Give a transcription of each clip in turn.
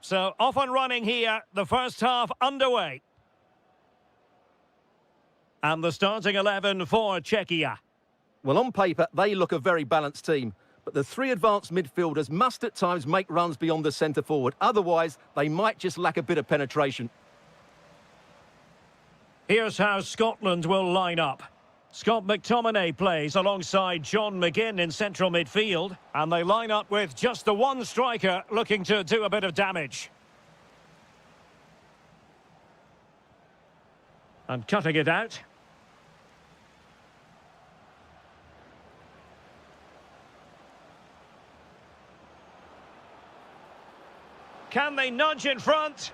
So off and running here, the first half underway. And the starting 11 for Czechia. Well, on paper, they look a very balanced team. But the three advanced midfielders must at times make runs beyond the centre forward. Otherwise, they might just lack a bit of penetration. Here's how Scotland will line up. Scott McTominay plays alongside John McGinn in central midfield. And they line up with just the one striker looking to do a bit of damage. And cutting it out. Can they nudge in front?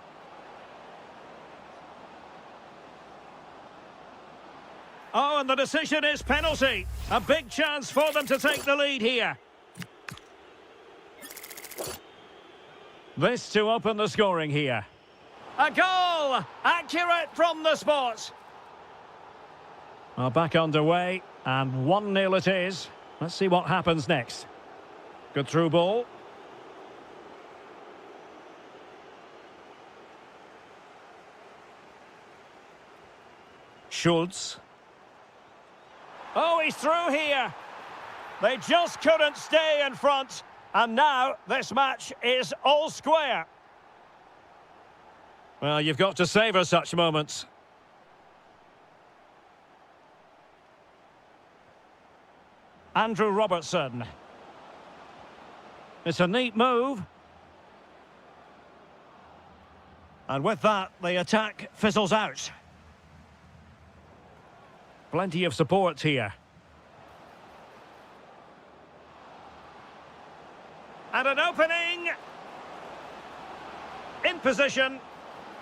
Oh, and the decision is penalty. A big chance for them to take the lead here. This to open the scoring here. A goal! Accurate from the spot. Well, back underway, and 1-0 it is. Let's see what happens next. Good through ball. Schultz. Oh, he's through here. They just couldn't stay in front. And now this match is all square. Well, you've got to savour such moments. Andrew Robertson. It's a neat move. And with that, the attack fizzles out. Plenty of support here. And an opening. In position.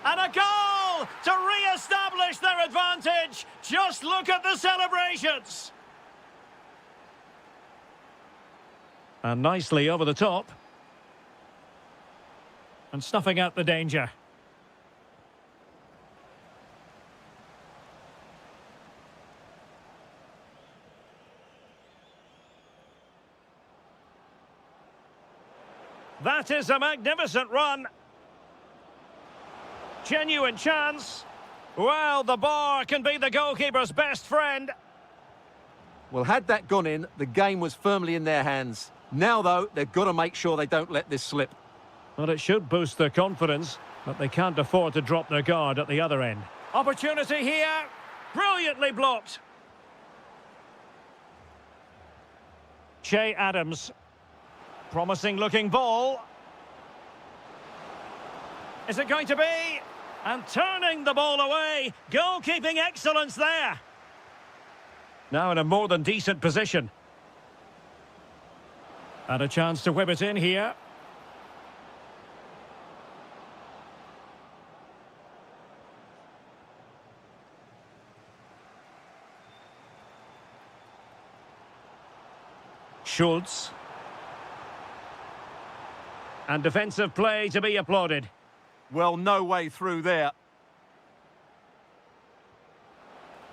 And a goal to re-establish their advantage. Just look at the celebrations. And nicely over the top. And snuffing out the danger. That is a magnificent run. Genuine chance. Well, the bar can be the goalkeeper's best friend. Well, had that gone in, the game was firmly in their hands. Now, though, they've got to make sure they don't let this slip. Well, it should boost their confidence, but they can't afford to drop their guard at the other end. Opportunity here. Brilliantly blocked. Che Adams. Promising looking ball. Is it going to be? And turning the ball away. Goalkeeping excellence there. Now in a more than decent position. And a chance to whip it in here. Schultz. And defensive play to be applauded. Well, no way through there.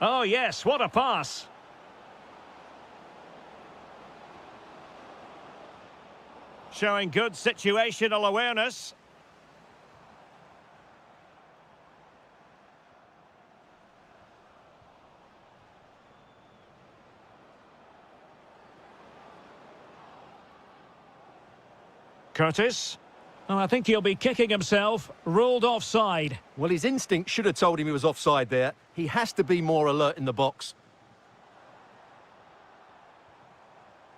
Oh, yes, what a pass. Showing good situational awareness. Curtis. Oh, I think he'll be kicking himself. Ruled offside. Well, his instinct should have told him he was offside there. He has to be more alert in the box.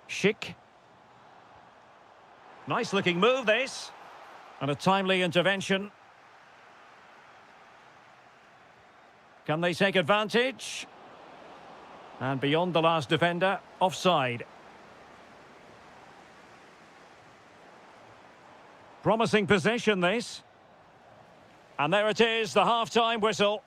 Schick. Nice looking move, this. And a timely intervention. Can they take advantage? And beyond the last defender, offside. Promising possession, this. And there it is, the half-time whistle.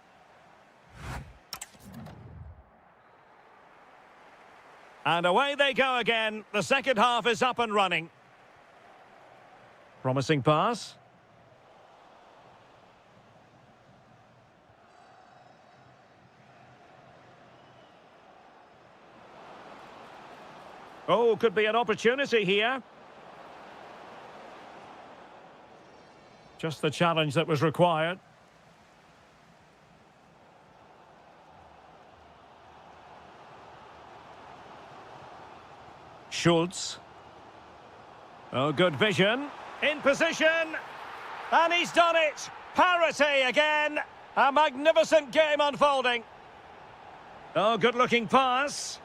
And away they go again. The second half is up and running. Promising pass. Oh, could be an opportunity here. Just the challenge that was required. Schultz. Oh, good vision. In position. And he's done it. Parity again. A magnificent game unfolding. Oh, good-looking pass.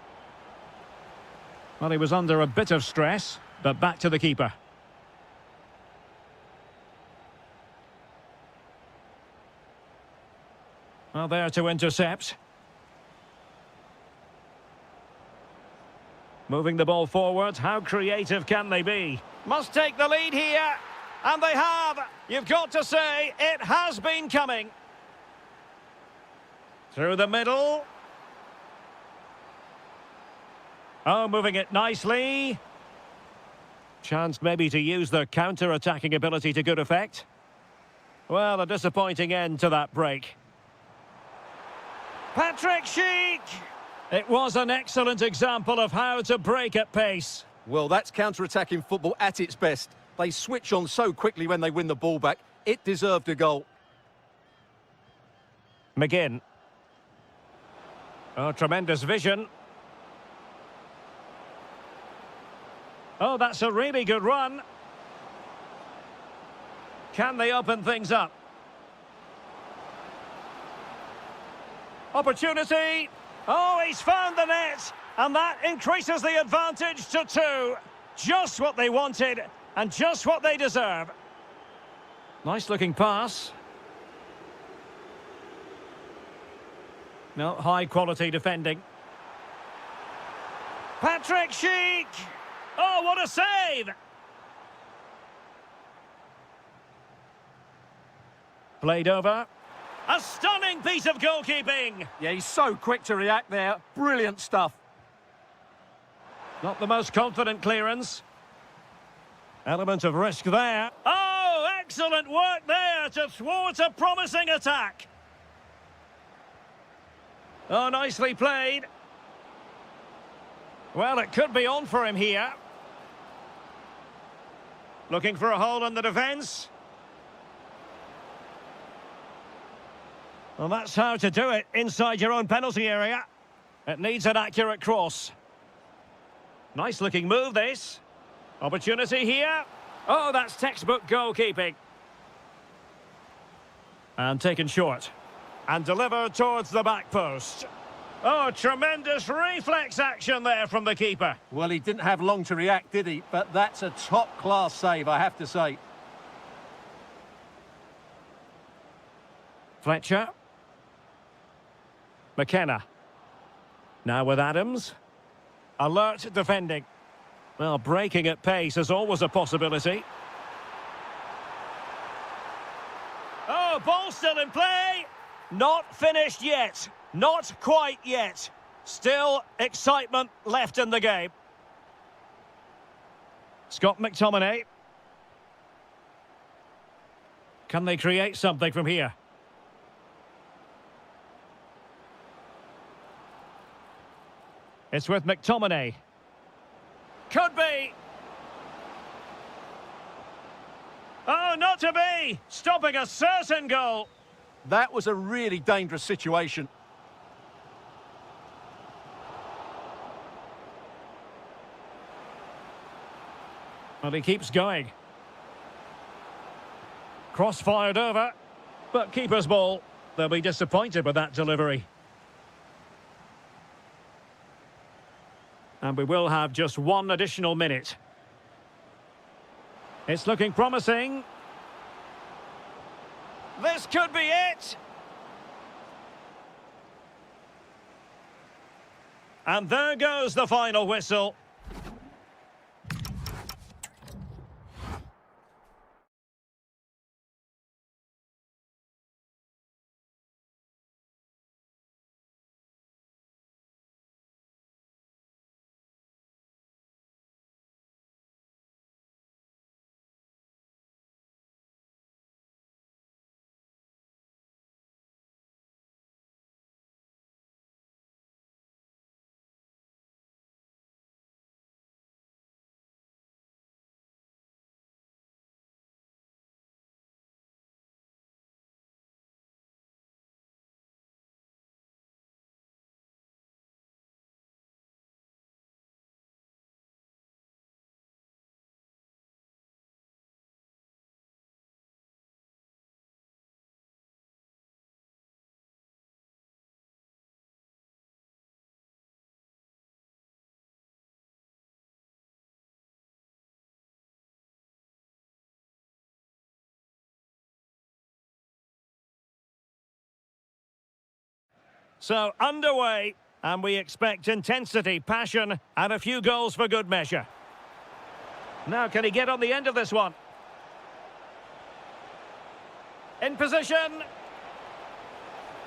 Well, he was under a bit of stress, but back to the keeper. Well, there to intercept. Moving the ball forward, how creative can they be? Must take the lead here, and they have. You've got to say, it has been coming. Through the middle. Oh, moving it nicely. Chance maybe to use the counter-attacking ability to good effect. Well, a disappointing end to that break. Patrick Schick! It was an excellent example of how to break at pace. Well, that's counter-attacking football at its best. They switch on so quickly when they win the ball back. It deserved a goal. McGinn. Oh, tremendous vision. Oh, that's a really good run. Can they open things up? Opportunity. Oh, he's found the net. And that increases the advantage to 2. Just what they wanted and just what they deserve. Nice looking pass. No, high quality defending. Patrick Schick. Oh, what a save! Played over. A stunning piece of goalkeeping. Yeah, he's so quick to react there. Brilliant stuff. Not the most confident clearance. Element of risk there. Oh, excellent work there to thwart a promising attack. Oh, nicely played. Well, it could be on for him here. Looking for a hole in the defence. Well, that's how to do it inside your own penalty area. It needs an accurate cross. Nice looking move, this. Opportunity here. Oh, that's textbook goalkeeping. And taken short. And delivered towards the back post. Oh, tremendous reflex action there from the keeper. Well, he didn't have long to react, did he? But that's a top-class save, I have to say. Fletcher. McKenna. Now with Adams. Alert defending. Well, breaking at pace is always a possibility. Oh, ball still in play. Not finished yet. Not quite yet. Still excitement left in the game. Scott McTominay. Can they create something from here? It's with McTominay. Could be. Oh, not to be. Stopping a certain goal. That was a really dangerous situation. Well, he keeps going. Cross fired over. But keeper's ball. They'll be disappointed with that delivery. And we will have just one additional minute. It's looking promising. This could be it. And there goes the final whistle. So, underway, and we expect intensity, passion, and a few goals for good measure. Now, can he get on the end of this one? In position.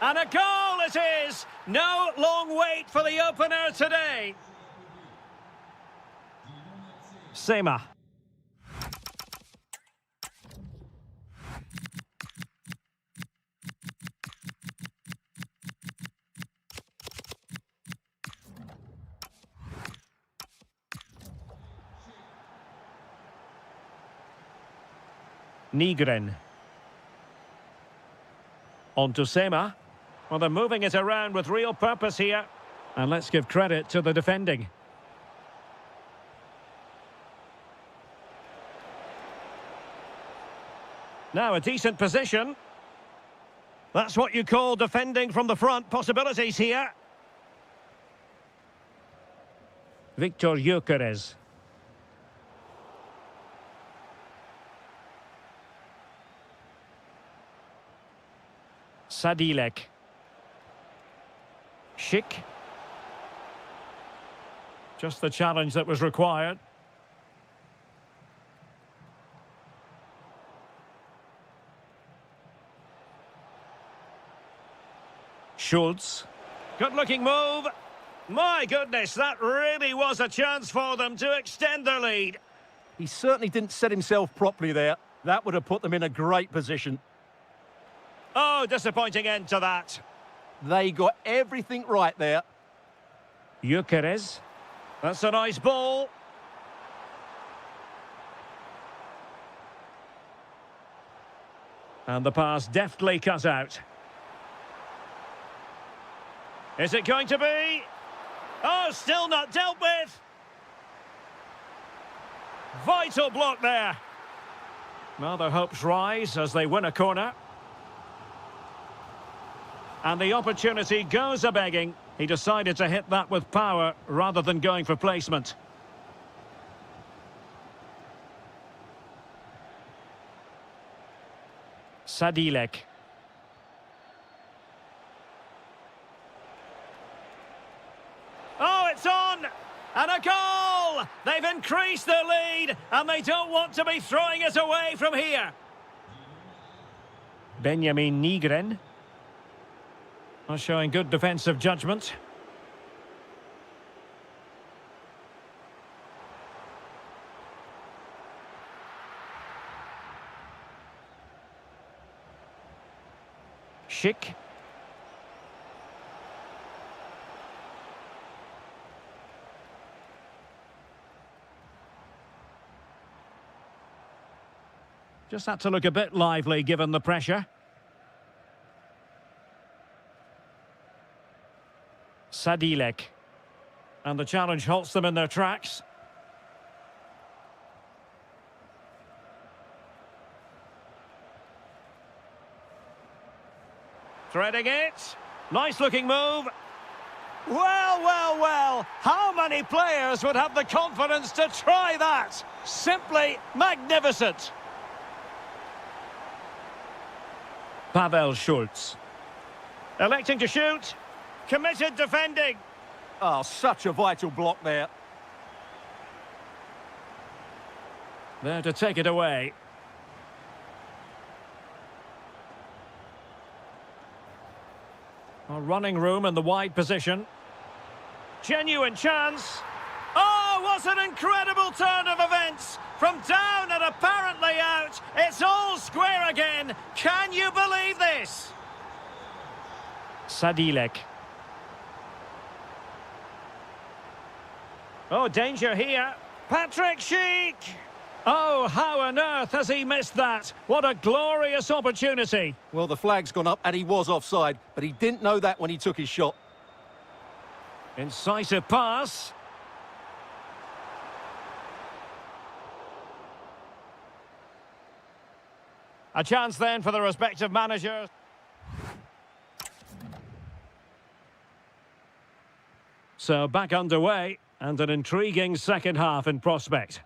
And a goal it is! No long wait for the opener today. Sema. Nygren. On to Sema. Well, they're moving it around with real purpose here. And let's give credit to the defending. Now a decent position. That's what you call defending from the front. Possibilities here. Victor Gyökeres. Sadilek. Schick. Just the challenge that was required. Schultz. Good-looking move. My goodness, that really was a chance for them to extend their lead. He certainly didn't set himself properly there. That would have put them in a great position. Oh, disappointing end to that. They got everything right there. Gyökeres. That's a nice ball. And the pass deftly cut out. Is it going to be? Oh, still not dealt with. Vital block there. Well, their hopes rise as they win a corner. And the opportunity goes a-begging. He decided to hit that with power rather than going for placement. Sadilek. Oh, it's on! And a goal! They've increased their lead, and they don't want to be throwing it away from here. Benjamin Nygren. Showing good defensive judgment. Schick. Just had to look a bit lively given the pressure. Sadilek. And the challenge halts them in their tracks. Threading it. Nice looking move. Well, well, well. How many players would have the confidence to try that? Simply magnificent. Pavel Schultz. Electing to shoot. Committed defending. Oh, such a vital block there. There to take it away. A running room in the wide position. Genuine chance. Oh, what an incredible turn of events. From down and apparently out, it's all square again. Can you believe this? Sadilek. Oh, danger here. Patrick Schick. Oh, how on earth has he missed that? What a glorious opportunity. Well, the flag's gone up and he was offside, but he didn't know that when he took his shot. Incisive pass. A chance then for the respective managers. So back underway, and an intriguing second half in prospect.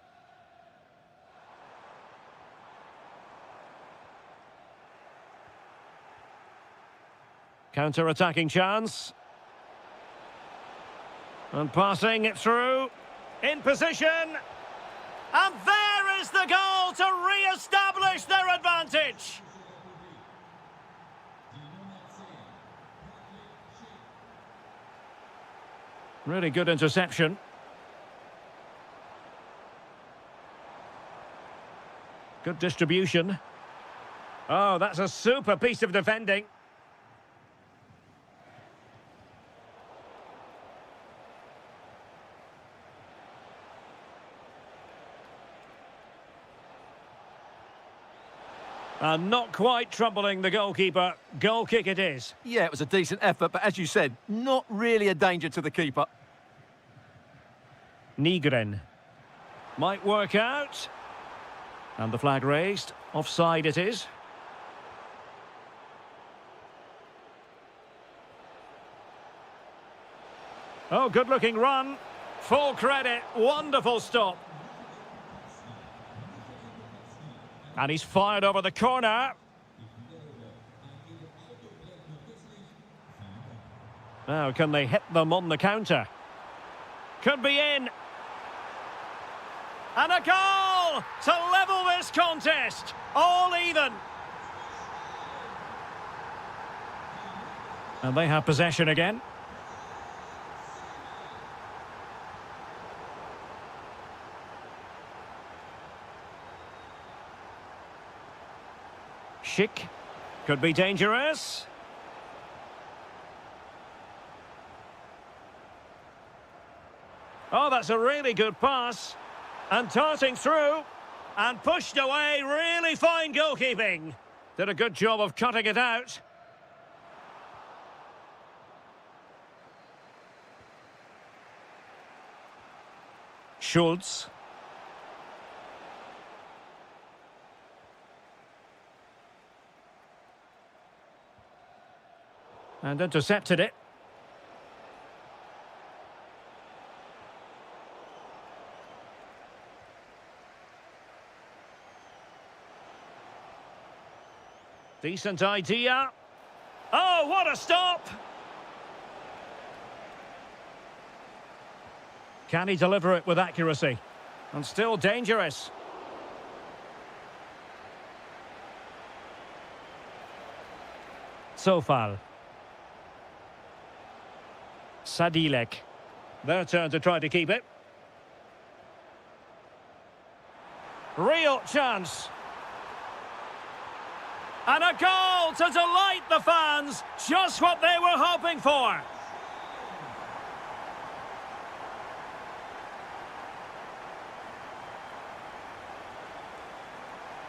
Counter-attacking chance. And passing it through. In position. And there is the goal to re-establish their advantage. Really good interception. Good distribution. Oh, that's a super piece of defending. And not quite troubling the goalkeeper. Goal kick it is. Yeah, it was a decent effort, but as you said, not really a danger to the keeper. Nygren. Might work out. And the flag raised. Offside it is. Oh, good-looking run. Full credit. Wonderful stop. And he's fired over the corner. Now, can they hit them on the counter? Could be in. And a goal to level this contest. All even. And they have possession again. Schick. Could be dangerous. Oh, that's a really good pass. And darting through. And pushed away. Really fine goalkeeping. Did a good job of cutting it out. Schultz. And intercepted it. Decent idea. Oh, what a stop! Can he deliver it with accuracy? And still dangerous. Sofal. Sadilek. Their turn to try to keep it. Real chance. And a goal to delight the fans. Just what they were hoping for.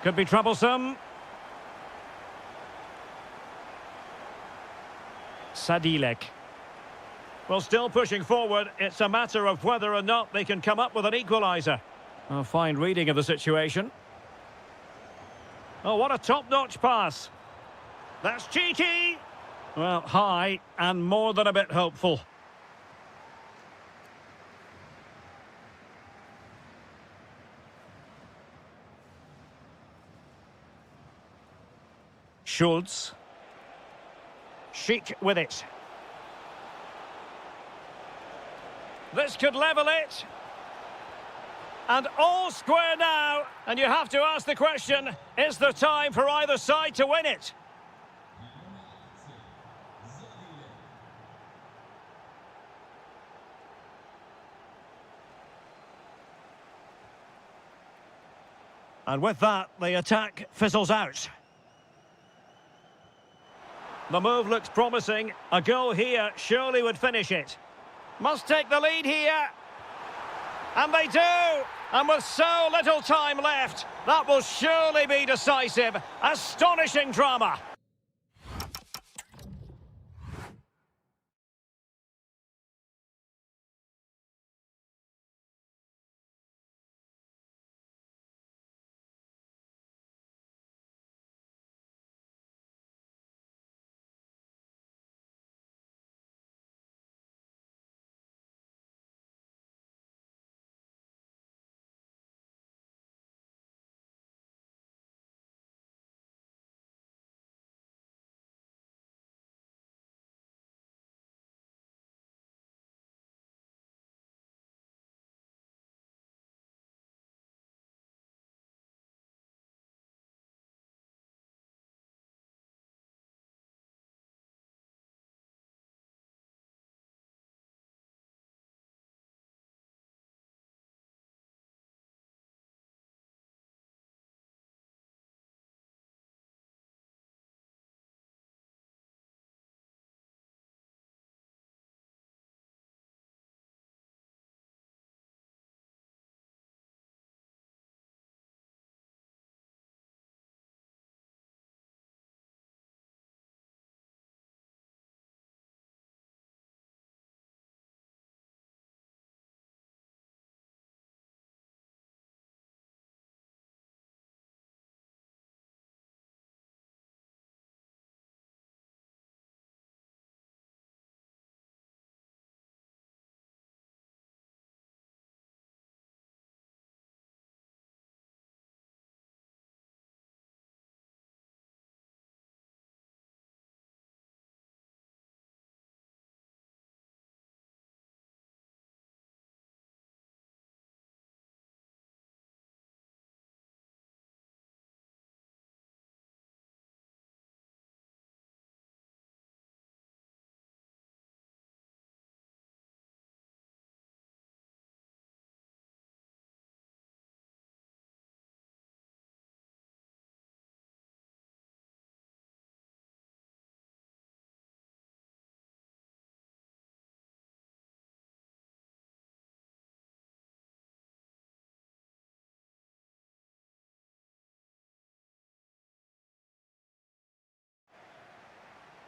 Could be troublesome. Sadilek. Well, still pushing forward. It's a matter of whether or not they can come up with an equaliser. A fine reading of the situation. Oh, what a top-notch pass. That's cheeky. Well, high and more than a bit hopeful. Schultz. Schick with it. This could level it. And all square now. And you have to ask the question, is there time for either side to win it? And with that, the attack fizzles out. The move looks promising. A goal here surely would finish it. Must take the lead here. And they do. And with so little time left, that will surely be decisive. Astonishing drama.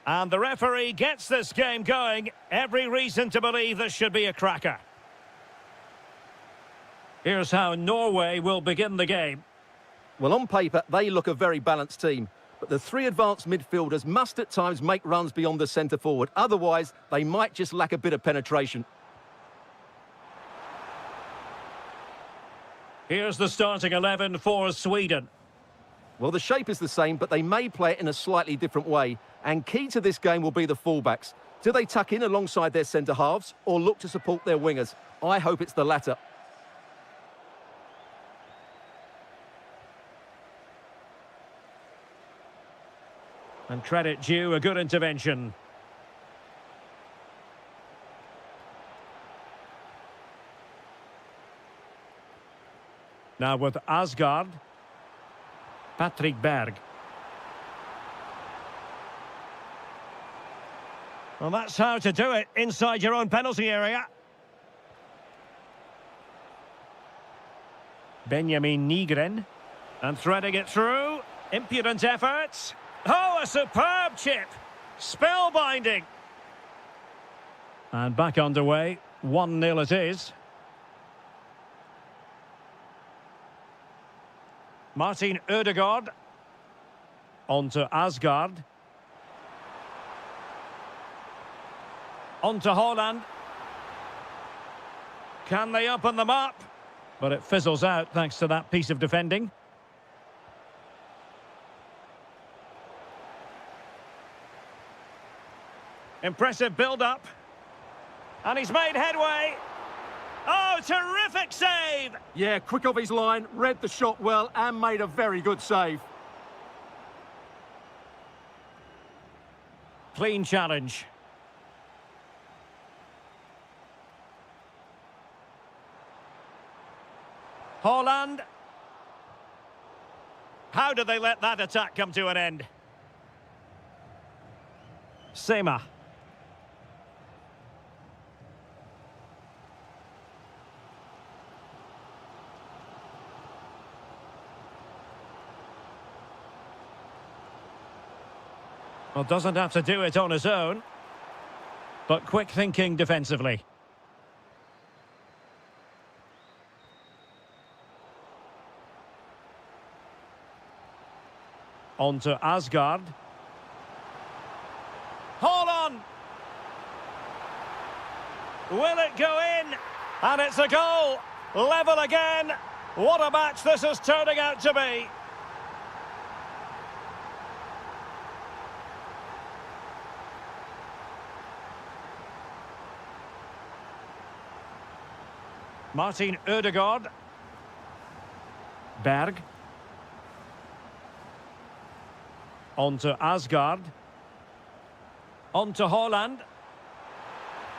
And the referee gets this game going. Every reason to believe this should be a cracker. Here's how Norway will begin the game. Well, on paper, they look a very balanced team. But the three advanced midfielders must at times make runs beyond the centre forward. Otherwise, they might just lack a bit of penetration. Here's the starting 11 for Sweden. Well, the shape is the same, but they may play it in a slightly different way. And key to this game will be the fullbacks. Do they tuck in alongside their centre halves or look to support their wingers? I hope it's the latter. And credit due, a good intervention. Now with Asgard. Patrick Berg. Well, that's how to do it inside your own penalty area. Benjamin Nygren. And threading it through. Impudent efforts. Oh, a superb chip. Spellbinding. And back underway. 1-0 it is. Martin Ødegaard. On to Asgard. On to Haaland. Can they open them up? But it fizzles out thanks to that piece of defending. Impressive build-up. And he's made headway. Oh, terrific save! Yeah, quick off his line, read the shot well and made a very good save. Clean challenge. Haaland. How did they let that attack come to an end? Sema. Well, doesn't have to do it on his own, but quick thinking defensively. On to Asgard. Hold on! Will it go in? And it's a goal! Level again! What a match this is turning out to be! Martin Ødegaard. Berg. On to Asgard. On to Haaland.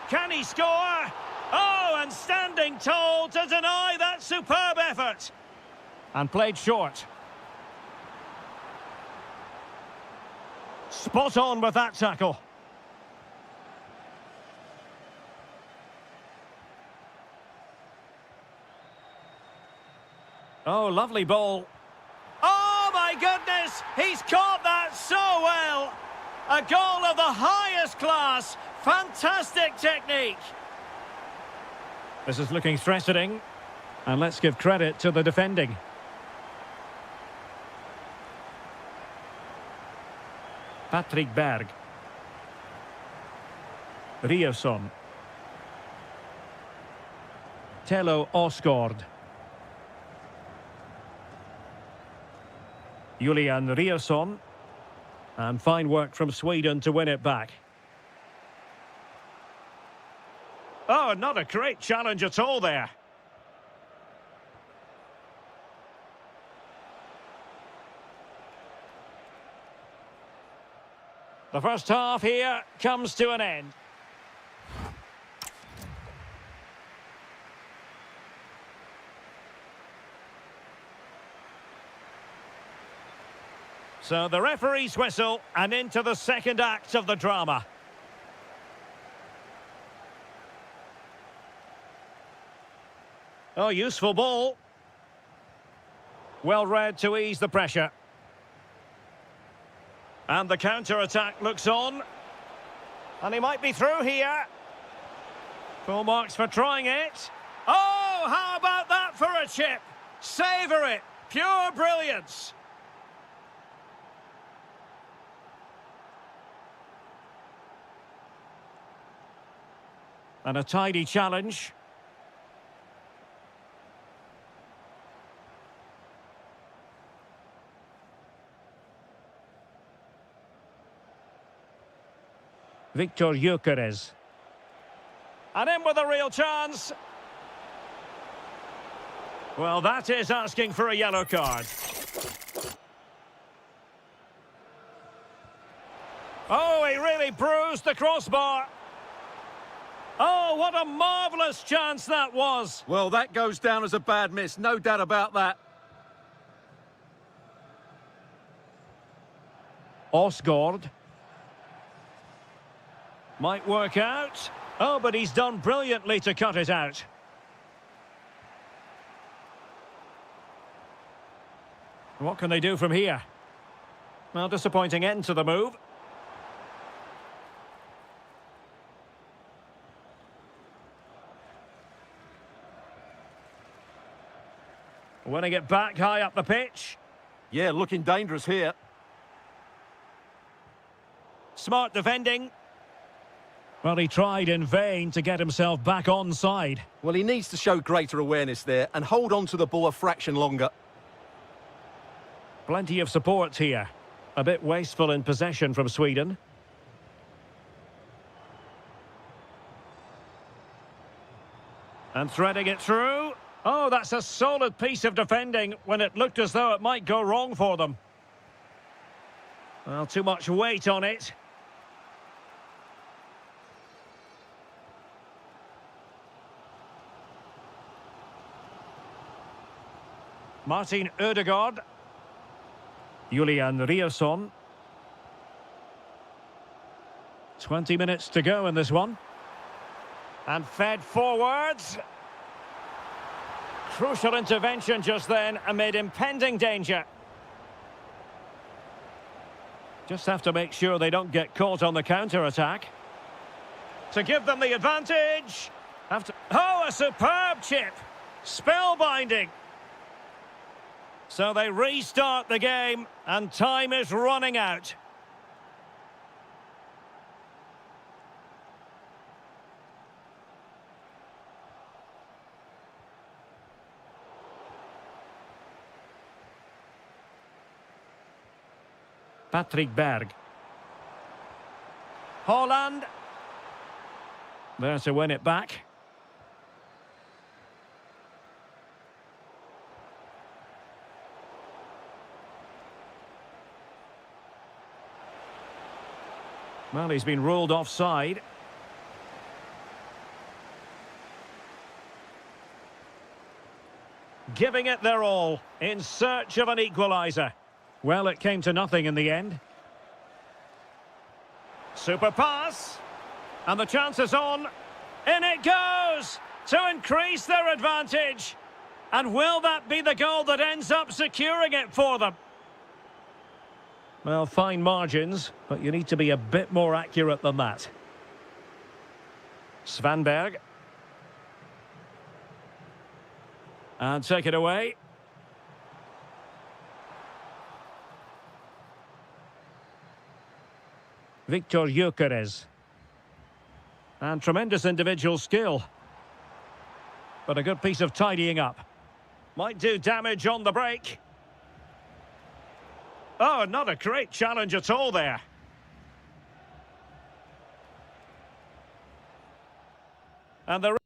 Can he score? Oh, and standing tall to deny that superb effort. And played short. Spot on with that tackle. Oh, lovely ball. Oh, my goodness! He's caught that so well! A goal of the highest class. Fantastic technique. This is looking threatening. And let's give credit to the defending. Patrick Berg. Riosson. Tello Osgård. Julian Riosson. And fine work from Sweden to win it back. Oh, not a great challenge at all there. The first half here comes to an end. So the referee's whistle and into the second act of the drama. Oh, useful ball. Well read to ease the pressure. And the counter-attack looks on. And he might be through here. Full marks for trying it. Oh, how about that for a chip? Savour it. Pure brilliance. And a tidy challenge. Victor Gyökeres. And in with a real chance. Well, that is asking for a yellow card. Oh, he really bruised the crossbar. Oh, what a marvellous chance that was. Well, that goes down as a bad miss, no doubt about that. Osgaard. Might work out. Oh, but he's done brilliantly to cut it out. What can they do from here? Well, disappointing end to the move. Winning it back high up the pitch. Yeah, looking dangerous here. Smart defending. Well, he tried in vain to get himself back onside. Well, he needs to show greater awareness there and hold on to the ball a fraction longer. Plenty of support here. A bit wasteful in possession from Sweden. And threading it through. Oh, that's a solid piece of defending when it looked as though it might go wrong for them. Well, too much weight on it. Martin Ødegaard. Julian Riasson. 20 minutes to go in this one. And fed forwards. Crucial intervention just then amid impending danger. Just have to make sure they don't get caught on the counter-attack. To give them the advantage. Oh, a superb chip. Spellbinding. So they restart the game, and time is running out. Patrick Berg. Holland. There to win it back. Well, he's been ruled offside. Giving it their all in search of an equaliser. Well, it came to nothing in the end. Super pass. And the chance is on. In it goes to increase their advantage. And will that be the goal that ends up securing it for them? Well, fine margins, but you need to be a bit more accurate than that. Svanberg. And take it away. Victor Gyökeres. And tremendous individual skill. But a good piece of tidying up. Might do damage on the break. Oh, not a great challenge at all there. And the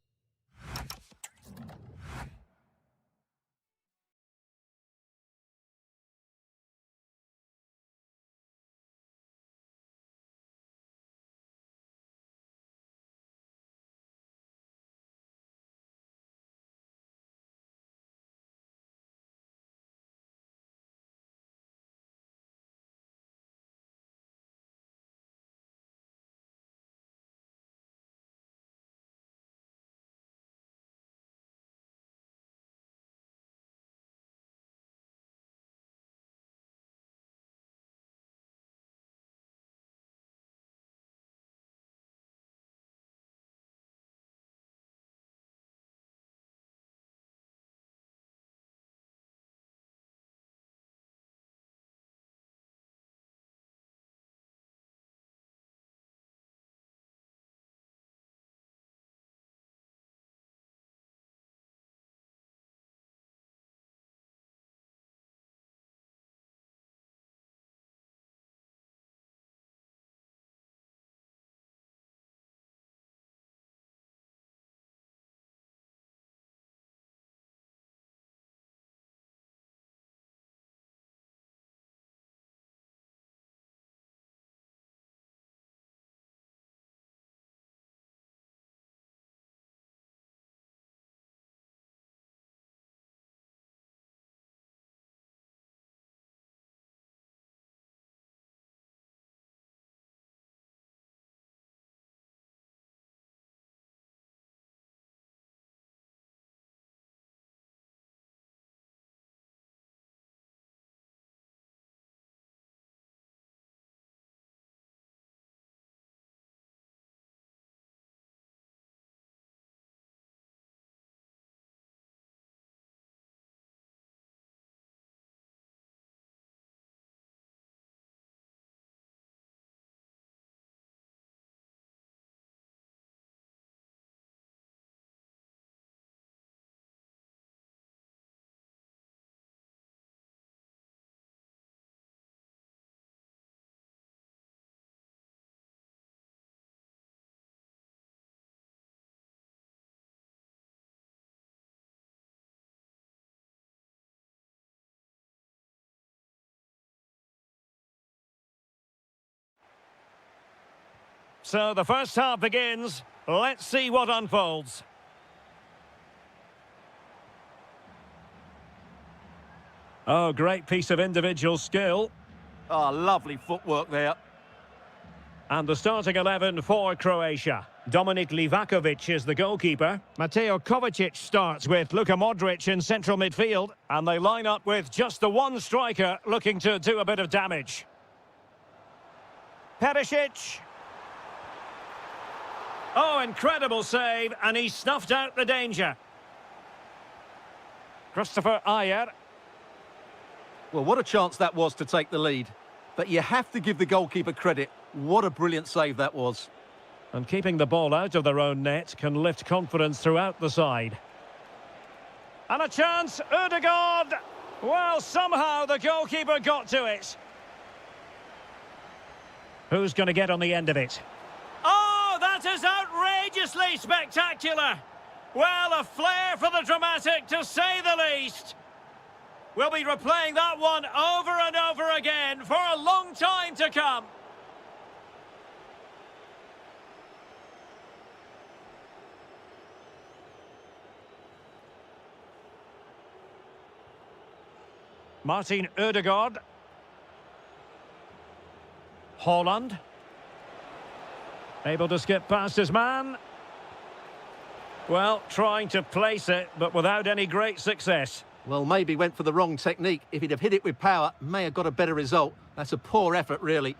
So the first half begins. Let's see what unfolds. Oh, great piece of individual skill. Oh, lovely footwork there. And the starting 11 for Croatia. Dominik Livakovic is the goalkeeper. Mateo Kovacic starts with Luka Modric in central midfield. And they line up with just the one striker looking to do a bit of damage. Perisic. Oh, incredible save, and he snuffed out the danger. Christopher Ayer. Well, what a chance that was to take the lead. But you have to give the goalkeeper credit. What a brilliant save that was. And keeping the ball out of their own net can lift confidence throughout the side. And a chance, Ødegaard. Well, somehow the goalkeeper got to it. Who's going to get on the end of it? Oh, that is outrageously spectacular. Well, a flair for the dramatic, to say the least. We'll be replaying that one over and over again for a long time to come. Martin Ødegaard. Haaland. Able to skip past his man. Well, trying to place it, but without any great success. Well, maybe went for the wrong technique. If he'd have hit it with power, may have got a better result. That's a poor effort, really.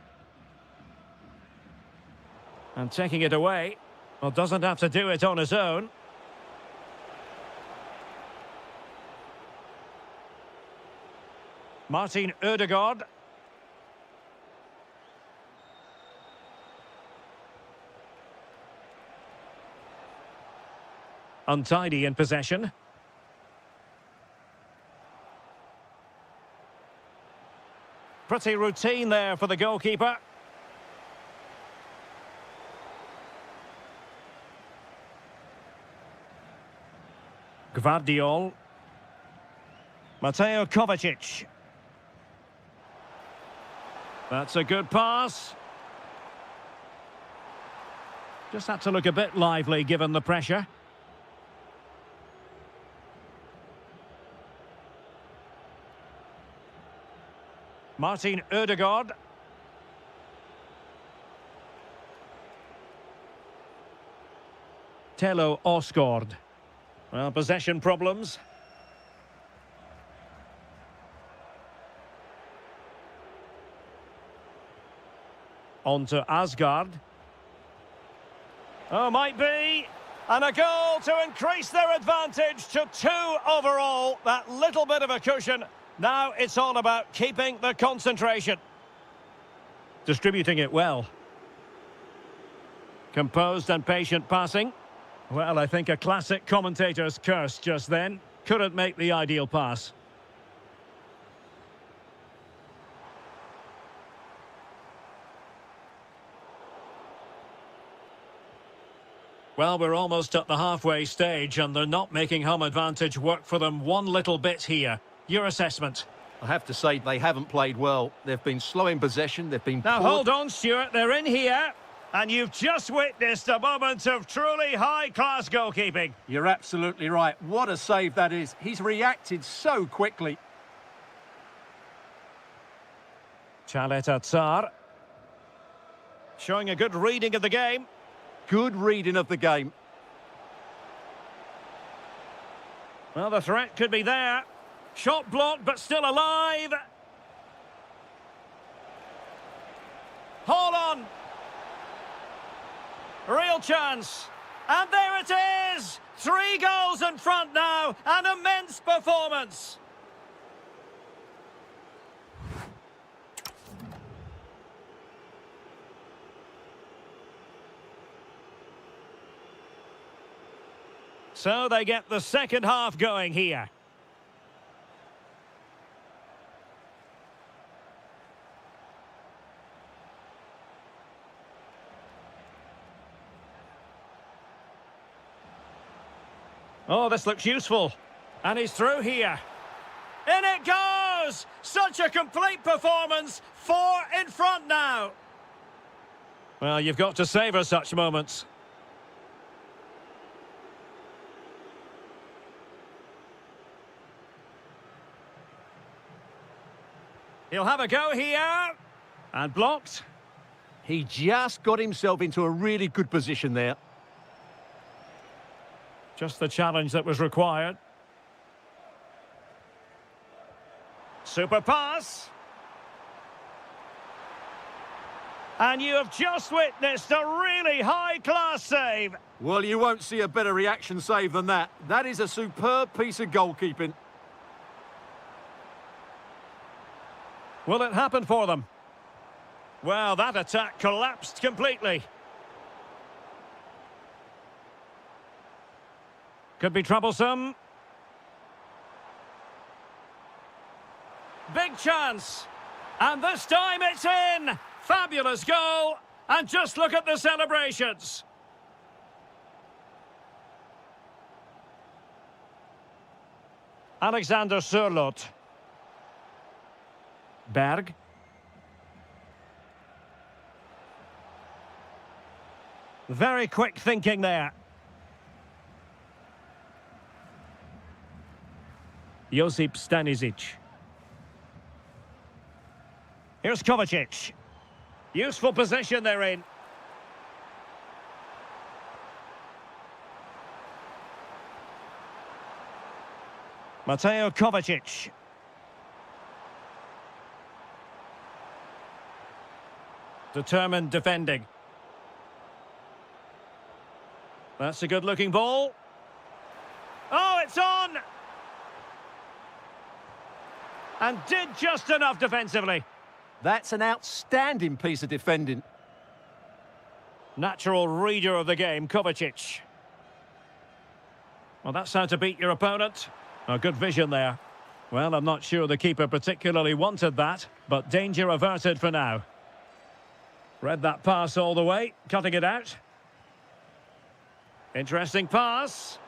And taking it away. Well, doesn't have to do it on his own. Martin Ødegaard. Untidy in possession. Pretty routine there for the goalkeeper. Gvardiol. Mateo Kovacic. That's a good pass. Just had to look a bit lively given the pressure. Martin Ødegaard. Telo Osgaard. Well, possession problems. On to Asgard. Oh, might be. And a goal to increase their advantage to 2 overall. That little bit of a cushion. Now it's all about keeping the concentration. Distributing it well. Composed and patient passing. Well, I think a classic commentator's curse just then. Couldn't make the ideal pass. Well, we're almost at the halfway stage and they're not making home advantage work for them one little bit here. Your assessment? I have to say, they haven't played well. They've been slow in possession, they've been Now, poor. hold on, Stuart, they're in here. And you've just witnessed a moment of truly high-class goalkeeping. You're absolutely right. What a save that is. He's reacted so quickly. Chalet Atsar. Showing a good reading of the game. Good reading of the game. Well, the threat could be there. Shot blocked, but still alive. Hold on. Real chance. And there it is. 3 goals in front now. An immense performance. So they get the second half going here. Oh, this looks useful. And he's through here. In it goes! Such a complete performance. 4 in front now. Well, you've got to savour such moments. He'll have a go here. And blocked. He just got himself into a really good position there. Just the challenge that was required. Super pass. And you have just witnessed a really high-class save. Well, you won't see a better reaction save than that. That is a superb piece of goalkeeping. Will it happen for them? Well, that attack collapsed completely. Could be troublesome. Big chance. And this time it's in. Fabulous goal. And just look at the celebrations. Alexander Sørloth. Berg. Very quick thinking there. Josip Stanisic. Here's Kovacic. Useful position they're in. Mateo Kovacic. Determined defending. That's a good-looking ball. Oh, it's on! And did just enough defensively. That's an outstanding piece of defending. Natural reader of the game, Kovacic. Well, that's how to beat your opponent. A good vision there. Well, I'm not sure the keeper particularly wanted that, but danger averted for now. Read that pass all the way, cutting it out. Interesting pass.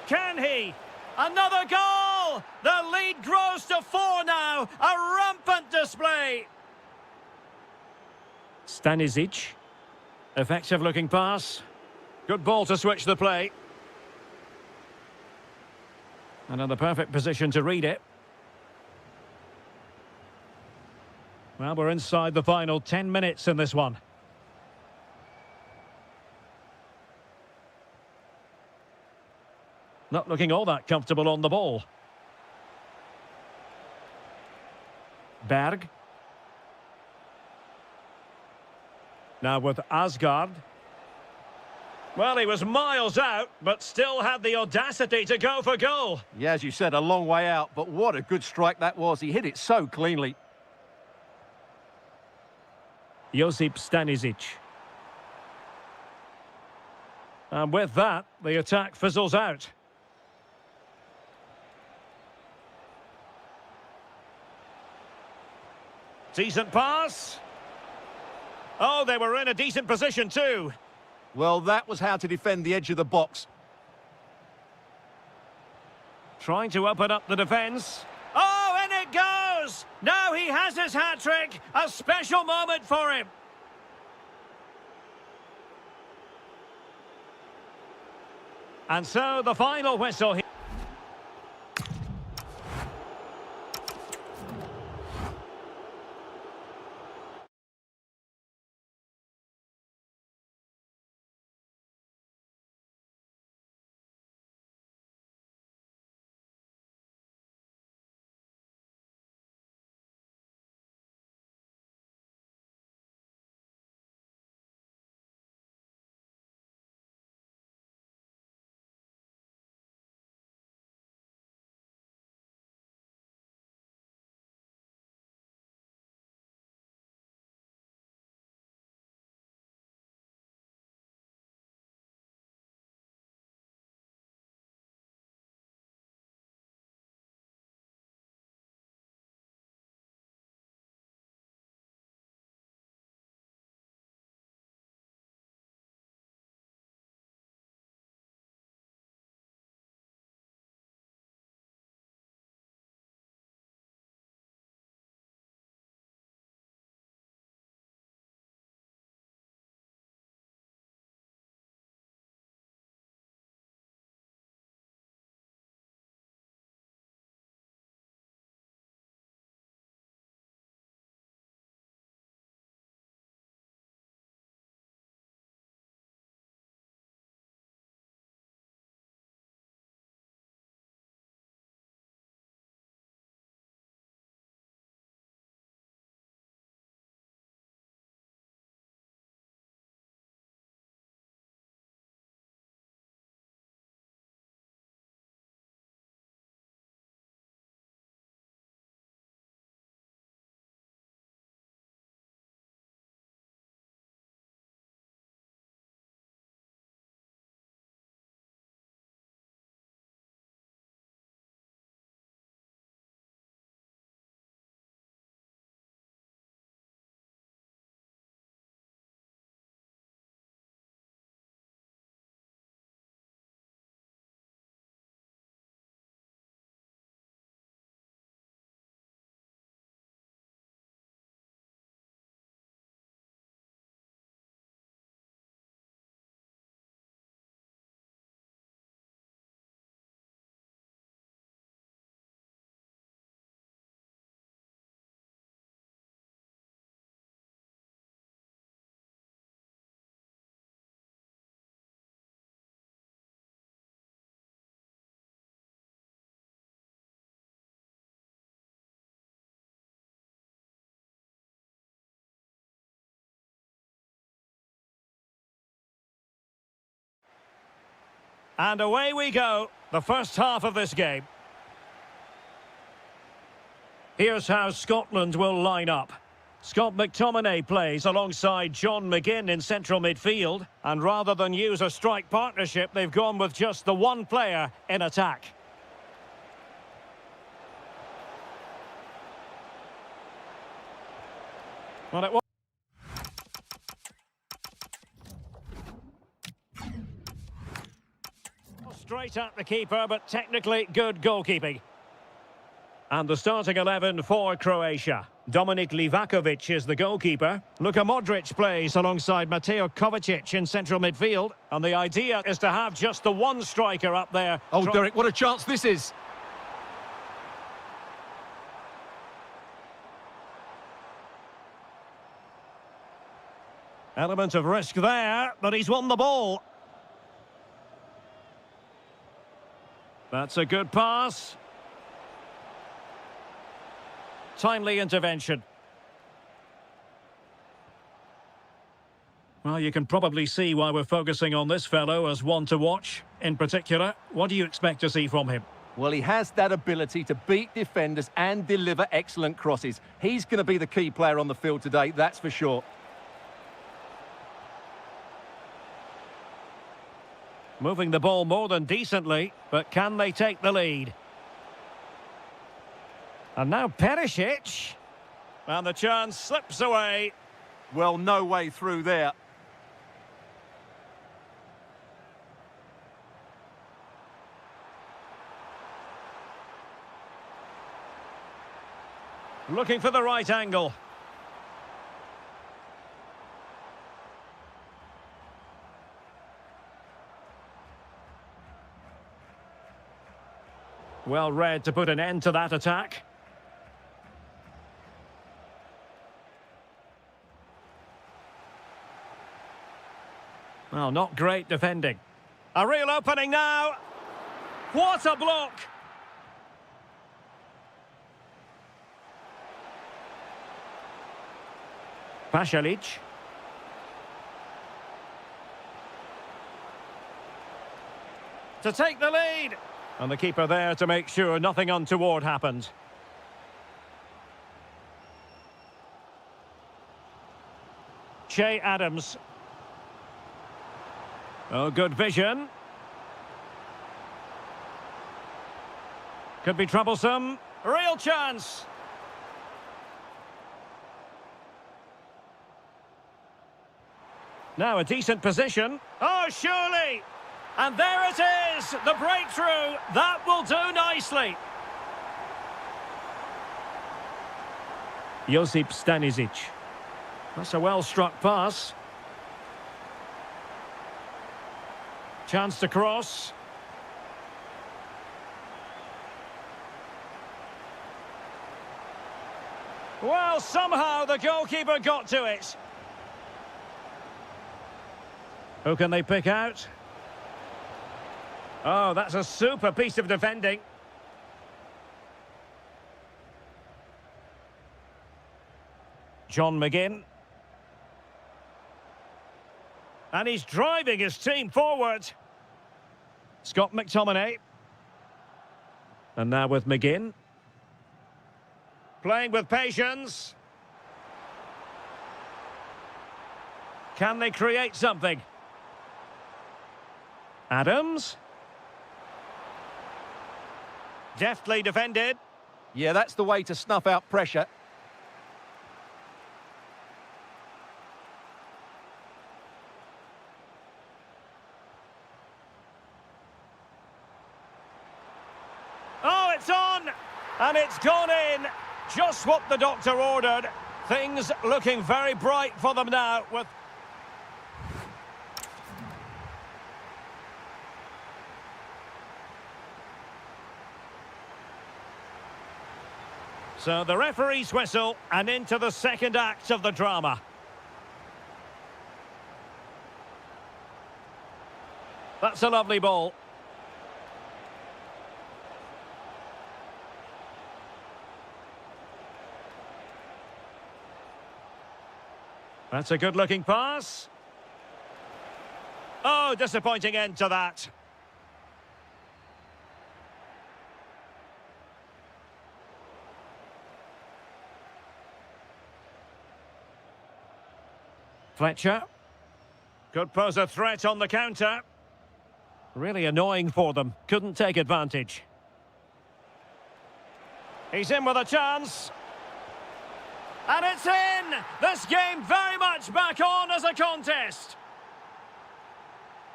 Can he? Another goal! The lead grows to 4 now. A rampant display. Stanisic. Effective looking pass. Good ball to switch the play. And in the perfect position to read it. Well, we're inside the final 10 minutes in this one. Not looking all that comfortable on the ball. Berg. Now with Asgard. Well, he was miles out, but still had the audacity to go for goal. Yeah, as you said, a long way out, but what a good strike that was. He hit it so cleanly. Josip Stanisic. And with that, the attack fizzles out. Decent pass. Oh, they were in a decent position too. Well, that was how to defend the edge of the box. Trying to open up the defence. Oh, in it goes! Now he has his hat-trick. A special moment for him. And so the final whistle here. And away we go, the first half of this game. Here's how Scotland will line up. Scott McTominay plays alongside John McGinn in central midfield. And rather than use a strike partnership, they've gone with just the one player in attack. Well, it was straight at the keeper, but technically good goalkeeping. And the starting 11 for Croatia. Dominik Livakovic is the goalkeeper. Luka Modric plays alongside Mateo Kovacic in central midfield. And the idea is to have just the one striker up there. Oh, Derek, what a chance this is. Element of risk there, but he's won the ball. That's a good pass. Timely intervention. Well, you can probably see why we're focusing on this fellow as one to watch. In particular, what do you expect to see from him? Well, he has that ability to beat defenders and deliver excellent crosses. He's going to be the key player on the field today, that's for sure. Moving the ball more than decently, but can they take the lead? And now Perisic. And the chance slips away. Well, no way through there. Looking for the right angle. Well read to put an end to that attack. Well, not great defending. A real opening now. What a block! Pasalic. To take the lead. And the keeper there to make sure nothing untoward happened. Che Adams. Oh, good vision. Could be troublesome. Real chance. Now a decent position. Oh, surely. And there it is, the breakthrough. That will do nicely. Josip Stanisic. That's a well-struck pass. Chance to cross. Well, somehow the goalkeeper got to it. Who can they pick out? Oh, that's a super piece of defending. John McGinn. And he's driving his team forward. Scott McTominay. And now with McGinn. Playing with patience. Can they create something? Adams. Deftly defended. Yeah, that's the way to snuff out pressure. Oh, it's on! And it's gone in. Just what the doctor ordered. Things looking very bright for them now with... So the referee's whistle and into the second act of the drama. That's a lovely ball. That's a good-looking pass. Oh, disappointing end to that. Fletcher. Could pose a threat on the counter. Really annoying for them. Couldn't take advantage. He's in with a chance. And it's in! This game very much back on as a contest.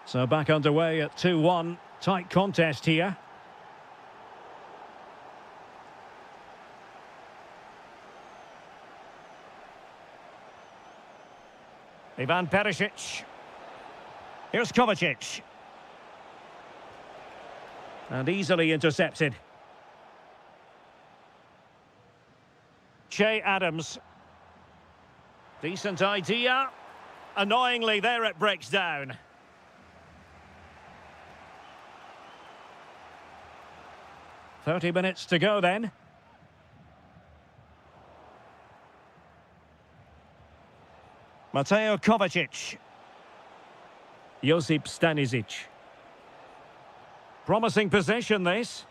So back underway at 2-1. Tight contest here. Ivan Perisic. Here's Kovacic. And easily intercepted. Che Adams. Decent idea. Annoyingly, there it breaks down. "30 minutes to go then. Mateo Kovacic. Josip Stanisic. Promising possession, this.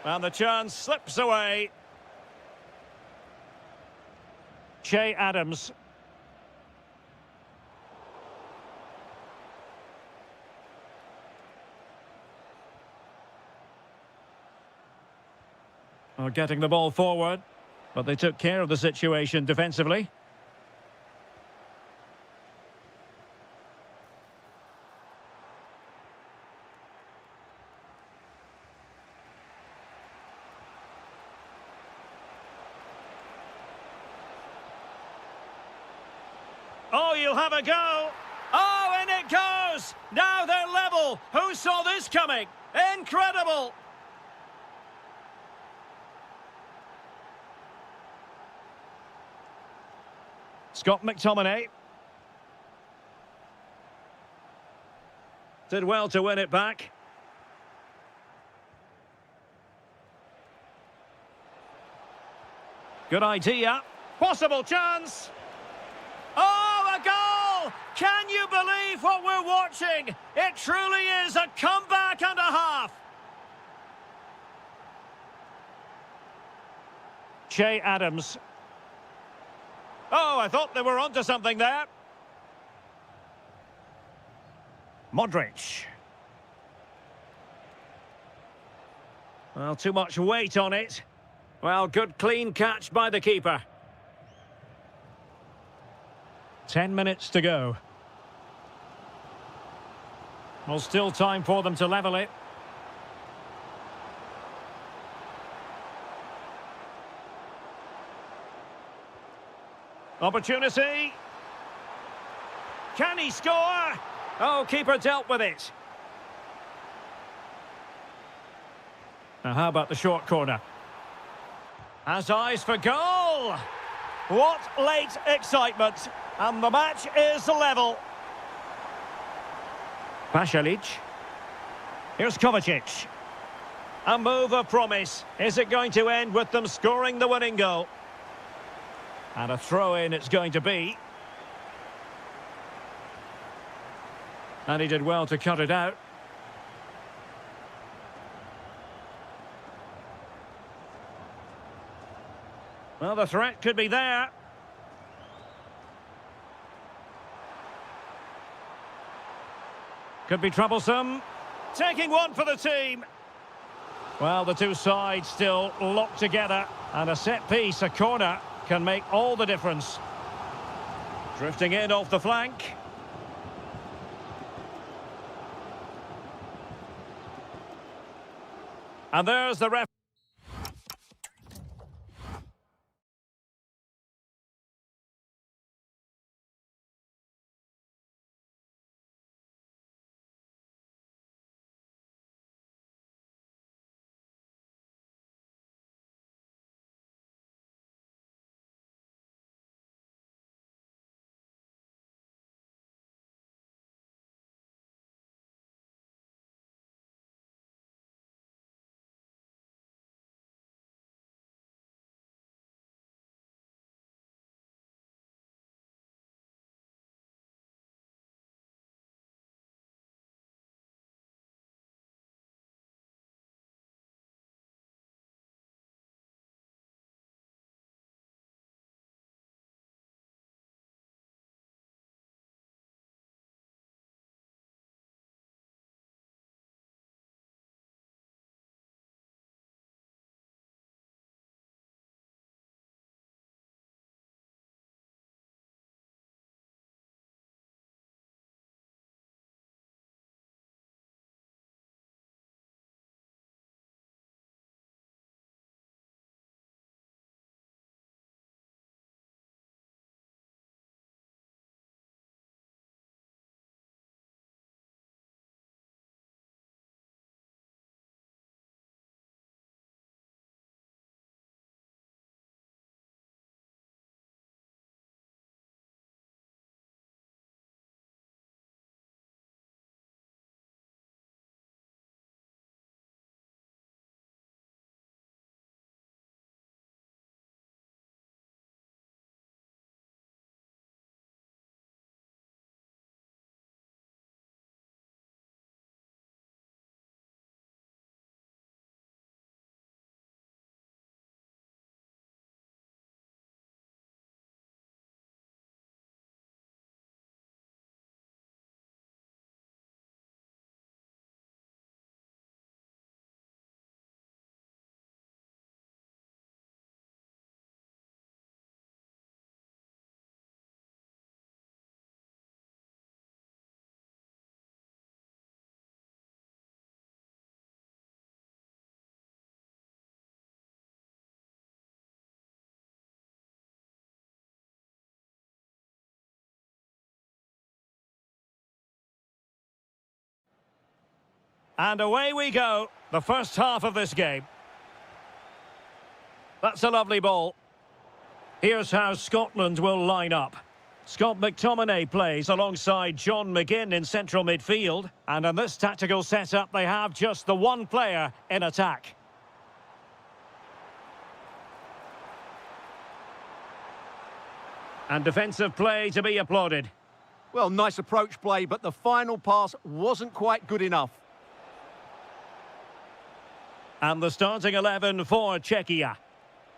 And the chance slips away. Che Adams. Oh, getting the ball forward, but they took care of the situation defensively. Oh, you'll have a go. Oh, and it goes. Now they're level. Who saw this coming? Incredible. Scott McTominay. Did well to win it back. Good idea. Possible chance. Oh, a goal! Can you believe what we're watching? It truly is a comeback and a half. Che Adams. Oh, I thought they were onto something there. Modric. Well, too much weight on it. Well, good clean catch by the keeper. 10 minutes to go. Well, still time for them to level it. Opportunity. Can he score? Oh, keeper dealt with it. Now, how about the short corner? Has eyes for goal. What late excitement. And the match is level. Pasalic. Here's Kovacic. A move of promise. Is it going to end with them scoring the winning goal? And a throw-in it's going to be. And he did well to cut it out. Well, the threat could be there. Could be troublesome. Taking one for the team. Well, the two sides still locked together. And a set piece, a corner, can make all the difference. Drifting in off the flank. And there's the ref. And away we go. The first half of this game. That's a lovely ball. Here's how Scotland will line up. Scott McTominay plays alongside John McGinn in central midfield. And in this tactical setup, they have just the one player in attack. And defensive play to be applauded. Well, nice approach play, but the final pass wasn't quite good enough. And the starting 11 for Czechia.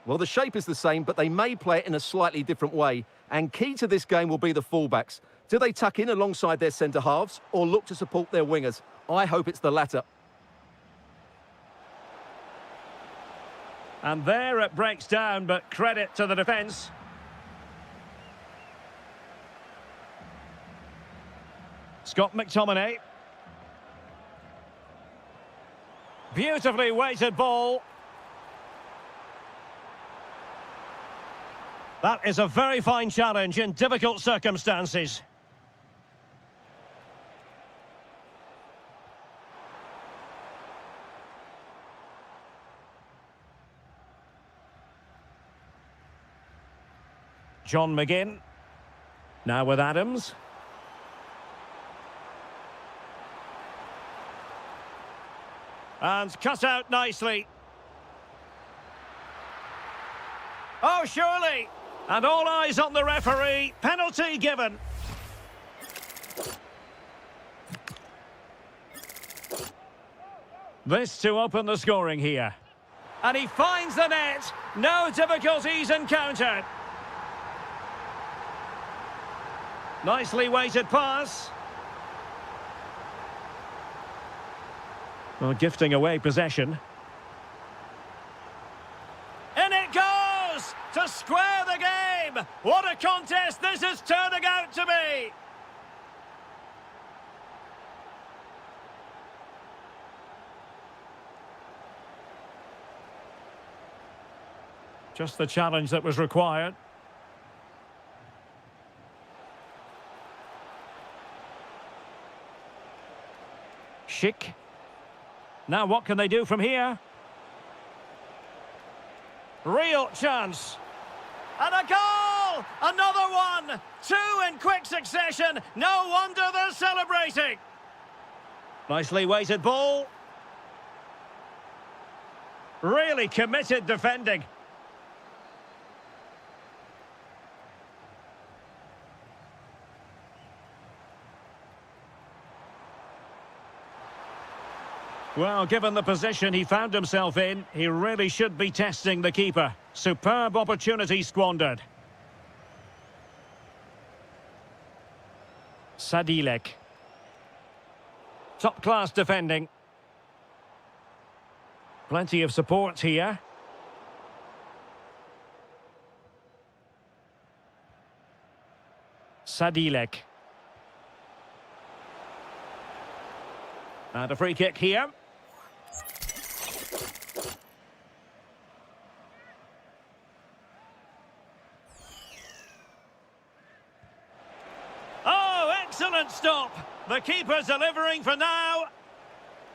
Well, the shape is the same, but they may play it in a slightly different way. And key to this game will be the fullbacks. Do they tuck in alongside their centre-halves or look to support their wingers? I hope it's the latter. And there it breaks down, but credit to the defence. Scott McTominay. Beautifully weighted ball. That is a very fine challenge in difficult circumstances. John McGinn. Now with Adams. And cut out nicely. Oh, surely. And all eyes on the referee. Penalty given. This to open the scoring here. And he finds the net. No difficulties encountered. Nicely weighted pass. Well, gifting away possession. In it goes! To square the game! What a contest this is turning out to be! Just the challenge that was required. Schick. Now what can they do from here? Real chance. And a goal! Another one! Two in quick succession. No wonder they're celebrating. Nicely weighted ball. Really committed defending. Well, given the position he found himself in, he really should be testing the keeper. Superb opportunity squandered. Sadilek. Top-class defending. Plenty of support here. Sadilek. And a free kick here. Excellent stop. The keeper delivering for now.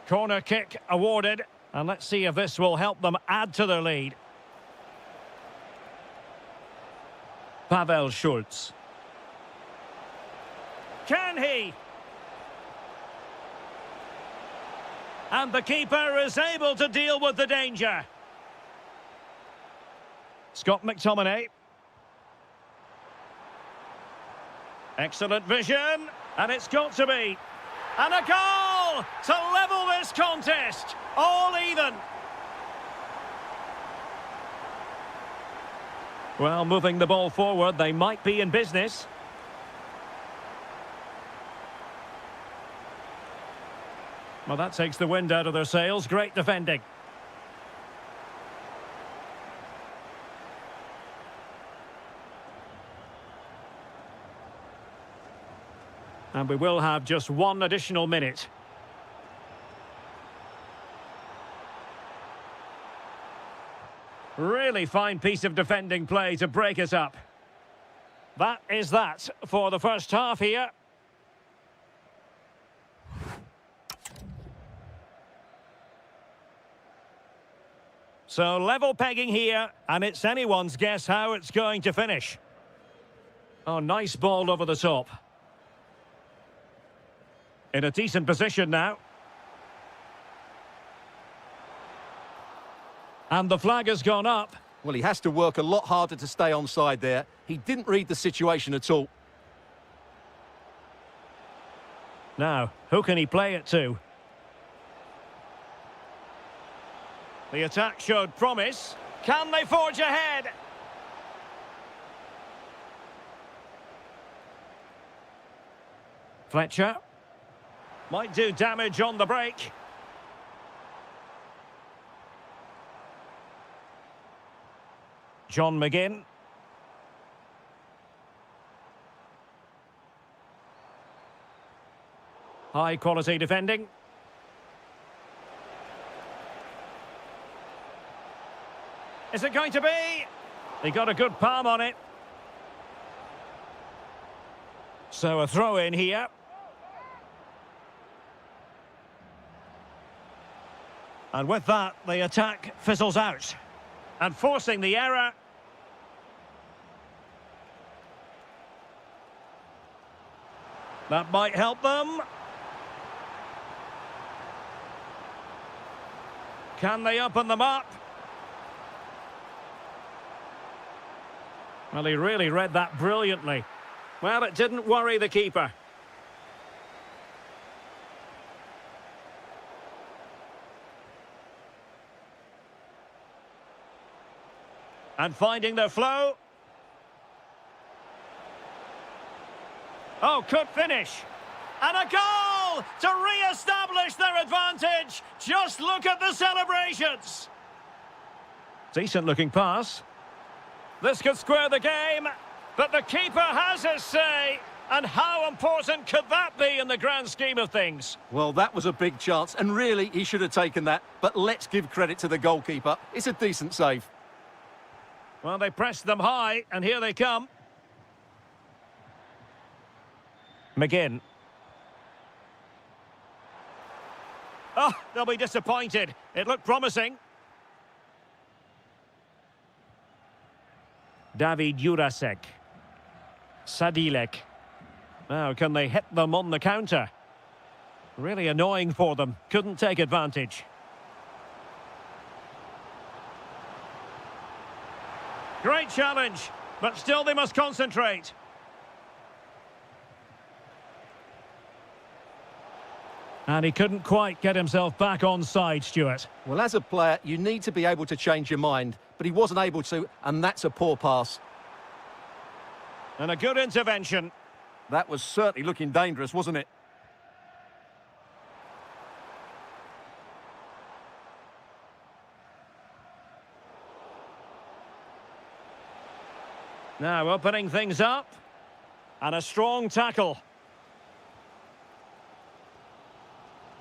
Corner kick awarded. And let's see if this will help them add to their lead. Pavel Schulz. Can he? And the keeper is able to deal with the danger. Scott McTominay. Excellent vision, and it's got to be. And a goal to level this contest. All even. Well, moving the ball forward, they might be in business. Well, that takes the wind out of their sails. Great defending. And we will have just one additional minute. Really fine piece of defending play to break us up. That is that for the first half here. So level pegging here, and it's anyone's guess how it's going to finish. Oh, nice ball over the top. In a decent position now. And the flag has gone up. Well, he has to work a lot harder to stay onside there. He didn't read the situation at all. Now, who can he play it to? The attack showed promise. Can they forge ahead? Fletcher. Might do damage on the break. John McGinn. High quality defending. Is it going to be? He got a good palm on it. So a throw in here. And with that, the attack fizzles out. And forcing the error. That might help them. Can they open them up? Well, he really read that brilliantly. Well, it didn't worry the keeper. And finding their flow. Oh, could finish. And a goal to re-establish their advantage. Just look at the celebrations. Decent looking pass. This could square the game, but the keeper has his say. And how important could that be in the grand scheme of things? Well, that was a big chance, and really, he should have taken that. But let's give credit to the goalkeeper. It's a decent save. Well, they pressed them high, and here they come. McGinn. Oh, they'll be disappointed. It looked promising. David Jurasek. Sadilek. Now, can they hit them on the counter? Really annoying for them. Couldn't take advantage. Great challenge, but still they must concentrate. And he couldn't quite get himself back on side, Stuart. Well, as a player, you need to be able to change your mind, but he wasn't able to, and that's a poor pass. And a good intervention. That was certainly looking dangerous, wasn't it? Now opening things up. And a strong tackle.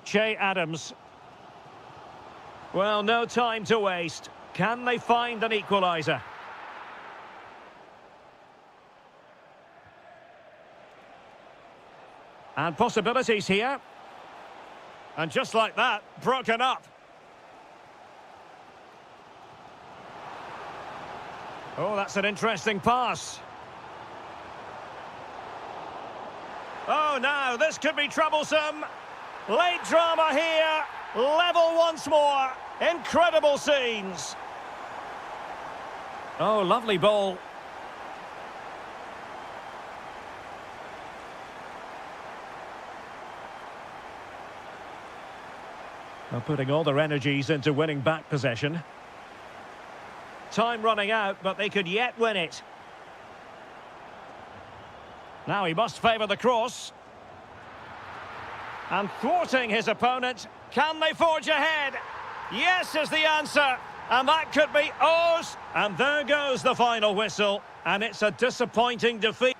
Che Adams. Well, no time to waste. Can they find an equaliser? And possibilities here. And just like that, broken up. Oh, that's an interesting pass. Oh, now this could be troublesome. Late drama here. Level once more. Incredible scenes. Oh, lovely ball. They're putting all their energies into winning back possession. Time running out, but they could yet win it. Now he must favour the cross. And thwarting his opponent, can they forge ahead? Yes is the answer, and that could be O's. And there goes the final whistle, and it's a disappointing defeat.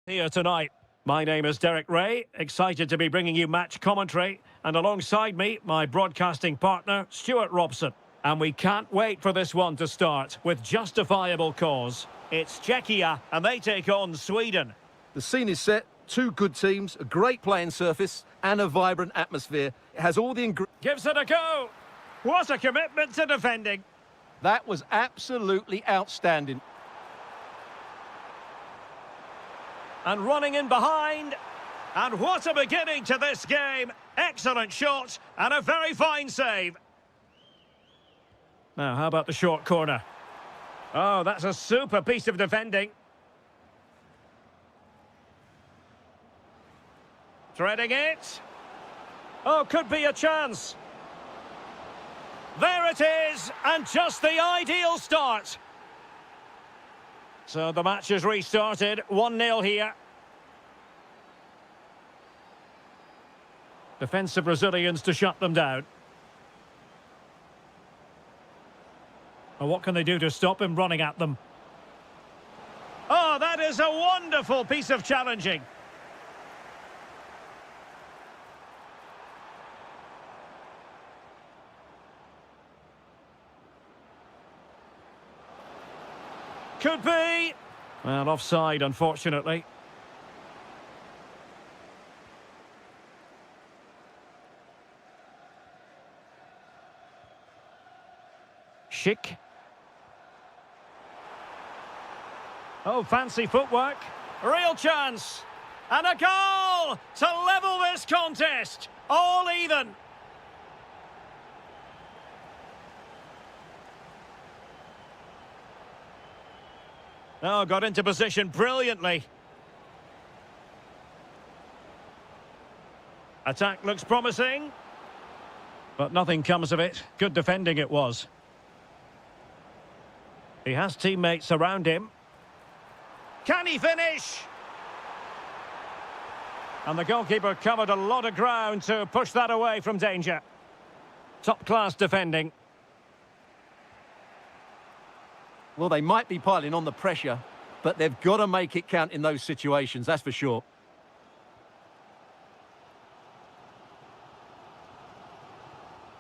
Here tonight. My name is Derek Ray, excited to be bringing you match commentary, and alongside me, my broadcasting partner, Stuart Robson. And we can't wait for this one to start, with justifiable cause. It's Czechia, and they take on Sweden. The scene is set, two good teams, a great playing surface, and a vibrant atmosphere. It has all the ingredients. Gives it a go! What a commitment to defending! That was absolutely outstanding. And running in behind. And what a beginning to this game. Excellent shot and a very fine save. Now, how about the short corner? Oh, that's a super piece of defending. Threading it. Oh, could be a chance. There it is, and just the ideal start. So the match has restarted, 1-0 here. Defensive Brazilians to shut them down. Well, what can they do to stop him running at them? Oh, that is a wonderful piece of challenging. Could be. Well, offside, unfortunately. Schick. Oh, fancy footwork. Real chance. And a goal to level this contest. All even. Oh, got into position brilliantly. Attack looks promising. But nothing comes of it. Good defending it was. He has teammates around him. Can he finish? And the goalkeeper covered a lot of ground to push that away from danger. Top-class defending. Well, they might be piling on the pressure, but they've got to make it count in those situations, that's for sure.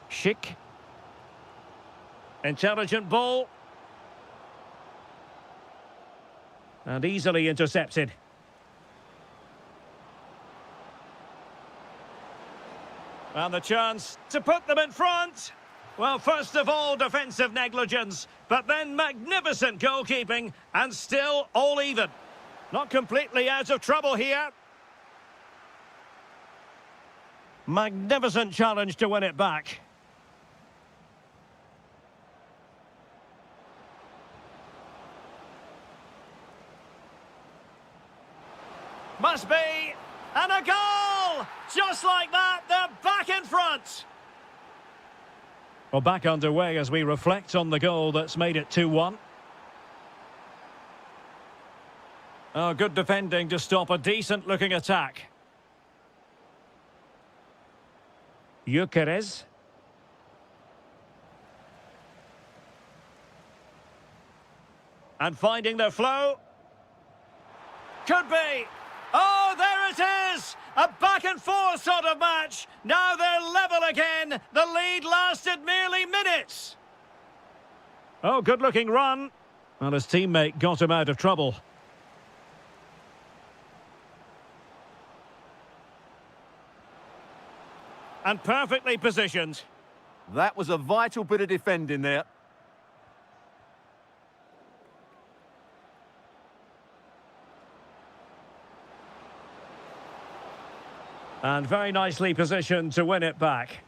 Schick. Intelligent ball. And easily intercepted. And the chance to put them in front. Well, first of all, defensive negligence, but then magnificent goalkeeping, and still all even. Not completely out of trouble here. Magnificent challenge to win it back. Must be, and a goal! Just like that, they're back in front. Well, back underway as we reflect on the goal that's made it 2-1. Oh, good defending to stop a decent-looking attack. Gyökeres. And finding their flow. Could be. Oh, there it is! A back-and-forth sort of match. Now they're level again. The lead lasted merely minutes. Oh, good-looking run. Well, his teammate got him out of trouble. And perfectly positioned. That was a vital bit of defending there. And very nicely positioned to win it back.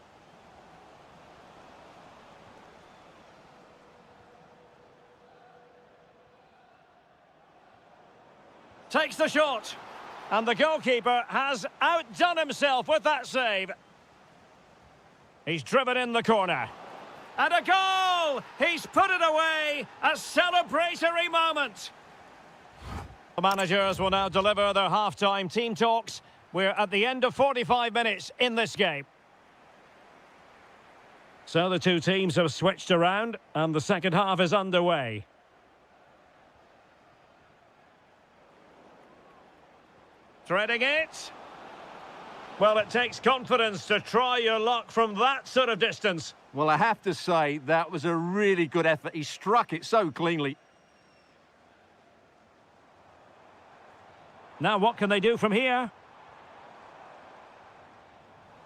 Takes the shot. And the goalkeeper has outdone himself with that save. He's driven in the corner. And a goal! He's put it away. A celebratory moment. The managers will now deliver their half-time team talks. We're at the end of 45 minutes in this game. So the two teams have switched around and the second half is underway. Threading it. Well, it takes confidence to try your luck from that sort of distance. Well, I have to say, that was a really good effort. He struck it so cleanly. Now, what can they do from here?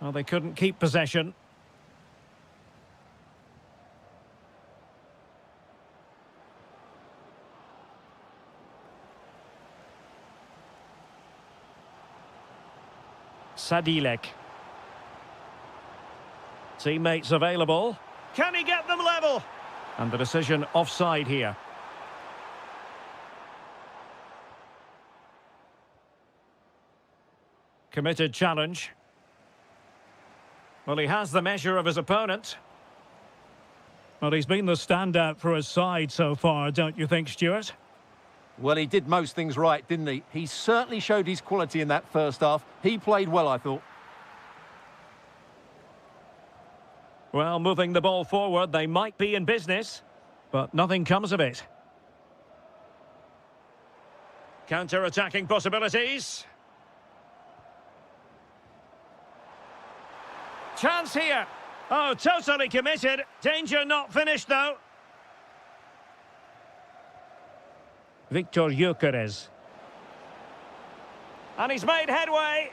Well, they couldn't keep possession. Sadilek. Teammates available. Can he get them level? And the decision offside here. Committed challenge. Well, he has the measure of his opponent. Well, he's been the standout for his side so far, don't you think, Stuart? Well, he did most things right, didn't he? He certainly showed his quality in that first half. He played well, I thought. Well, moving the ball forward, they might be in business, but nothing comes of it. Counter-attacking possibilities. Chance here. Oh, totally committed. Danger not finished, though. Victor Gyökeres. And he's made headway.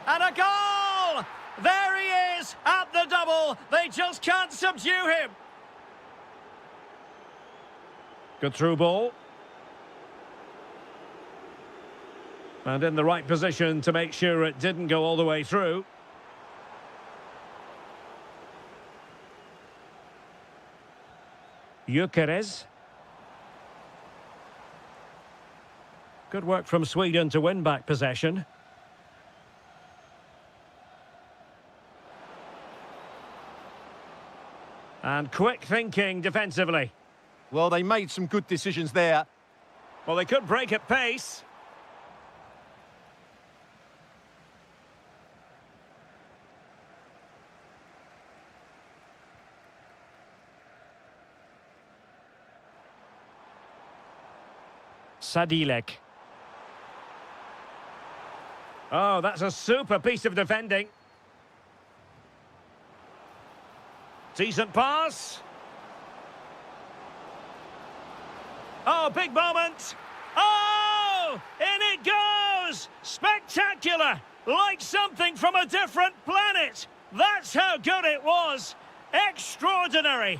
And a goal! There he is at the double. They just can't subdue him. Good through ball. And in the right position to make sure it didn't go all the way through. Gyökeres. Good work from Sweden to win back possession. And quick thinking defensively. Well, they made some good decisions there. Well, they could break at pace. Sadilek. Oh, that's a super piece of defending. Decent pass. Oh, big moment. Oh, in it goes. Spectacular. Like something from a different planet. That's how good it was. Extraordinary.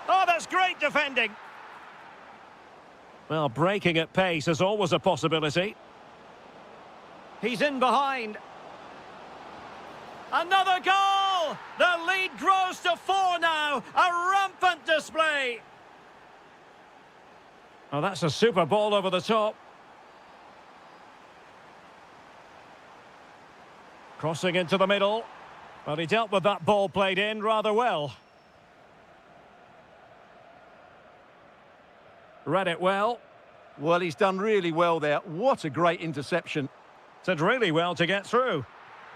Oh, that's great defending. Well, breaking at pace is always a possibility. He's in behind. Another goal! The lead grows to 4 now. A rampant display. Oh, that's a super ball over the top. Crossing into the middle. But he dealt with that ball played in rather well. Read it well. Well, he's done really well there. What a great interception. Did really well to get through.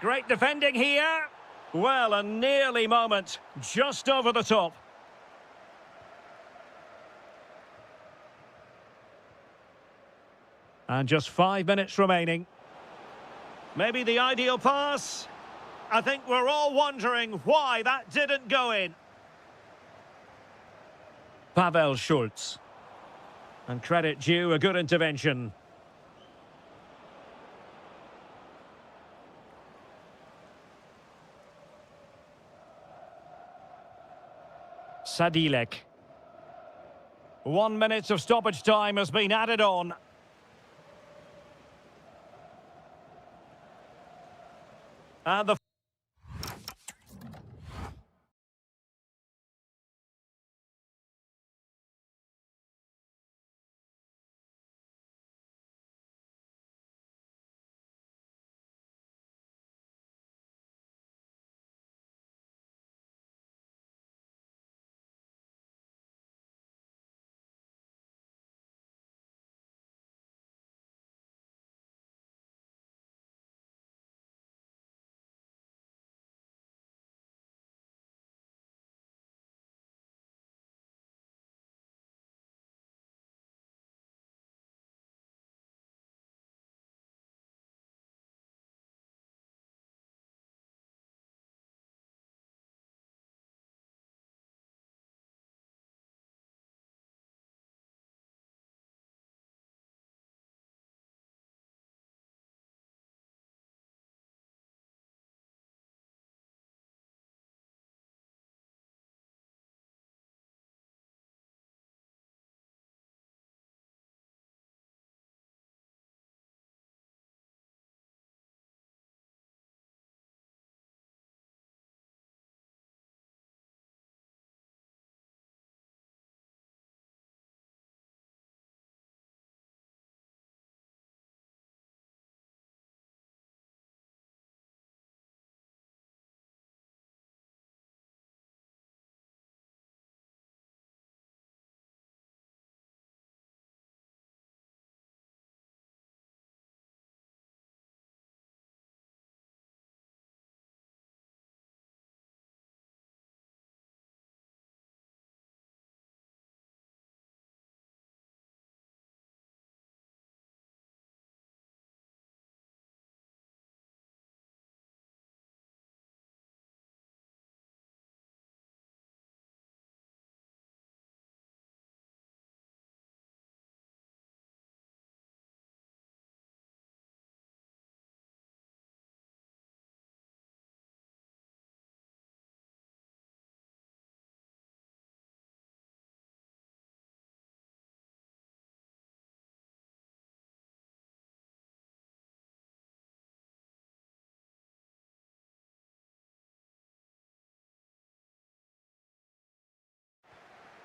Great defending here. Well, a nearly moment. Just over the top. And just 5 minutes remaining. Maybe the ideal pass. I think we're all wondering why that didn't go in. Pavel Schultz. And credit due, a good intervention. Sadilek. 1 minute of stoppage time has been added on. And the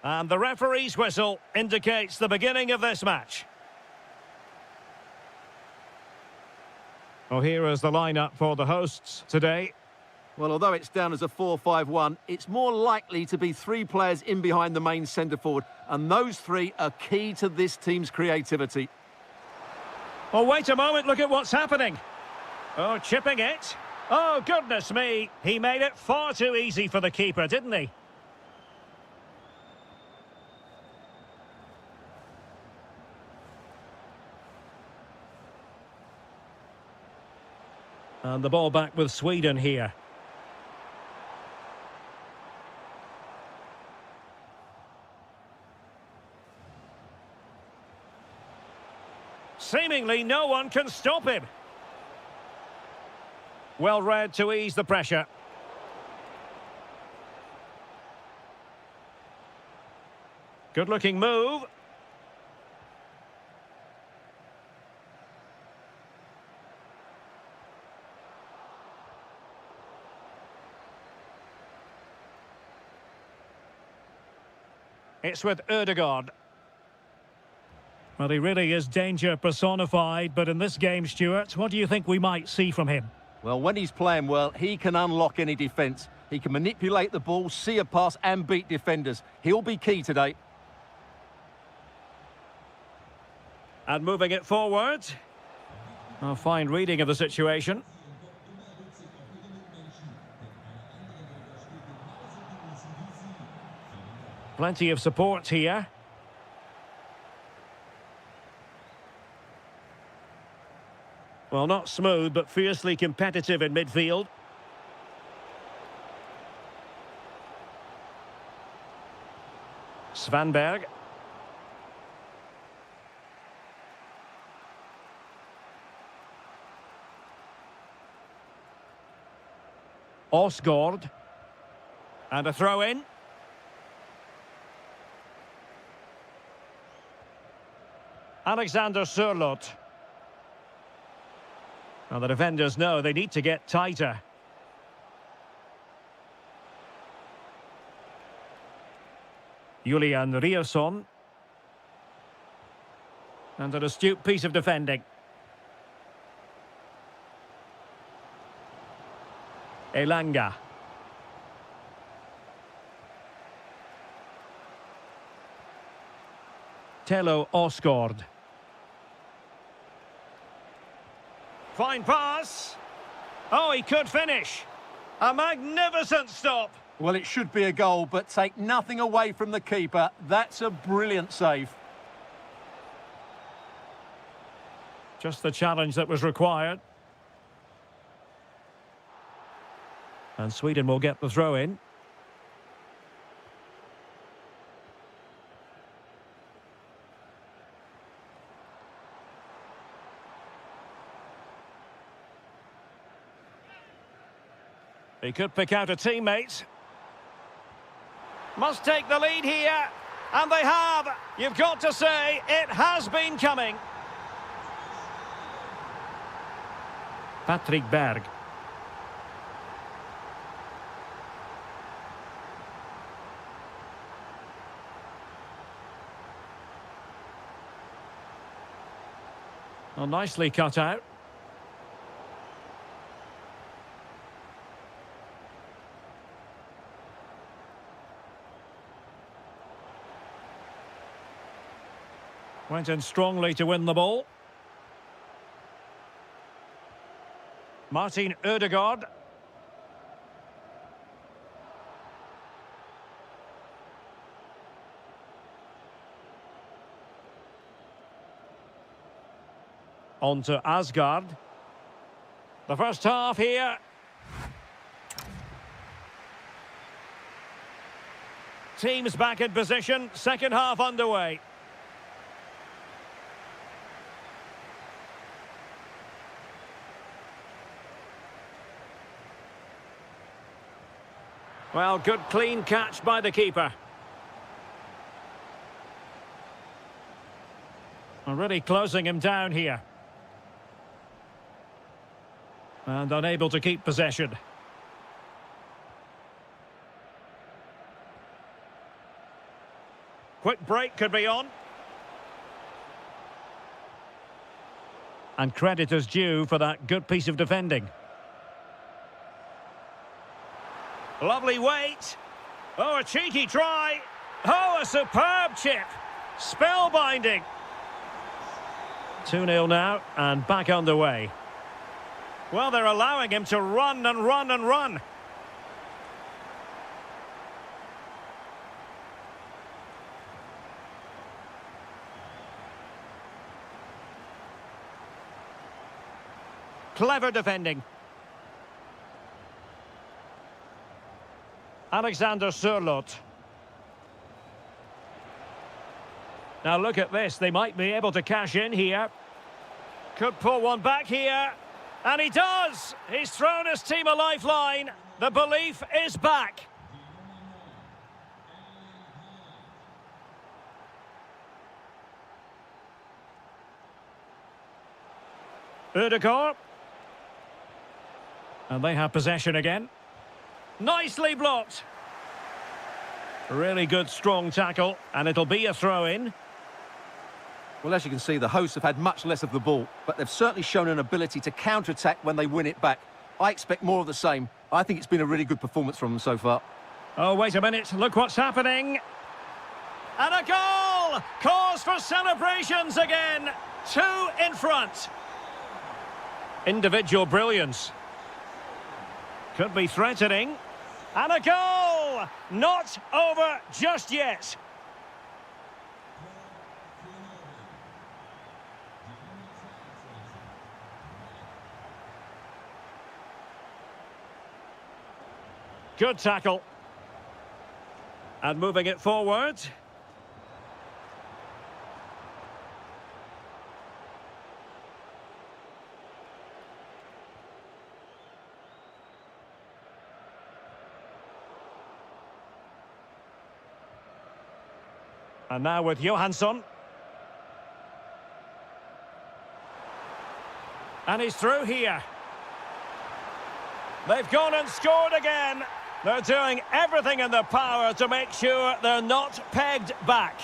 And the referee's whistle indicates the beginning of this match. Well, here is the lineup for the hosts today. Well, although it's down as a 4-5-1, it's more likely to be three players in behind the main centre forward, and those three are key to this team's creativity. Oh, wait a moment, look at what's happening. Oh, chipping it. Oh, goodness me. He made it far too easy for the keeper, didn't he? And the ball back with Sweden here. Seemingly no one can stop him. Well read to ease the pressure. Good looking move. It's with Ødegaard. Well, he really is danger personified, but in this game, Stuart, what do you think we might see from him? Well, when he's playing well, he can unlock any defence. He can manipulate the ball, see a pass and beat defenders. He'll be key today. And moving it forward. A fine reading of the situation. Plenty of support here. Well, not smooth, but fiercely competitive in midfield. Svanberg. Osgaard. And a throw in. Alexander Sørloth. Now the defenders know they need to get tighter. Julian Rierson. And an astute piece of defending. Elanga. Tello Osgaard. Fine pass. Oh, he could finish. A magnificent stop. Well, it should be a goal, but take nothing away from the keeper. That's a brilliant save. Just the challenge that was required. And Sweden will get the throw in. He could pick out a teammate. Must take the lead here. And they have. You've got to say, it has been coming. Patrick Berg. Well, nicely cut out. Went in strongly to win the ball. Martin Ødegaard. On to Asgard. The first half here. Teams back in position. Second half underway. Well, good clean catch by the keeper. Really closing him down here. And unable to keep possession. quick break could be on. And credit is due for that good piece of defending. Lovely weight. Oh, a cheeky try. Oh, a superb chip. Spellbinding. 2-0 now, and back underway. Well, they're allowing him to run and run and run. Clever defending. Alexander Sørloth. Now look at this, they might be able to cash in here. Could pull one back here. And he does! He's thrown his team a lifeline. The belief is back. Ødegaard. And they have possession again. Nicely blocked. Really good, strong tackle, and it'll be a throw-in. Well, as you can see, the hosts have had much less of the ball, but they've certainly shown an ability to counter-attack when they win it back. I expect more of the same. I think it's been a really good performance from them so far. Oh, wait a minute. Look what's happening. And a goal! Cause for celebrations again. 2 in front. Individual brilliance. Could be threatening. And a goal! Not over just yet. Good tackle. And moving it forward. And now with Johansson. And he's through here. They've gone and scored again. They're doing everything in their power to make sure they're not pegged back.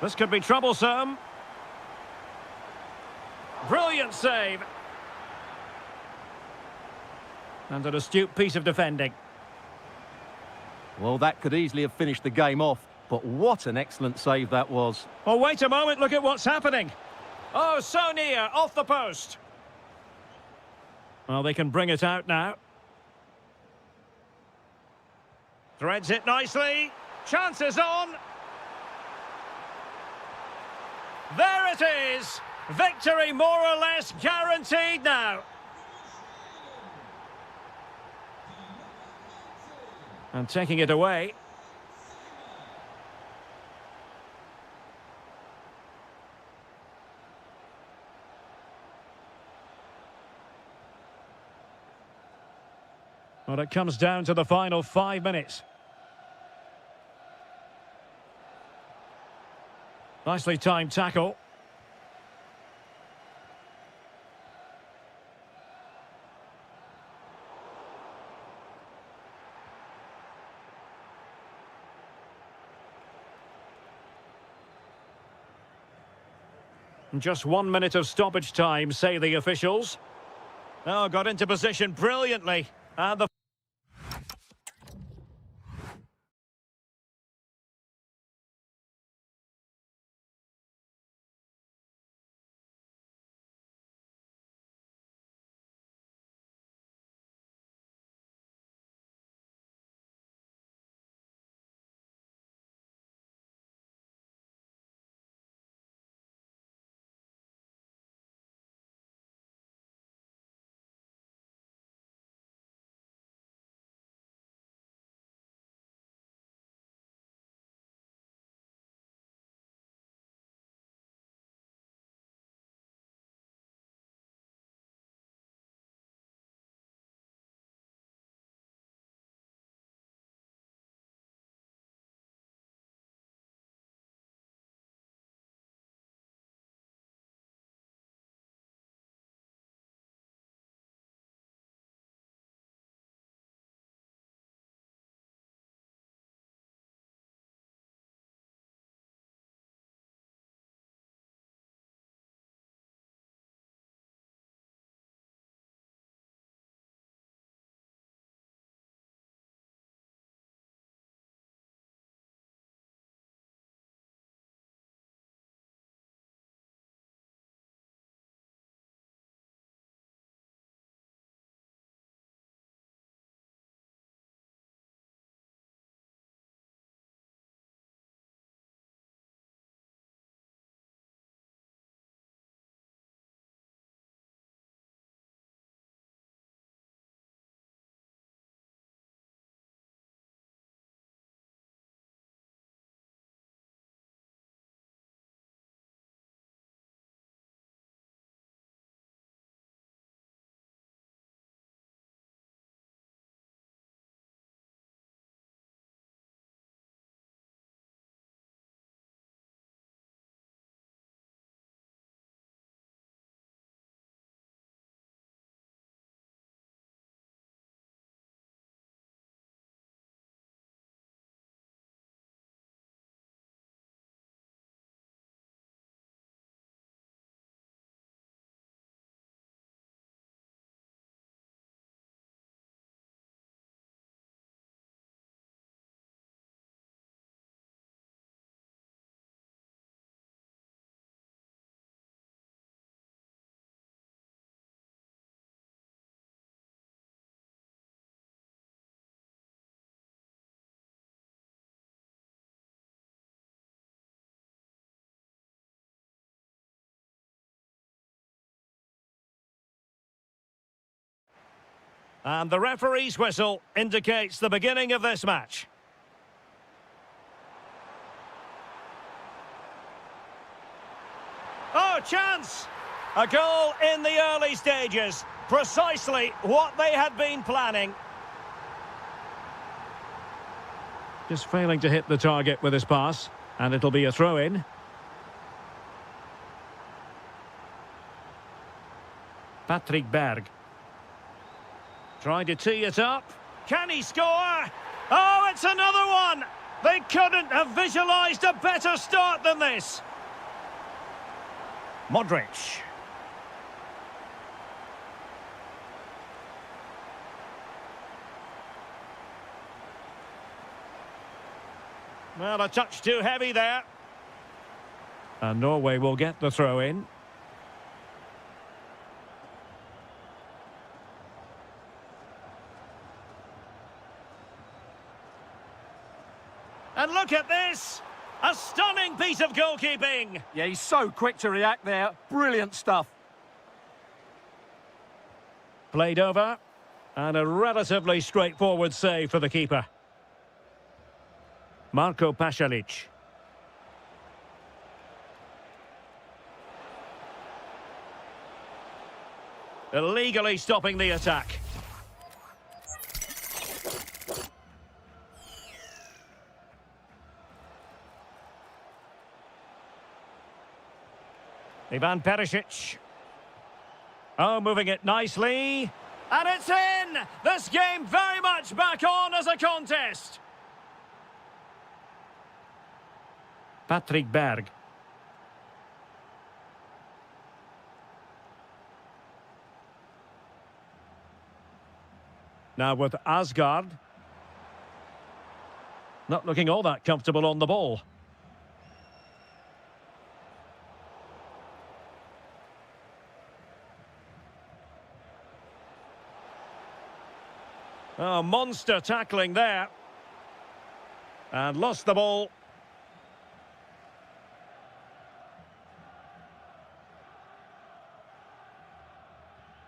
This could be troublesome. Brilliant save. And an astute piece of defending. Well, that could easily have finished the game off, but what an excellent save that was. Oh, wait a moment, look at what's happening. Oh, so near, off the post. Well, they can bring it out now. Threads it nicely. Chances on. There it is. Victory more or less guaranteed now. And taking it away. Well, it comes down to the final 5 minutes. Nicely timed tackle. Just 1 minute of stoppage time, say the officials. Oh, got into position brilliantly. And the And the referee's whistle indicates the beginning of this match. Oh, chance! A goal in the early stages. Precisely what they had been planning. Just failing to hit the target with his pass. And it'll be a throw-in. Patrick Berg. Trying to tee it up. Can he score? Oh, it's another one! They couldn't have visualised a better start than this. Modric. Well, a touch too heavy there. And Norway will get the throw in. And look at this! A stunning piece of goalkeeping! Yeah, he's so quick to react there. Brilliant stuff. Played over. And a relatively straightforward save for the keeper. Marko Pasalic. Illegally stopping the attack. Ivan Perisic. Oh, moving it nicely. And it's in! This game very much back on as a contest. Patrick Berg. Now with Asgard. Not looking all that comfortable on the ball. Oh, monster tackling there. And lost the ball.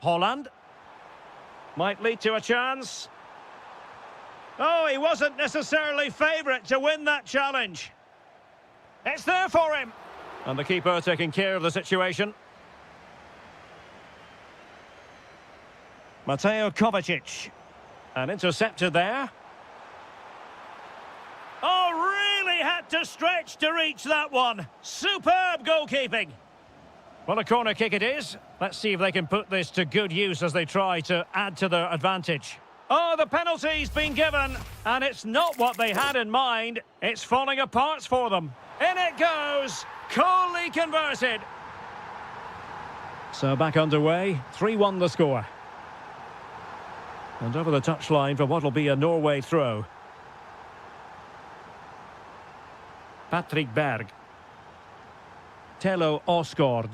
Holland. Might lead to a chance. Oh, he wasn't necessarily favourite to win that challenge. It's there for him. And the keeper taking care of the situation. Mateo Kovacic. And intercepted there. Oh, really had to stretch to reach that one. Superb goalkeeping. Well, a corner kick it is. Let's see if they can put this to good use as they try to add to their advantage. Oh, the penalty's been given, and it's not what they had in mind. It's falling apart for them. In it goes. Coolly converted. So back underway. 3-1 the score. And over the touchline for what will be a Norway throw. Patrick Berg. Telo Osgård.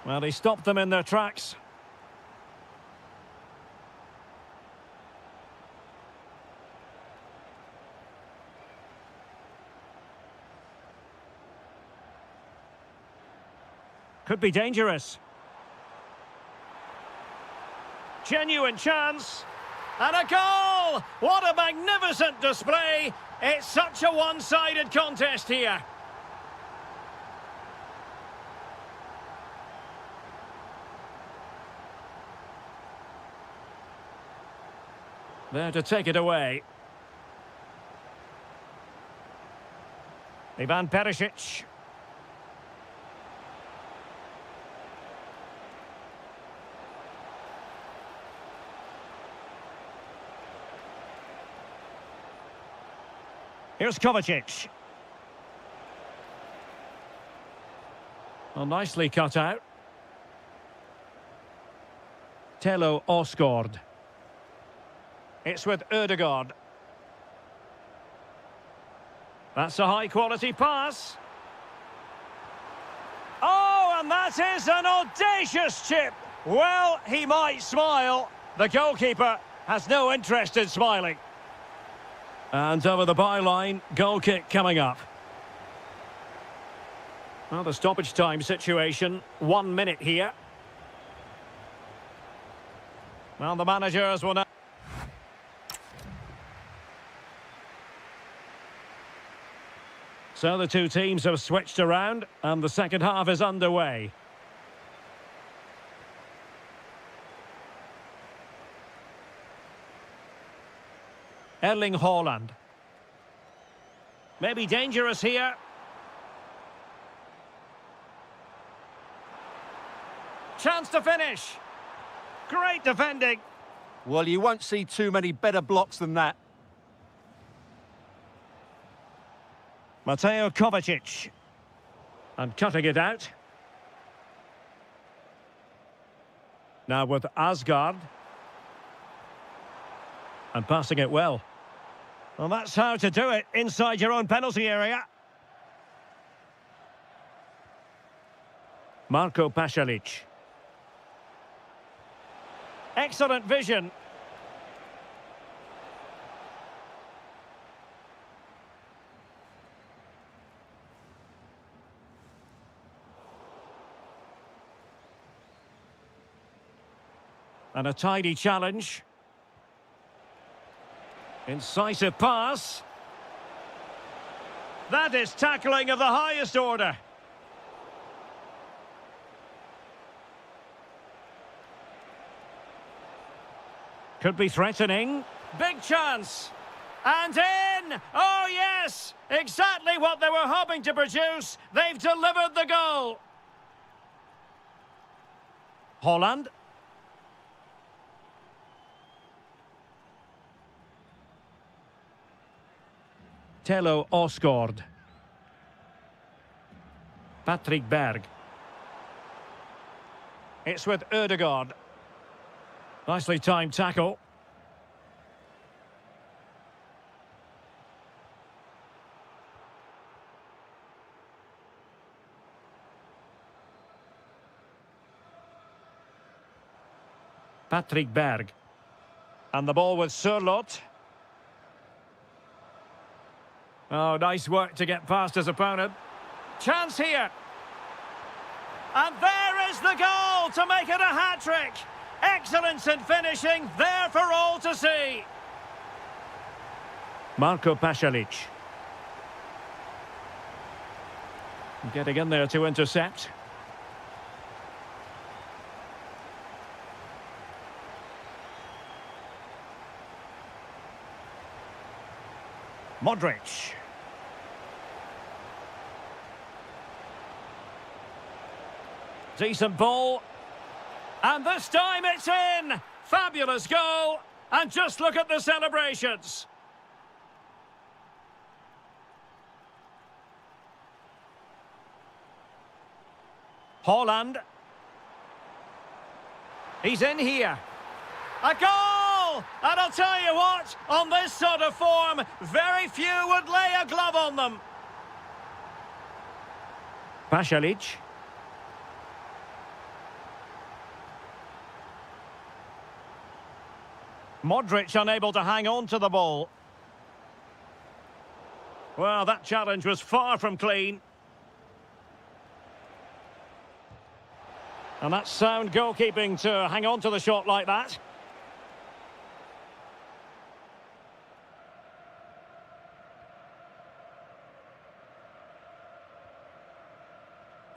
Well, he stopped them in their tracks. Could be dangerous. Genuine chance. And a goal! What a magnificent display! It's such a one-sided contest here. There to take it away. Ivan Perisic. Here's Kovacic. Well, nicely cut out. Telo Osgård. It's with Ødegaard. That's a high-quality pass. Oh, and that is an audacious chip. Well, he might smile. The goalkeeper has no interest in smiling. And over the byline, goal kick coming up. Well, the stoppage time situation, 1 minute here. Well, the managers will now... So the two teams have switched around, and the second half is underway. Erling Haaland. Maybe dangerous here. Chance to finish. Great defending. Well, you won't see too many better blocks than that. Mateo Kovacic. And cutting it out. Now with Asgard. And passing it well. Well, that's how to do it inside your own penalty area. Marko Pasalic. Excellent vision. And a tidy challenge. Incisive pass. That is tackling of the highest order. Could be threatening. Big chance. And in! Oh, yes! Exactly what they were hoping to produce. They've delivered the goal. Haaland. Telo Osgård. Patrick Berg. It's with Ødegaard. Nicely timed tackle. Patrick Berg. And the ball with Sørloth. Oh, nice work to get past his opponent. Chance here. And there is the goal to make it a hat-trick. Excellence in finishing, there for all to see. Marko Pasalic. Getting in there to intercept. Modric. Decent ball. And this time it's in! Fabulous goal! And just look at the celebrations. Haaland. He's in here. A goal! And I'll tell you what, on this sort of form, very few would lay a glove on them. Pasalic. Modric unable to hang on to the ball. Well, that challenge was far from clean. And that's sound goalkeeping to hang on to the shot like that.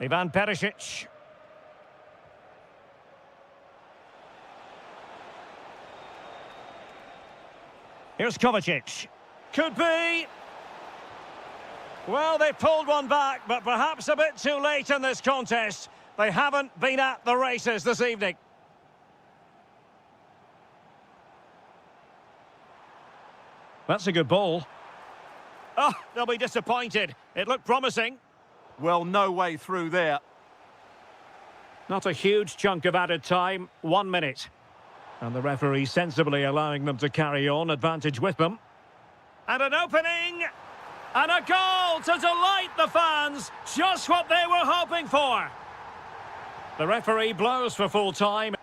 Ivan Perisic. Here's Kovacic. Could be. Well, they pulled one back, but perhaps a bit too late in this contest. They haven't been at the races this evening. That's a good ball. Oh, they'll be disappointed. It looked promising. Well, no way through there. Not a huge chunk of added time, 1 minute. And the referee sensibly allowing them to carry on, advantage with them. And an opening! And a goal to delight the fans! Just what they were hoping for! The referee blows for full time.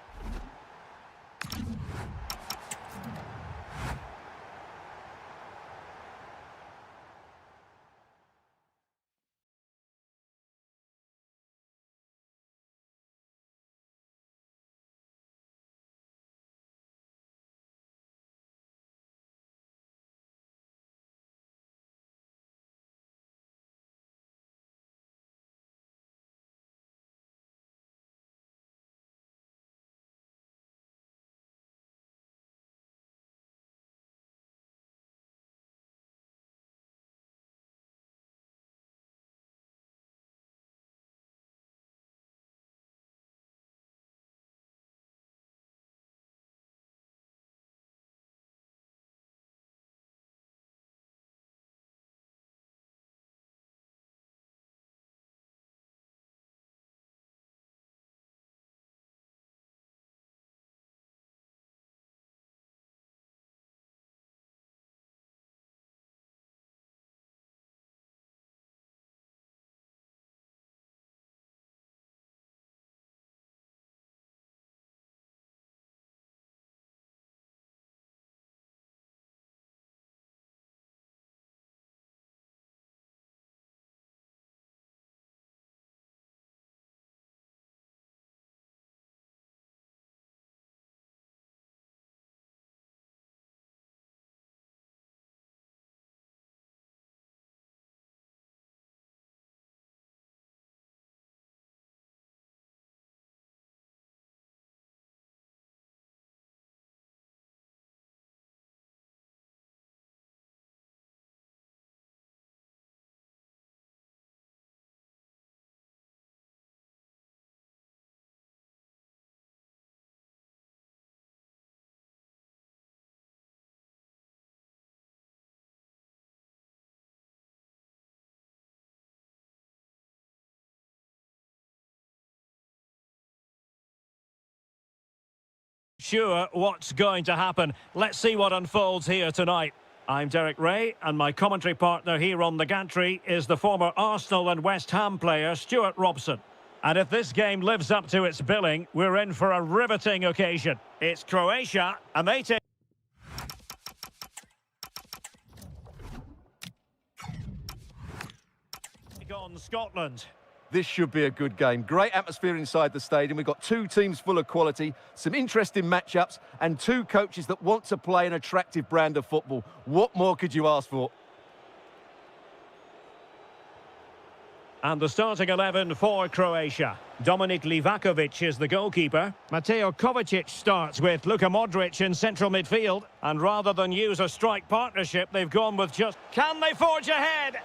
Sure what's going to happen. Let's see what unfolds here tonight. I'm Derek Ray, and my commentary partner here on the gantry is the former Arsenal and West Ham player Stuart Robson. And if this game lives up to its billing, we're in for a riveting occasion. It's Croatia, and they take on Scotland. This should be a good game. Great atmosphere inside the stadium. We've got two teams full of quality, some interesting matchups, and two coaches that want to play an attractive brand of football. What more could you ask for? And the starting 11 for Croatia. Dominik Livakovic is the goalkeeper. Mateo Kovacic starts with Luka Modric in central midfield. And rather than use a strike partnership, they've gone with just... Can they forge ahead?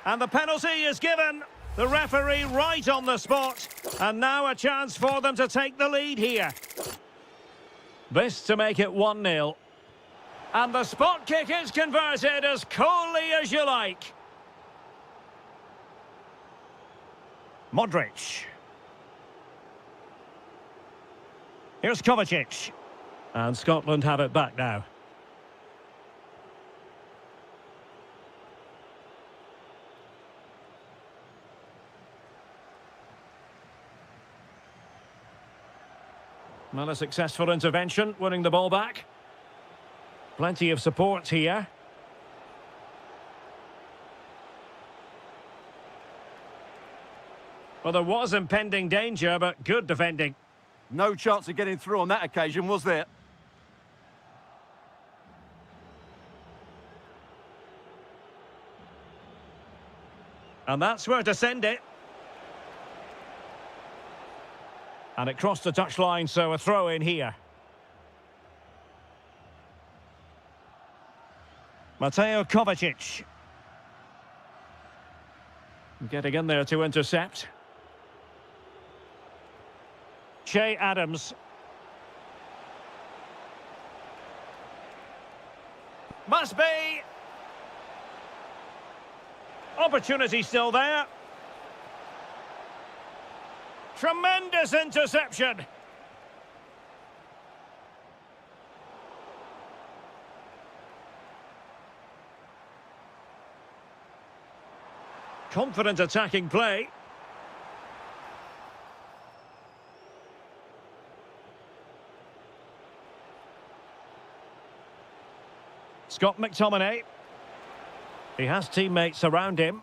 And the penalty is given. The referee right on the spot. And now a chance for them to take the lead here. This to make it 1-0. And the spot kick is converted as coolly as you like. Modric. Here's Kovacic. And Scotland have it back now. Well, a successful intervention, winning the ball back. Plenty of support here. Well, there was impending danger, but good defending. No chance of getting through on that occasion, was there? And that's where to send it. And it crossed the touchline, so a throw in here. Mateo Kovacic. Getting in there to intercept. Che Adams. Must be. Opportunity still there. Tremendous interception. Confident attacking play. Scott McTominay. He has teammates around him.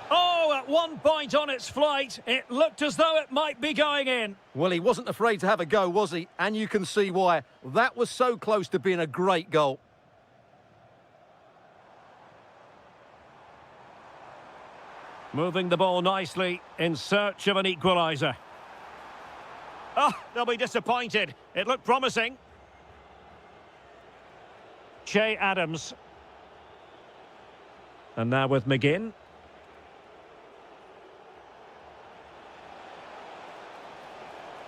Oh, at one point on its flight, it looked as though it might be going in. Well, he wasn't afraid to have a go, was he? And you can see why. That was so close to being a great goal. Moving the ball nicely in search of an equaliser. Oh, they'll be disappointed. It looked promising. Che Adams. And now with McGinn.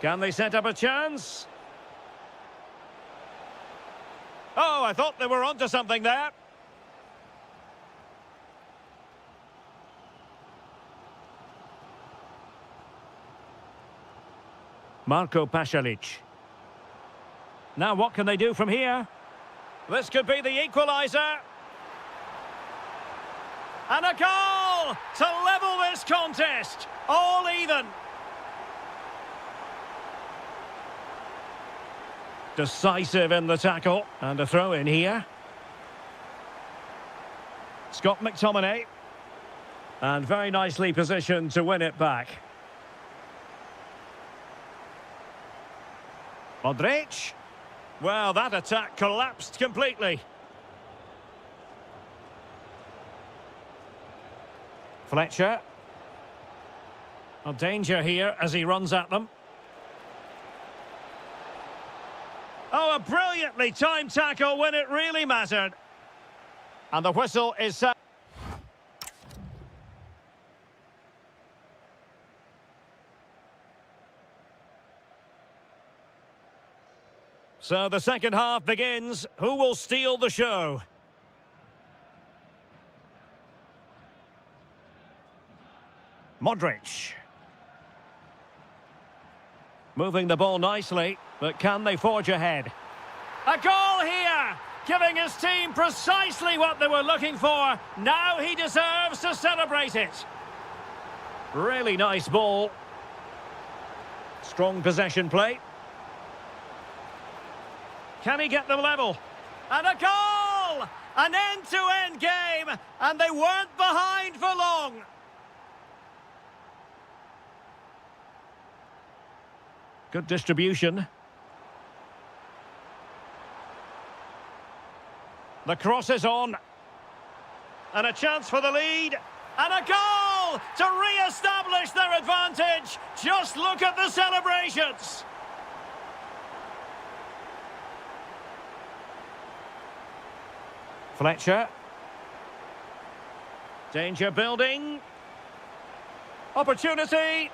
Can they set up a chance? Oh, I thought they were onto something there. Marko Pasalic. Now what can they do from here? This could be the equaliser. And a goal to level this contest. All even. Decisive in the tackle. And a throw in here. Scott McTominay. And very nicely positioned to win it back. Modric. Well, that attack collapsed completely. Fletcher. A danger here as he runs at them. Oh, a brilliantly timed tackle when it really mattered. And the whistle is set. So the second half begins. Who will steal the show? Modric. Moving the ball nicely, but can they forge ahead? A goal here, giving his team precisely what they were looking for. Now he deserves to celebrate it. Really nice ball. Strong possession play. Can he get them level? And a goal! An end-to-end game, and they weren't behind for long. Good distribution. The cross is on. And a chance for the lead. And a goal to re-establish their advantage. Just look at the celebrations. Fletcher. Danger building. Opportunity.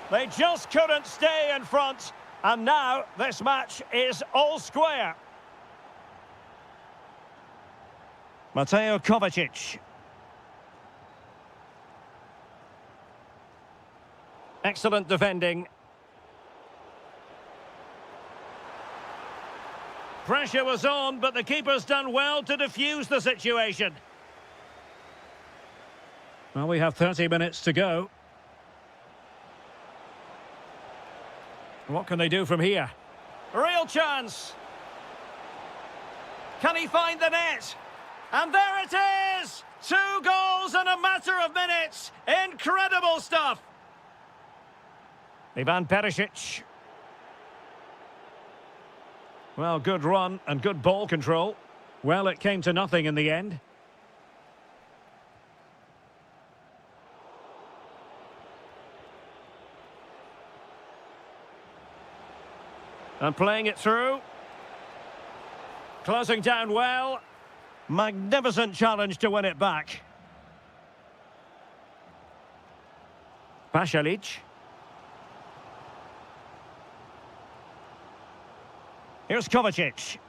They just couldn't stay in front. And now this match is all square. Mateo Kovacic. Excellent defending. Pressure was on, but the keeper's done well to defuse the situation. Well, we have 30 minutes to go. What can they do from here? Real chance. Can he find the net? And there it is! 2 goals in a matter of minutes. Incredible stuff. Ivan Perisic. Well, good run and good ball control. Well, it came to nothing in the end. And playing it through. Closing down well. Magnificent challenge to win it back. Pasalic. Here's Kovacic.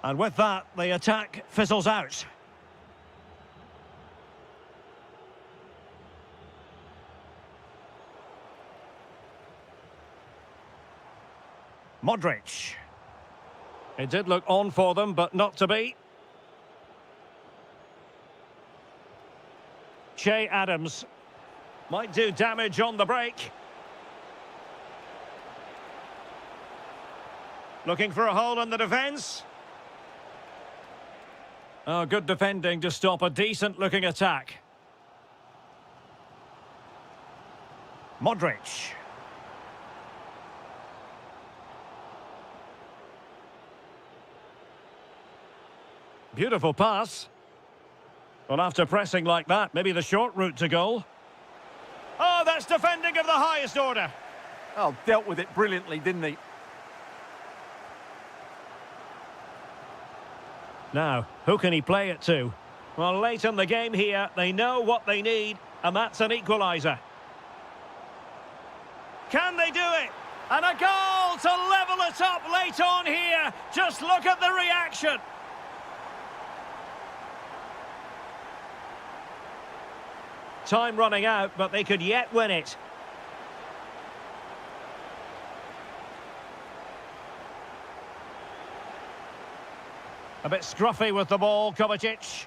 And with that, the attack fizzles out. Modric. It did look on for them, but not to be. Che Adams might do damage on the break. Looking for a hole in the defence. Oh, good defending to stop a decent-looking attack. Modric. Beautiful pass. Well, after pressing like that, maybe the short route to goal. Oh, that's defending of the highest order. Oh, dealt with it brilliantly, didn't he? Now, who can he play it to? Well, late in the game here, they know what they need, and that's an equaliser. Can they do it? And a goal to level it up late on here. Just look at the reaction. Time running out, but they could yet win it. A bit scruffy with the ball, Kovacic.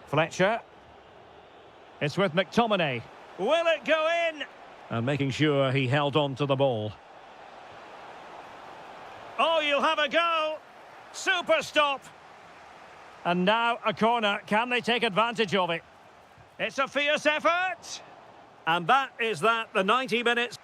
Fletcher. It's with McTominay. Will it go in? And making sure he held on to the ball. Oh, you'll have a go. Super stop. And now a corner. Can they take advantage of it? It's a fierce effort. And that is that, the 90 minutes.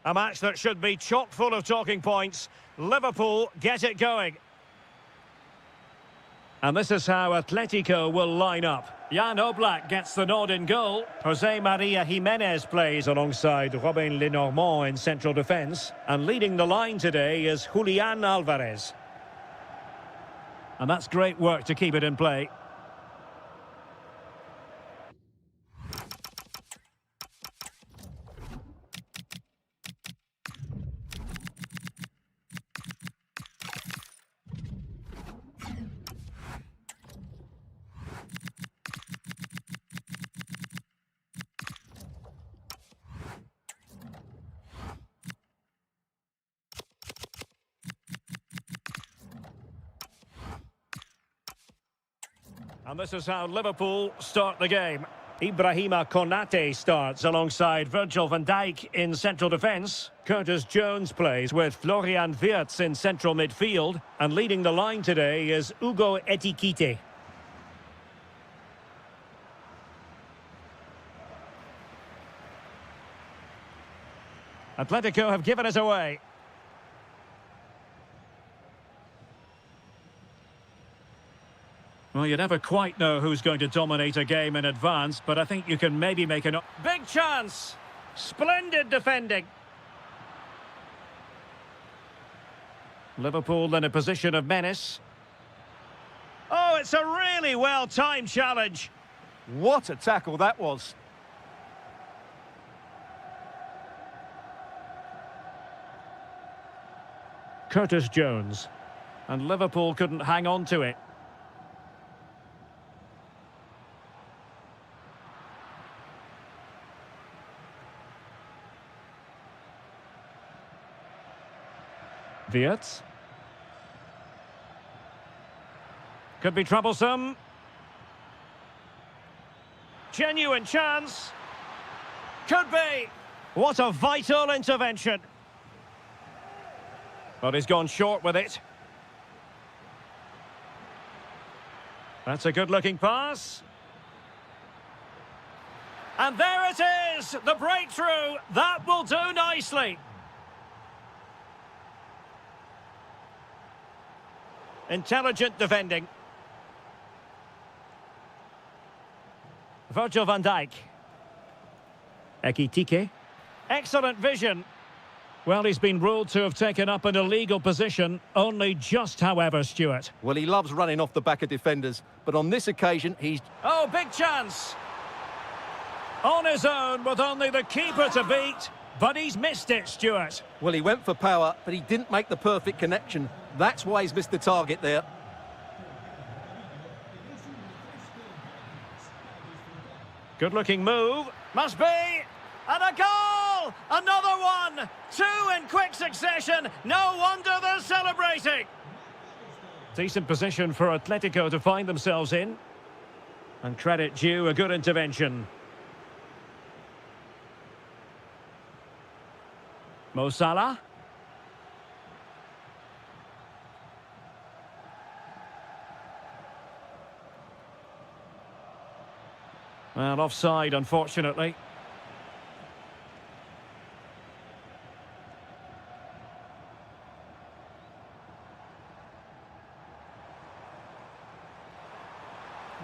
A match that should be chock full of talking points. Liverpool get it going. And this is how Atletico will line up. Jan Oblak gets the nod in goal. Jose Maria Jimenez plays alongside Robin Lenormand in central defence. And leading the line today is Julian Alvarez. And that's great work to keep it in play. And this is how Liverpool start the game. Ibrahima Konate starts alongside Virgil van Dijk in central defence. Curtis Jones plays with Florian Wirtz in central midfield. And leading the line today is Hugo Ekitike. Atletico have given it away. Well, you never quite know who's going to dominate a game in advance, but I think you can maybe make an... Big chance! Splendid defending. Liverpool in a position of menace. Oh, it's a really well-timed challenge. What a tackle that was. Curtis Jones. And Liverpool couldn't hang on to it. Wirtz. Could be troublesome. Genuine chance. Could be. What a vital intervention. But he's gone short with it. That's a good-looking pass. And there it is, the breakthrough. That will do nicely. Intelligent defending. Virgil van Dijk. Ekitike. Excellent vision. Well, he's been ruled to have taken up an illegal position, only just, however, Stuart. Well, he loves running off the back of defenders, but on this occasion, he's... Oh, big chance! On his own, with only the keeper to beat, but he's missed it, Stuart. Well, he went for power, but he didn't make the perfect connection. That's why he's missed the target there. Good-looking move. Must be. And a goal! Another one! Two in quick succession. No wonder they're celebrating. Decent position for Atletico to find themselves in. And credit due, a good intervention. Mo Salah. Well, offside, unfortunately.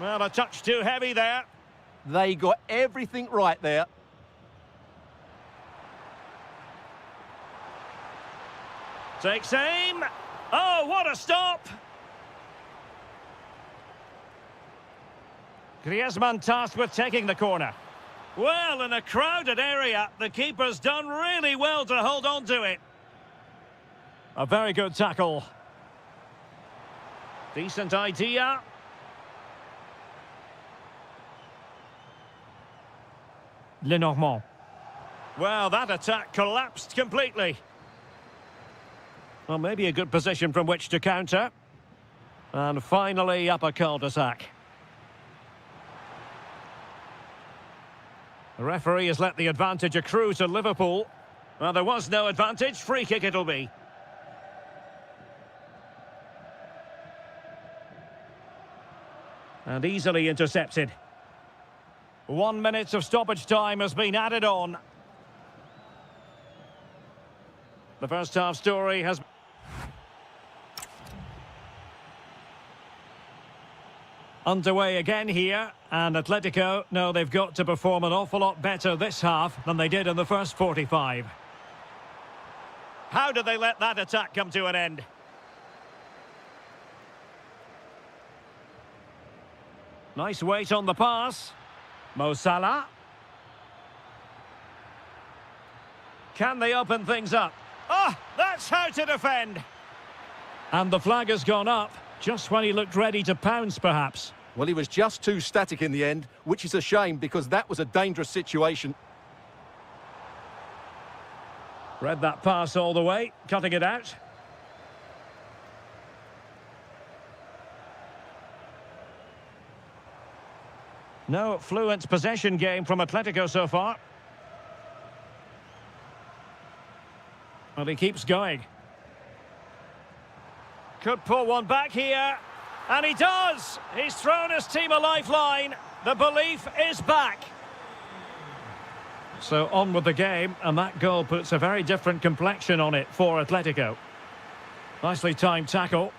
Well, a touch too heavy there. They got everything right there. Takes aim. Oh, what a stop! Griezmann tasked with taking the corner. Well, in a crowded area, the keeper's done really well to hold on to it. A very good tackle. Decent idea. Lenormand. Well, that attack collapsed completely. Well, maybe a good position from which to counter. And finally, up a cul-de-sac. The referee has let the advantage accrue to Liverpool. Well, there was no advantage. Free kick it'll be. And easily intercepted. 1 minute of stoppage time has been added on. The first half story has... underway again here, and Atletico know they've got to perform an awful lot better this half than they did in the first 45. How did they let that attack come to an end? Nice weight on the pass. Mo Salah. Can they open things up? Oh, that's how to defend! And the flag has gone up, just when he looked ready to pounce, perhaps. Well, he was just too static in the end, which is a shame because that was a dangerous situation. Read that pass all the way, cutting it out. No fluent possession game from Atletico so far. Well, he keeps going. Could pull one back here. And he does! He's thrown his team a lifeline. The belief is back. So on with the game, and that goal puts a very different complexion on it for Atletico. Nicely timed tackle.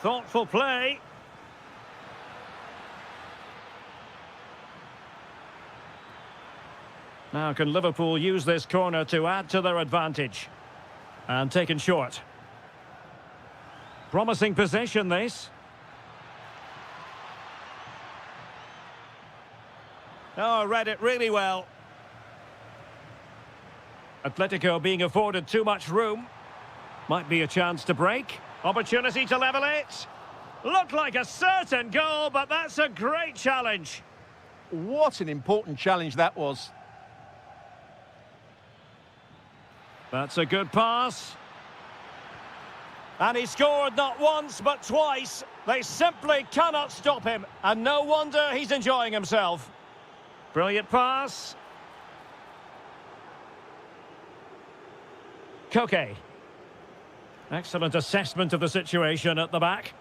Thoughtful play. Now can Liverpool use this corner to add to their advantage? And taken short. Promising possession, this. Oh, read it really well. Atletico being afforded too much room. Might be a chance to break. Opportunity to level it. Looked like a certain goal, but that's a great challenge. What an important challenge that was. That's a good pass. And he scored not once, but twice. They simply cannot stop him. And no wonder he's enjoying himself. Brilliant pass. Koke. Excellent assessment of the situation at the back.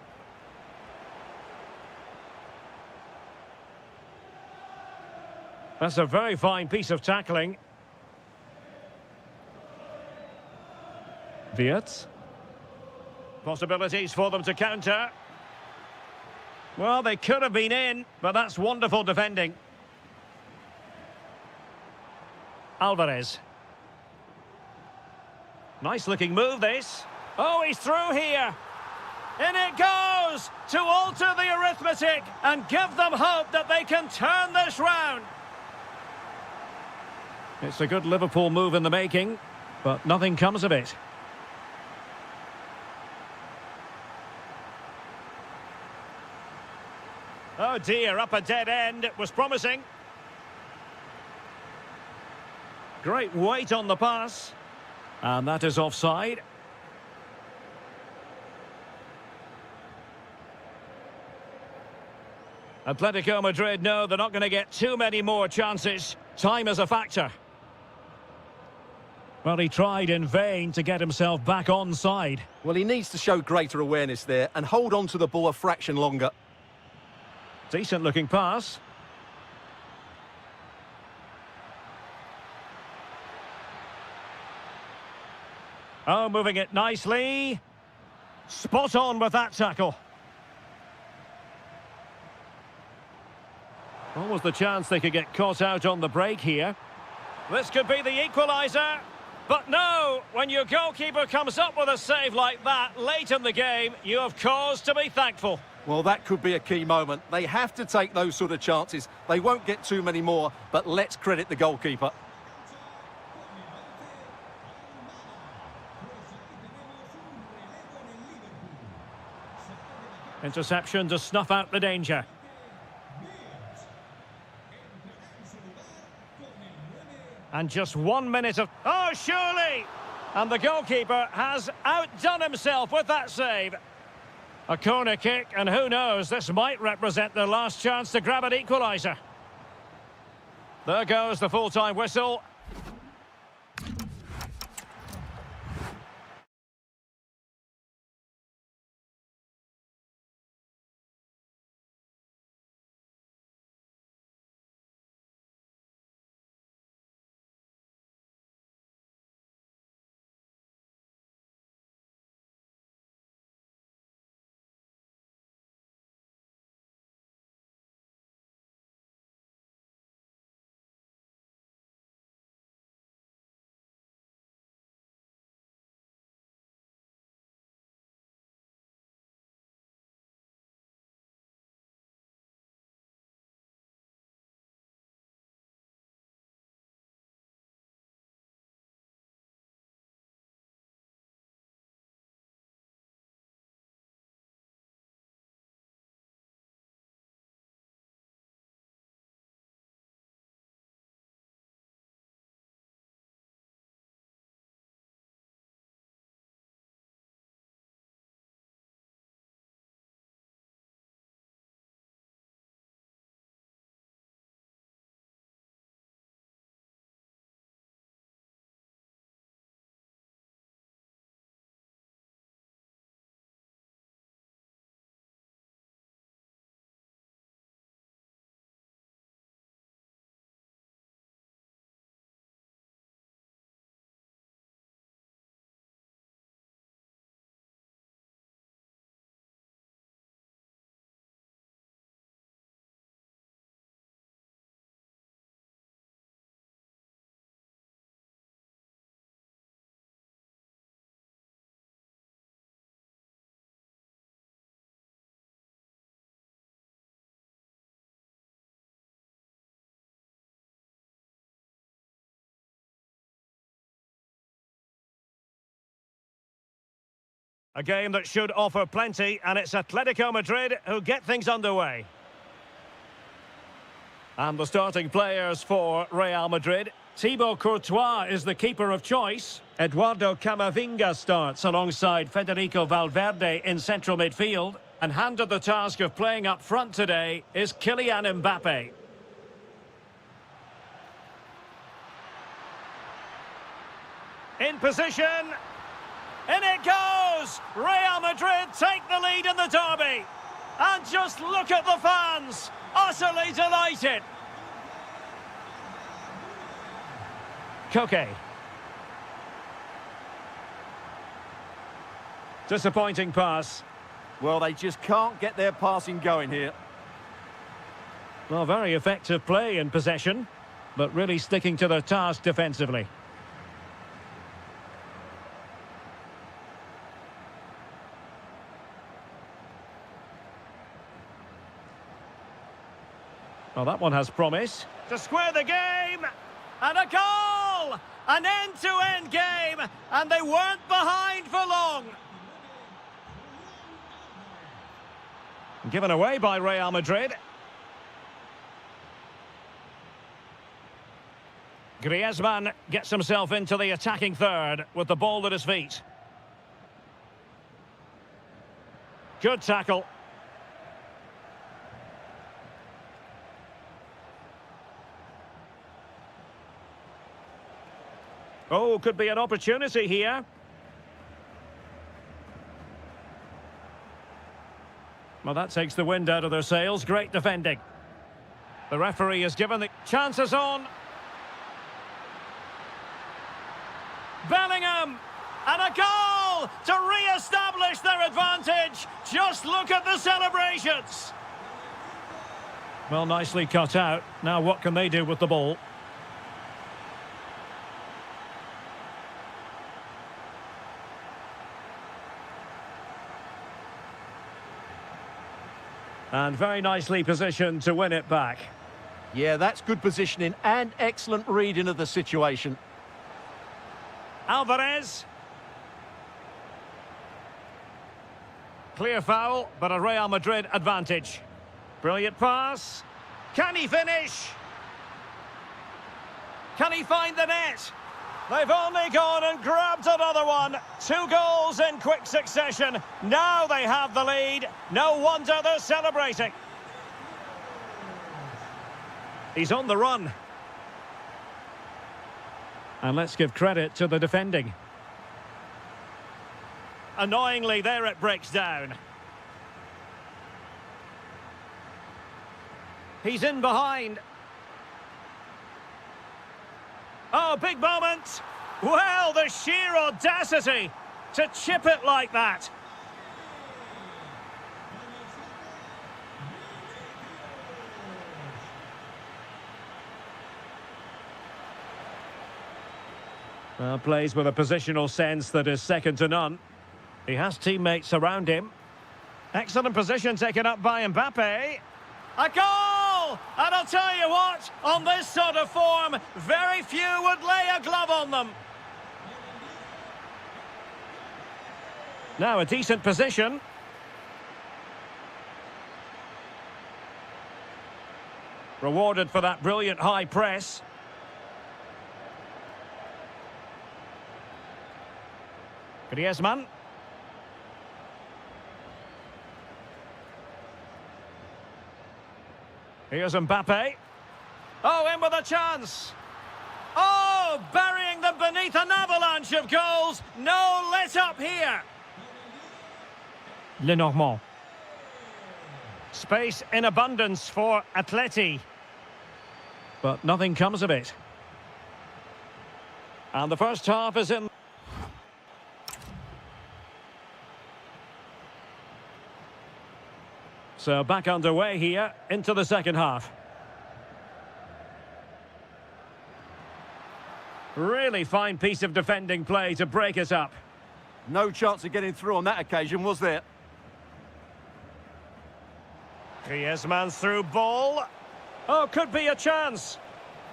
That's a very fine piece of tackling. Wirtz. Possibilities for them to counter. Well, they could have been in, but that's wonderful defending. Alvarez. Nice looking move, this. Oh, he's through here. In it goes to alter the arithmetic and give them hope that they can turn this round. It's a good Liverpool move in the making, but nothing comes of it. Oh dear, up a dead end. It was promising. Great weight on the pass. And that is offside. Atletico Madrid know they're not going to get too many more chances. Time is a factor. Well, he tried in vain to get himself back onside. Well, he needs to show greater awareness there and hold on to the ball a fraction longer. Decent looking pass. Oh, moving it nicely. Spot on with that tackle. What was the chance they could get caught out on the break here? This could be the equaliser. But no, when your goalkeeper comes up with a save like that late in the game, you have cause to be thankful. Well, that could be a key moment. They have to take those sort of chances. They won't get too many more, but let's credit the goalkeeper. Interception to snuff out the danger. And just 1 minute of... oh, surely! And the goalkeeper has outdone himself with that save. A corner kick, and who knows, this might represent their last chance to grab an equaliser. There goes the full-time whistle. A game that should offer plenty, and it's Atletico Madrid who get things underway. And the starting players for Real Madrid. Thibaut Courtois is the keeper of choice. Eduardo Camavinga starts alongside Federico Valverde in central midfield. And handed the task of playing up front today is Kylian Mbappe. In position. In it goes! Real Madrid take the lead in the derby. And just look at the fans. Utterly delighted. Koke. Disappointing pass. Well, they just can't get their passing going here. Well, very effective play in possession, but really sticking to their task defensively. Well, that one has promise. To square the game! And a goal! An end-to-end game! And they weren't behind for long! Given away by Real Madrid. Griezmann gets himself into the attacking third with the ball at his feet. Good tackle. Oh, could be an opportunity here. Well, that takes the wind out of their sails. Great defending. The referee has given the chances on. Bellingham! And a goal to re-establish their advantage. Just look at the celebrations. Well, nicely cut out. Now what can they do with the ball? And very nicely positioned to win it back. Yeah, that's good positioning and excellent reading of the situation. Alvarez. Clear foul, but a Real Madrid advantage. Brilliant pass. Can he finish? Can he find the net? They've only gone and grabbed another one. 2 goals in quick succession. Now they have the lead. No wonder they're celebrating. He's on the run. And let's give credit to the defending. Annoyingly, there it breaks down. He's in behind. Oh, big moment. Well, the sheer audacity to chip it like that. Well, plays with a positional sense that is second to none. He has teammates around him. Excellent position taken up by Mbappe. A goal! And I'll tell you what, on this sort of form, very few would lay a glove on them. Now a decent position. Rewarded for that brilliant high press. Griezmann. Here's Mbappe. Oh, in with a chance. Oh, burying them beneath an avalanche of goals. No let up here. Lenormand. Space in abundance for Atleti. But nothing comes of it. And the first half is in. So back underway here into the second half. Really fine piece of defending play to break us up. No chance of getting through on that occasion, was there? Griezmann's through ball. Oh, could be a chance.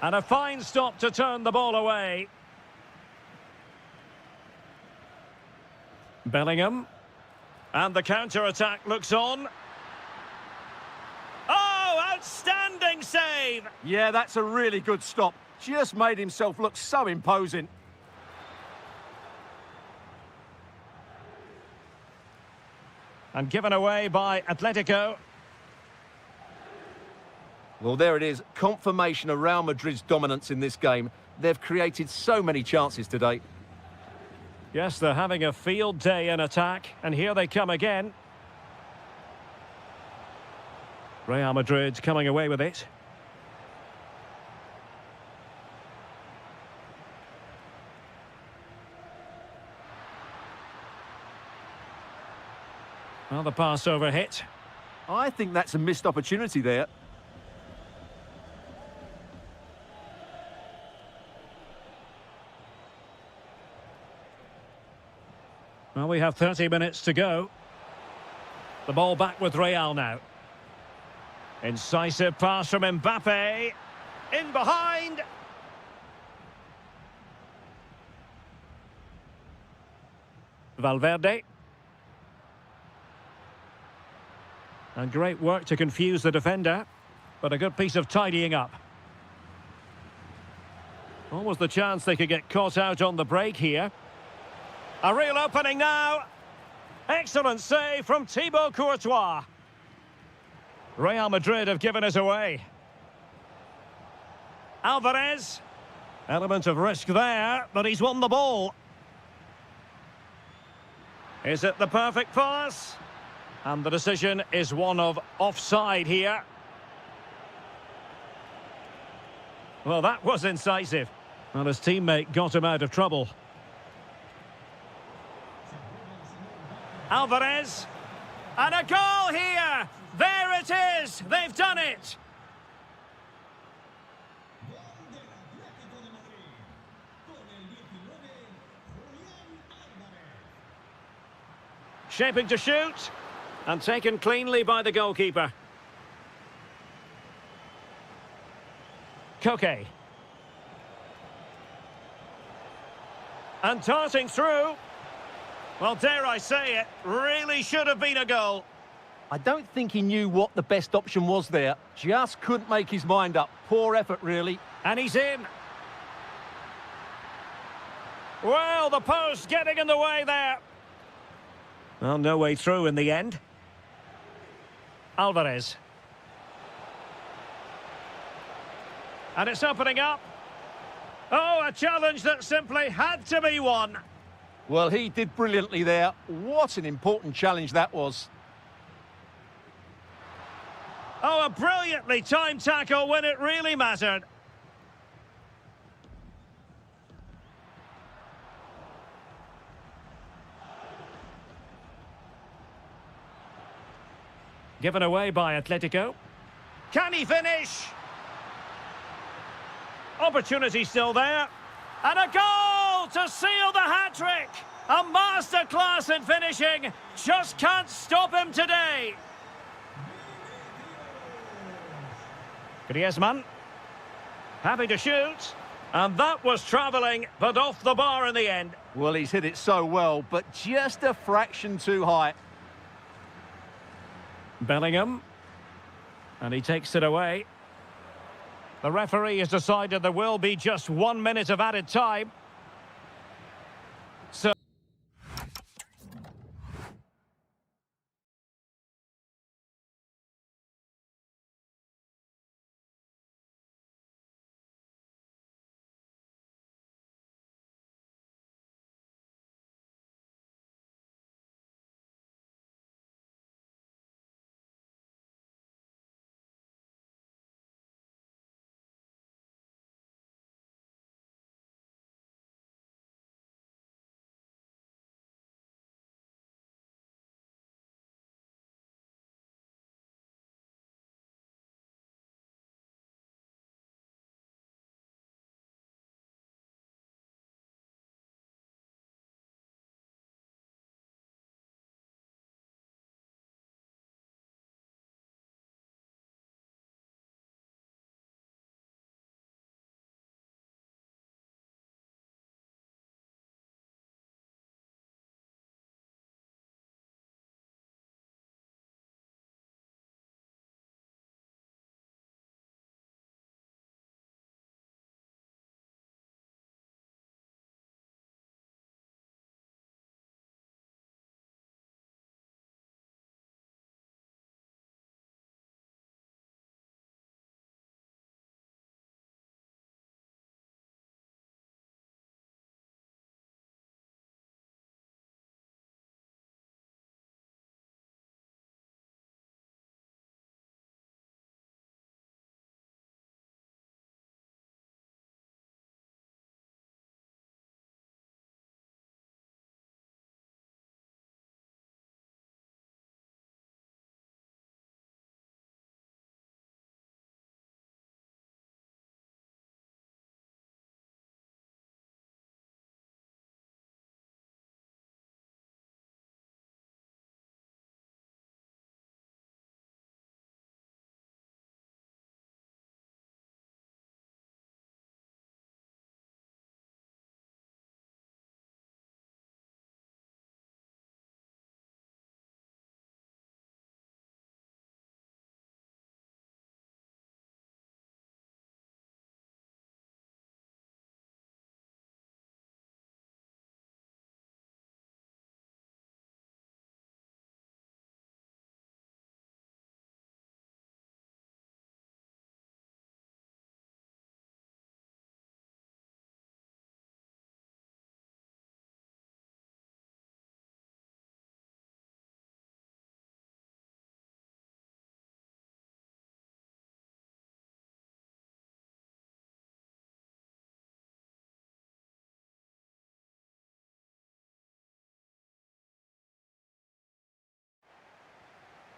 And a fine stop to turn the ball away. Bellingham. And the counter-attack looks on. Oh, outstanding save! Yeah, that's a really good stop. Just made himself look so imposing. And given away by Atletico. Well, there it is. Confirmation of Real Madrid's dominance in this game. They've created so many chances today. Yes, they're having a field day in attack, and here they come again. Real Madrid coming away with it. Well, the pass over hit. I think that's a missed opportunity there. Well, we have 30 minutes to go. The ball back with Real now. Incisive pass from Mbappe. In behind. Valverde. And great work to confuse the defender. But a good piece of tidying up. Almost the chance they could get caught out on the break here. A real opening now. Excellent save from Thibaut Courtois. Real Madrid have given us away. Alvarez. Element of risk there, but he's won the ball. Is it the perfect pass? And the decision is one of offside here. Well, that was incisive. Well, his teammate got him out of trouble. Alvarez. And a goal here! There it is! They've done it! Shaping to shoot. And taken cleanly by the goalkeeper. Koke. And darting through. Well, dare I say it, really should have been a goal. I don't think he knew what the best option was there. Just couldn't make his mind up. Poor effort, really. And he's in. Well, the post getting in the way there. Well, no way through in the end. Alvarez. And it's opening up. Oh, a challenge that simply had to be won. Well, he did brilliantly there. What an important challenge that was. Oh, a brilliantly timed tackle when it really mattered. Given away by Atletico. Can he finish? Opportunity still there. And a goal to seal the hat-trick. A masterclass in finishing. Just can't stop him today. Griezmann. Happy to shoot. And that was travelling, but off the bar in the end. Well, he's hit it so well, but just a fraction too high. Bellingham. And he takes it away. The referee has decided there will be just 1 minute of added time. So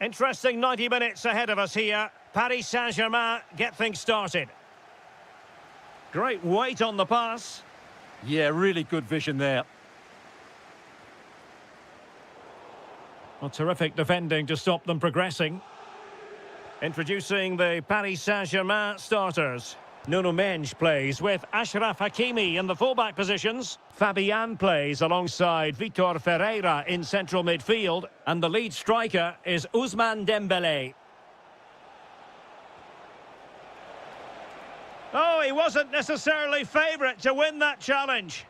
Interesting 90 minutes ahead of us here. Paris Saint-Germain get things started. Great weight on the pass. Yeah, really good vision there. Well, terrific defending to stop them progressing. Introducing the Paris Saint-Germain starters. Nuno Mendes plays with Achraf Hakimi in the fullback positions. Fabian plays alongside Vitor Ferreira in central midfield. And the lead striker is Ousmane Dembélé. Oh, he wasn't necessarily favourite to win that challenge.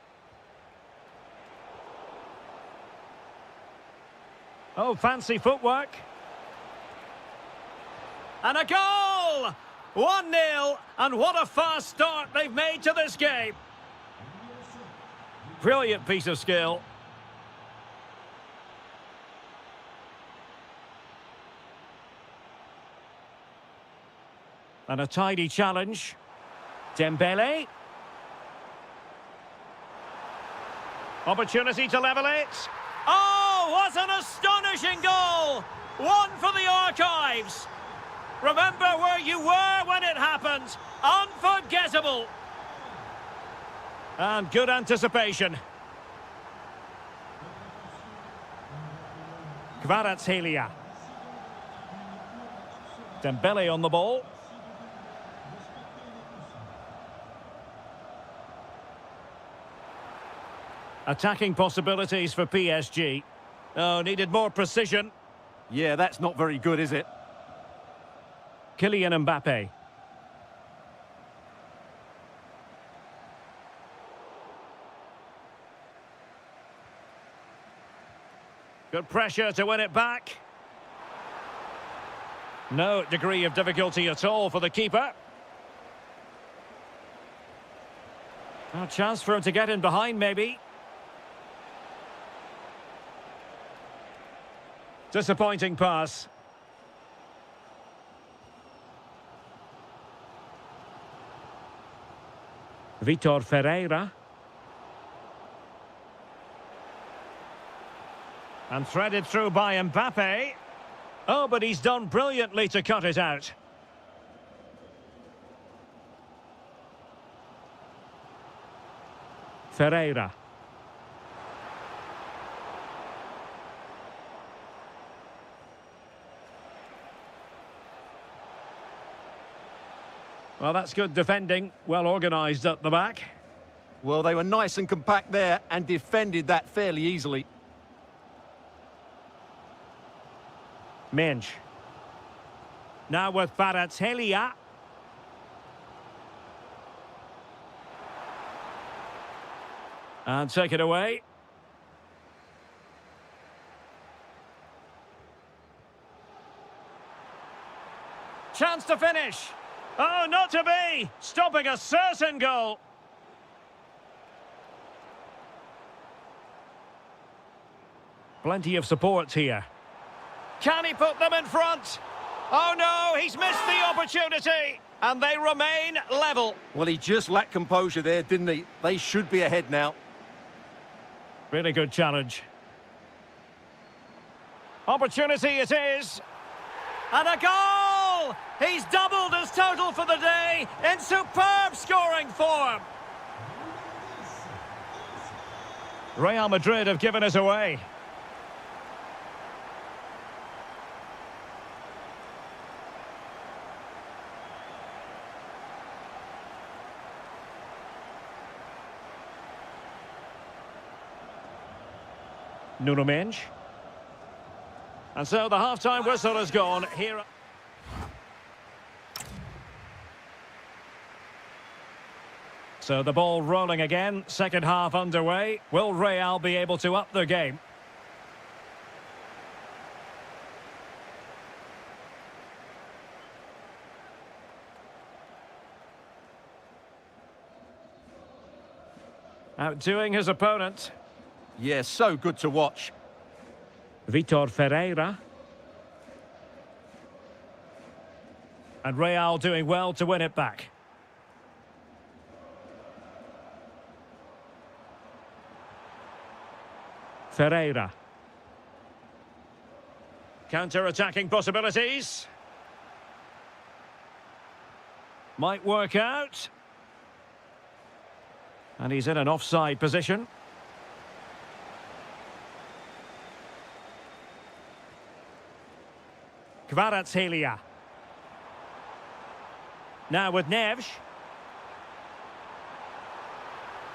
Oh, fancy footwork. And a goal! 1-0, and what a fast start they've made to this game. Brilliant piece of skill. And a tidy challenge. Dembele. Opportunity to level it. Oh, what an astonishing goal! One for the archives. Remember where you were when it happened. Unforgettable. And good anticipation. Kvaratskhelia. Dembele on the ball. Attacking possibilities for PSG. Oh, needed more precision. Yeah, that's not very good, is it? Kylian Mbappe. Good pressure to win it back. No degree of difficulty at all for the keeper. A chance for him to get in behind, maybe. Disappointing pass. Vitor Ferreira. And threaded through by Mbappe. Oh, but he's done brilliantly to cut it out. Ferreira. Well, that's good defending. Well organised at the back. Well, they were nice and compact there and defended that fairly easily. Mendes. Now with Kvaratskhelia. And take it away. Chance to finish. Oh, not to be! Stopping a certain goal. Plenty of support here. Can he put them in front? Oh no, he's missed the opportunity. And they remain level. Well, he just lacked composure there, didn't he? They should be ahead now. Really good challenge. Opportunity it is. And a goal! He's doubled his total for the day in superb scoring form. Real Madrid have given us away. Nuno Mendes. And so the half-time whistle has gone. Here. So the ball rolling again. Second half underway. Will Real be able to up their game? Outdoing his opponent. Yeah, so good to watch. Vitor Ferreira. And Real doing well to win it back. Ferreira. Counter-attacking possibilities. Might work out. And he's in an offside position. Kvaratskhelia. Now with Nevs.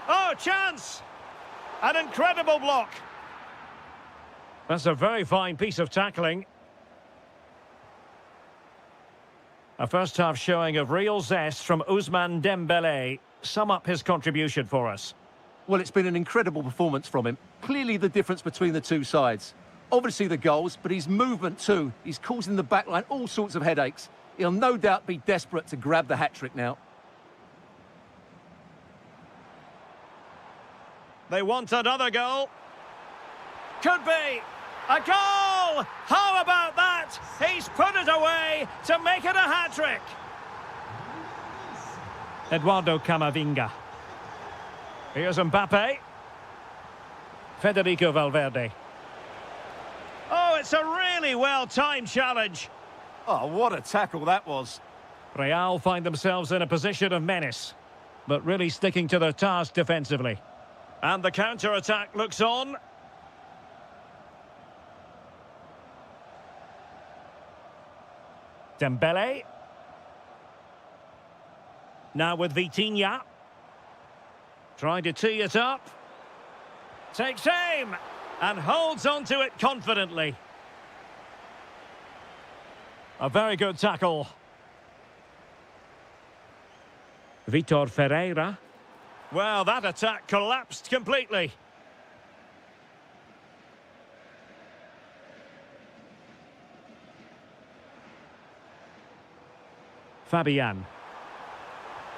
Oh, chance! An incredible block. That's a very fine piece of tackling. A first-half showing of real zest from Ousmane Dembélé. Sum up his contribution for us. Well, it's been an incredible performance from him. Clearly the difference between the two sides. Obviously the goals, but his movement too. He's causing the backline all sorts of headaches. He'll no doubt be desperate to grab the hat-trick now. They want another goal. Could be. A goal! How about that? He's put it away to make it a hat-trick. Eduardo Camavinga. Here's Mbappe. Federico Valverde. Oh, it's a really well-timed challenge. Oh, what a tackle that was. Real find themselves in a position of menace, but really sticking to their task defensively. And the counter-attack looks on. Dembele. Now with Vitinha. Trying to tee it up. Takes aim and holds on to it confidently. A very good tackle. Vitor Ferreira. Well, that attack collapsed completely. Fabian.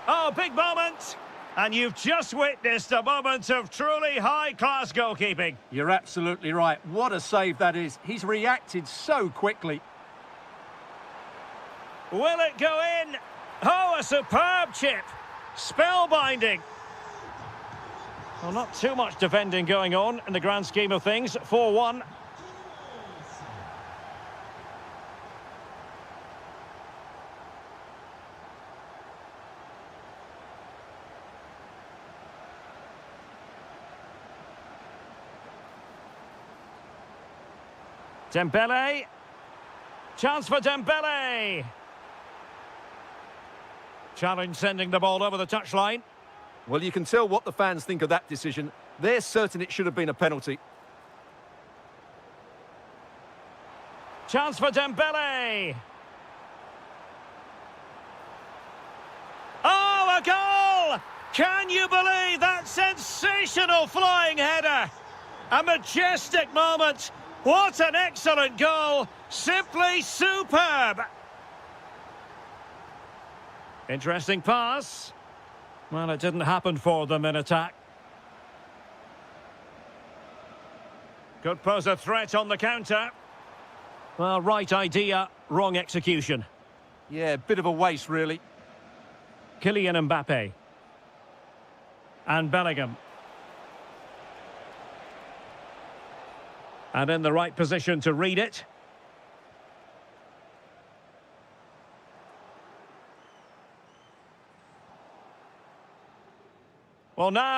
Oh, big moment! And you've just witnessed a moment of truly high-class goalkeeping. You're absolutely right. What a save that is. He's reacted so quickly. Will it go in? Oh, a superb chip. Spellbinding. Well, not too much defending going on in the grand scheme of things. 4-1. Dembele. Chance for Dembele. Challenge sending the ball over the touchline. Well, you can tell what the fans think of that decision. They're certain it should have been a penalty. Chance for Dembele. Oh, a goal! Can you believe that sensational flying header? A majestic moment. What an excellent goal. Simply superb. Interesting pass. Well, it didn't happen for them in attack. Could pose a threat on the counter. Well, right idea, wrong execution. Yeah, a bit of a waste, really. Kylian Mbappe. And Bellingham. And in the right position to read it. Well, now...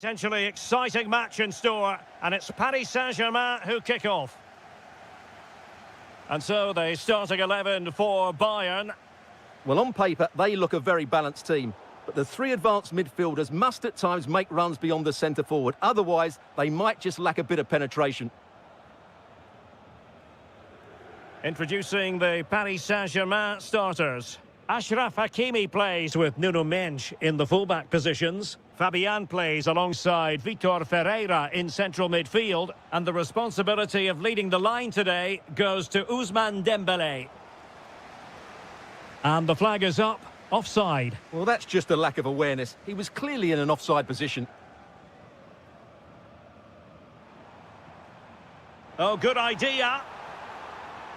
Potentially exciting match in store, and it's Paris Saint-Germain who kick off. And so the starting 11 for Bayern. Well, on paper, they look a very balanced team. But the three advanced midfielders must at times make runs beyond the centre-forward. Otherwise, they might just lack a bit of penetration. Introducing the Paris Saint-Germain starters. Achraf Hakimi plays with Nuno Mendes in the fullback positions. Fabian plays alongside Vitor Ferreira in central midfield. And the responsibility of leading the line today goes to Ousmane Dembélé. And the flag is up, offside. Well, that's just a lack of awareness. He was clearly in an offside position. Oh, good idea.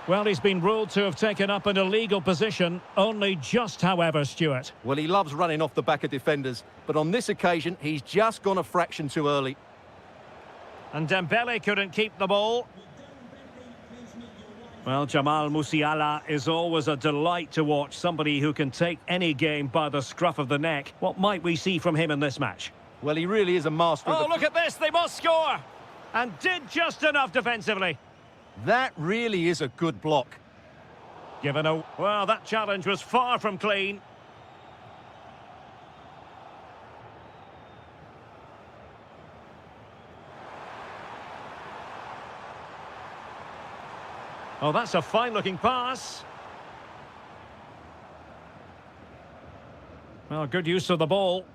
Well, he's been ruled to have taken up an illegal position. Only just, however, Stuart. Well, he loves running off the back of defenders. But on this occasion, he's just gone a fraction too early. And Dembele couldn't keep the ball. Well, Jamal Musiala is always a delight to watch. Somebody who can take any game by the scruff of the neck. What might we see from him in this match? Well, he really is a master of Oh, look at this. They must score. And did just enough defensively. That really is a good block. Well, that challenge was far from clean. Oh, that's a fine-looking pass. Well, good use of the ball.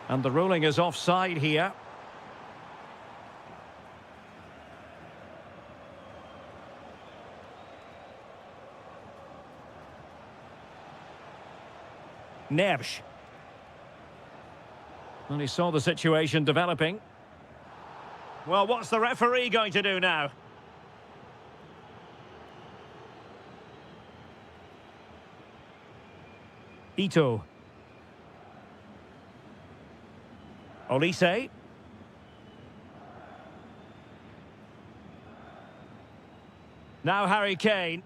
And the ruling is offside here. Neves. And he saw the situation developing. Well, what's the referee going to do now? Ito. Olise. Now Harry Kane.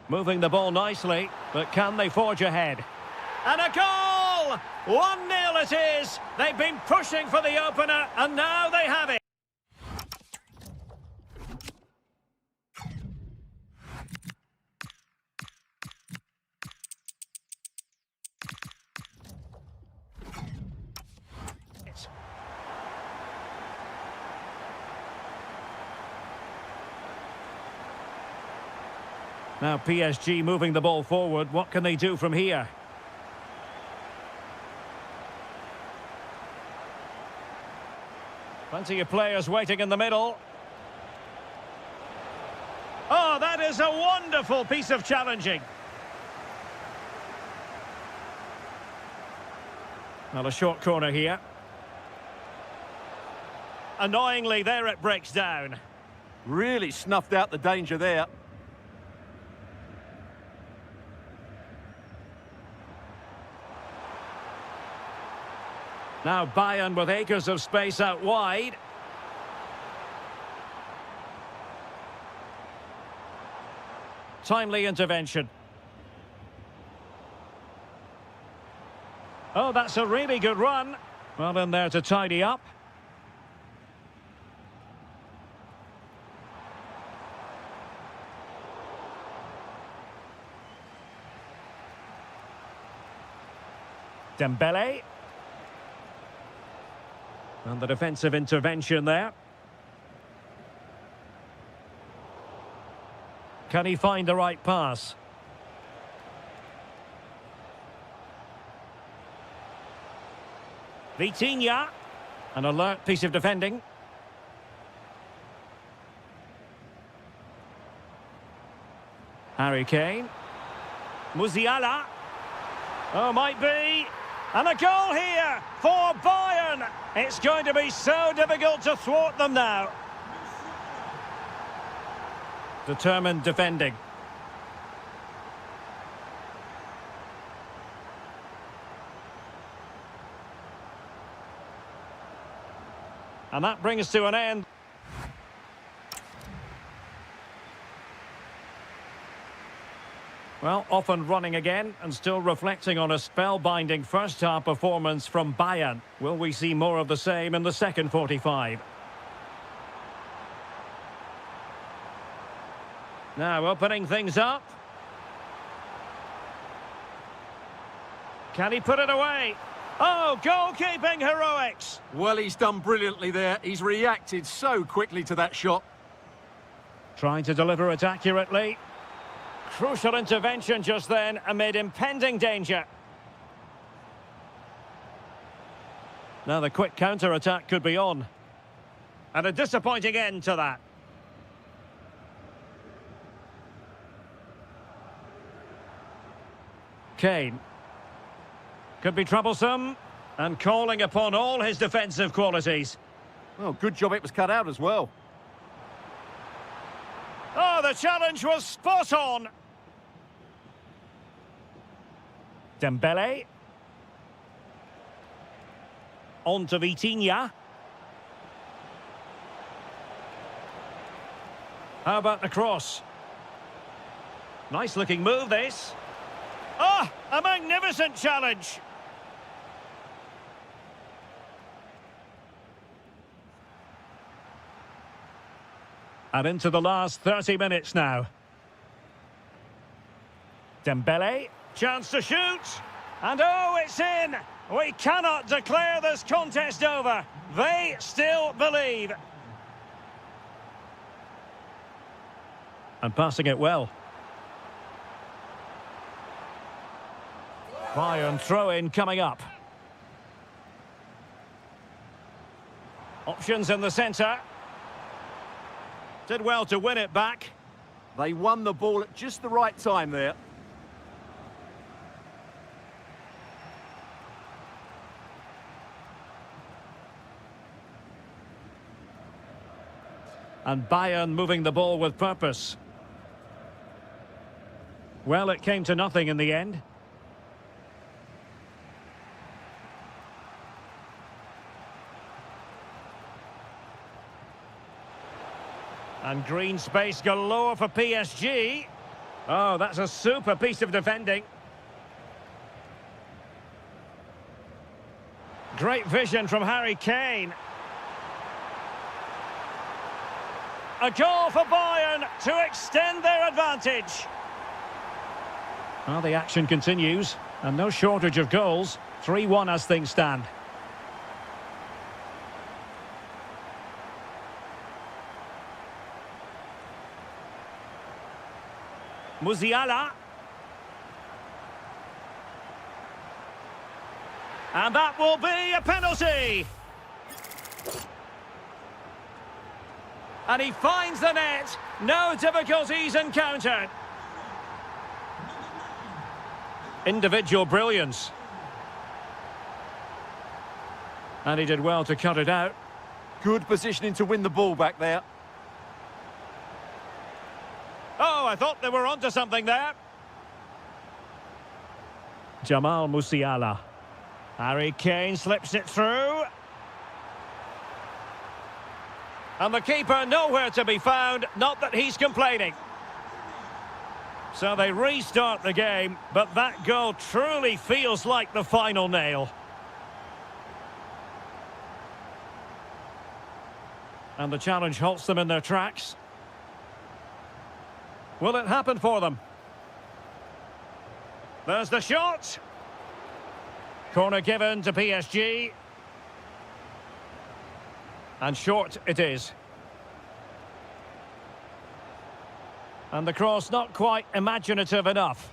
Moving the ball nicely, but can they forge ahead? And a goal! 1-0 it is. They've been pushing for the opener, and now they have it. Now PSG moving the ball forward. What can they do from here? Plenty of players waiting in the middle. Oh, that is a wonderful piece of challenging. Well, a short corner here. Annoyingly, there it breaks down. Really snuffed out the danger there. Now Bayern with acres of space out wide. Timely intervention. Oh, that's a really good run. Well, in there to tidy up. Dembele. And the defensive intervention there. Can he find the right pass? Vitinha. An alert piece of defending. Harry Kane. Musiala. Oh, might be. And a goal here for Bayern. It's going to be so difficult to thwart them now. Determined defending. And that brings to an end. Well, off and running again, and still reflecting on a spellbinding first-half performance from Bayern. Will we see more of the same in the second 45? Now opening things up. Can he put it away? Oh, goalkeeping heroics! Well, he's done brilliantly there. He's reacted so quickly to that shot. Trying to deliver it accurately. Crucial intervention just then amid impending danger. Now the quick counter-attack could be on. And a disappointing end to that. Kane. Could be troublesome. And calling upon all his defensive qualities. Well, good job it was cut out as well. Oh, the challenge was spot on. Dembele. On to Vitinha. How about the cross? Nice looking move, this. Ah, a magnificent challenge. And into the last 30 minutes now. Dembele, chance to shoot. And oh, it's in. We cannot declare this contest over. They still believe. And passing it well. Bayern throw-in coming up. Options in the centre. Did well to win it back. They won the ball at just the right time there. And Bayern moving the ball with purpose. Well, it came to nothing in the end. And green space galore for PSG. Oh, that's a super piece of defending. Great vision from Harry Kane. A goal for Bayern to extend their advantage. Well, the action continues, and no shortage of goals. 3-1 as things stand. Musiala. And that will be a penalty. And he finds the net. No difficulties encountered. Individual brilliance. And he did well to cut it out. Good positioning to win the ball back there. Oh, I thought they were onto something there. Jamal Musiala. Harry Kane slips it through. And the keeper nowhere to be found, not that he's complaining. So they restart the game, but that goal truly feels like the final nail. And the challenge halts them in their tracks. Will it happen for them? There's the shot. Corner given to PSG. And short it is. And the cross not quite imaginative enough.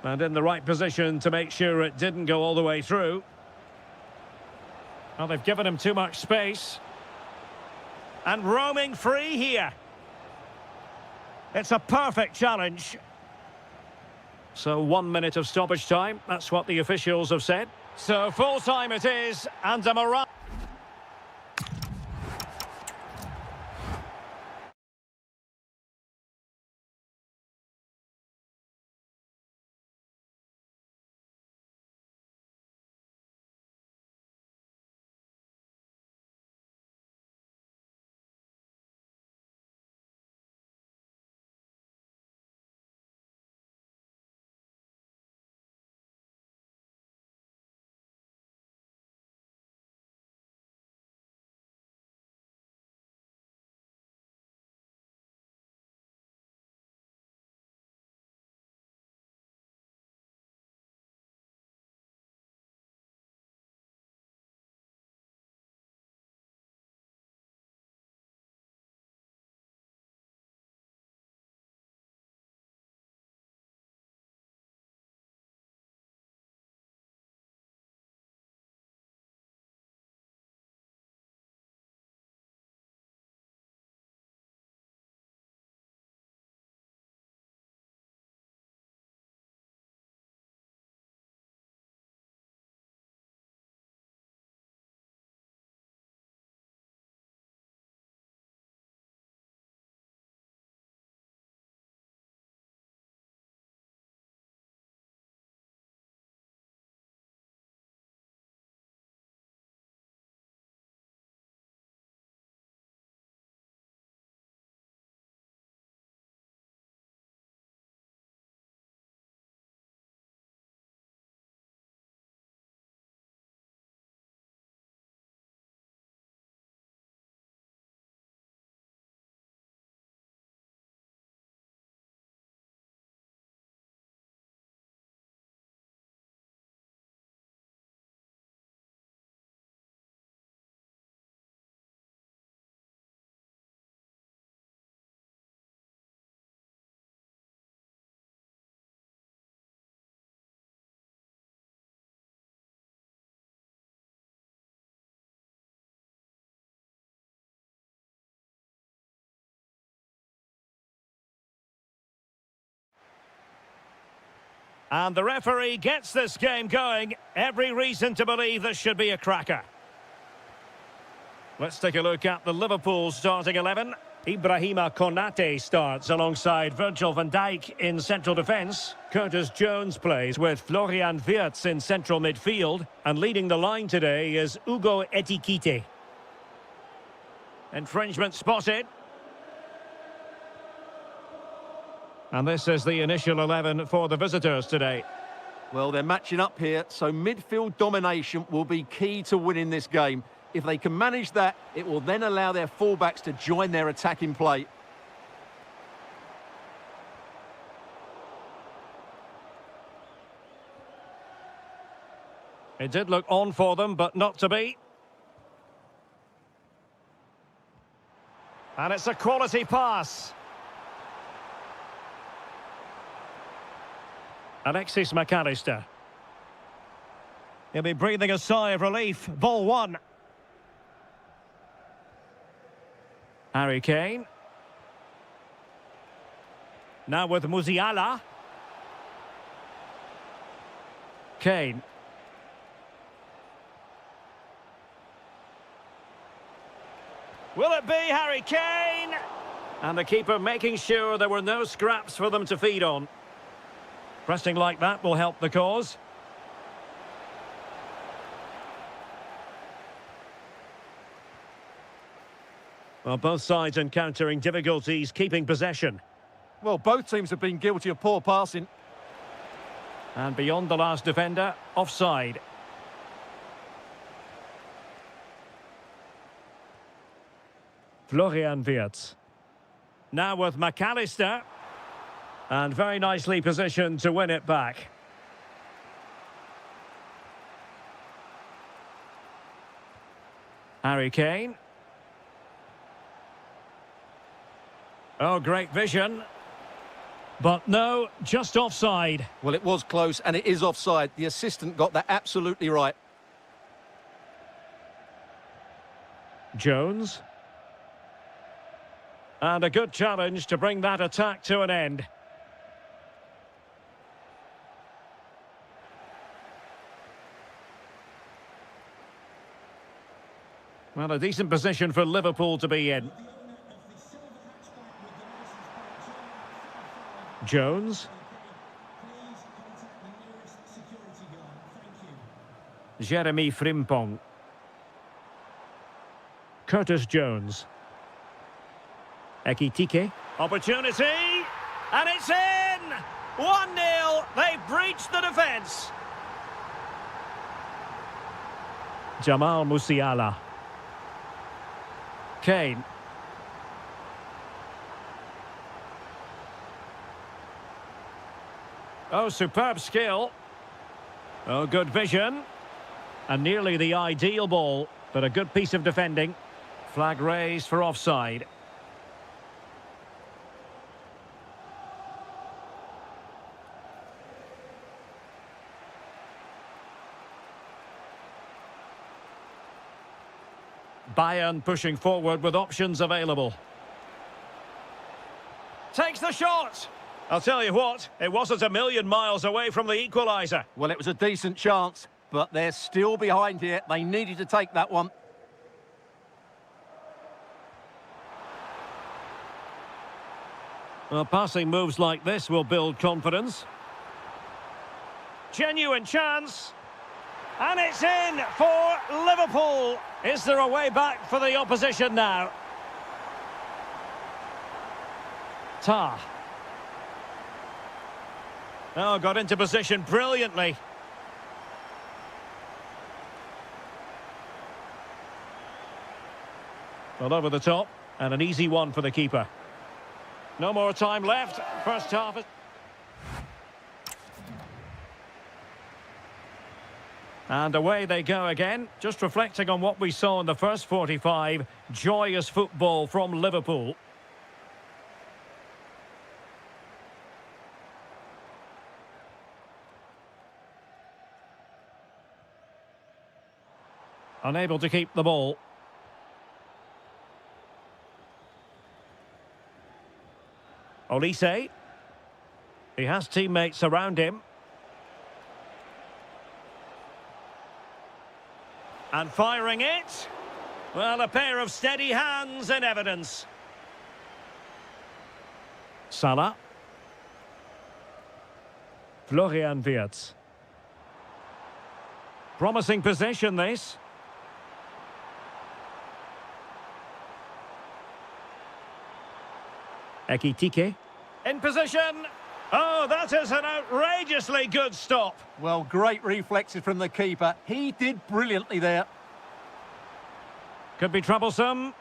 And in the right position to make sure it didn't go all the way through. Well, they've given him too much space. And roaming free here. It's a perfect challenge. So 1 minute of stoppage time. That's what the officials have said. So full time it is. And a morale. And the referee gets this game going. Every reason to believe this should be a cracker. Let's take a look at the Liverpool starting 11. Ibrahima Konate starts alongside Virgil van Dijk in central defence. Curtis Jones plays with Florian Wirtz in central midfield. And leading the line today is Ugo Etikite. Infringement spotted. And this is the initial 11 for the visitors today. Well, they're matching up here, so midfield domination will be key to winning this game. If they can manage that, it will then allow their fullbacks to join their attacking play. It did look on for them, but not to be. And it's a quality pass. Alexis McAllister. He'll be breathing a sigh of relief. Ball one. Harry Kane. Now with Musiala. Kane. Will it be Harry Kane? And the keeper making sure there were no scraps for them to feed on. Pressing like that will help the cause. Well, both sides encountering difficulties keeping possession. Well, both teams have been guilty of poor passing. And beyond the last defender, offside. Florian Wirtz. Now with McAllister. And very nicely positioned to win it back. Harry Kane. Oh, great vision. But no, just offside. Well, it was close, and it is offside. The assistant got that absolutely right. Jones. And a good challenge to bring that attack to an end. Well, a decent position for Liverpool to be in. Jones. Jeremy Frimpong. Curtis Jones. Ekitike. Opportunity. And it's in! 1-0. They've breached the defence. Jamal Musiala. Kane. Oh, superb skill. Oh, good vision. And nearly the ideal ball, but a good piece of defending. Flag raised for offside. Bayern pushing forward with options available. Takes the shot. I'll tell you what, it wasn't a million miles away from the equaliser. Well, it was a decent chance, but they're still behind here. They needed to take that one. Well, passing moves like this will build confidence. Genuine chance. And it's in for Liverpool. Is there a way back for the opposition now? Tah. Oh, got into position brilliantly. Well, over the top, and an easy one for the keeper. No more time left. First half is... And away they go again. Just reflecting on what we saw in the first 45. Joyous football from Liverpool. Unable to keep the ball. Olise. He has teammates around him. And firing it. Well, a pair of steady hands in evidence. Salah. Florian Wirtz. Promising possession, this. Ekitike. In position. Oh, that is an outrageously good stop. Well, great reflexes from the keeper. He did brilliantly there. Could be troublesome.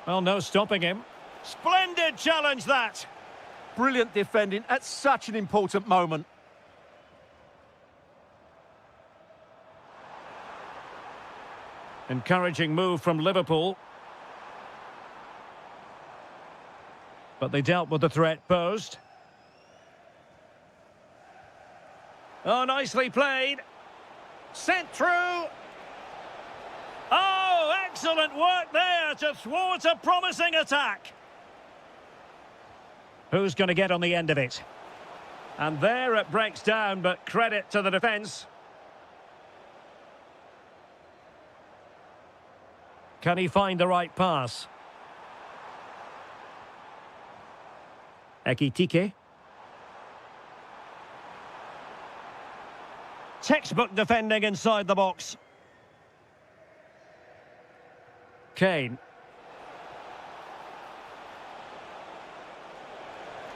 Well, no stopping him. Splendid challenge, that. Brilliant defending at such an important moment. Encouraging move from Liverpool. But they dealt with the threat posed. Oh, nicely played. Sent through. Oh, excellent work there to thwart a promising attack. Who's going to get on the end of it? And there it breaks down, but credit to the defence. Can he find the right pass? Ekitike. Textbook defending inside the box. Kane.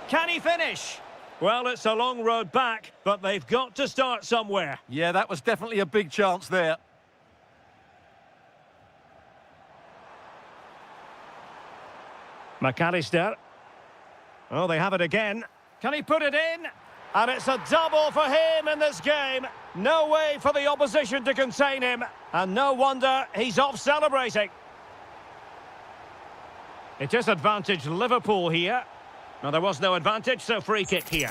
Can he finish? Well, it's a long road back, but they've got to start somewhere. Yeah, that was definitely a big chance there. McAllister. Oh, they have it again. Can he put it in? And it's a double for him in this game. No way for the opposition to contain him. And no wonder he's off celebrating. It is advantage Liverpool here. No, there was no advantage, so free kick here.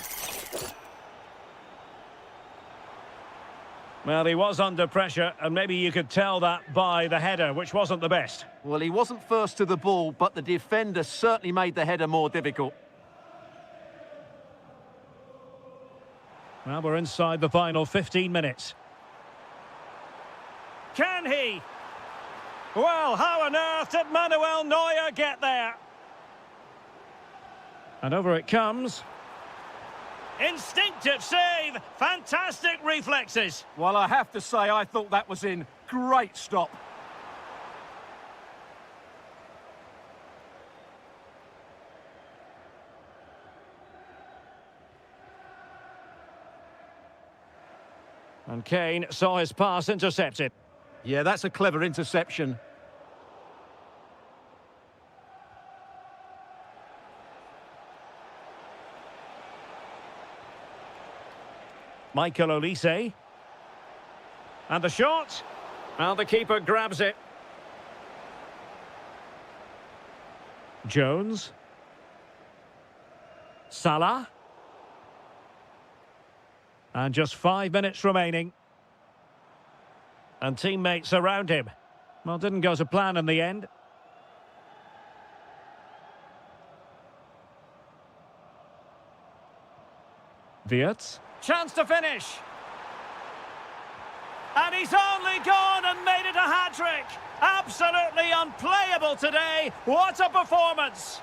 Well, he was under pressure, and maybe you could tell that by the header, which wasn't the best. Well, he wasn't first to the ball, but the defender certainly made the header more difficult. Well, we're inside the final 15 minutes. Can he? Well, how on earth did Manuel Neuer get there? And over it comes. Instinctive save. Fantastic reflexes. Well, I have to say, I thought that was in. Great stop. And Kane saw his pass intercepted. Yeah, that's a clever interception. Michael Olise. And the shot. Well, the keeper grabs it. Jones. Salah. And just 5 minutes remaining. And teammates around him. Well, didn't go to plan in the end. Wirtz. Chance to finish. And he's only gone and made it a hat-trick. Absolutely unplayable today. What a performance.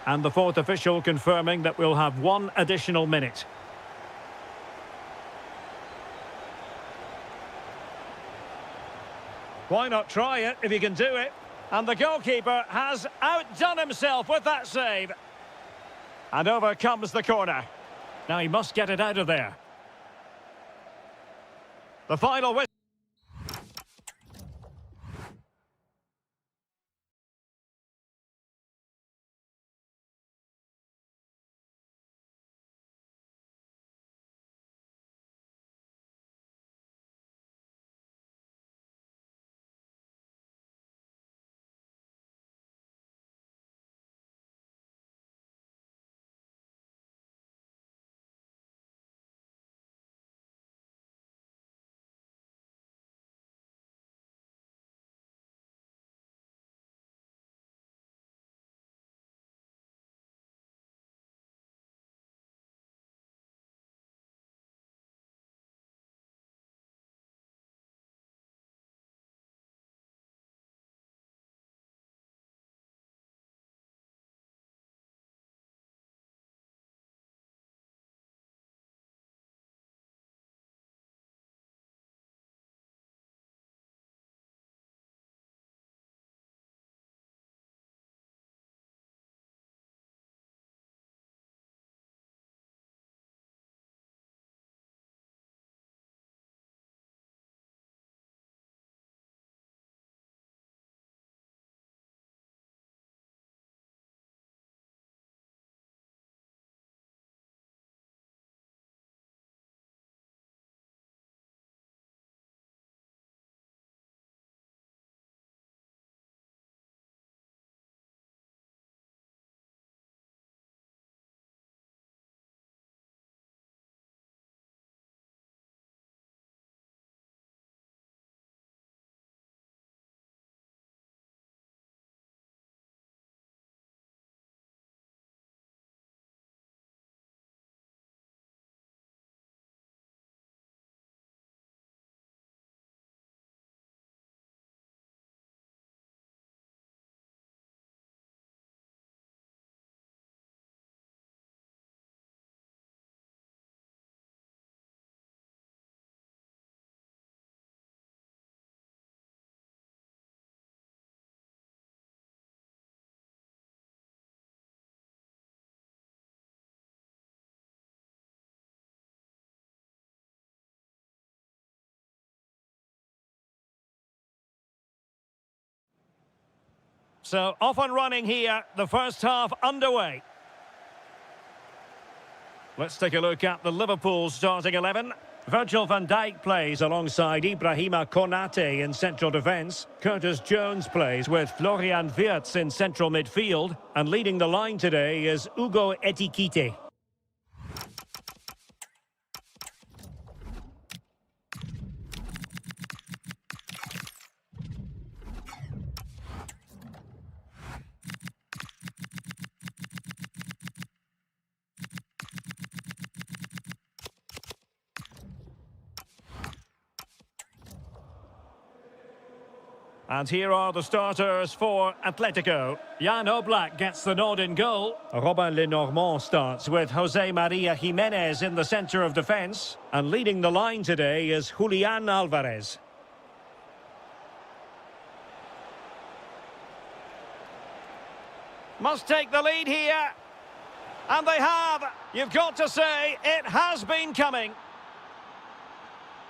And the fourth official confirming that we'll have one additional minute. Why not try it if you can do it? And the goalkeeper has outdone himself with that save. And over comes the corner. Now he must get it out of there. The final whistle. So off and running here, the first half underway. Let's take a look at the Liverpool starting 11. Virgil van Dijk plays alongside Ibrahima Konate in central defence. Curtis Jones plays with Florian Wirtz in central midfield. And leading the line today is Ugo Etikite. And here are the starters for Atletico. Jan Oblak gets the nod in goal. Robin Lenormand starts with Jose Maria Jimenez in the centre of defence. And leading the line today is Julian Alvarez. Must take the lead here. And they have. You've got to say, it has been coming.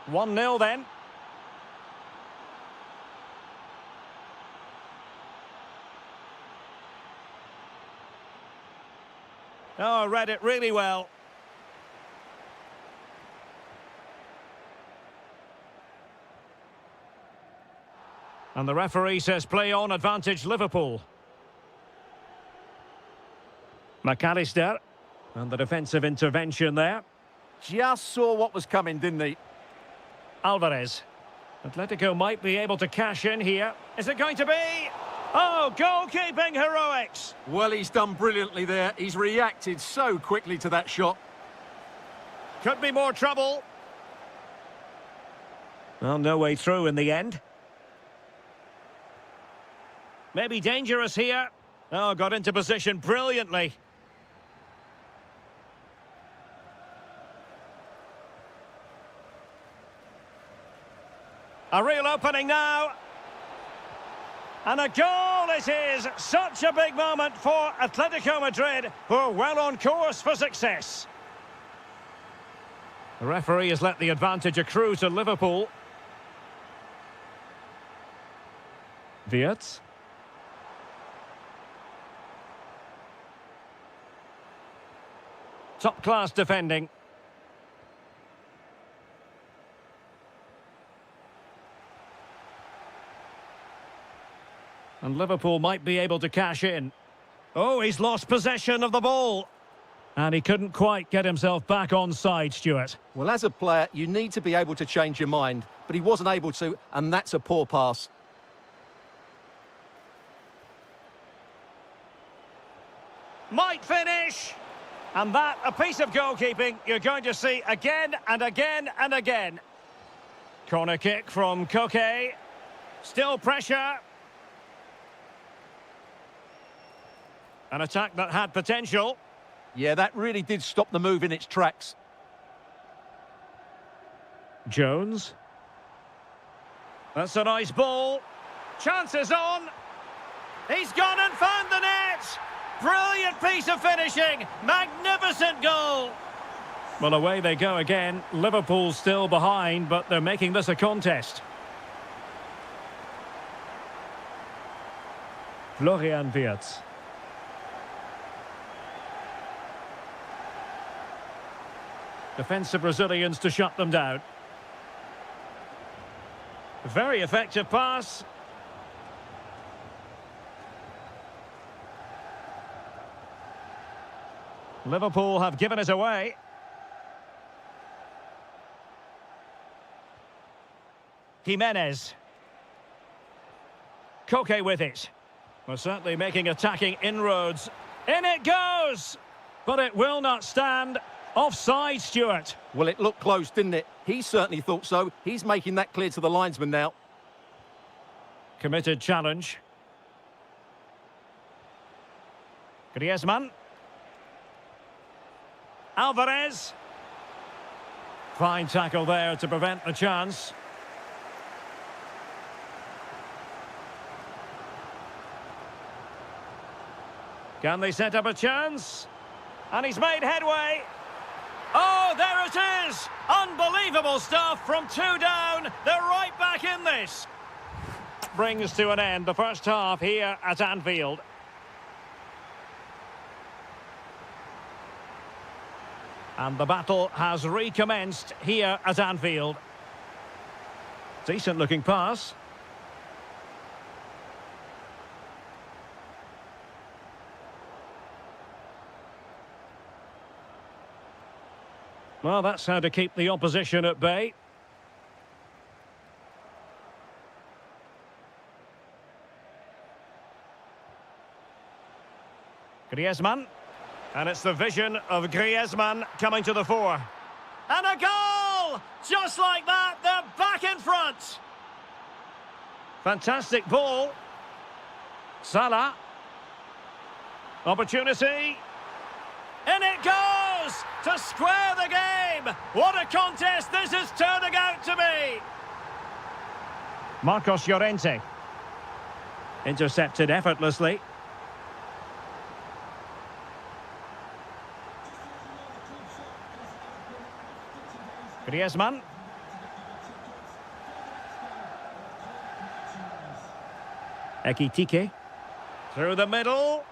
1-0 then. Oh, read it really well. And the referee says play on, advantage Liverpool. McAllister. And the defensive intervention there. Just saw what was coming, didn't he? Alvarez. Atletico might be able to cash in here. Is it going to be? Oh, goalkeeping heroics! Well, he's done brilliantly there. He's reacted so quickly to that shot. Could be more trouble. Well, no way through in the end. Maybe dangerous here. Oh, got into position brilliantly. A real opening now. And a goal it is! Such a big moment for Atletico Madrid, who are well on course for success. The referee has let the advantage accrue to Liverpool. Wirtz. Top-class defending. And Liverpool might be able to cash in. Oh, he's lost possession of the ball. And he couldn't quite get himself back on side, Stuart. Well, as a player, you need to be able to change your mind, but he wasn't able to, and that's a poor pass. Might finish. And that, a piece of goalkeeping you're going to see again and again and again. Corner kick from Koke. Still pressure. An attack that had potential. Yeah, that really did stop the move in its tracks. Jones. That's a nice ball. Chances on. He's gone and found the net. Brilliant piece of finishing. Magnificent goal. Well, away they go again. Liverpool still behind, but they're making this a contest. Florian Wirtz. Defensive Brazilians to shut them down. Very effective pass. Liverpool have given it away. Jimenez. Koke with it. Well, certainly making attacking inroads. In it goes! But it will not stand. Offside, Stuart. Well, it looked close, didn't it? He certainly thought so. He's making that clear to the linesman now. Committed challenge. Griezmann. Alvarez. Fine tackle there to prevent the chance. Can they set up a chance? And he's made headway. Oh, there it is! Unbelievable stuff from 2 down. They're right back in this. brings to an end the first half here at Anfield. And the battle has recommenced here at Anfield. Decent looking pass. Well, that's how to keep the opposition at bay. Griezmann. And it's the vision of Griezmann coming to the fore. And a goal! Just like that, they're back in front. Fantastic ball. Salah. Opportunity. In it goes! To square the game! What a contest this is turning out to be! Marcos Llorente. Intercepted effortlessly. Griezmann. Ekitike. Through the middle.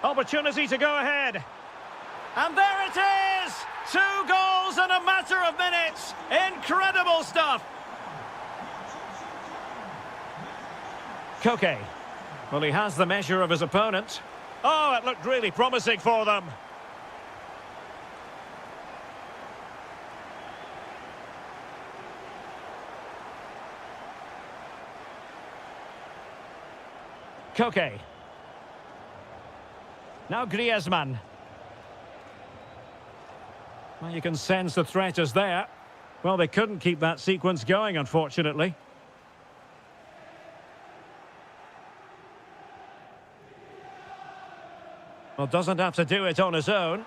Opportunity to go ahead. And there it is! 2 goals in a matter of minutes. Incredible stuff. Koke. Well, he has the measure of his opponent. Oh, it looked really promising for them. Koke. Now Griezmann. Well, you can sense the threat is there. Well, they couldn't keep that sequence going, unfortunately. Well, doesn't have to do it on his own.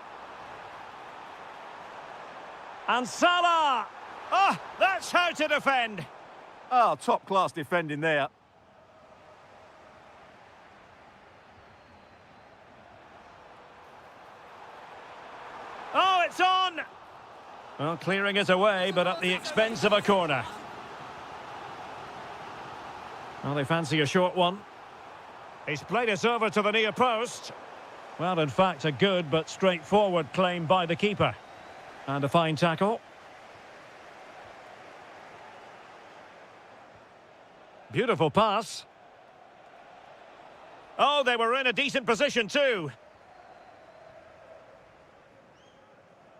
And Salah! Oh, that's how to defend. Oh, top-class defending there. Oh, it's on! Well, clearing it away, but at the expense of a corner. Well, they fancy a short one. He's played it over to the near post. Well, in fact, a good but straightforward claim by the keeper. And a fine tackle. Beautiful pass. Oh, they were in a decent position too.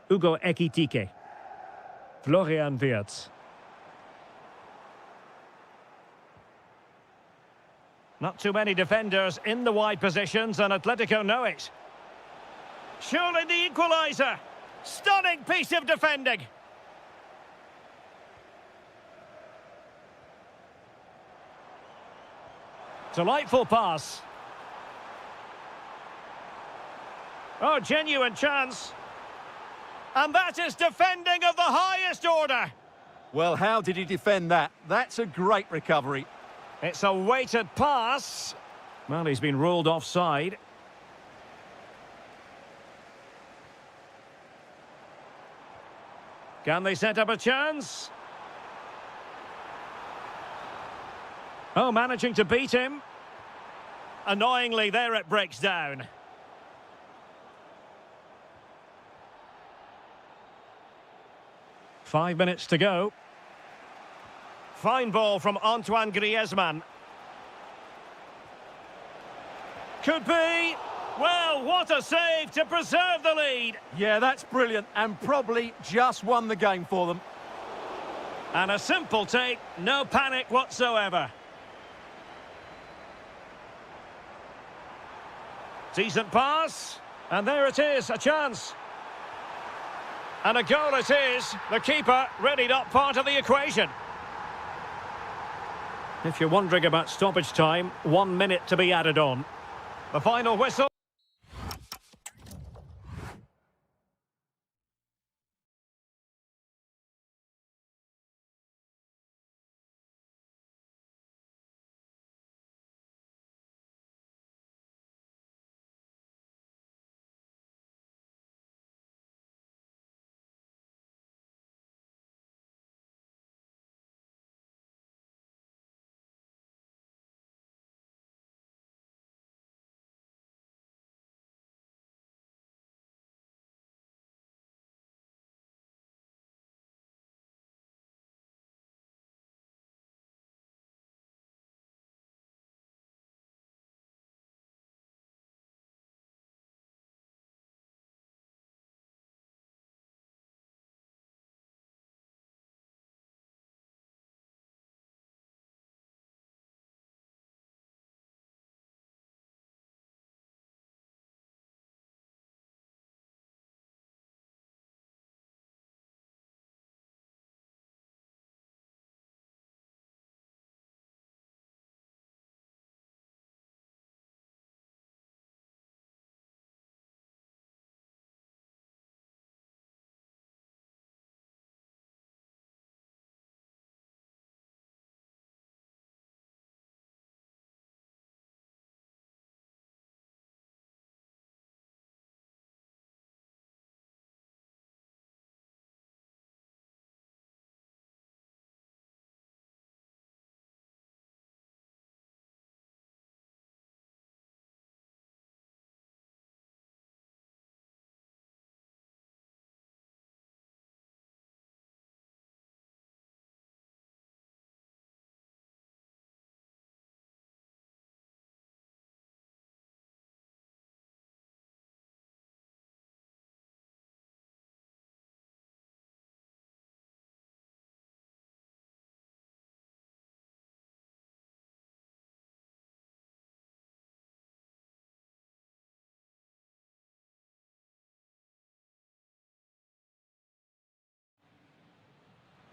Hugo Ekitike. Florian Wirtz. Not too many defenders in the wide positions, and Atletico know it. Surely the equaliser. Stunning piece of defending. Delightful pass. Oh, genuine chance. And that is defending of the highest order. Well, how did he defend that? That's a great recovery. It's a weighted pass. Well, he's been ruled offside. Can they set up a chance? Oh, managing to beat him. Annoyingly, there it breaks down. Five minutes to go. Fine ball from Antoine Griezmann. Could be. Well, what a save to preserve the lead. Yeah, that's brilliant, and probably just won the game for them. And a simple take, no panic whatsoever. Decent pass. And there it is, a chance. And a goal it is. The keeper really not part of the equation. If you're wondering about stoppage time, 1 minute to be added on. The final whistle.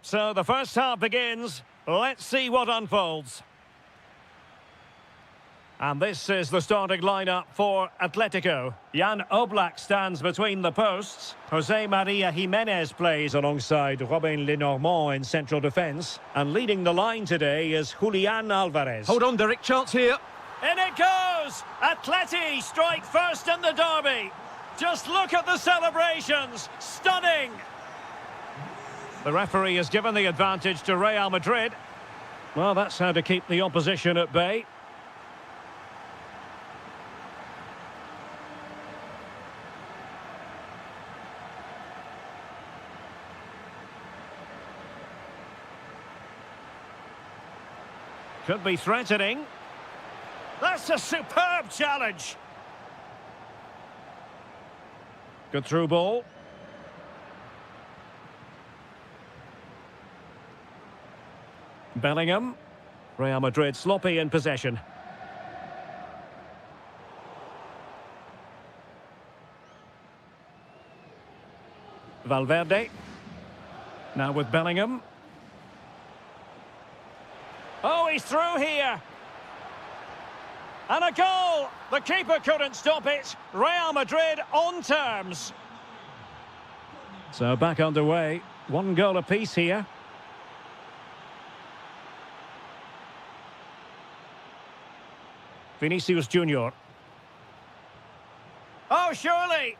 So the first half begins. Let's see what unfolds. And this is the starting lineup for Atletico. Jan Oblak stands between the posts. Jose Maria Jimenez plays alongside Robin Lenormand in central defence. And leading the line today is Julian Alvarez. Hold on, Derek, chance here. In it goes! Atleti strike first in the derby. Just look at the celebrations. Stunning! The referee has given the advantage to Real Madrid. Well, that's how to keep the opposition at bay. Could be threatening. That's a superb challenge. Good through ball. Bellingham. Real Madrid sloppy in possession. Valverde. Now with Bellingham. Oh, he's through here. And a goal! The keeper couldn't stop it. Real Madrid on terms. So back underway. 1 goal apiece here. Vinicius Junior. Oh, surely!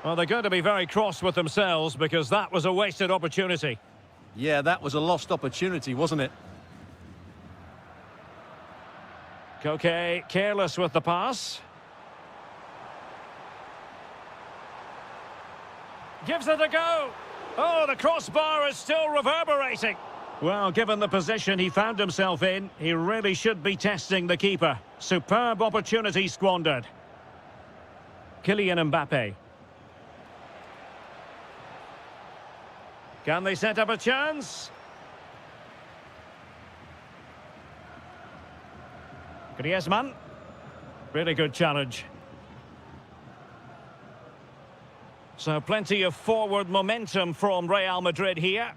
Well, they're going to be very cross with themselves because that was a wasted opportunity. Yeah, that was a lost opportunity, wasn't it? Koke careless with the pass. Gives it a go. Oh, the crossbar is still reverberating. Well, given the position he found himself in, he really should be testing the keeper. Superb opportunity squandered. Kylian Mbappe. Can they set up a chance? Griezmann. Really good challenge. So plenty of forward momentum from Real Madrid here.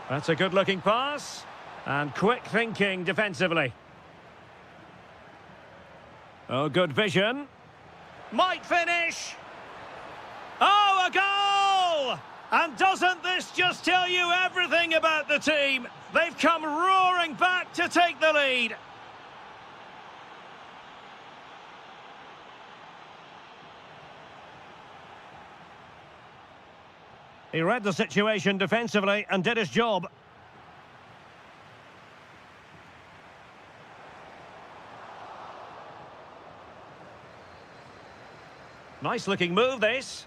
That's a good-looking pass. And quick thinking defensively. Oh, good vision. Might finish. Oh, a goal! And doesn't this just tell you everything about the team? They've come roaring back to take the lead. He read the situation defensively and did his job. Nice looking move, this.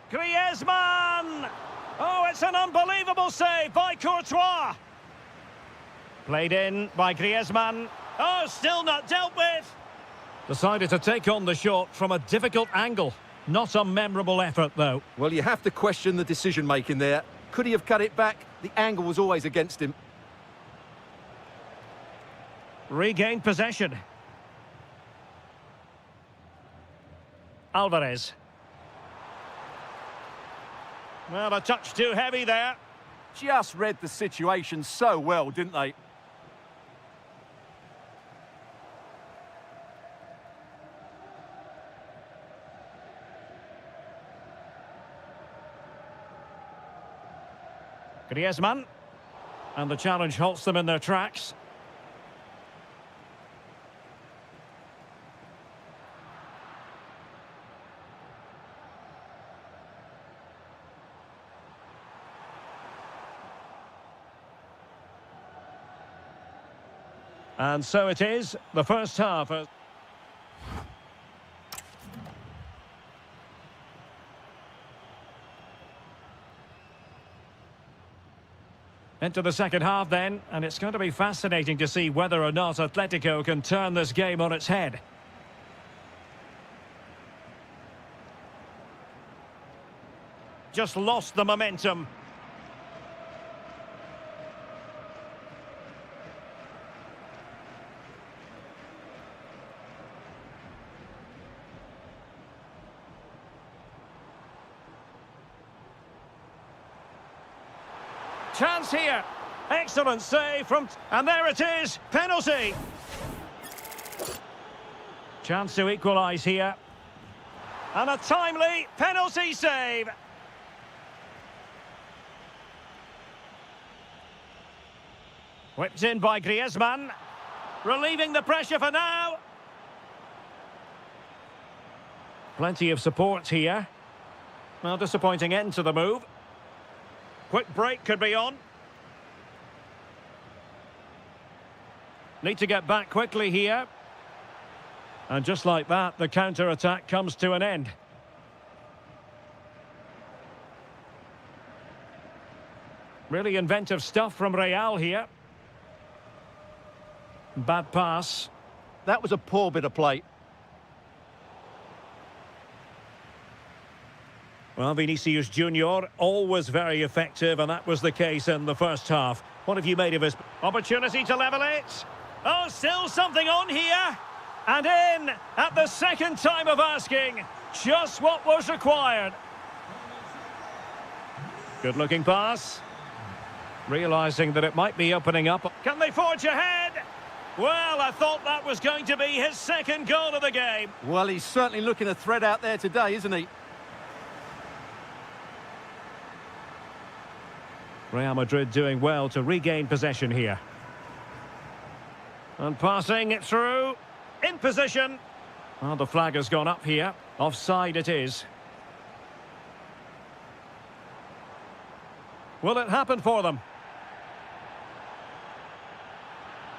Griezmann! Oh, it's an unbelievable save by Courtois. Played in by Griezmann. Oh, still not dealt with. Decided to take on the shot from a difficult angle. Not a memorable effort, though. Well, you have to question the decision-making there. Could he have cut it back? The angle was always against him. Regained possession. Alvarez. Well, a touch too heavy there. Just read the situation so well, didn't they? Griezmann. And the challenge halts them in their tracks. And so it is, the first half. Into the second half then, and it's going to be fascinating to see whether or not Atletico can turn this game on its head. Just lost the momentum. Chance here. Excellent save from... And there it is. Penalty. Chance to equalise here. And a timely penalty save. Whipped in by Griezmann. Relieving the pressure for now. Plenty of support here. Well, disappointing end to the move. Quick break could be on. Need to get back quickly here. And just like that, the counter-attack comes to an end. Really inventive stuff from Real here. Bad pass. That was a poor bit of play. Well, Vinicius Junior, always very effective, and that was the case in the first half. What have you made of his opportunity to level it? Oh, still something on here. And in at the second time of asking. Just what was required. Good-looking pass. Realising that it might be opening up. Can they forge ahead? Well, I thought that was going to be his second goal of the game. Well, he's certainly looking a threat out there today, isn't he? Real Madrid doing well to regain possession here. And passing it through. In position. Well, the flag has gone up here. Offside it is. Will it happen for them?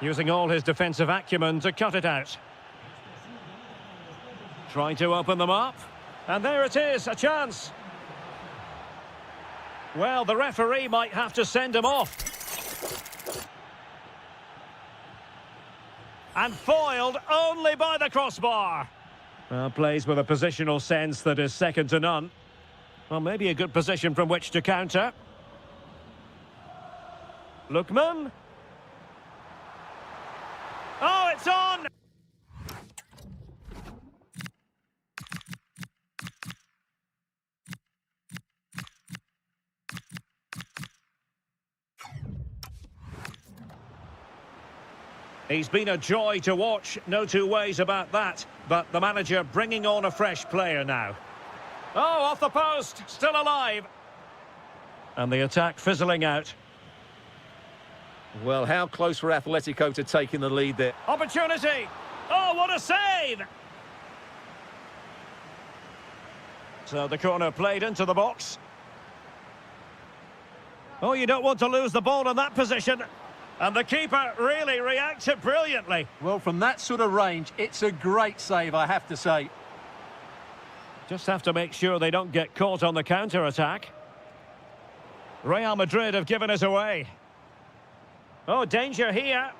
Using all his defensive acumen to cut it out. Trying to open them up. And there it is, a chance. Well, the referee might have to send him off. And foiled only by the crossbar. Well, plays with a positional sense that is second to none. Well, maybe a good position from which to counter. Lookman. Oh, it's on! He's been a joy to watch, no two ways about that. But the manager bringing on a fresh player now. Oh, off the post, still alive. And the attack fizzling out. Well, how close were Atletico to taking the lead there? Opportunity! Oh, what a save! So the corner played into the box. Oh, you don't want to lose the ball in that position. And the keeper really reacted brilliantly. Well, from that sort of range, it's a great save, I have to say. Just have to make sure they don't get caught on the counter-attack. Real Madrid have given us away. Oh, danger here.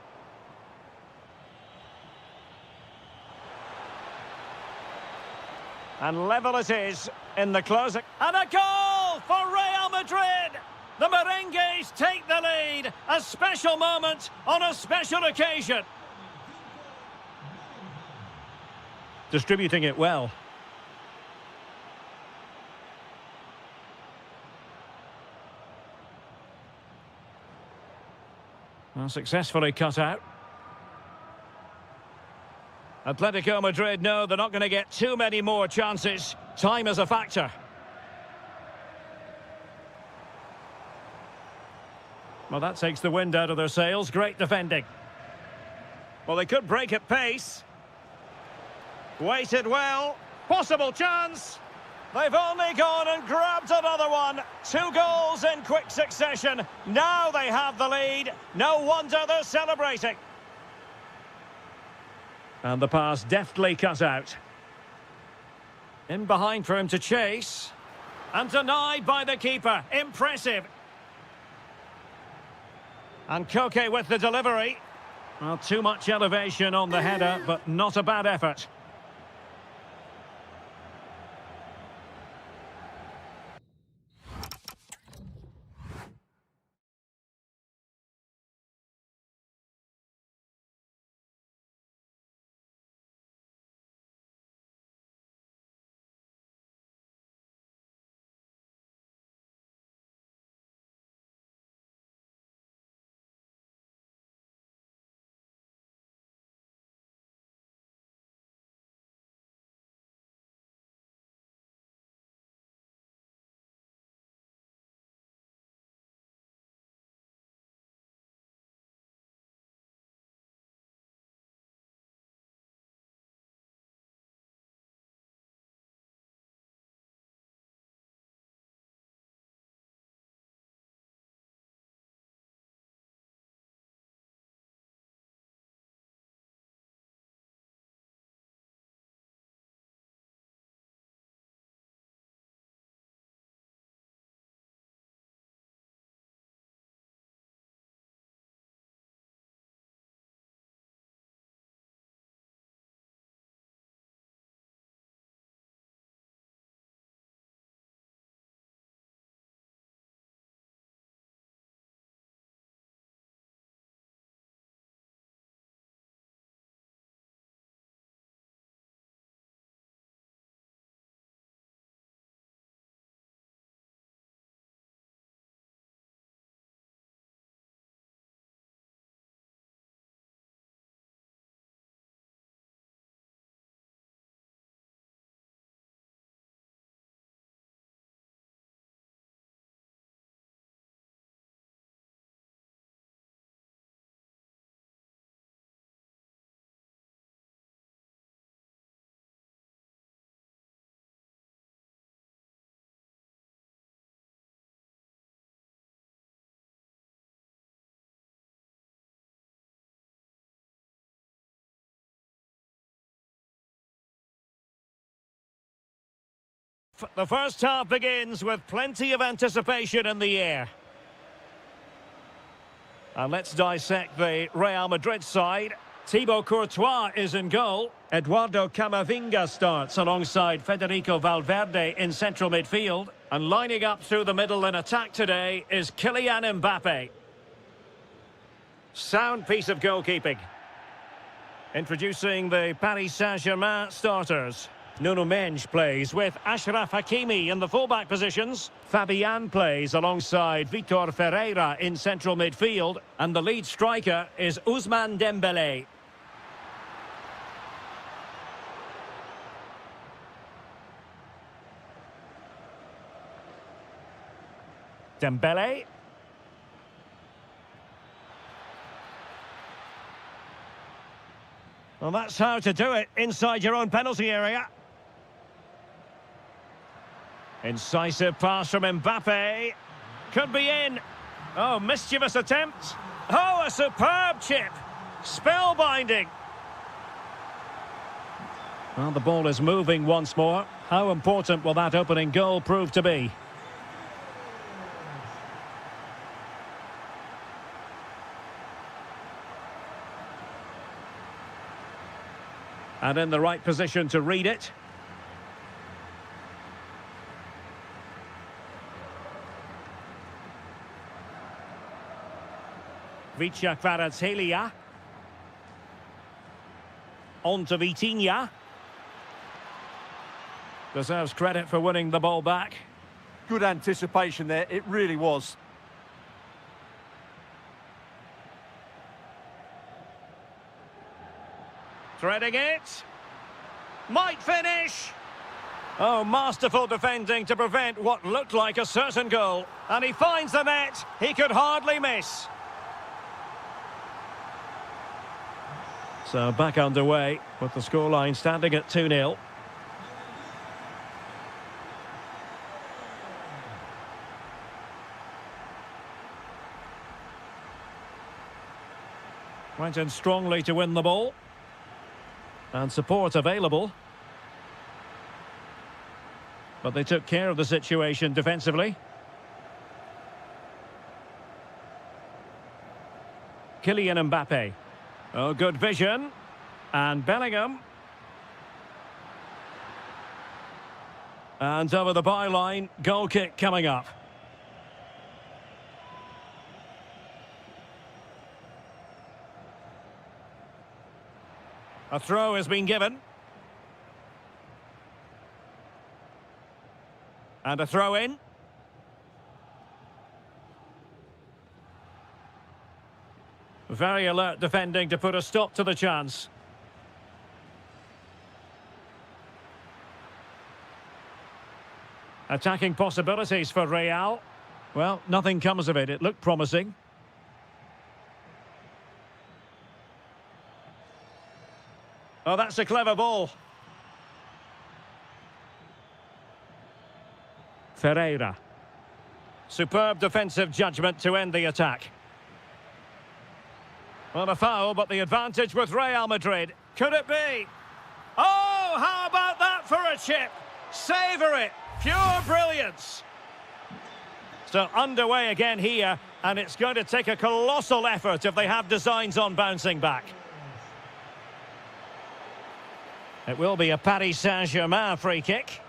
And level it is in the closing. And a goal for Real Madrid! The Merengues take the lead. A special moment on a special occasion. Distributing it well. Well, successfully cut out. Atletico Madrid know they're not going to get too many more chances. Time is a factor. Well, that takes the wind out of their sails. Great defending. Well, they could break at pace. Waited well. Possible chance. They've only gone and grabbed another one. 2 goals in quick succession. Now they have the lead. No wonder they're celebrating. And the pass deftly cut out. In behind for him to chase. And denied by the keeper. Impressive. And Koke with the delivery. Well, too much elevation on the header, but not a bad effort. up. The first half begins with plenty of anticipation in the air. And let's dissect the Real Madrid side. Thibaut Courtois is in goal. Eduardo Camavinga starts alongside Federico Valverde in central midfield. And lining up through the middle in attack today is Kylian Mbappe. Sound piece of goalkeeping. Introducing the Paris Saint-Germain starters. Nuno Mendes plays with Achraf Hakimi in the fullback positions. Fabian plays alongside Vitor Ferreira in central midfield. And the lead striker is Ousmane Dembélé. Dembélé. Well, that's how to do it inside your own penalty area. Incisive pass from Mbappe. Could be in. Oh, mischievous attempt. Oh, a superb chip. Spellbinding. Well, the ball is moving once more. How important will that opening goal prove to be? And in the right position to read it. Vicha Kvaratskhelia. On to Vitinha. Deserves credit for winning the ball back. Good anticipation there, it really was. Threading it. Might finish. Oh, masterful defending to prevent what looked like a certain goal. And he finds the net. He could hardly miss. So back underway with the scoreline standing at 2-0. Went in strongly to win the ball. And support available. But they took care of the situation defensively. Kylian Mbappe. Oh, good vision. And Bellingham. And over the byline, goal kick coming up. A throw has been given. And a throw in. Very alert defending to put a stop to the chance. Attacking possibilities for Real. Well, nothing comes of it. It looked promising. Oh, that's a clever ball. Ferreira. Superb defensive judgment to end the attack. Well, a foul, but the advantage with Real Madrid. Could it be? Oh, how about that for a chip? Savour it. Pure brilliance. So underway again here, and it's going to take a colossal effort if they have designs on bouncing back. It will be a Paris Saint-Germain free kick.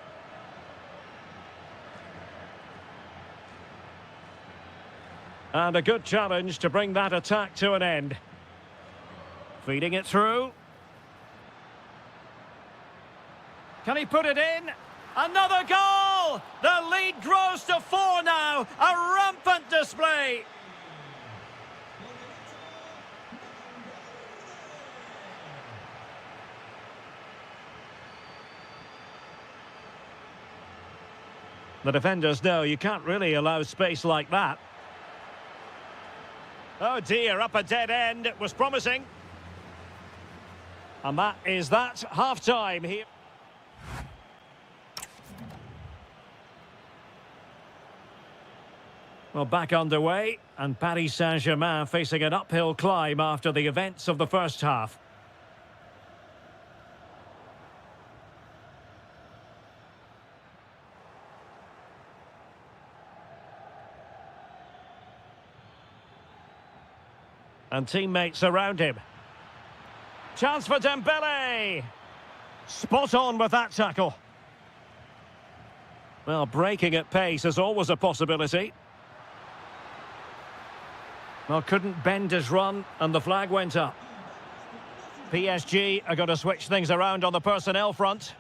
And a good challenge to bring that attack to an end. Feeding it through. Can he put it in? Another goal! The lead grows to 4 now. A rampant display. The defenders know you can't really allow space like that. Oh dear, up a dead end. It was promising. And that is that. Half-time here. Well, back underway, and Paris Saint-Germain facing an uphill climb after the events of the first half. And teammates around him. Chance for Dembele. Spot on with that tackle. Well, breaking at pace is always a possibility. Well, couldn't bend his run, and the flag went up. PSG are going to switch things around on the personnel front.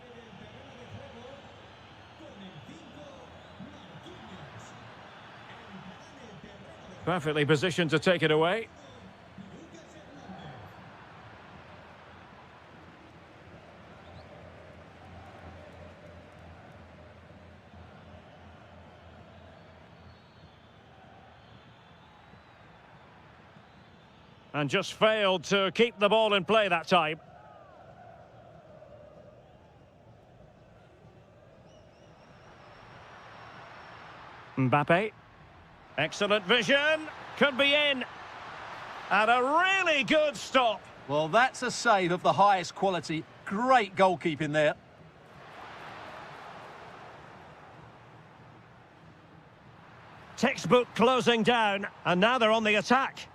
Perfectly positioned to take it away. And just failed to keep the ball in play that time. Mbappe. Excellent vision. Could be in. And a really good stop. Well, that's a save of the highest quality. Great goalkeeping there. Textbook closing down, and now they're on the attack.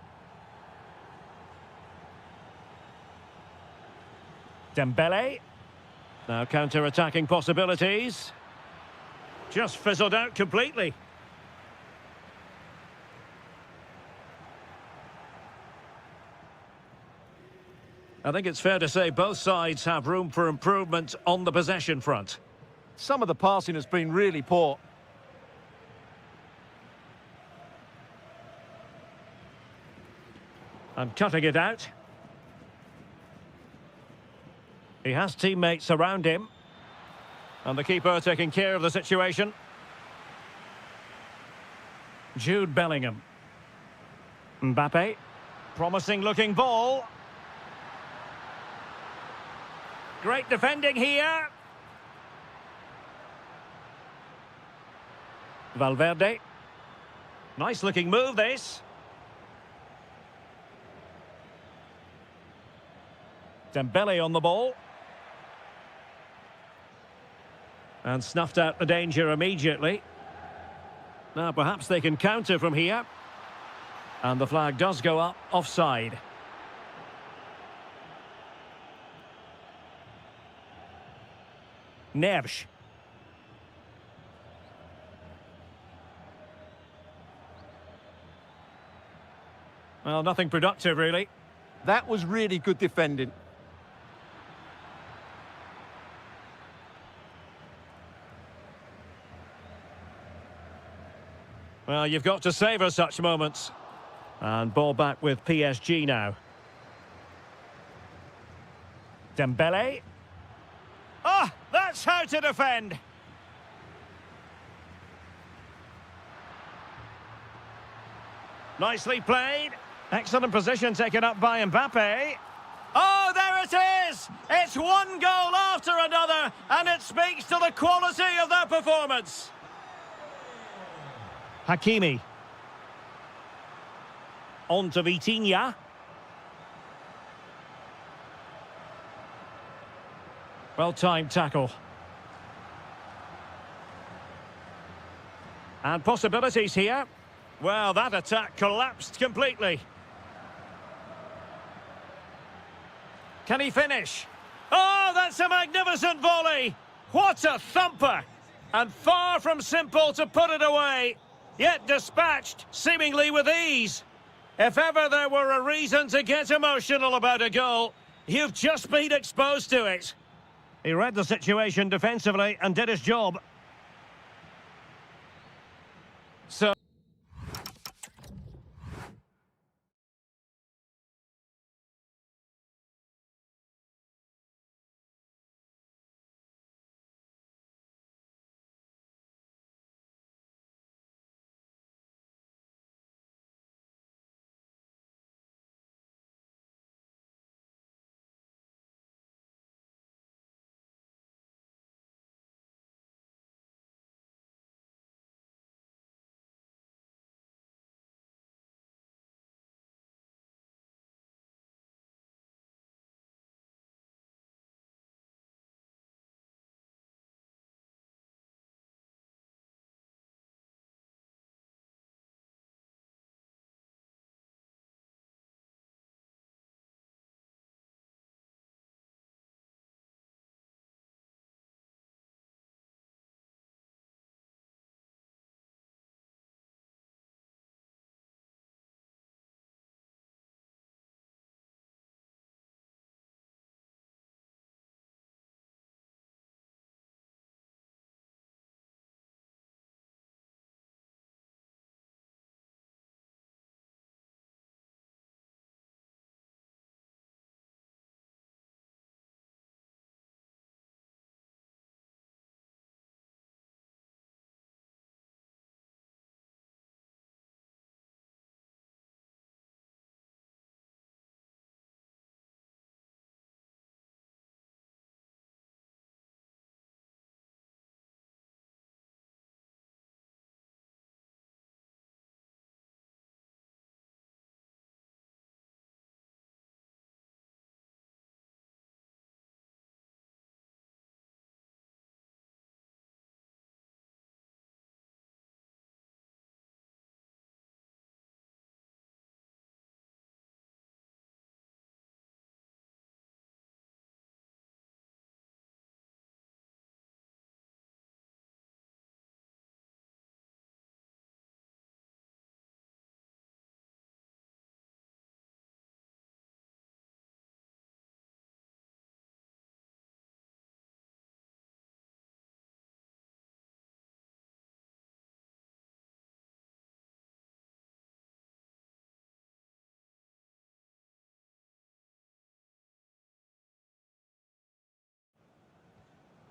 Dembele. Now counter-attacking possibilities. Just fizzled out completely. I think it's fair to say both sides have room for improvement on the possession front. Some of the passing has been really poor. And cutting it out. He has teammates around him. And the keeper taking care of the situation. Jude Bellingham. Mbappe. Promising looking ball. Great defending here. Valverde. Nice looking move this. Dembele on the ball. And snuffed out the danger immediately. Now perhaps they can counter from here. And the flag does go up offside. Neves. Well, nothing productive really. That was really good defending. Well, you've got to savour such moments. And ball back with PSG now. Dembele. Ah, that's how to defend. Nicely played. Excellent position taken up by Mbappe. Oh, there it is! It's one goal after another, and it speaks to the quality of their performance. Hakimi. On to Vitinha. Well-timed tackle. And possibilities here. Well, that attack collapsed completely. Can he finish? Oh, that's a magnificent volley! What a thumper! And far from simple to put it away, yet dispatched seemingly with ease. If ever there were a reason to get emotional about a goal, you've just been exposed to it. He read the situation defensively and did his job. So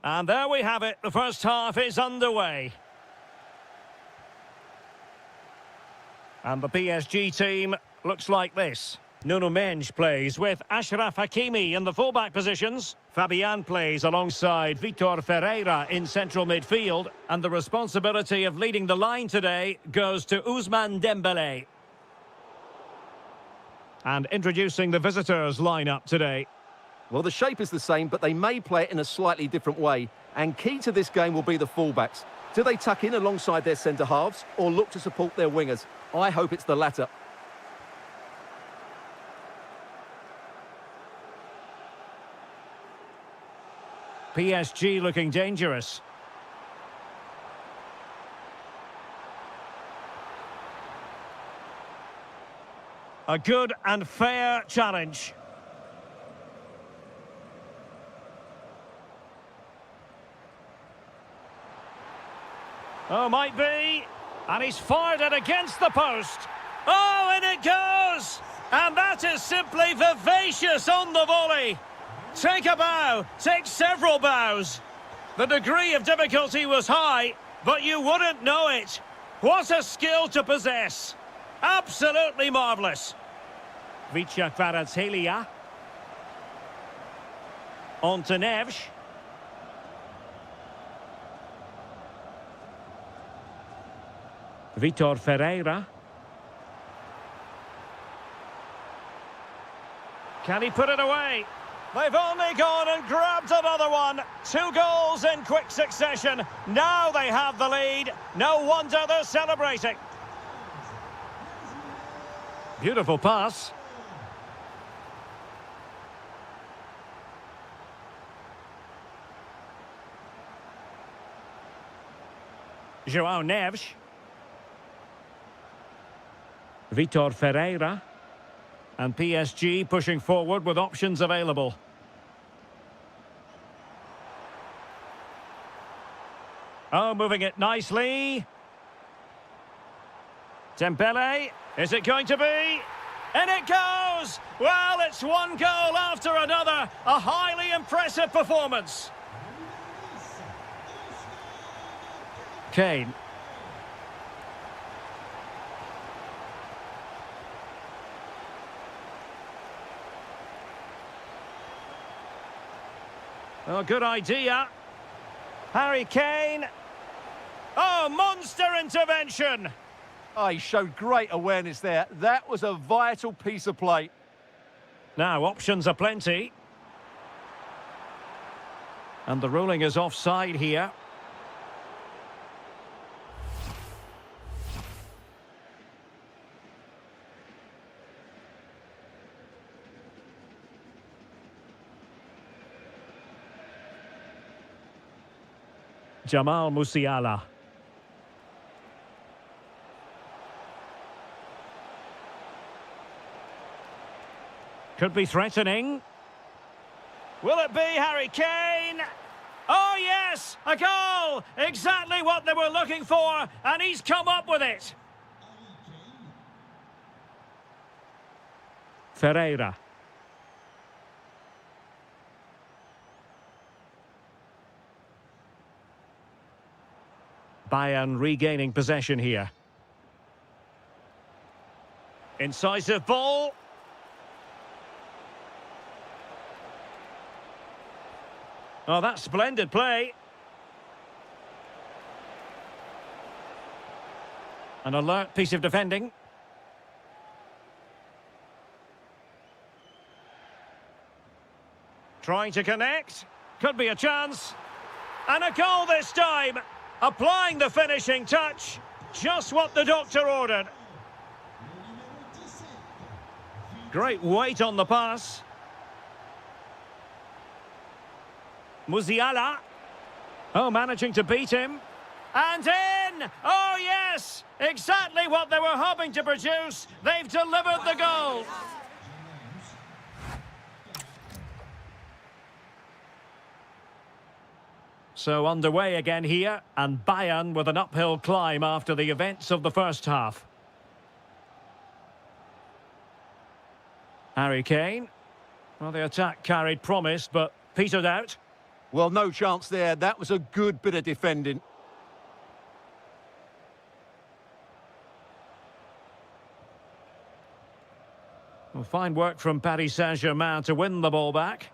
And there we have it. The first half is underway. And the PSG team looks like this. Nuno Mendes plays with Achraf Hakimi in the fullback positions. Fabian plays alongside Vitor Ferreira in central midfield. And the responsibility of leading the line today goes to Ousmane Dembélé. And introducing the visitors' lineup today. Well, the shape is the same, but they may play it in a slightly different way. And key to this game will be the fullbacks. Do they tuck in alongside their centre-halves or look to support their wingers? I hope it's the latter. PSG looking dangerous. A good and fair challenge. Oh, might be. And he's fired it against the post. Oh, and it goes! And that is simply vivacious on the volley. Take a bow, take several bows. The degree of difficulty was high, but you wouldn't know it. What a skill to possess. Absolutely marvellous. Vicha Kvaratskhelia. On to Neves. Vitor Ferreira. Can he put it away? They've only gone and grabbed another one. 2 goals in quick succession. Now they have the lead. No wonder they're celebrating. Beautiful pass. João Neves. Vitor Ferreira. And PSG pushing forward with options available. Oh, moving it nicely. Dembélé, is it going to be? And it goes! Well, it's one goal after another. A highly impressive performance. Kane. Oh, good idea. Harry Kane. Oh, monster intervention. Oh, he showed great awareness there. That was a vital piece of play. Now, options are plenty. And the ruling is offside here. Jamal Musiala. Could be threatening. Will it be Harry Kane? Oh yes, a goal! Exactly what they were looking for, and he's come up with it. Ferreira. Bayern regaining possession here. Incisive ball. Oh, that's splendid play. An alert piece of defending. Trying to connect. Could be a chance. And a goal this time. Applying the finishing touch. Just what the doctor ordered. Great weight on the pass. Musiala. Oh, managing to beat him. And in! Oh, yes! Exactly what they were hoping to produce. They've delivered the goal. So underway again here, and Bayern with an uphill climb after the events of the first half. Harry Kane. Well, the attack carried promise, but petered out. Well, no chance there. That was a good bit of defending. Well, fine work from Paris Saint-Germain to win the ball back.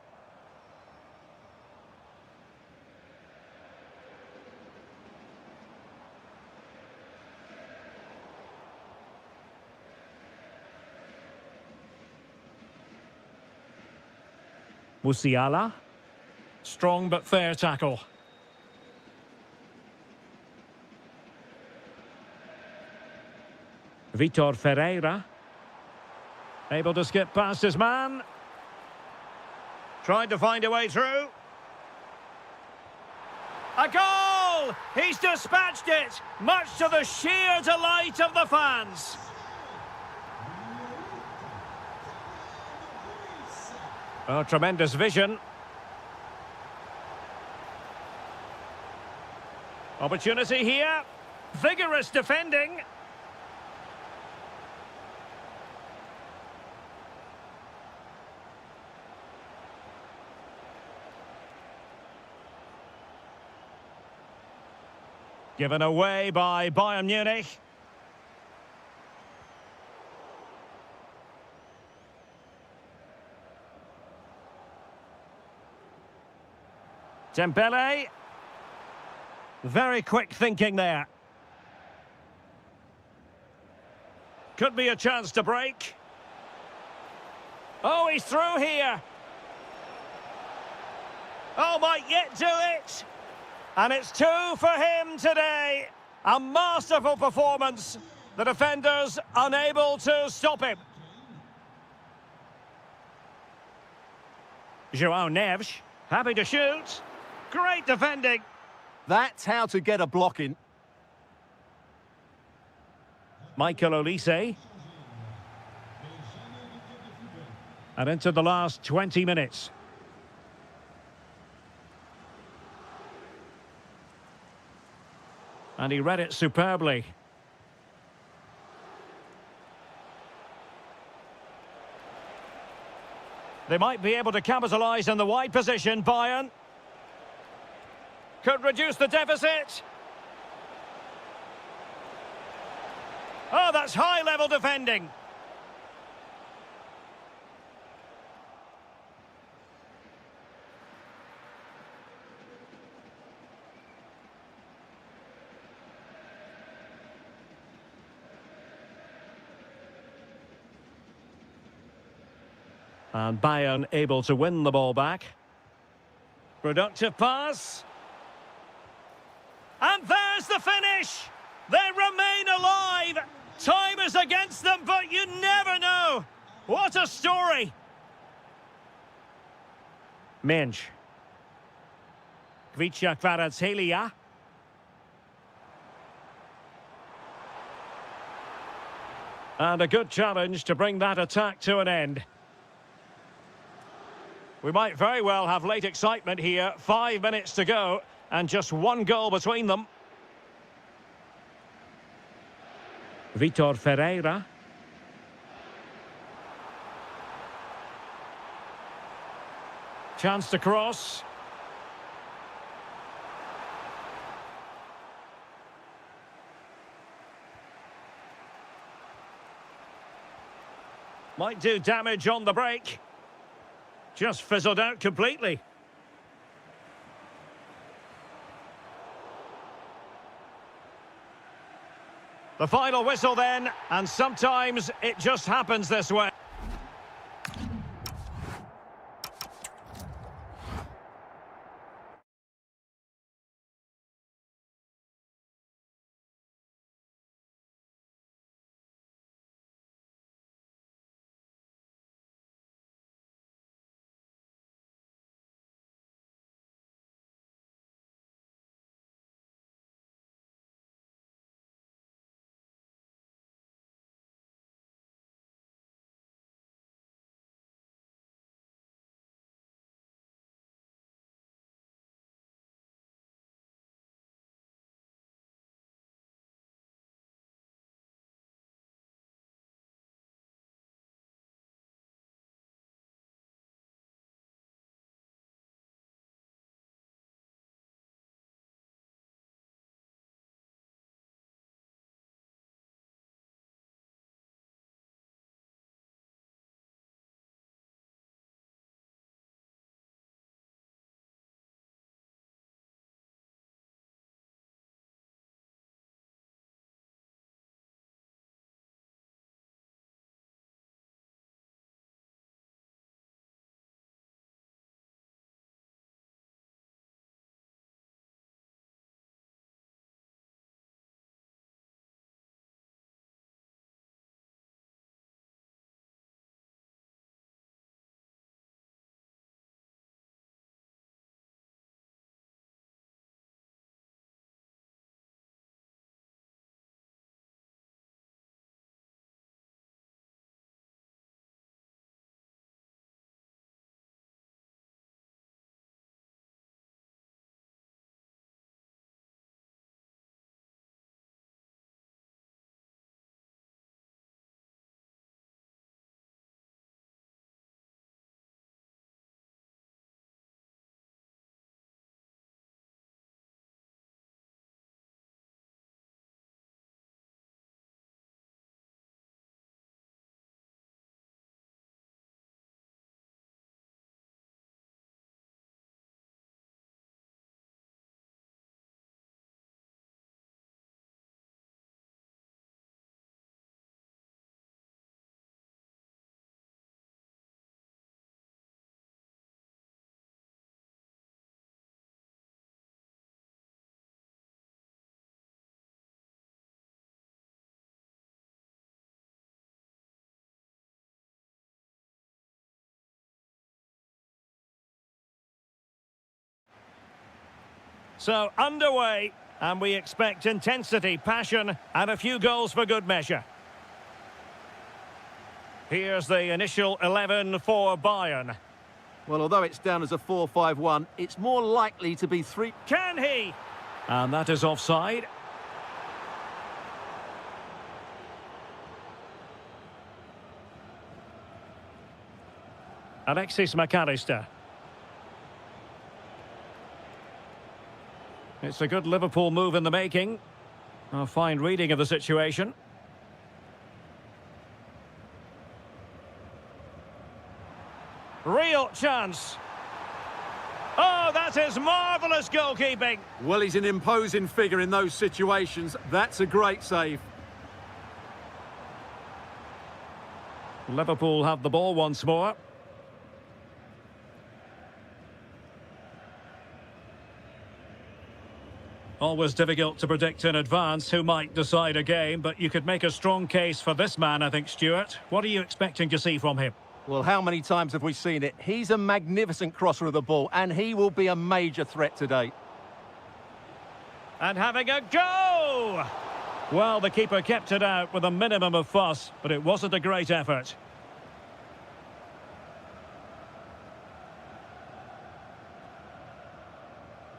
Musiala. Strong but fair tackle. Vitor Ferreira. Able to skip past his man. Trying to find a way through. A goal! He's dispatched it, much to the sheer delight of the fans. Oh, tremendous vision. Opportunity here. Vigorous defending. Given away by Bayern Munich. Dembele. Very quick thinking there. Could be a chance to break. Oh, he's through here. Oh, might yet do it. And it's 2 for him today. A masterful performance. The defenders unable to stop him. João Neves, happy to shoot. Great defending. That's how to get a block in. Michael Olise. And into the last 20 minutes. And he read it superbly. They might be able to capitalise in the wide position, Bayern. Could reduce the deficit. Oh, that's high-level defending. And Bayern able to win the ball back. Productive pass. And there's the finish! They remain alive! Time is against them, but you never know! What a story! Mensch. Kvicha Kvaratskhelia. And a good challenge to bring that attack to an end. We might very well have late excitement here. 5 minutes to go, and just one goal between them. Vitor Ferreira. Chance to cross. Might do damage on the break. Just fizzled out completely. The final whistle then, and sometimes it just happens this way. So, underway, and we expect intensity, passion, and a few goals for good measure. Here's the initial 11 for Bayern. Well, although it's down as a 4-5-1, it's more likely to be 3... Can he? And that is offside. Alexis McAllister. It's a good Liverpool move in the making. A fine reading of the situation. Real chance. Oh, that is marvellous goalkeeping. Well, he's an imposing figure in those situations. That's a great save. Liverpool have the ball once more. Always difficult to predict in advance who might decide a game, but you could make a strong case for this man, I think, Stuart. What are you expecting to see from him? Well, how many times have we seen it? He's a magnificent crosser of the ball, and he will be a major threat today. And having a go! Well, the keeper kept it out with a minimum of fuss, but it wasn't a great effort.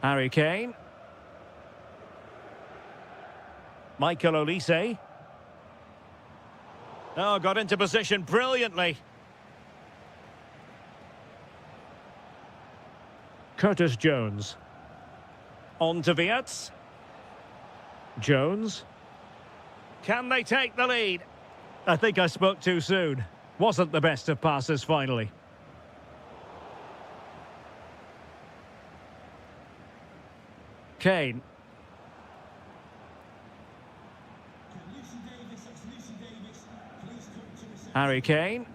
Harry Kane. Michael Olise. Oh, got into position brilliantly. Curtis Jones. On to Wirtz. Jones. Can they take the lead? I think I spoke too soon. Wasn't the best of passes finally. Kane. Harry Kane.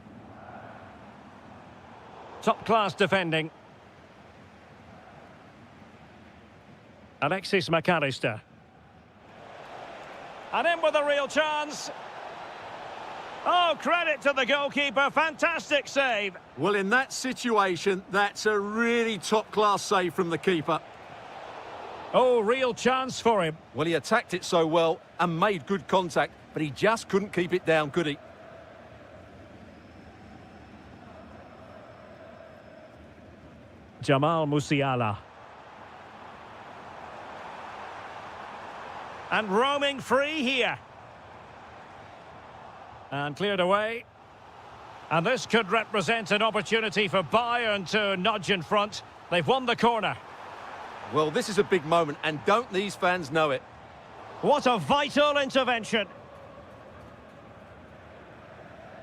Top-class defending. Alexis McAllister. And in with a real chance. Oh, credit to the goalkeeper. Fantastic save. Well, in that situation, that's a really top-class save from the keeper. Oh, real chance for him. Well, he attacked it so well and made good contact, but he just couldn't keep it down, could he? Jamal Musiala. And roaming free here. And cleared away. And this could represent an opportunity for Bayern to nudge in front. They've won the corner. Well, this is a big moment, and don't these fans know it? What a vital intervention.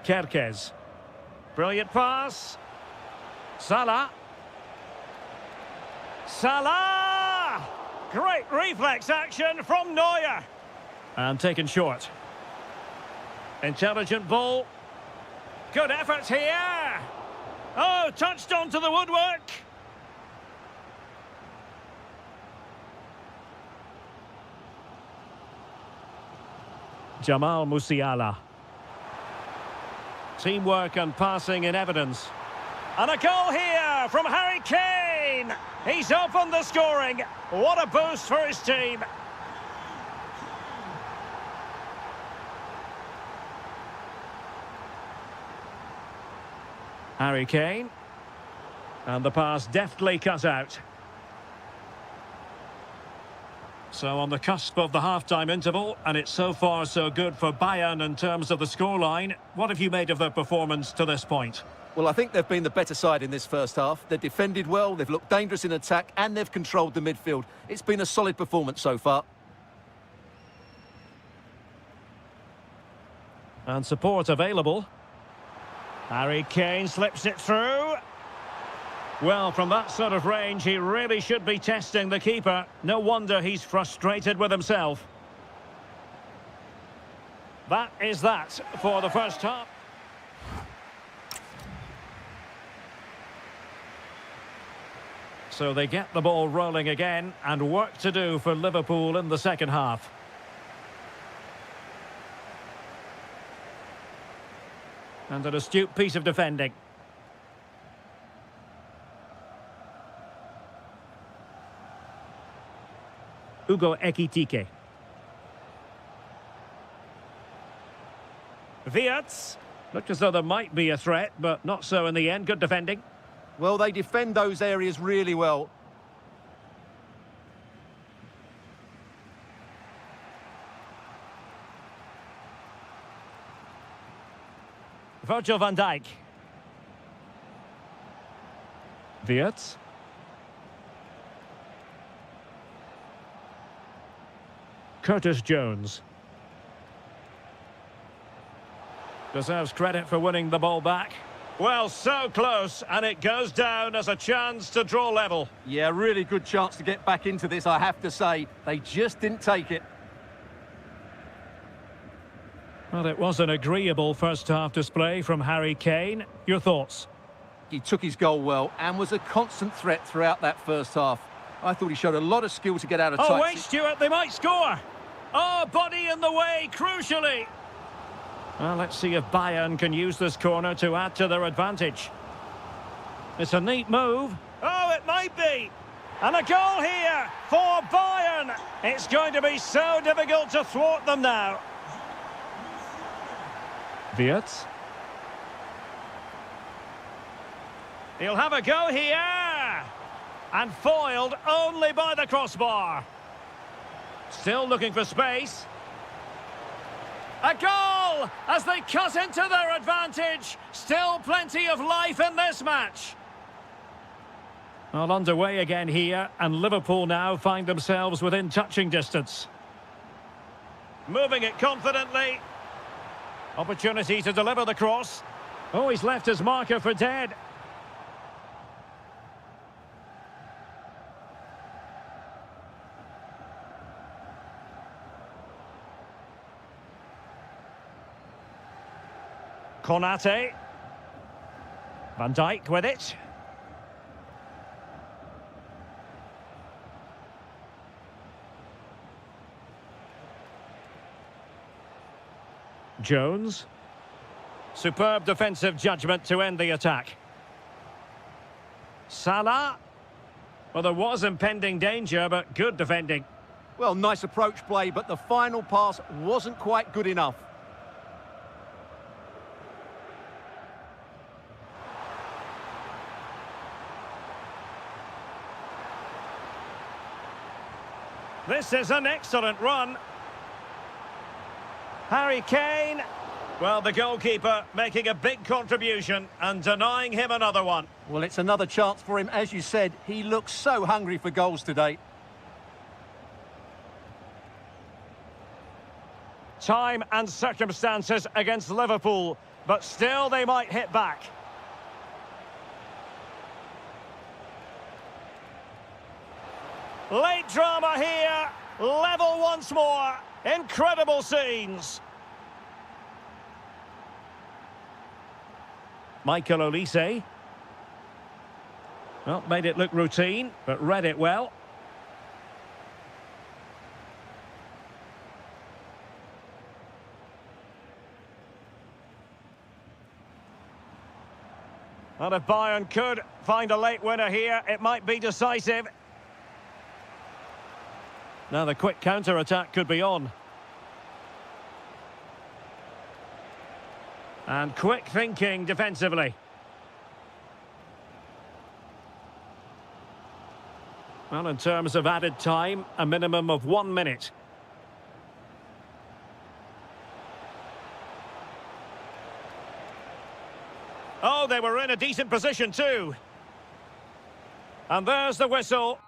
Kerkez. Brilliant pass. Salah. Salah! Great reflex action from Neuer. And taken short. Intelligent ball. Good effort here. Oh, touched onto the woodwork. Jamal Musiala. Teamwork and passing in evidence. And a goal here from Harry Kane. He's opened the scoring. What a boost for his team. Harry Kane. And the pass deftly cut out. So on the cusp of the half-time interval, and it's so far so good for Bayern in terms of the scoreline. What have you made of their performance to this point? Well, I think they've been the better side in this first half. They've defended well, they've looked dangerous in attack, and they've controlled the midfield. It's been a solid performance so far. And support available. Harry Kane slips it through. Well, from that sort of range, he really should be testing the keeper. No wonder he's frustrated with himself. That is that for the first half. So they get the ball rolling again, and work to do for Liverpool in the second half. And an astute piece of defending. Ugo Ekitike. Wirtz. Looked as though there might be a threat, but not so in the end. Good defending. Well, they defend those areas really well. Virgil van Dijk. Wirtz. Curtis Jones. Deserves credit for winning the ball back. Well, so close, and it goes down as a chance to draw level. Yeah, really good chance to get back into this, I have to say. They just didn't take it. Well, it was an agreeable first-half display from Harry Kane. Your thoughts? He took his goal well and was a constant threat throughout that first half. I thought he showed a lot of skill to get out of touch. Oh, wait, Stuart, they might score. Oh, body in the way, crucially. Well, let's see if Bayern can use this corner to add to their advantage. It's a neat move. Oh, it might be. And a goal here for Bayern. It's going to be so difficult to thwart them now. Wirtz. He'll have a go here. And foiled only by the crossbar. Still looking for space. A goal as they cut into their advantage. Still plenty of life in this match. Well, underway again here, and Liverpool now find themselves within touching distance. Moving it confidently. Opportunity to deliver the cross. Oh, he's left his marker for dead. Konate. Van Dijk with it. Jones. Superb defensive judgment to end the attack. Salah. Well, there was impending danger, but good defending. Well, nice approach play, but the final pass wasn't quite good enough. This is an excellent run. Harry Kane. Well, the goalkeeper making a big contribution and denying him another one. Well, it's another chance for him. As you said, he looks so hungry for goals today. Time and circumstances against Liverpool, but still they might hit back. Late drama here, level once more, incredible scenes. Michael Olise. Well, made it look routine, but read it well. And if Bayern could find a late winner here, it might be decisive. Now the quick counter-attack could be on. And quick thinking defensively. Well, in terms of added time, a minimum of 1 minute. Oh, they were in a decent position too. And there's the whistle.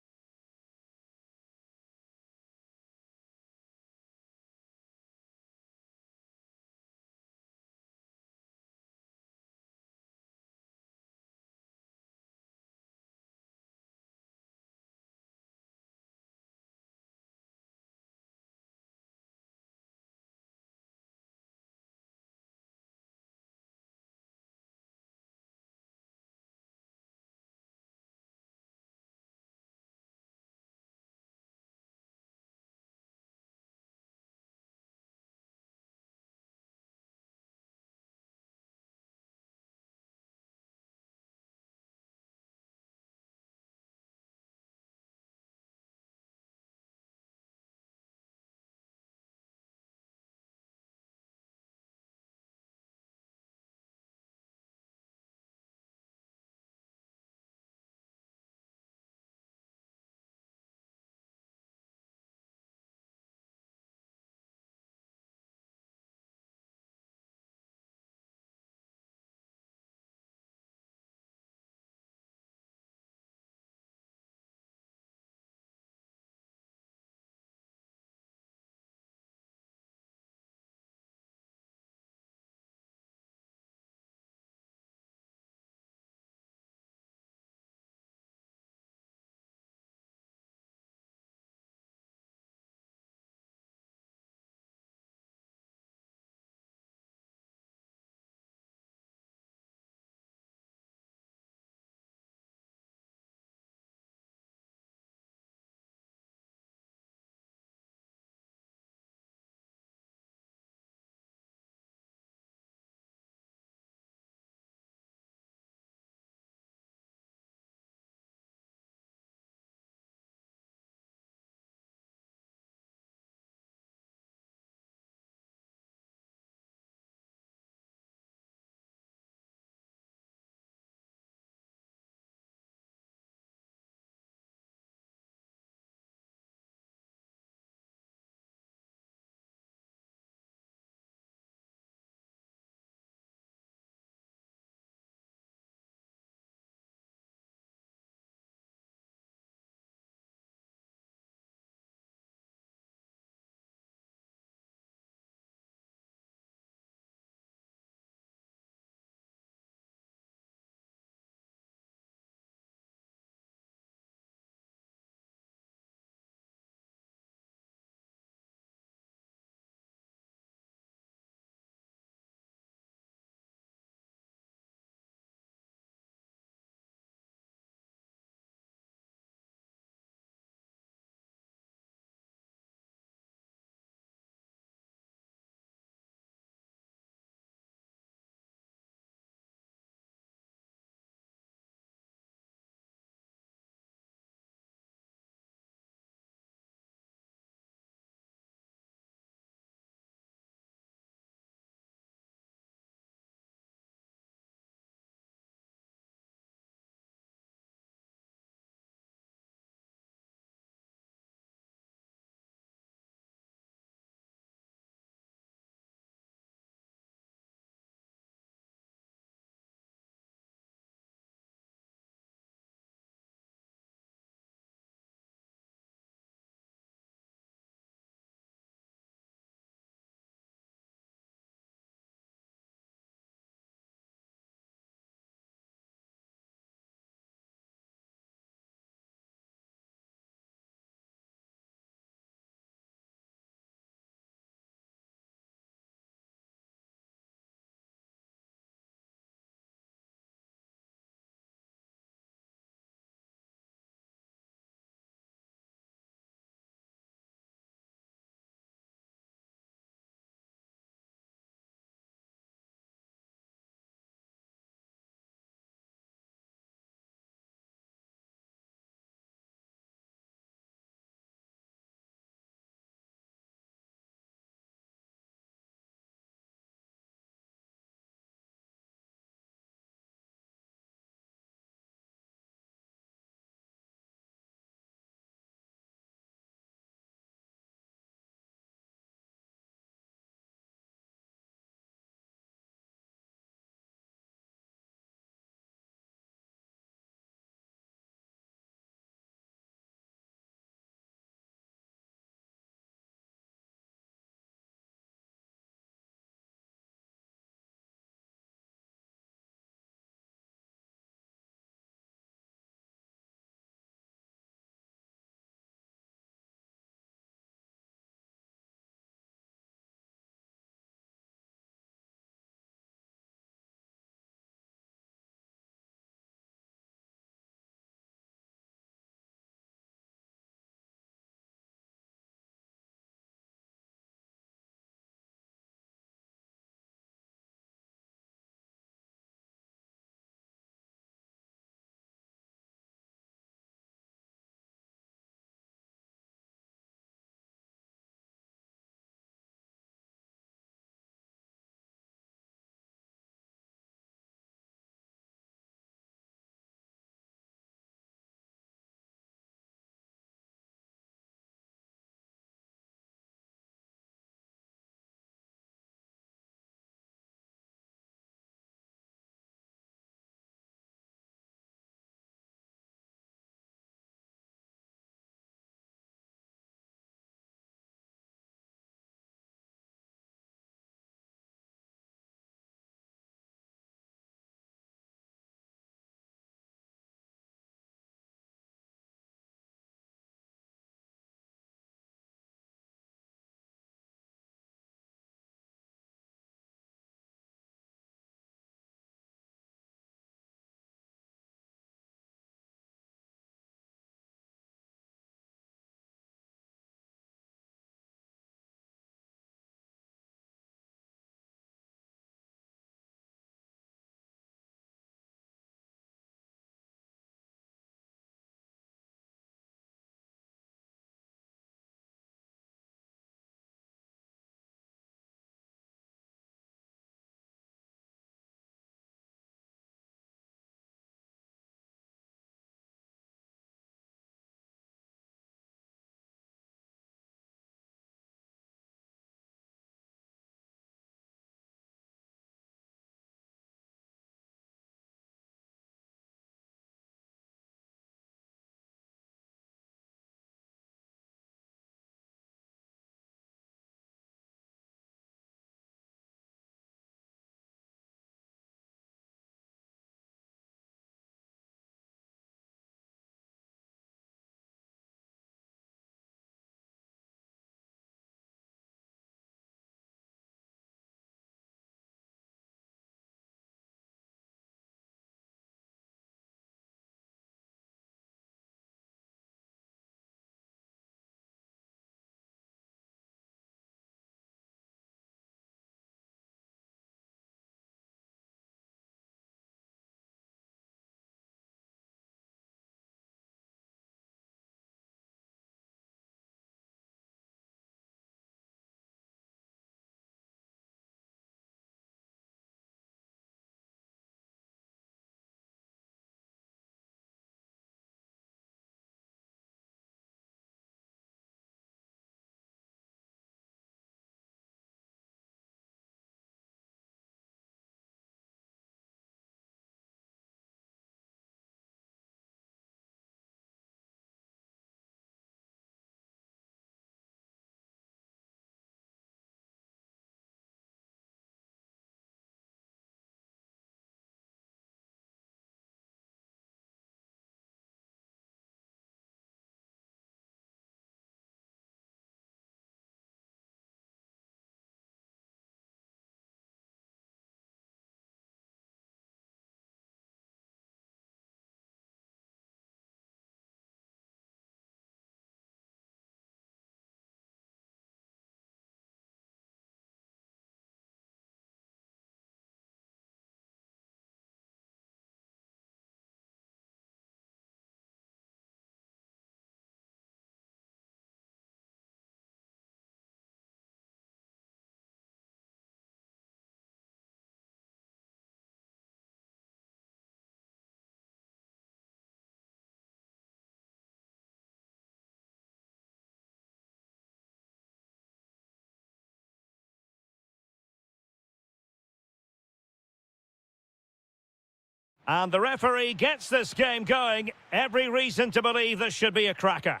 And the referee gets this game going. Every reason to believe this should be a cracker.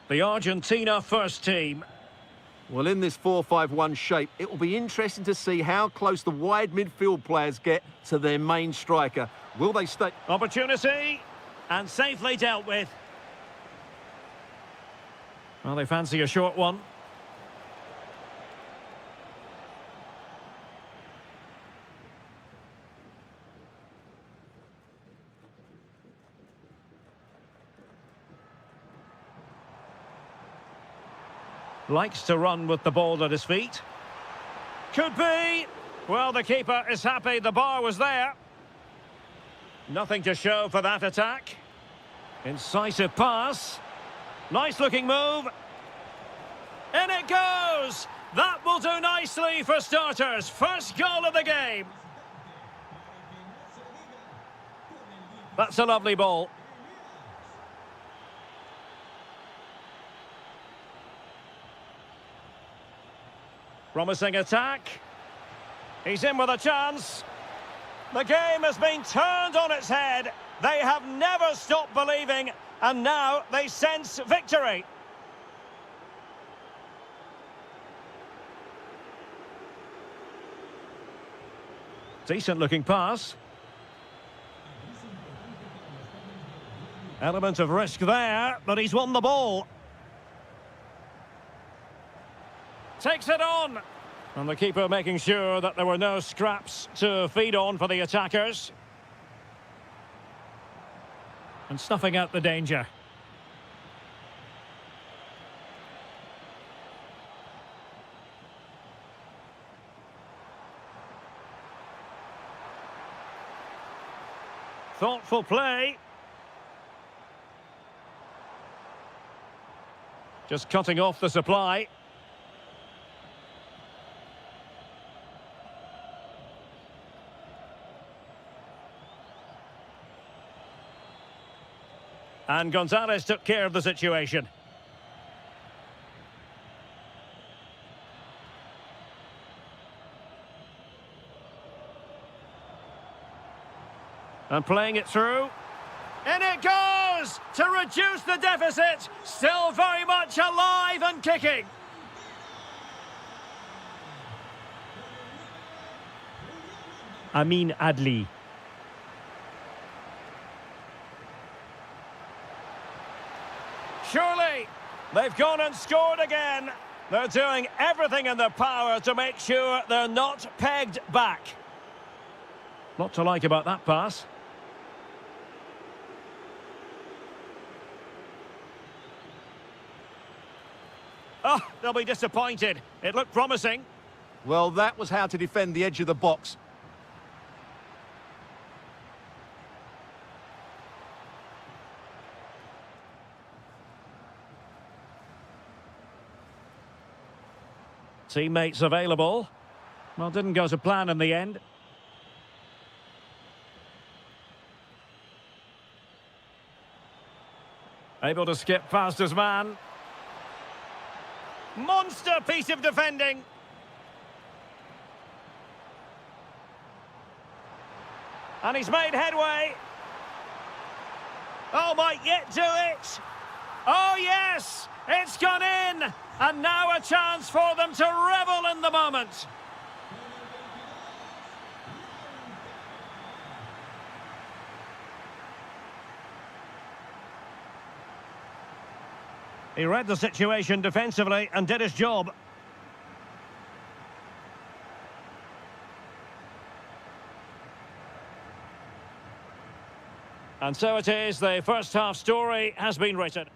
The Argentina first team. Well, in this 4-5-1 shape, it will be interesting to see how close the wide midfield players get to their main striker. Will they stay? Opportunity, and safely dealt with. Well, they fancy a short one. Likes to run with the ball at his feet. Could be. Well, the keeper is happy the bar was there. Nothing to show for that attack. Incisive pass. Nice looking move. In it goes. That will do nicely for starters. First goal of the game. That's a lovely ball. Promising attack. He's in with a chance. The game has been turned on its head. They have never stopped believing, and now they sense victory. Decent looking pass. Element of risk there, but he's won the ball. Takes it on. And the keeper making sure that there were no scraps to feed on for the attackers. And snuffing out the danger. Thoughtful play. Just cutting off the supply. And Gonzalez took care of the situation. And playing it through. In it goes! To reduce the deficit. Still very much alive and kicking. Amin Adli. Surely, they've gone and scored again. They're doing everything in their power to make sure they're not pegged back. Lot to like about that pass. Oh, they'll be disappointed. It looked promising. Well, that was how to defend the edge of the box. Teammates available. Well, didn't go to plan in the end. Able to skip past his man. Monster piece of defending. And he's made headway. Oh, might yet do it. Oh, yes, it's gone in. And now a chance for them to revel in the moment. He read the situation defensively and did his job. And so it is, the first half story has been written.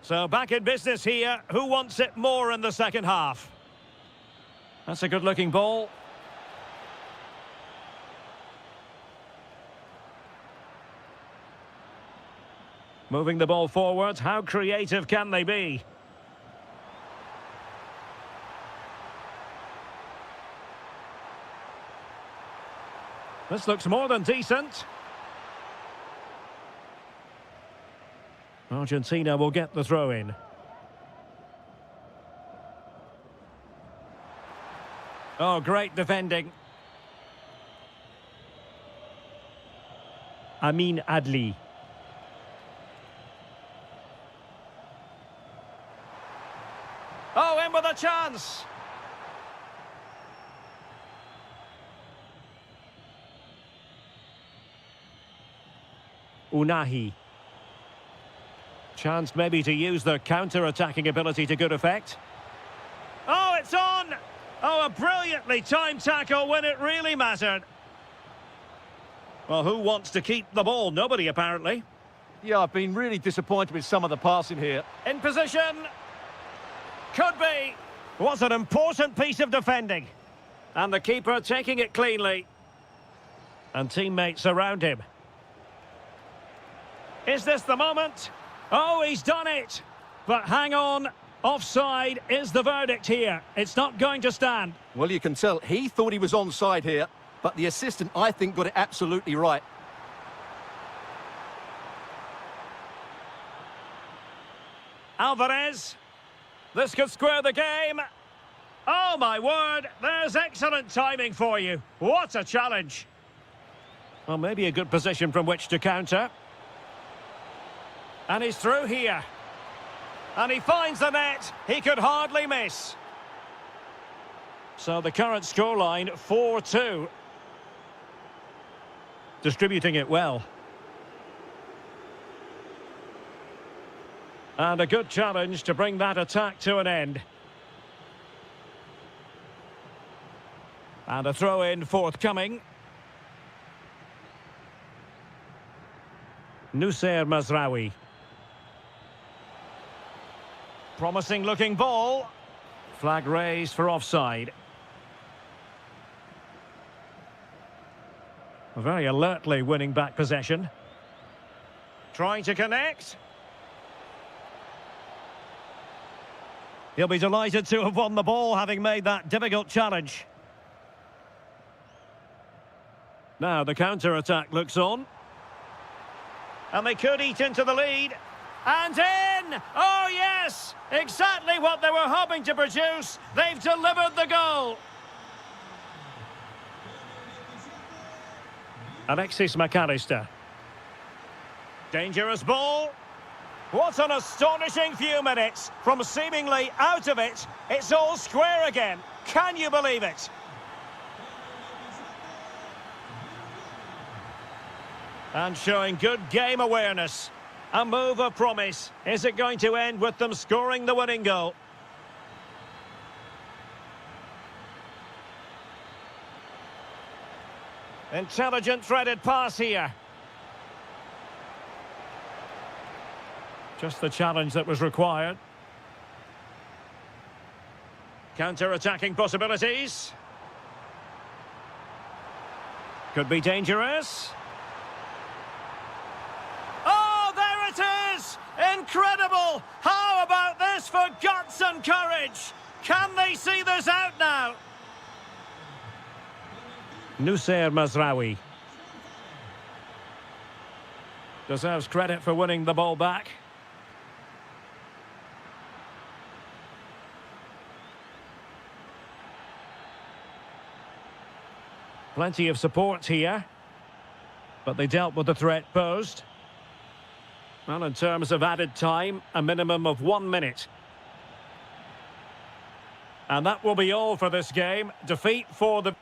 So back in business here. Who wants it more in the second half? That's a good-looking ball. Moving the ball forward. How creative can they be? This looks more than decent. Argentina will get the throw in. Oh, great defending. Adli. Oh, in with a chance. Unahi. Chance maybe to use their counter-attacking ability to good effect. Oh, it's on! Oh, a brilliantly timed tackle when it really mattered. Well, who wants to keep the ball? Nobody, apparently. Yeah, I've been really disappointed with some of the passing here. In position. Could be. Was an important piece of defending. And the keeper taking it cleanly. And teammates around him. Is this the moment? Oh, he's done it. But hang on. Offside is the verdict here. It's not going to stand. Well, you can tell he thought he was onside here, but the assistant, I think, got it absolutely right. Alvarez. This could square the game. Oh, my word. There's excellent timing for you. What a challenge. Well, maybe a good position from which to counter. And he's through here. And he finds the net. He could hardly miss. So the current scoreline, 4-2. Distributing it well. And a good challenge to bring that attack to an end. And a throw-in forthcoming. Nusair Mazraoui. Promising looking ball. Flag raised for offside. Very alertly winning back possession. Trying to connect. He'll be delighted to have won the ball, having made that difficult challenge. Now the counter-attack looks on. And they could eat into the lead. And in! Oh, yes! Exactly what they were hoping to produce. They've delivered the goal. Alexis McAllister. Dangerous ball. What an astonishing few minutes. From seemingly out of it, it's all square again. Can you believe it? And showing good game awareness. A move of promise. Is it going to end with them scoring the winning goal? Intelligent threaded pass here. Just the challenge that was required. Counter-attacking possibilities. Could be dangerous. Oh, there it is! Incredible! How about this for guts and courage? Can they see this out now? Nusair Mazraoui. Deserves credit for winning the ball back. Plenty of support here. But they dealt with the threat posed. Well, in terms of added time, a minimum of 1 minute. And that will be all for this game. Defeat for the...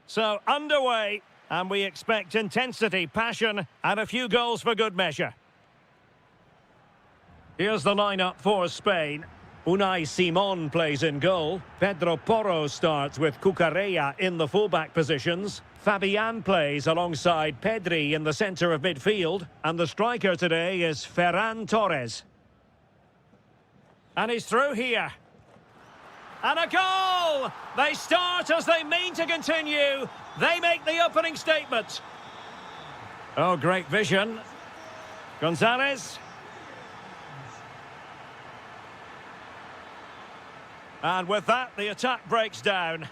So, underway, and we expect intensity, passion, and a few goals for good measure. Here's the lineup for Spain. Unai Simon plays in goal. Pedro Porro starts with Cucurella in the fullback positions. Fabian plays alongside Pedri in the centre of midfield. And the striker today is Ferran Torres. And he's through here. And a goal! They start as they mean to continue. They make the opening statement. Oh, great vision. Gonzalez. And with that, the attack breaks down.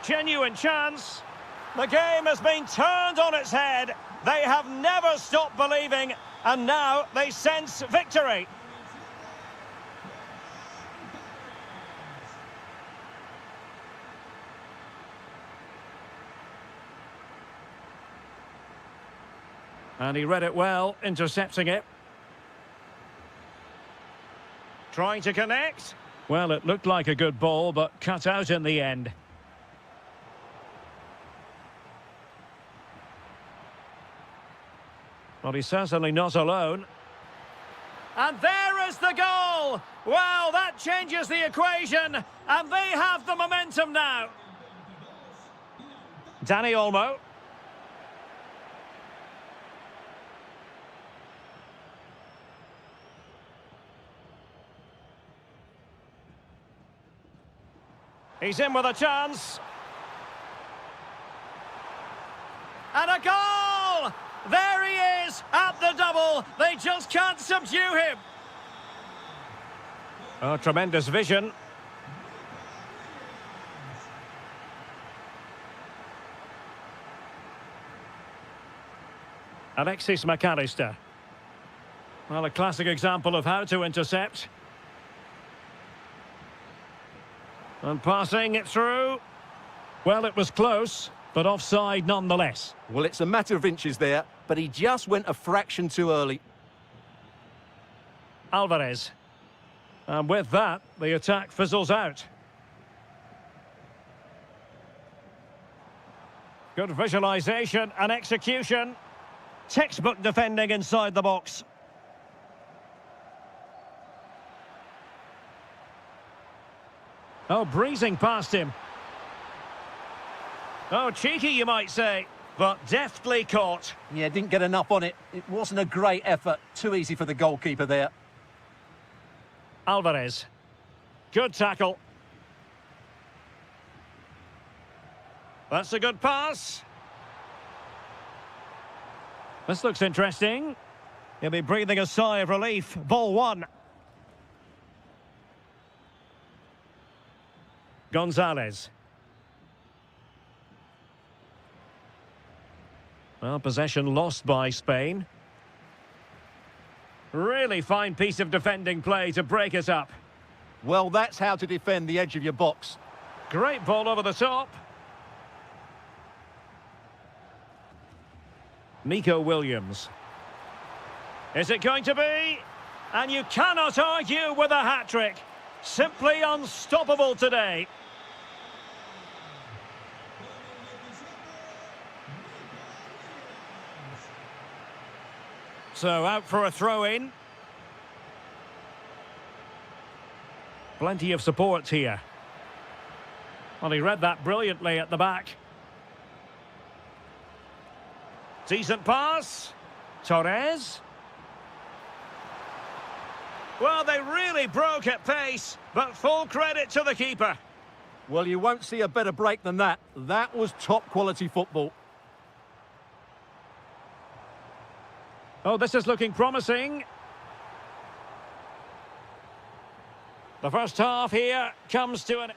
Genuine chance. The game has been turned on its head. They have never stopped believing, and now they sense victory. And he read it well, intercepting it. Trying to connect. Well, it looked like a good ball, but cut out in the end. Well, he's certainly not alone. And there is the goal! Well, that changes the equation, and they have the momentum now. Dani Olmo. He's in with a chance. And a goal! There he is at the double. They just can't subdue him. Oh, tremendous vision. Alexis McAllister. Well, a classic example of how to intercept. And passing it through. Well, it was close, but offside nonetheless. Well, it's a matter of inches there, but he just went a fraction too early. Alvarez. And with that, the attack fizzles out. Good visualisation and execution. Textbook defending inside the box. Oh, breezing past him. Oh, cheeky, you might say, but deftly caught. Yeah, didn't get enough on it. It wasn't a great effort. Too easy for the goalkeeper there. Alvarez. Good tackle. That's a good pass. This looks interesting. He'll be breathing a sigh of relief. Ball one. Gonzalez. Well, possession lost by Spain. Really fine piece of defending play to break it up. Well, that's how to defend the edge of your box. Great ball over the top. Nico Williams. Is it going to be? And you cannot argue with a hat-trick. Simply unstoppable today. So out for a throw-in. Plenty of support here. Well, he read that brilliantly at the back. Decent pass. Torres. Well, they really broke at pace, but full credit to the keeper. Well, you won't see a better break than that. That was top-quality football. Oh, this is looking promising. The first half here comes to an...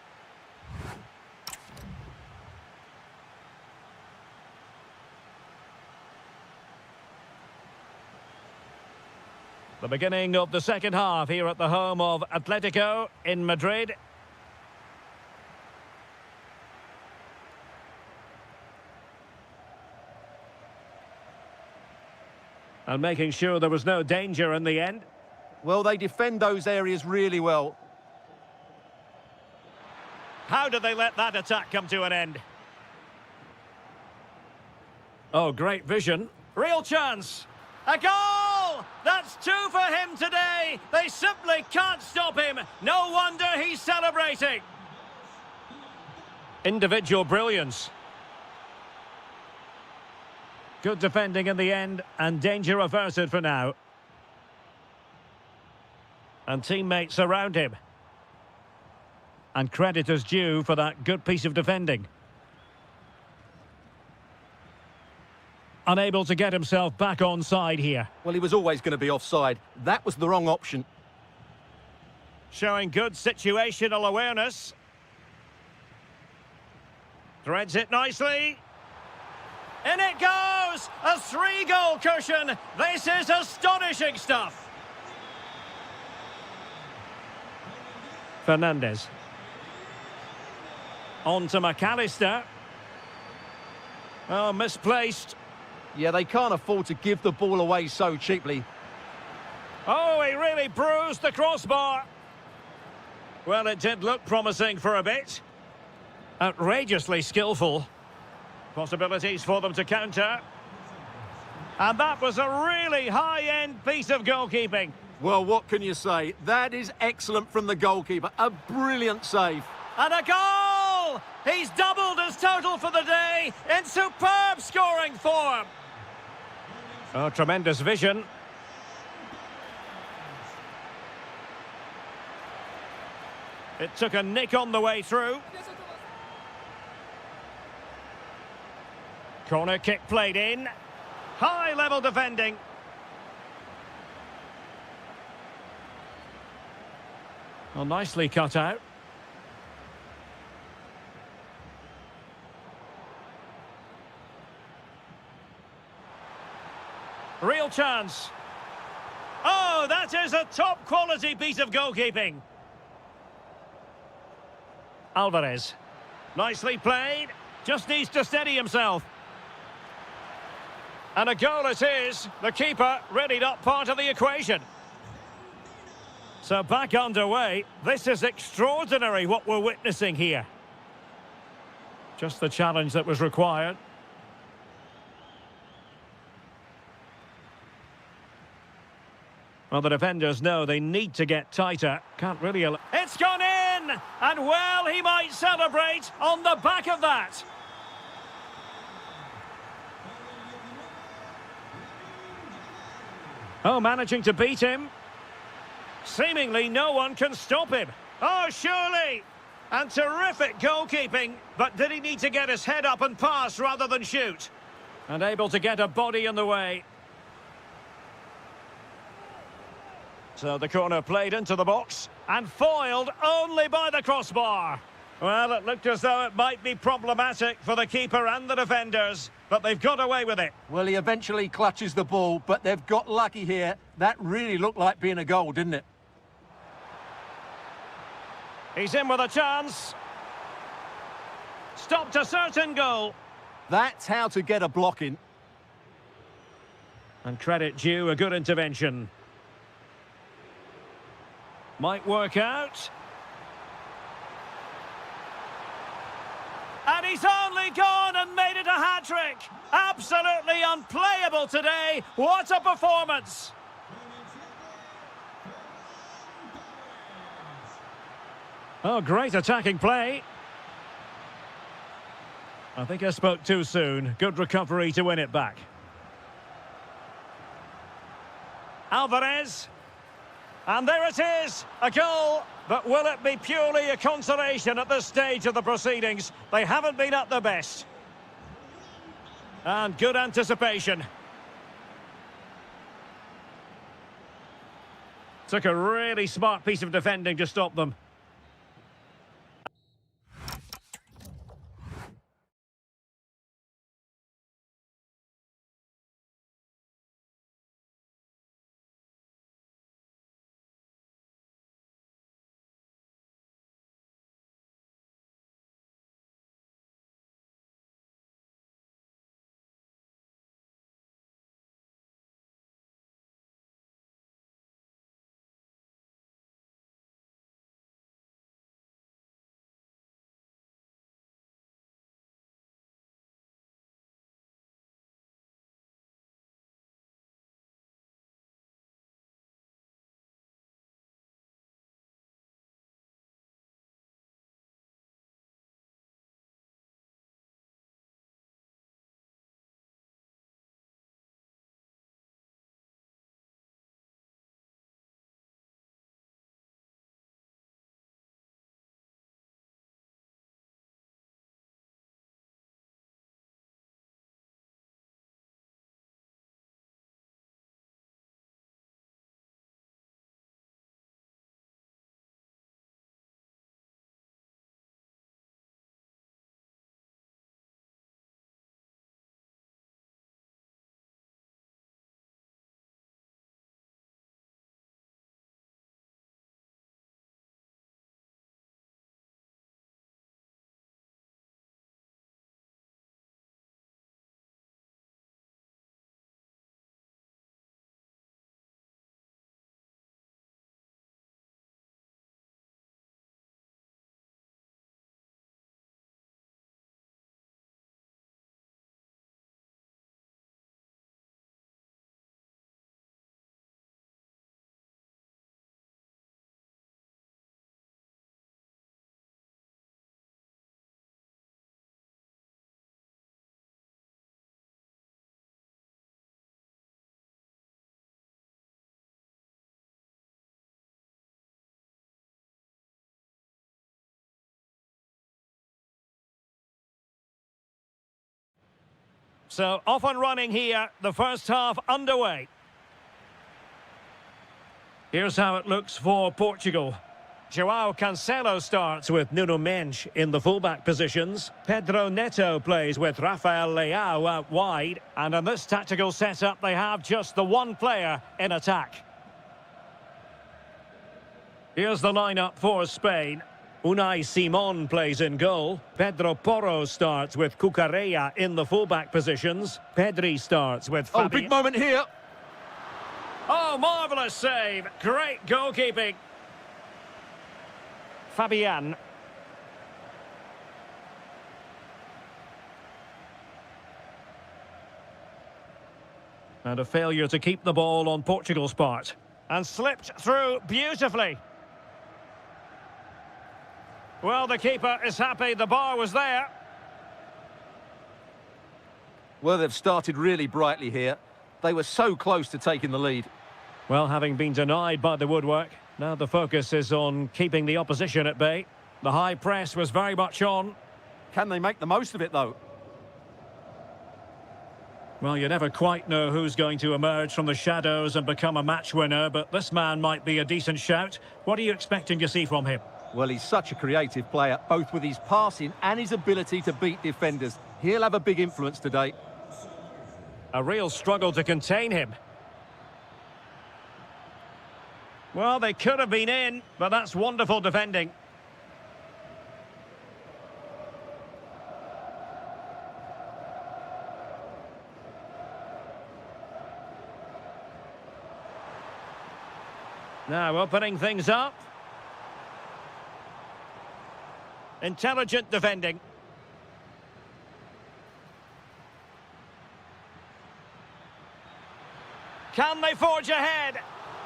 The beginning of the second half here at the home of Atletico in Madrid. And making sure there was no danger in the end. Well, they defend those areas really well. How did they let that attack come to an end? Oh, great vision. Real chance. A goal! That's 2 for him today. They simply can't stop him. No wonder he's celebrating. Individual brilliance. Good defending in the end, and danger averted for now. And teammates around him. And credit is due for that good piece of defending. Unable to get himself back on side here. Well, he was always going to be offside. That was the wrong option. Showing good situational awareness. Threads it nicely. In it goes! A 3-goal cushion. This is astonishing stuff. Fernandez. On to McAllister. Oh, misplaced. Yeah, they can't afford to give the ball away so cheaply. Oh, he really bruised the crossbar. Well, it did look promising for a bit. Outrageously skillful. Possibilities for them to counter. And that was a really high-end piece of goalkeeping. Well, what can you say? That is excellent from the goalkeeper. A brilliant save. And a goal! He's doubled his total for the day in superb scoring form. Oh, tremendous vision. It took a nick on the way through. Corner kick played in. High-level defending. Well, nicely cut out. Real chance. Oh, that is a top-quality piece of goalkeeping. Alvarez. Nicely played. Just needs to steady himself. And a goal it is. The keeper really not part of the equation. So back underway. This is extraordinary what we're witnessing here. Just the challenge that was required. Well, the defenders know they need to get tighter. Can't really... It's gone in! And well, he might celebrate on the back of that. Oh, managing to beat him. Seemingly no one can stop him. Oh, surely! And terrific goalkeeping. But did he need to get his head up and pass rather than shoot? And able to get a body in the way. So the corner played into the box and foiled only by the crossbar. Well, it looked as though it might be problematic for the keeper and the defenders, but they've got away with it. Well, he eventually clutches the ball, but they've got lucky here. That really looked like being a goal, didn't it? He's in with a chance. Stopped a certain goal. That's how to get a block in. And credit due, a good intervention. Might work out. And he's only gone and made it a hat-trick. Absolutely unplayable today. What a performance. Oh, great attacking play. I think I spoke too soon. Good recovery to win it back. Alvarez. And there it is, a goal. But will it be purely a consolation at this stage of the proceedings? They haven't been at their best. And good anticipation. Took a really smart piece of defending to stop them. So off and running here, the first half underway. Here's how it looks for Portugal. João Cancelo starts with Nuno Mendes in the fullback positions. Pedro Neto plays with Rafael Leao out wide. And in this tactical setup, they have just the one player in attack. Here's the lineup for Spain. Unai Simon plays in goal. Pedro Porro starts with Cucurella in the fullback positions. Pedri starts with Oh, big moment here. Oh, marvellous save. Great goalkeeping. Fabian. And a failure to keep the ball on Portugal's part. And slipped through beautifully. Well, the keeper is happy the bar was there. Well, they've started really brightly here. They were so close to taking the lead. Well, having been denied by the woodwork, now the focus is on keeping the opposition at bay. The high press was very much on. Can they make the most of it, though? Well, you never quite know who's going to emerge from the shadows and become a match winner, but this man might be a decent shout. What are you expecting to see from him? Well, he's such a creative player, both with his passing and his ability to beat defenders. He'll have a big influence today. A real struggle to contain him. Well, they could have been in, but that's wonderful defending. Now opening things up. Intelligent defending. Can they forge ahead?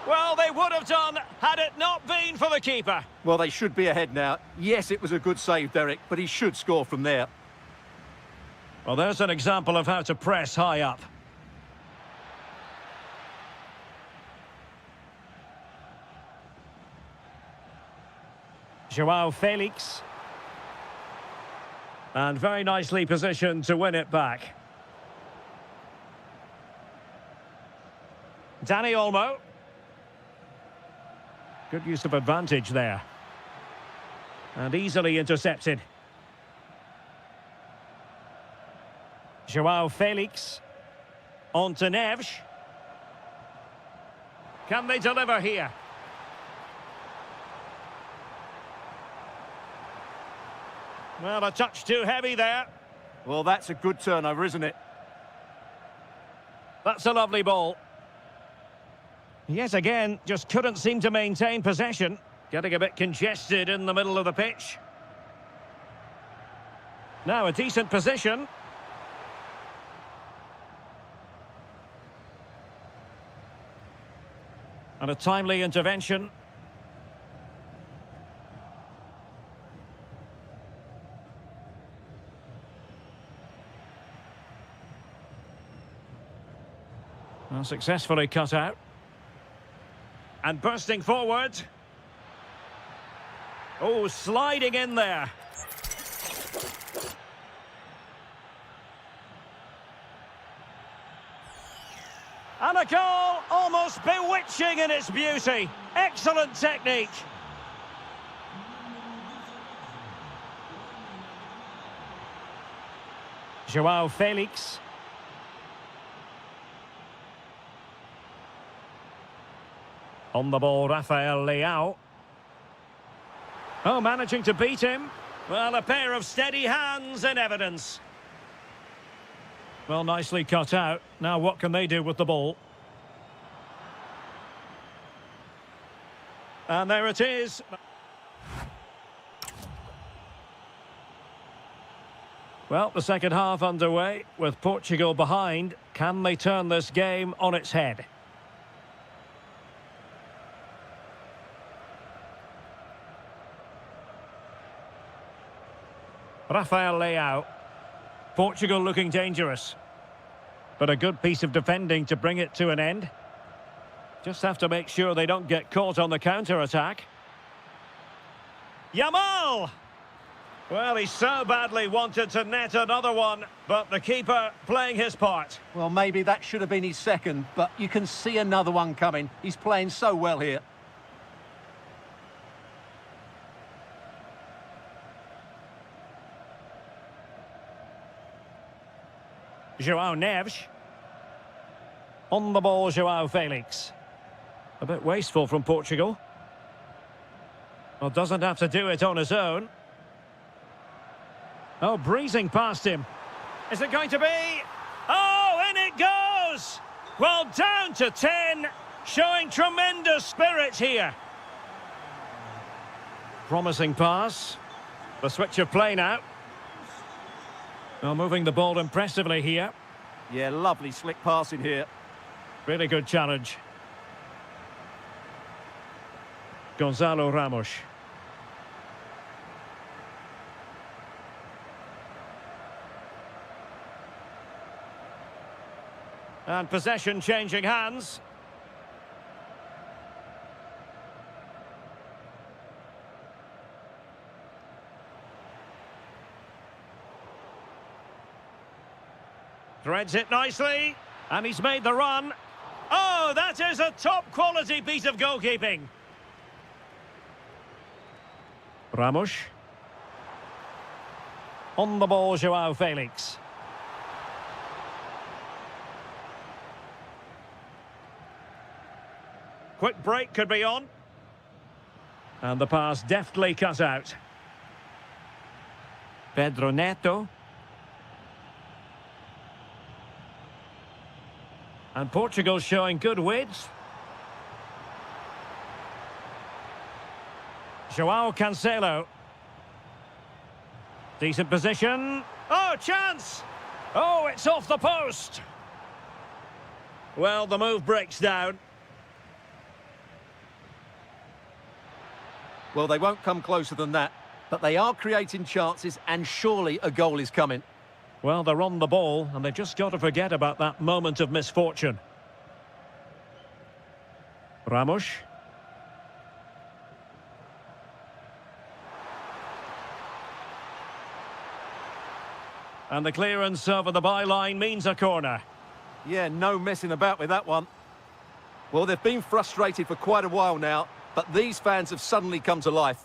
Well, they would have done had it not been for the keeper. Well, they should be ahead now. Yes, it was a good save, Derek, but he should score from there. Well, there's an example of how to press high up. João Felix. And very nicely positioned to win it back. Dani Olmo. Good use of advantage there. And easily intercepted. João Felix. On to Neves. Can they deliver here? Well, a touch too heavy there. Well, that's a good turnover, isn't it? That's a lovely ball. Yet again, just couldn't seem to maintain possession. Getting a bit congested in the middle of the pitch. Now a decent position. And a timely intervention. Well, successfully cut out. And bursting forward. Oh, sliding in there. And a goal almost bewitching in its beauty. Excellent technique. João Felix. On the ball, Rafael Leao. Oh, managing to beat him. Well, a pair of steady hands in evidence. Well, nicely cut out. Now what can they do with the ball? And there it is. Well, the second half underway with Portugal behind. Can they turn this game on its head? Rafael Leao. Portugal looking dangerous. But a good piece of defending to bring it to an end. Just have to make sure they don't get caught on the counter-attack. Yamal! Well, he so badly wanted to net another one, but the keeper playing his part. Well, maybe that should have been his second, but you can see another one coming. He's playing so well here. João Neves. On the ball, João Felix. A bit wasteful from Portugal. Well, doesn't have to do it on his own. Oh, breezing past him. Is it going to be? Oh, in it goes! Well, down to 10, showing tremendous spirit here. Promising pass. The switch of play now. Well, moving the ball impressively here. Yeah, lovely slick passing here. Really good challenge. Gonzalo Ramos. And possession changing hands. Threads it nicely. And he's made the run. Oh, that is a top-quality piece of goalkeeping. Ramos. On the ball, João Felix. Quick break could be on. And the pass deftly cut out. Pedro Neto. And Portugal showing good width. João Cancelo. Decent position. Oh, chance! Oh, it's off the post. Well, the move breaks down. Well, they won't come closer than that, but they are creating chances, and surely a goal is coming. Well, they're on the ball, and they've just got to forget about that moment of misfortune. Ramos. And the clearance over the byline means a corner. Yeah, no messing about with that one. Well, they've been frustrated for quite a while now, but these fans have suddenly come to life.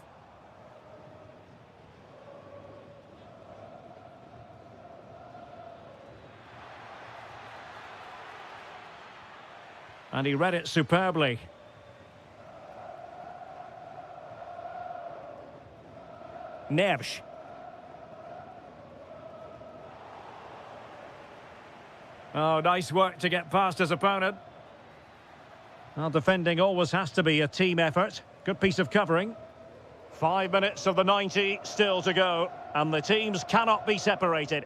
And he read it superbly. Neves. Oh, nice work to get past his opponent. Well, defending always has to be a team effort. Good piece of covering. 5 minutes of the 90 still to go, and the teams cannot be separated.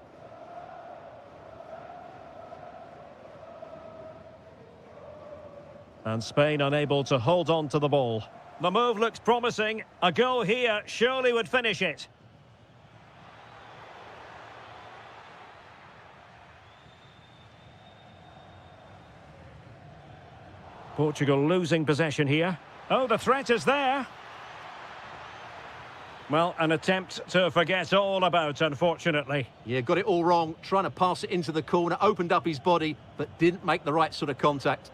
And Spain unable to hold on to the ball. The move looks promising. A goal here surely would finish it. Portugal losing possession here. Oh, the threat is there. Well, an attempt to forget all about, unfortunately. Yeah, got it all wrong. Trying to pass it into the corner, opened up his body, but didn't make the right sort of contact.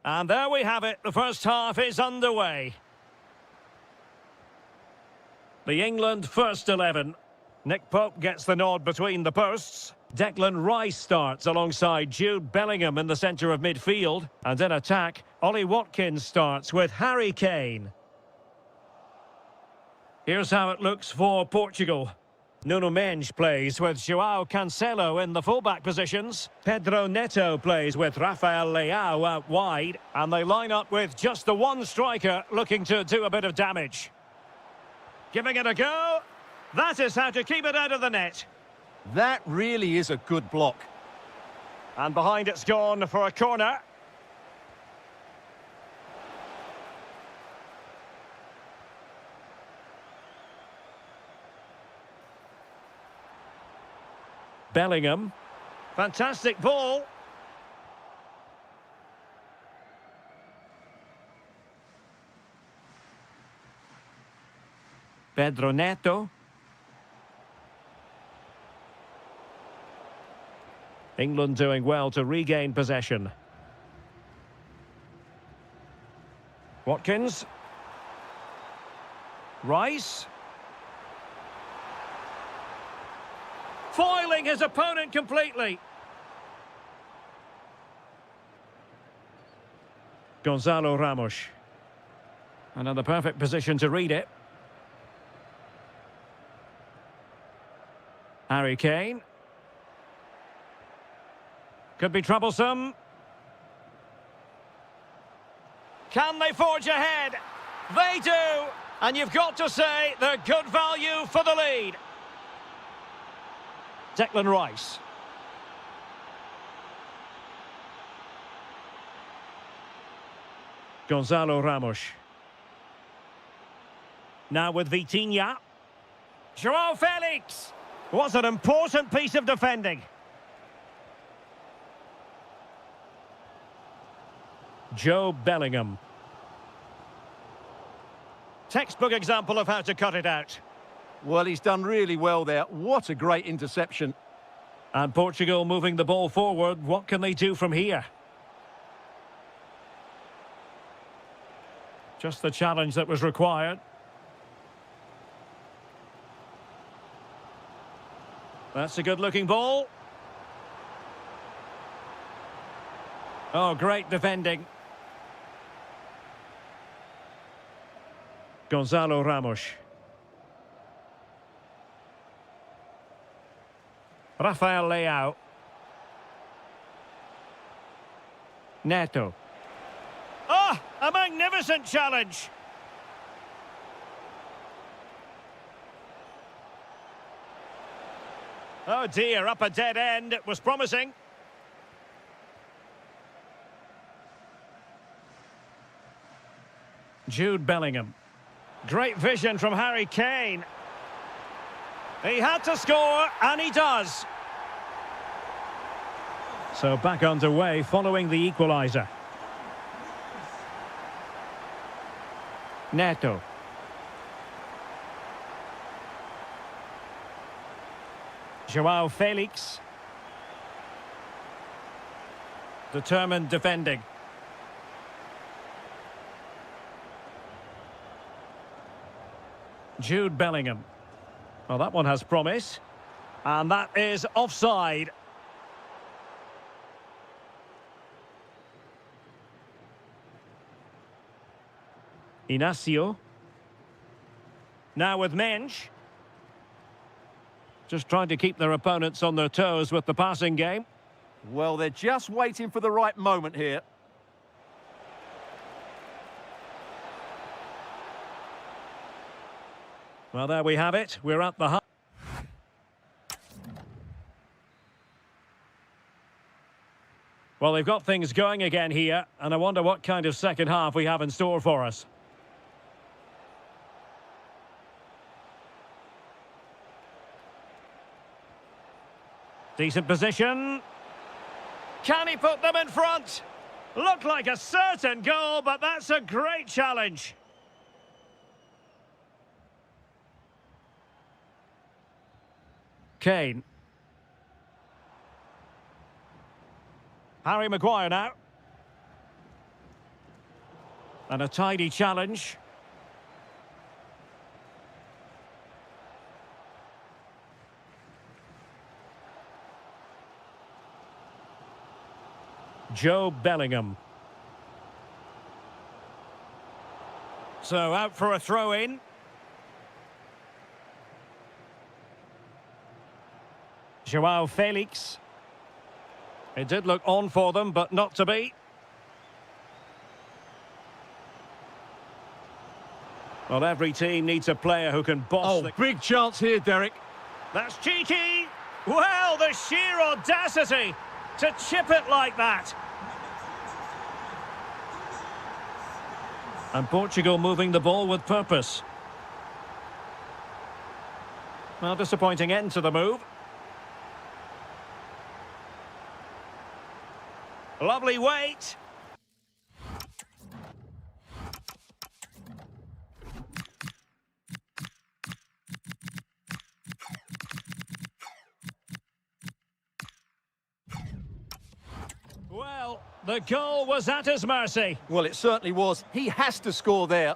And there we have it. The first half is underway. The England first 11. Nick Pope gets the nod between the posts. Declan Rice starts alongside Jude Bellingham in the centre of midfield. And in attack, Ollie Watkins starts with Harry Kane. Here's how it looks for Portugal. Nuno Mendes plays with João Cancelo in the fullback positions. Pedro Neto plays with Rafael Leao out wide. And they line up with just the one striker looking to do a bit of damage. Giving it a go. That is how to keep it out of the net. That really is a good block. And behind it's gone for a corner. Bellingham. Fantastic ball. Pedro Neto. England doing well to regain possession. Watkins. Rice. Foiling his opponent completely. Gonzalo Ramos. Another perfect position to read it. Harry Kane. Could be troublesome. Can they forge ahead? They do! And you've got to say they're good value for the lead. Declan Rice. Gonzalo Ramos. Now with Vitinha. João Felix. Was an important piece of defending. Joe Bellingham. Textbook example of how to cut it out. Well, he's done really well there. What a great interception. And Portugal moving the ball forward. What can they do from here? Just the challenge that was required. That's a good-looking ball. Oh, great defending. Gonzalo Ramos. Rafael Leao. Neto. Ah, a magnificent challenge. Oh dear, up a dead end. It was promising. Jude Bellingham. Great vision from Harry Kane. He had to score, and he does. So back underway following the equaliser. Neto. João Felix. Determined defending. Jude Bellingham. Well, that one has promise. And that is offside. Inacio. Now with Mensch. Just trying to keep their opponents on their toes with the passing game. Well, they're just waiting for the right moment here. Well, there we have it. We're at the half. Well, they've got things going again here, and I wonder what kind of second half we have in store for us. Decent position. Can he put them in front? Looked like a certain goal, but that's a great challenge. Kane. Harry Maguire now. And a tidy challenge. Joe Bellingham. So out for a throw-in. Joao Felix. It did look on for them, but not to be. Well, every team needs a player who can boss the... Big chance here, Derek. That's cheeky! Well, the sheer audacity to chip it like that. And Portugal moving the ball with purpose. Well, disappointing end to the move. Lovely weight. Well, the goal was at his mercy. Well, it certainly was. He has to score there.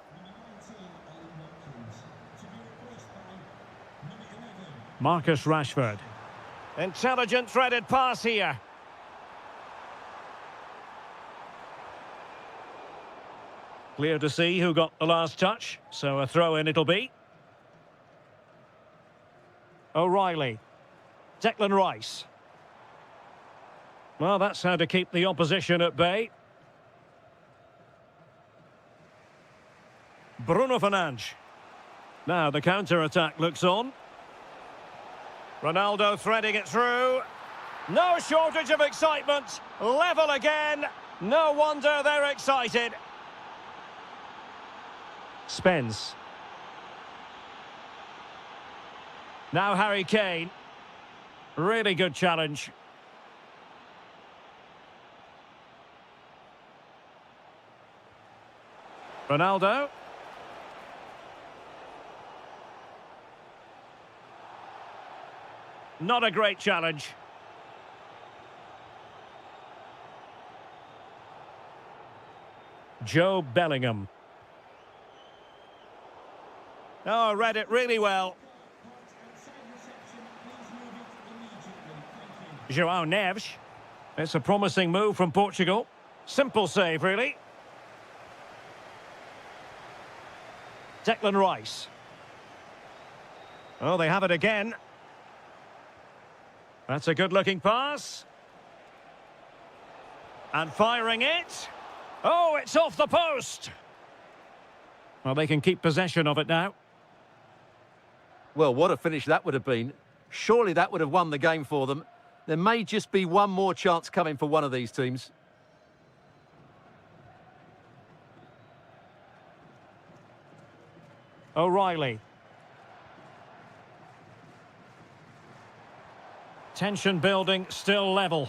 Marcus Rashford. Intelligent threaded pass here. Clear to see who got the last touch, so a throw-in it'll be. O'Reilly. Declan Rice. Well, that's how to keep the opposition at bay. Bruno Fernandes. Now the counter-attack looks on. Ronaldo threading it through. No shortage of excitement. Level again. No wonder they're excited. Spence. Now Harry Kane. Really good challenge. Ronaldo. Not a great challenge. Joe Bellingham. Oh, read it really well. João Neves. It's a promising move from Portugal. Simple save, really. Declan Rice. Oh, they have it again. That's a good-looking pass. And firing it. Oh, it's off the post. Well, they can keep possession of it now. Well, what a finish that would have been. Surely that would have won the game for them. There may just be one more chance coming for one of these teams. O'Reilly. Tension building, still level.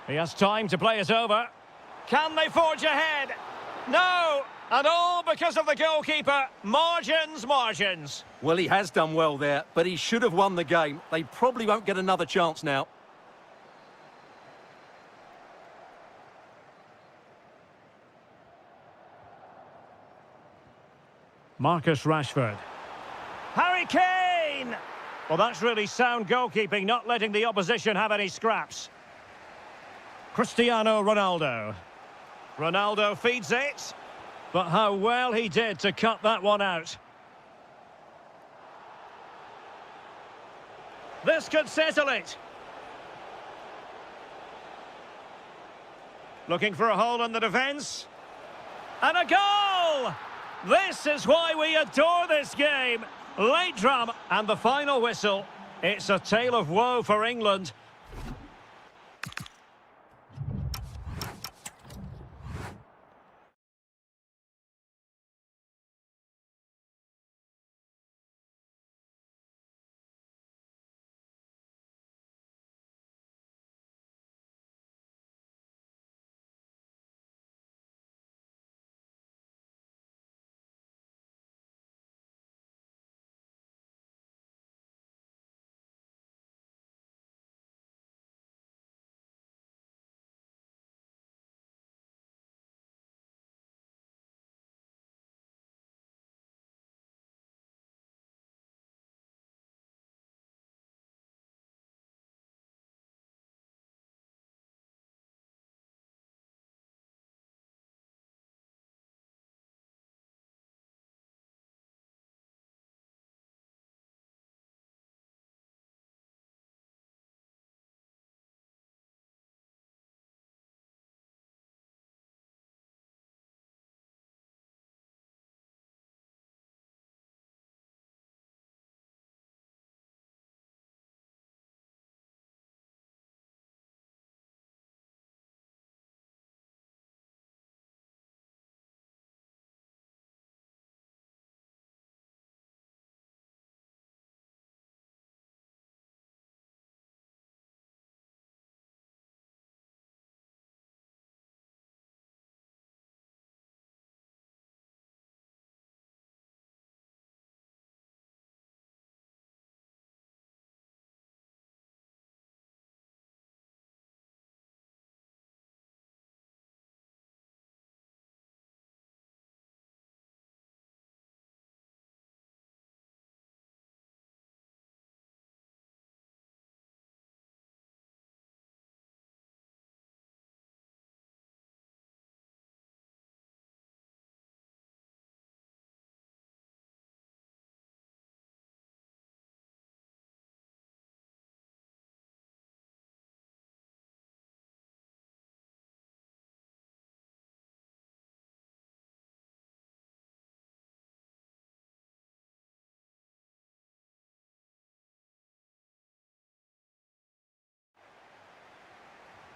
He has time to play it over. Can they forge ahead? No! And all because of the goalkeeper. Margins, margins. Well, he has done well there, but he should have won the game. They probably won't get another chance now. Marcus Rashford. Harry Kane! Well, that's really sound goalkeeping, not letting the opposition have any scraps. Cristiano Ronaldo. Ronaldo feeds it. But how well he did to cut that one out. This could settle it. Looking for a hole in the defence. And a goal! This is why we adore this game. Late drama and the final whistle. It's a tale of woe for England.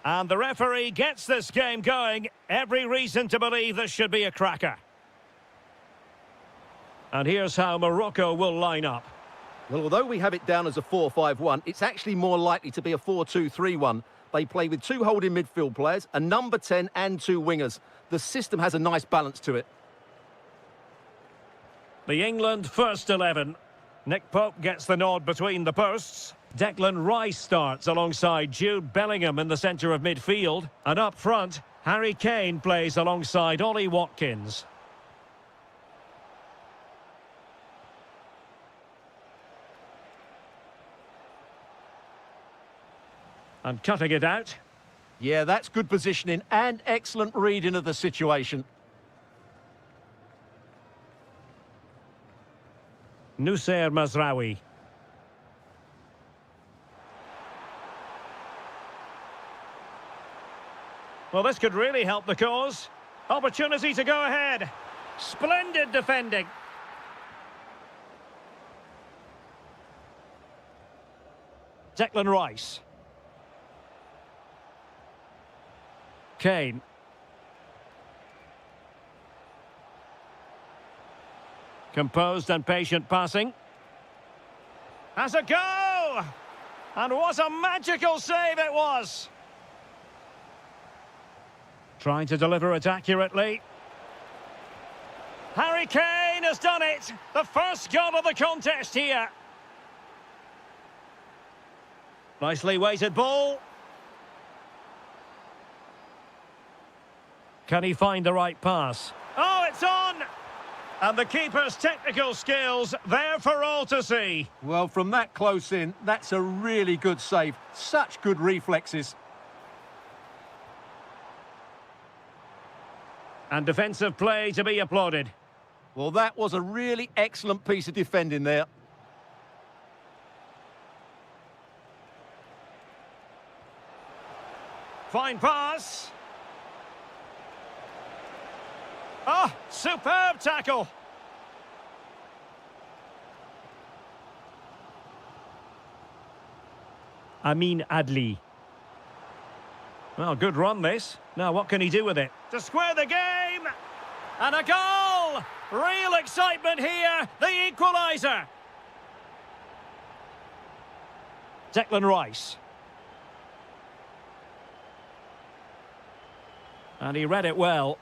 And the referee gets this game going. Every reason to believe this should be a cracker. And here's how Morocco will line up. Well, although we have it down as a 4-5-1, it's actually more likely to be a 4-2-3-1. They play with two holding midfield players, a number 10 and two wingers. The system has a nice balance to it. The England first 11. Nick Pope gets the nod between the posts. Declan Rice starts alongside Jude Bellingham in the centre of midfield. And up front, Harry Kane plays alongside Ollie Watkins. And cutting it out. Yeah, that's good positioning and excellent reading of the situation. Nusayr Mazraoui. Well, this could really help the cause. Opportunity to go ahead. Splendid defending. Declan Rice. Kane. Composed and patient passing. Has a go! And what a magical save it was! Trying to deliver it accurately. Harry Kane has done it! The first goal of the contest here. Nicely weighted ball. Can he find the right pass? Oh, it's on! And the keeper's technical skills there for all to see. Well, from that close in, that's a really good save. Such good reflexes. And defensive play to be applauded. Well, that was a really excellent piece of defending there. Fine pass. Oh, superb tackle. Amin Adli. Well, good run this. Now, what can he do with it? To square the game! And a goal! Real excitement here, the equaliser. Declan Rice. And he read it well.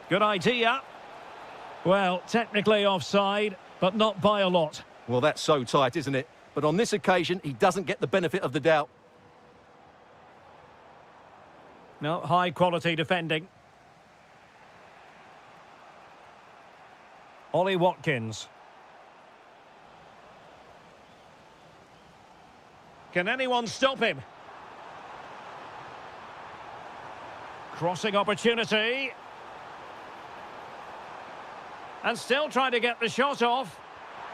Good idea. Well, technically offside, but not by a lot. Well, that's so tight, isn't it? But on this occasion, he doesn't get the benefit of the doubt. No, high-quality defending. Ollie Watkins. Can anyone stop him? Crossing opportunity. And still trying to get the shot off.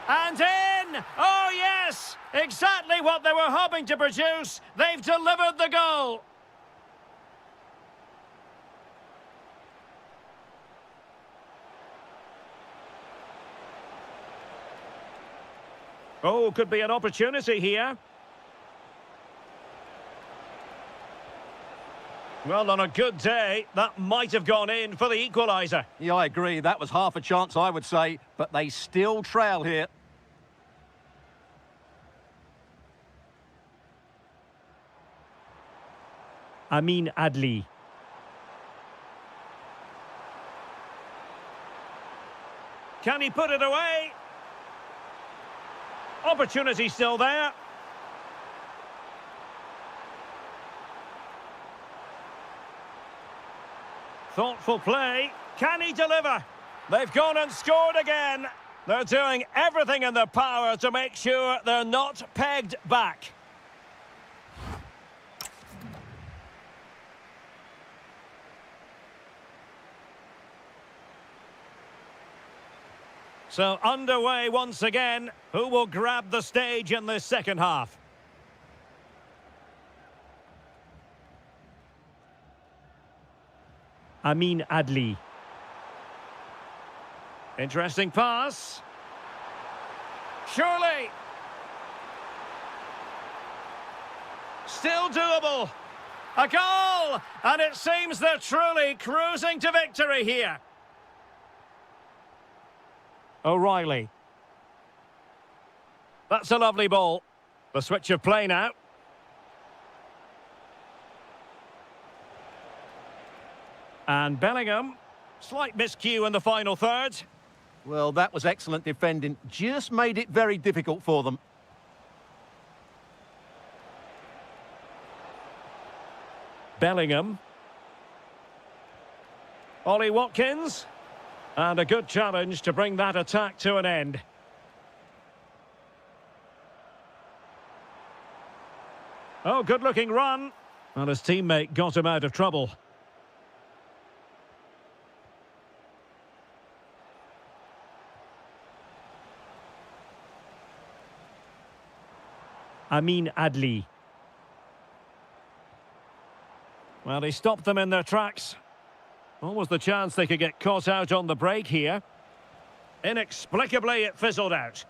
And in! Oh, yes! Exactly what they were hoping to produce. They've delivered the goal. Oh, could be an opportunity here. Well, on a good day, that might have gone in for the equaliser. Yeah, I agree. That was half a chance, I would say. But they still trail here. Amin Adli. Can he put it away? Opportunity still there. Thoughtful play. Can he deliver? They've gone and scored again. They're doing everything in their power to make sure they're not pegged back. So underway once again. Who will grab the stage in this second half? Adli. Interesting pass. Surely. Still doable. A goal! And it seems they're truly cruising to victory here. O'Reilly. That's a lovely ball. The switch of play now. And Bellingham. Slight miscue in the final third. Well, that was excellent defending. Just made it very difficult for them. Bellingham. Ollie Watkins. And a good challenge to bring that attack to an end. Oh, good-looking run. And his teammate got him out of trouble. Adli. Well, he stopped them in their tracks. What was the chance they could get caught out on the break here? Inexplicably, it fizzled out.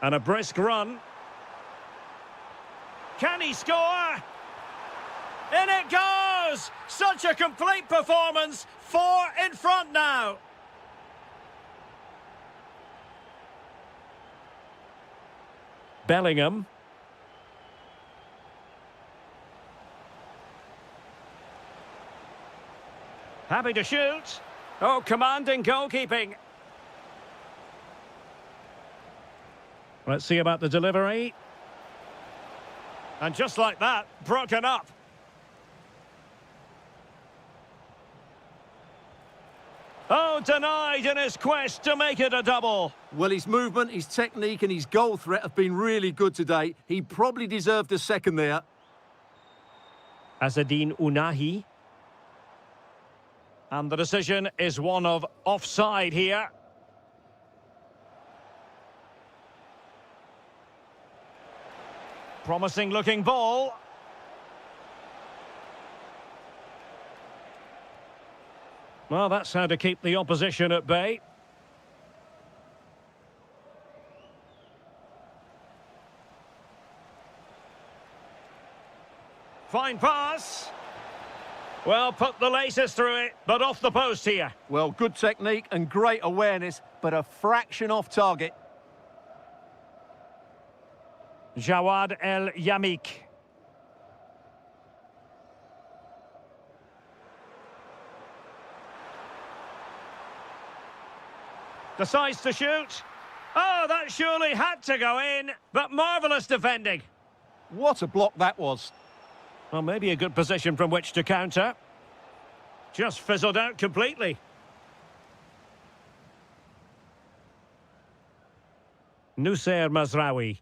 And a brisk run. Can he score? In it goes! Such a complete performance. 4 in front now. Bellingham. Happy to shoot. Oh, commanding goalkeeping. Let's see about the delivery. And just like that, broken up. Oh, denied in his quest to make it a double. Well, his movement, his technique and his goal threat have been really good today. He probably deserved a second there. Azzedine Ounahi. And the decision is one of offside here. Promising looking ball. Well, that's how to keep the opposition at bay. Fine pass. Well, put the laces through it, but off the post here. Well, good technique and great awareness, but a fraction off target. Jawad El Yamik. Decides to shoot. Oh, that surely had to go in, but marvellous defending. What a block that was. Well, maybe a good position from which to counter. Just fizzled out completely. Nussair Mazraoui.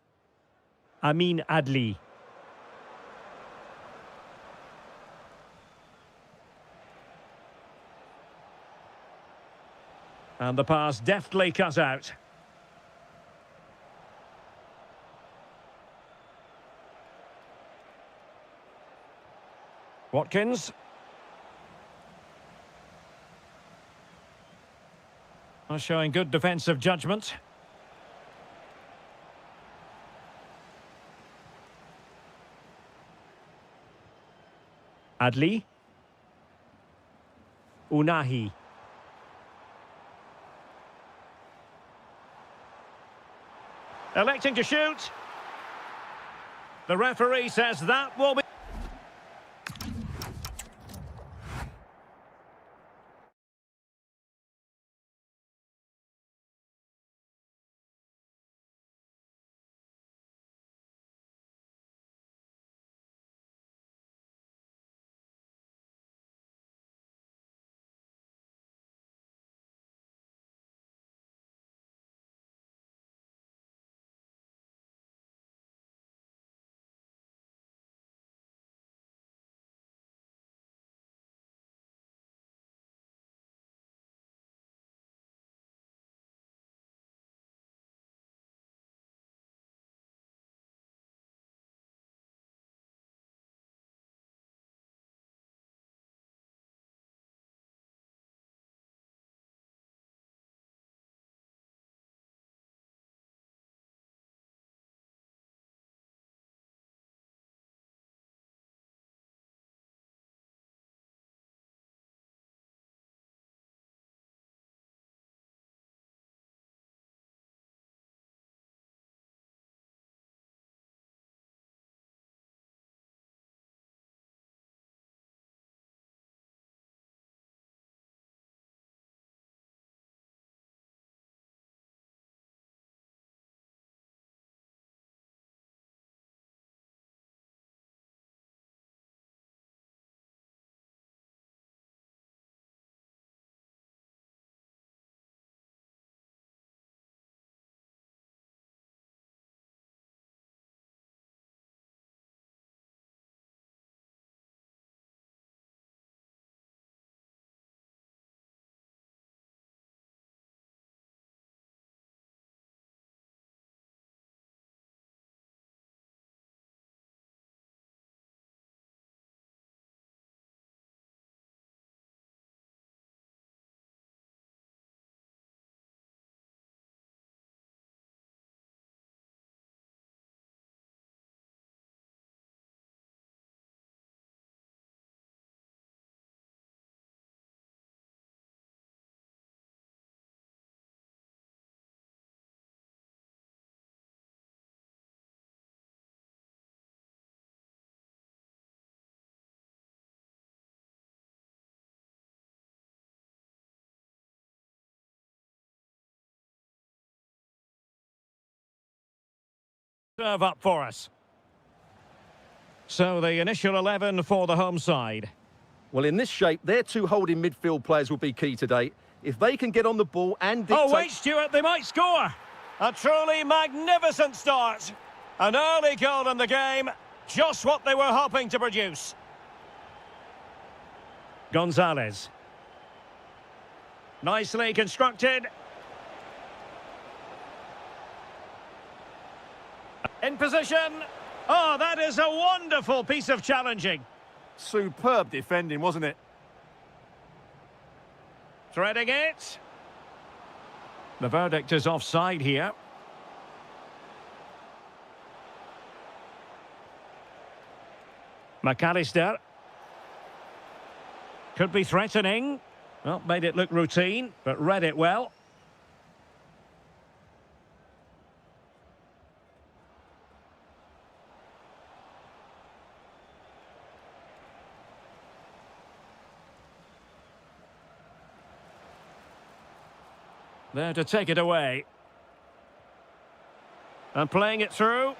Adli. And the pass deftly cut out. Watkins. Showing good defensive judgment. Adli. Ounahi. Electing to shoot. The referee says that will be... serve up for us. So the initial 11 for the home side. Well, in this shape, their two holding midfield players will be key today. If they can get on the ball and dictate... Oh, wait, Stuart, they might score. A truly magnificent start. An early goal in the game. Just what they were hoping to produce. Gonzalez. Nicely constructed. In position. Oh, that is a wonderful piece of challenging. Superb defending, wasn't it? Threading it. The verdict is offside here. McAllister. Could be threatening. Well, made it look routine, but read it well. There to take it away. And playing it through.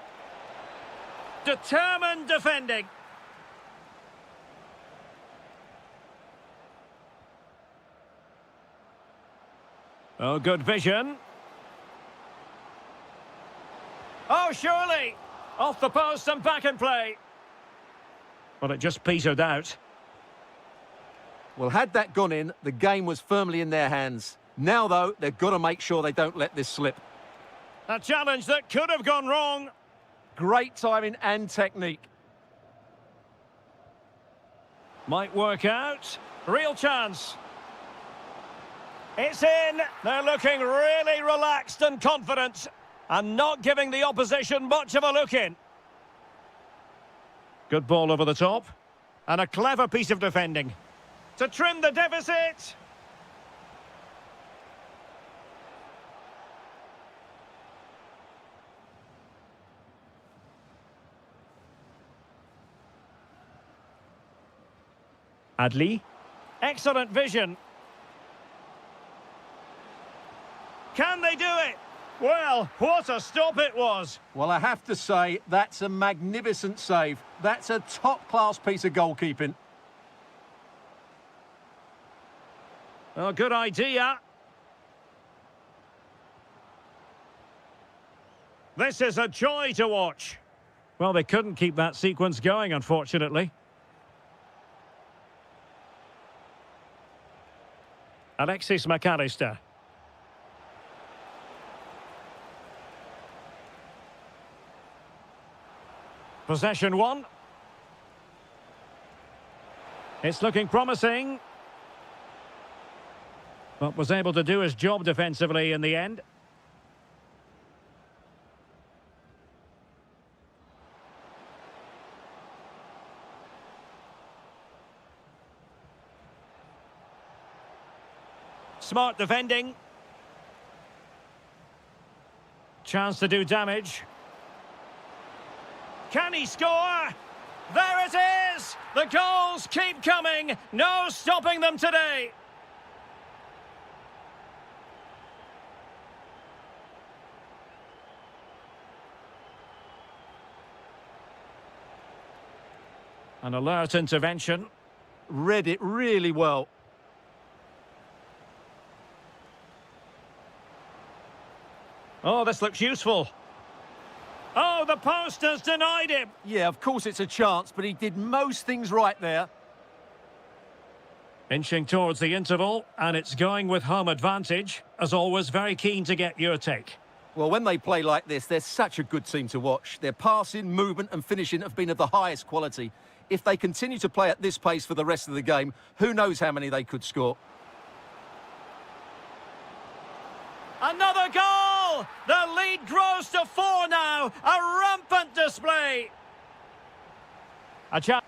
Determined defending. Oh, good vision. Oh, surely. Off the post and back in play. Well, it just petered out. Well, had that gone in, the game was firmly in their hands. Now, though, they've got to make sure they don't let this slip. A challenge that could have gone wrong. Great timing and technique. Might work out. Real chance. It's in. They're looking really relaxed and confident and not giving the opposition much of a look in. Good ball over the top. And a clever piece of defending. To trim the deficit. Adley. Excellent vision. Can they do it? Well, what a stop it was. Well, I have to say, that's a magnificent save. That's a top-class piece of goalkeeping. Oh, good idea. This is a joy to watch. Well, they couldn't keep that sequence going, unfortunately. Alexis McAllister. Possession one. It's looking promising. But was able to do his job defensively in the end. Smart defending. Chance to do damage. Can he score? There it is! The goals keep coming. No stopping them today. An alert intervention. Read it really well. Oh, this looks useful. Oh, the post has denied him. Yeah, of course it's a chance, but he did most things right there. Inching towards the interval, and it's going with home advantage. As always, very keen to get your take. Well, when they play like this, they're such a good team to watch. Their passing, movement and finishing have been of the highest quality. If they continue to play at this pace for the rest of the game, who knows how many they could score. Another goal! The lead grows to 4 now. A rampant display. A chance.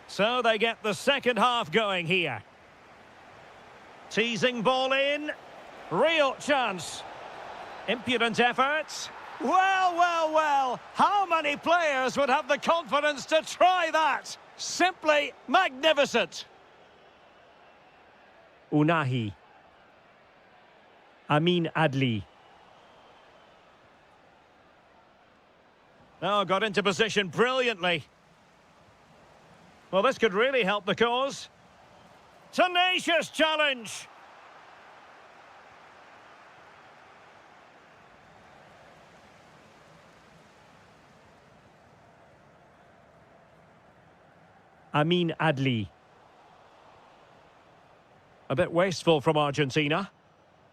So they get the second half going here. Teasing ball in. Real chance. Impudent efforts. Well, well, well. How many players would have the confidence to try that? Simply magnificent. Unahi. Amin Adli. Oh, got into position brilliantly. Well, this could really help the cause. Tenacious challenge. Amin Adli. A bit wasteful from Argentina.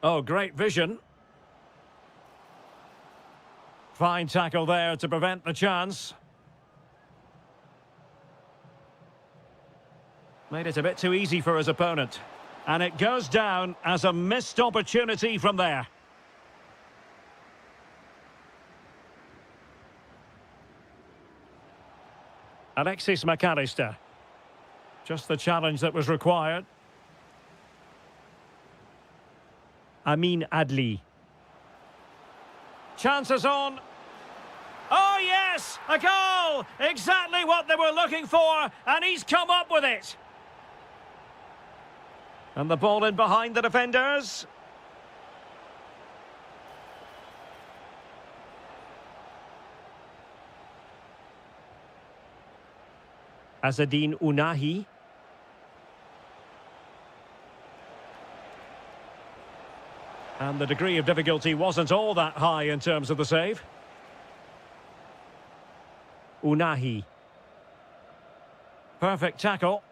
Oh, great vision. Fine tackle there to prevent the chance. Made it a bit too easy for his opponent. And it goes down as a missed opportunity from there. Alexis McAllister. Just the challenge that was required. Amin Adli. Chances on. Oh, yes! A goal! Exactly what they were looking for, and he's come up with it. And the ball in behind the defenders. Azzedine Unahi. And the degree of difficulty wasn't all that high in terms of the save. Unahi. Perfect tackle.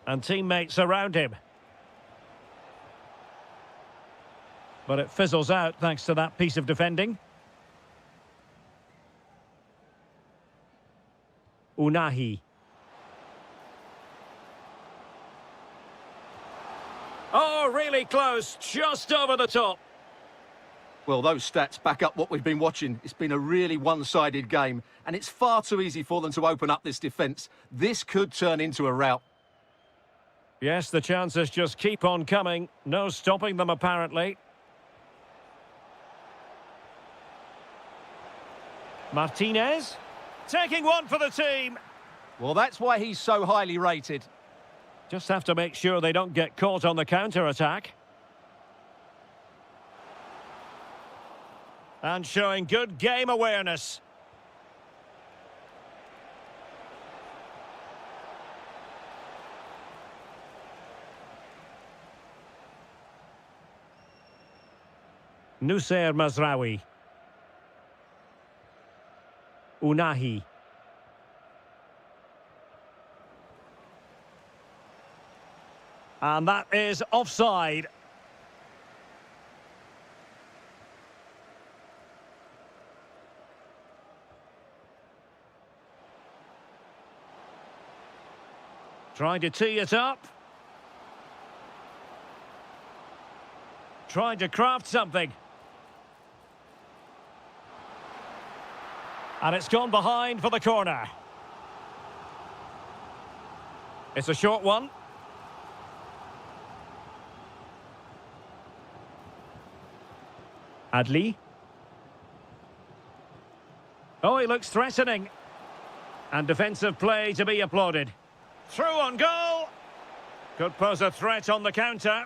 And teammates around him. But it fizzles out thanks to that piece of defending. Unahi. Oh, really close, just over the top. Well, those stats back up what we've been watching. It's been a really one-sided game, and it's far too easy for them to open up this defence. This could turn into a rout. Yes, the chances just keep on coming. No stopping them, apparently. Martinez. Taking one for the team. Well, that's why he's so highly rated. Just have to make sure they don't get caught on the counter-attack. And showing good game awareness. Nusayr Mazraoui. Unahi. And that is offside. Trying to tee it up. Trying to craft something. And it's gone behind for the corner. It's a short one. Adli. Oh, he looks threatening. And defensive play to be applauded. Through on goal. Could pose a threat on the counter.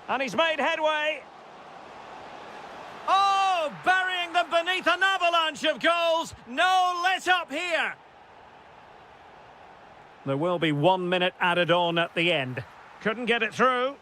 And he's made headway. Oh, burying them beneath an avalanche of goals. No let up here. There will be 1 minute added on at the end. Couldn't get it through.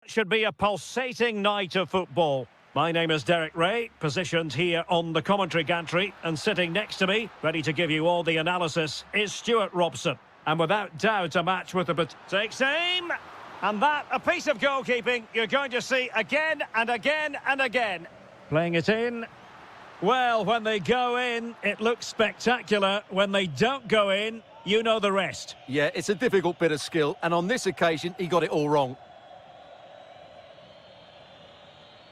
Should be a pulsating night of football. My name is Derek Ray, positioned here on the commentary gantry, and sitting next to me, ready to give you all the analysis, is Stuart Robson. And without doubt, a match with the... Takes aim! And that, a piece of goalkeeping you're going to see again and again and again. Playing it in. Well, when they go in, it looks spectacular. When they don't go in, you know the rest. Yeah, it's a difficult bit of skill, and on this occasion, he got it all wrong.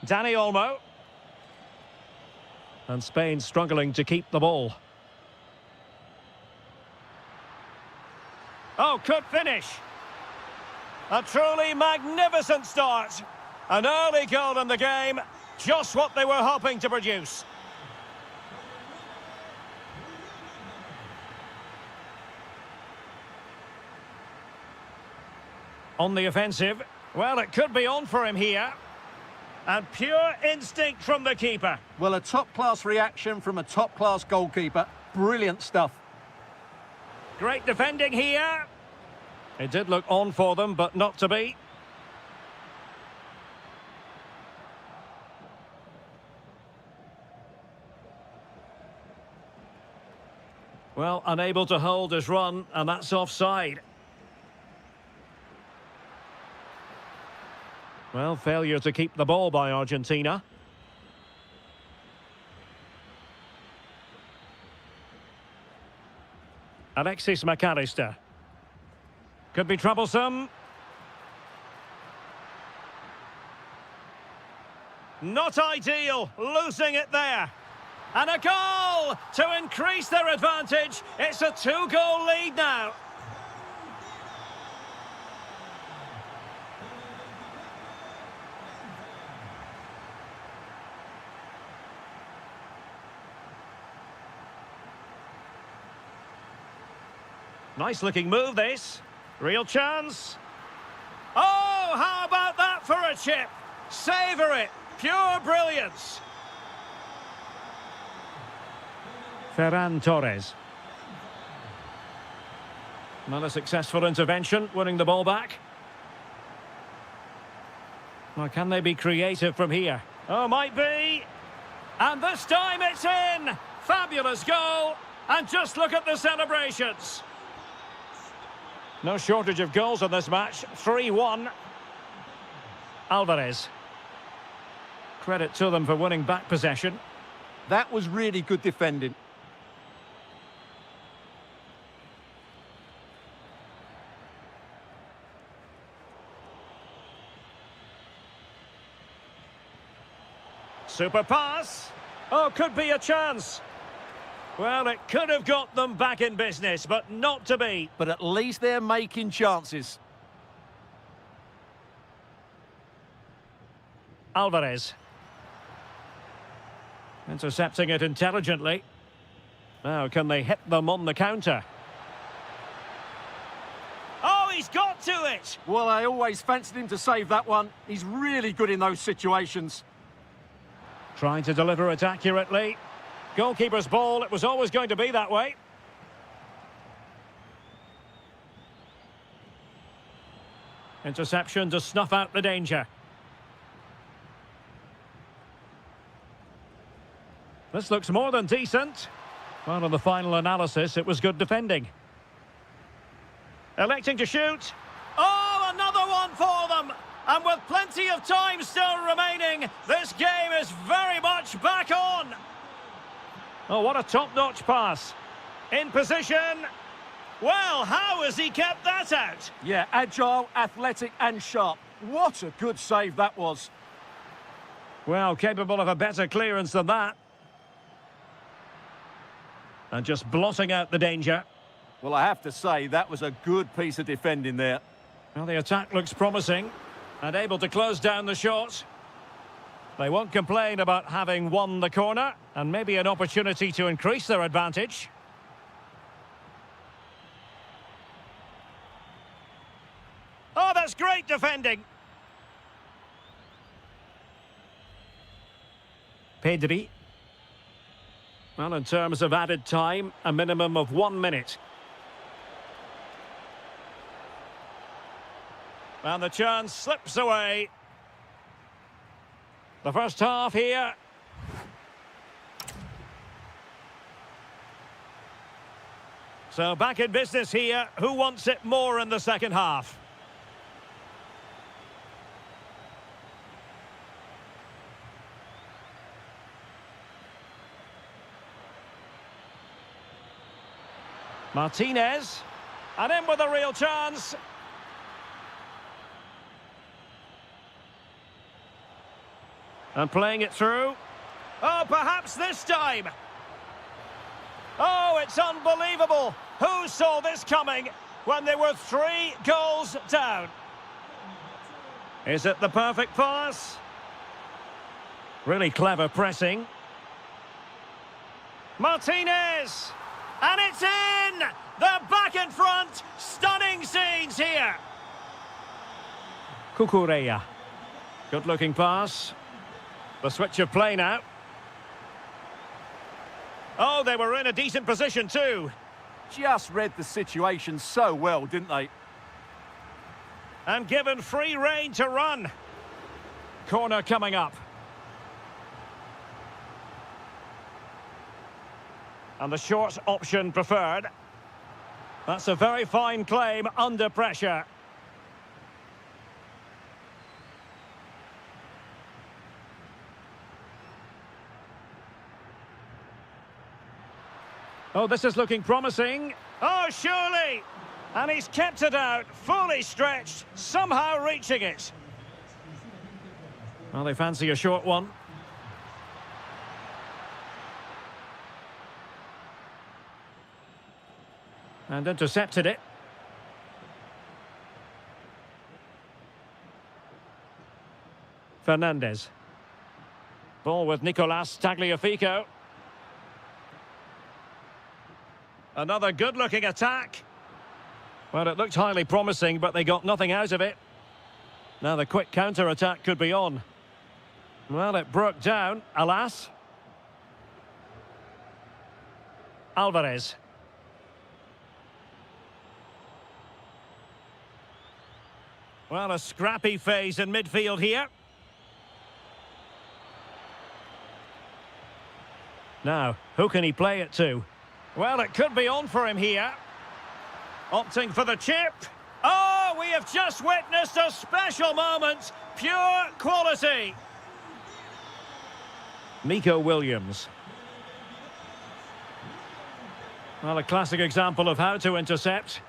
Dani Olmo. And Spain struggling to keep the ball. Oh, could finish. A truly magnificent start. An early goal in the game. Just what they were hoping to produce. On the offensive. Well, it could be on for him here. And pure instinct from the keeper. Well, a top-class reaction from a top-class goalkeeper. Brilliant stuff. Great defending here. It did look on for them, but not to be. Well, unable to hold his run, and that's offside. Well, failure to keep the ball by Argentina. Alexis McAllister. Could be troublesome. Not ideal, losing it there. And a goal to increase their advantage. It's a 2-goal lead now. Nice looking move, this. Real chance. Oh, how about that for a chip? Savour it. Pure brilliance. Ferran Torres. Not a successful intervention, winning the ball back. Well, can they be creative from here? Oh, might be. And this time it's in. Fabulous goal. And just look at the celebrations. No shortage of goals in this match. 3-1. Alvarez. Credit to them for winning back possession. That was really good defending. Super pass. Oh, could be a chance. Well, it could have got them back in business, but not to be. But at least they're making chances. Alvarez. Intercepting it intelligently. Now, can they hit them on the counter? Oh, he's got to it! Well, I always fancied him to save that one. He's really good in those situations. Trying to deliver it accurately. Goalkeeper's ball, it was always going to be that way. Interception to snuff out the danger. This looks more than decent. Well, on the final analysis, it was good defending. Electing to shoot. Oh, another one for them! And with plenty of time still remaining, this game is very much back on. Oh, what a top-notch pass. In position. Well, how has he kept that out? Yeah, agile, athletic and sharp. What a good save that was. Well, capable of a better clearance than that. And just blotting out the danger. Well, I have to say, that was a good piece of defending there. Well, the attack looks promising. And able to close down the shot. They won't complain about having won the corner. And maybe an opportunity to increase their advantage. Oh, that's great defending. Pedri. Well, in terms of added time, a minimum of 1 minute. And the chance slips away. The first half here. So back in business here. Who wants it more in the second half? Martinez. And in with a real chance. And playing it through. Oh, perhaps this time. Oh, it's unbelievable. Who saw this coming when they were 3 goals down? Is it the perfect pass? Really clever pressing. Martinez! And it's in! They're back in front! Stunning scenes here! Cucurella. Good-looking pass. The switch of play now. Oh, they were in a decent position too. Just read the situation so well, didn't they? And given free rein to run. Corner coming up. And the short option preferred. That's a very fine claim under pressure. Oh, this is looking promising. Oh, surely! And he's kept it out, fully stretched, somehow reaching it. Well, they fancy a short one. And intercepted it. Fernandez. Ball with Nicolas Tagliafico. Another good-looking attack. Well, it looked highly promising, but they got nothing out of it. Now the quick counter-attack could be on. Well, it broke down, alas. Alvarez. Well, a scrappy phase in midfield here. Now, who can he play it to? Well, it could be on for him here. Opting for the chip. Oh, we have just witnessed a special moment. Pure quality. Nico Williams. Well, a classic example of how to intercept.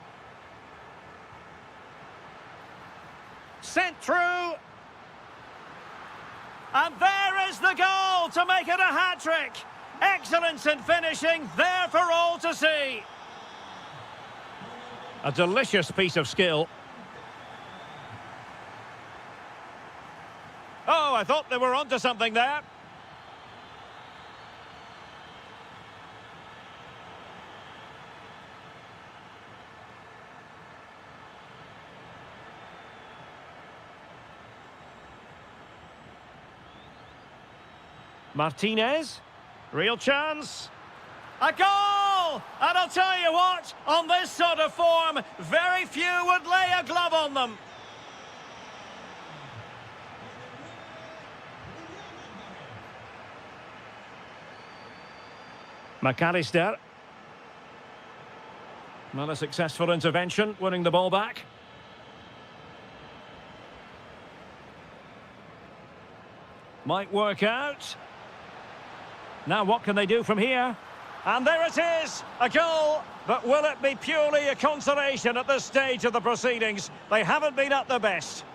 Sent through. And there is the goal to make it a hat-trick. Excellence in finishing, there for all to see. A delicious piece of skill. Oh, I thought they were onto something there. Martinez. Real chance. A goal! And I'll tell you what, on this sort of form, very few would lay a glove on them. McAllister. Not a successful intervention, winning the ball back. Might work out. Now what can they do from here? And there it is, a goal. But will it be purely a consolation at this stage of the proceedings? They haven't been at their best.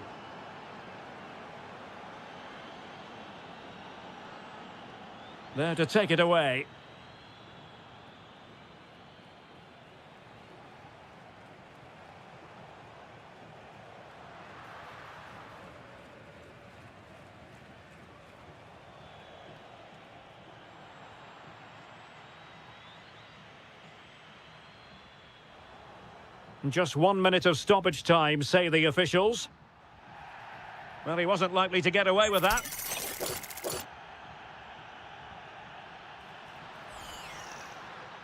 There to take it away. Just 1 minute of stoppage time, say the officials. Well, he wasn't likely to get away with that.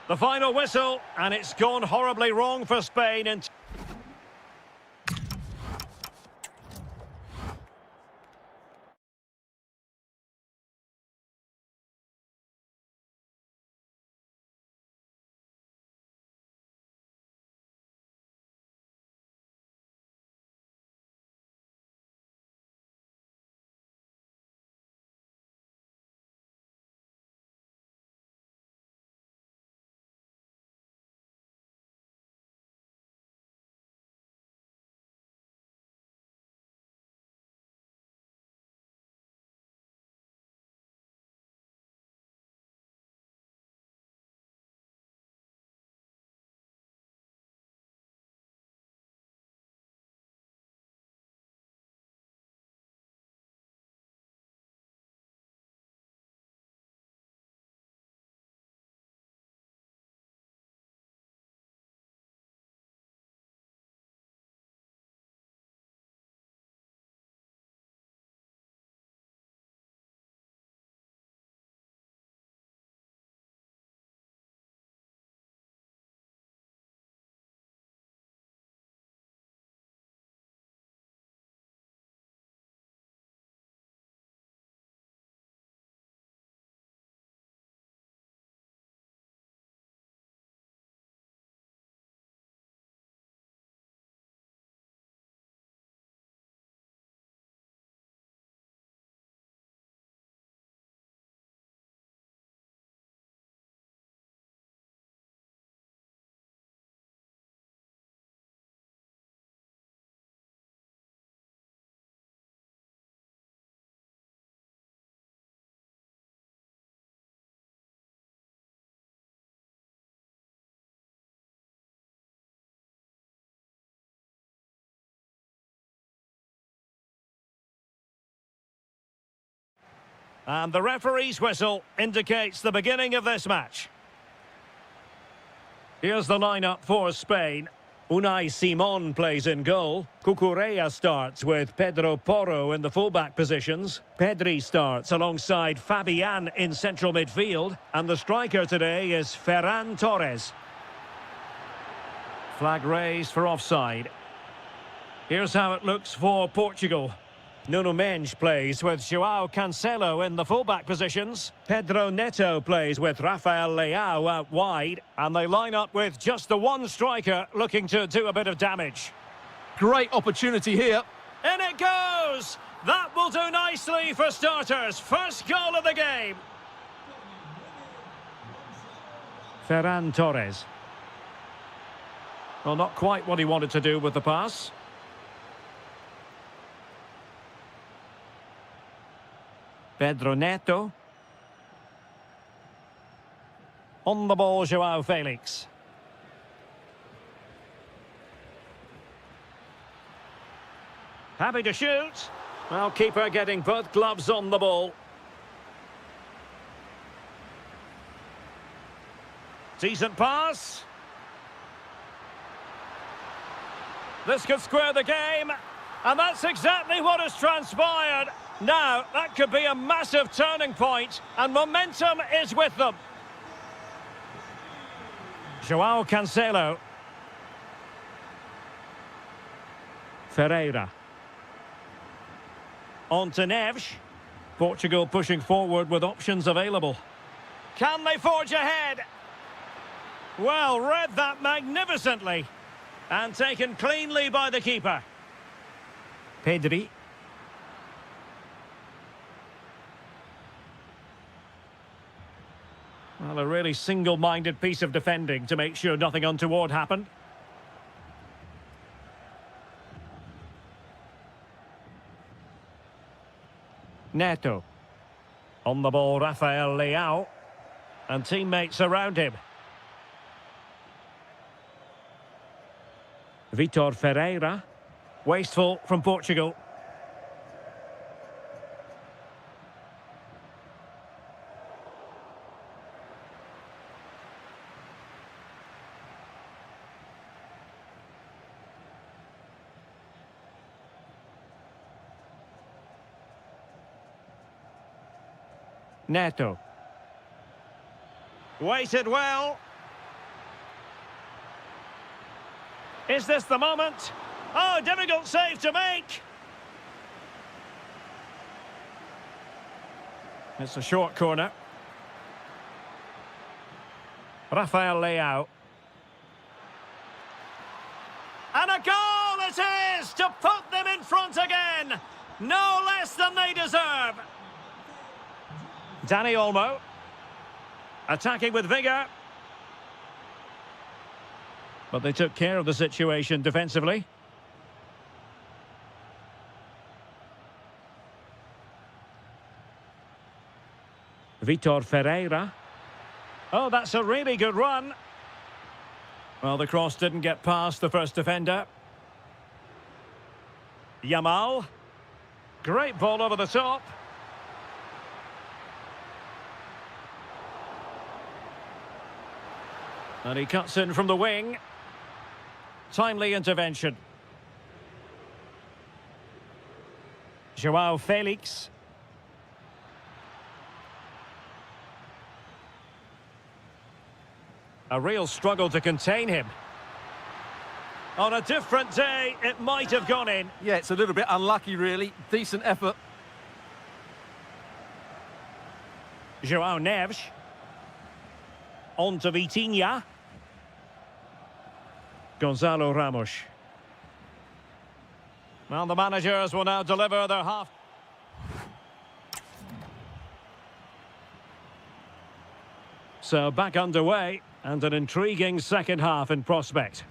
The final whistle, and it's gone horribly wrong for Spain. And the referee's whistle indicates the beginning of this match. Here's the lineup for Spain. Unai Simon plays in goal. Cucurella starts with Pedro Porro in the fullback positions. Pedri starts alongside Fabian in central midfield. And the striker today is Ferran Torres. Flag raised for offside. Here's how it looks for Portugal. Nuno Mendes plays with João Cancelo in the fullback positions. Pedro Neto plays with Rafael Leao out wide. And they line up with just the one striker looking to do a bit of damage. Great opportunity here. In it goes! That will do nicely for starters. First goal of the game. Ferran Torres. Well, not quite what he wanted to do with the pass. Pedro Neto. On the ball, João Felix. Happy to shoot. Well, keeper getting both gloves on the ball. Decent pass. This could square the game. And that's exactly what has transpired. Now, that could be a massive turning point, and momentum is with them. João Cancelo. Ferreira. On to Neves. Portugal pushing forward with options available. Can they forge ahead? Well, read that magnificently. And taken cleanly by the keeper. Pedri. Well, a really single-minded piece of defending to make sure nothing untoward happened. Neto. On the ball, Rafael Leao. And teammates around him. Vitor Ferreira. Wasteful from Portugal. Neto. Waited well. Is this the moment? Oh, difficult save to make. It's a short corner. Rafael Leao. And a goal it is to put them in front again. No less than they deserve. Dani Olmo. Attacking with vigour. But they took care of the situation defensively. Vitor Ferreira. Oh, that's a really good run. Well, the cross didn't get past the first defender. Yamal. Great ball over the top. And he cuts in from the wing. Timely intervention. João Felix. A real struggle to contain him. On a different day, it might have gone in. Yeah, it's a little bit unlucky, really. Decent effort. João Neves. On to Vitinha. Gonzalo Ramos. Well, the managers will now deliver their half. So back underway, and an intriguing second half in prospect.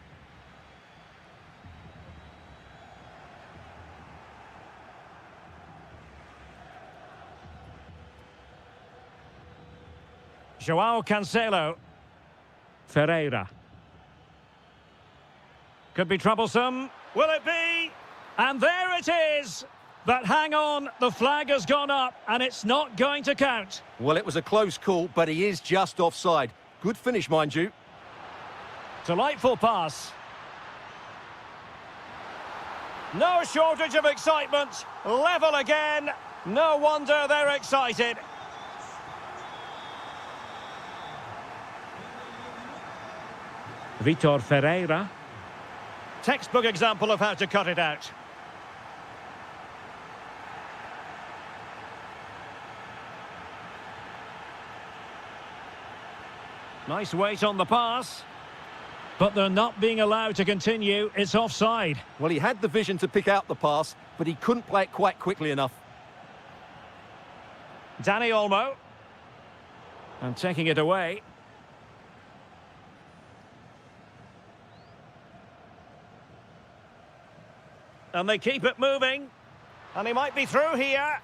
João Cancelo. Ferreira. Could be troublesome. Will it be? And there it is! But hang on, the flag has gone up and it's not going to count. Well, it was a close call, but he is just offside. Good finish, mind you. Delightful pass. No shortage of excitement. Level again. No wonder they're excited. Vitor Ferreira. Textbook example of how to cut it out. Nice weight on the pass. But they're not being allowed to continue. It's offside. Well, he had the vision to pick out the pass, but he couldn't play it quite quickly enough. Danny Olmo. And taking it away. And they keep it moving. And he might be through here.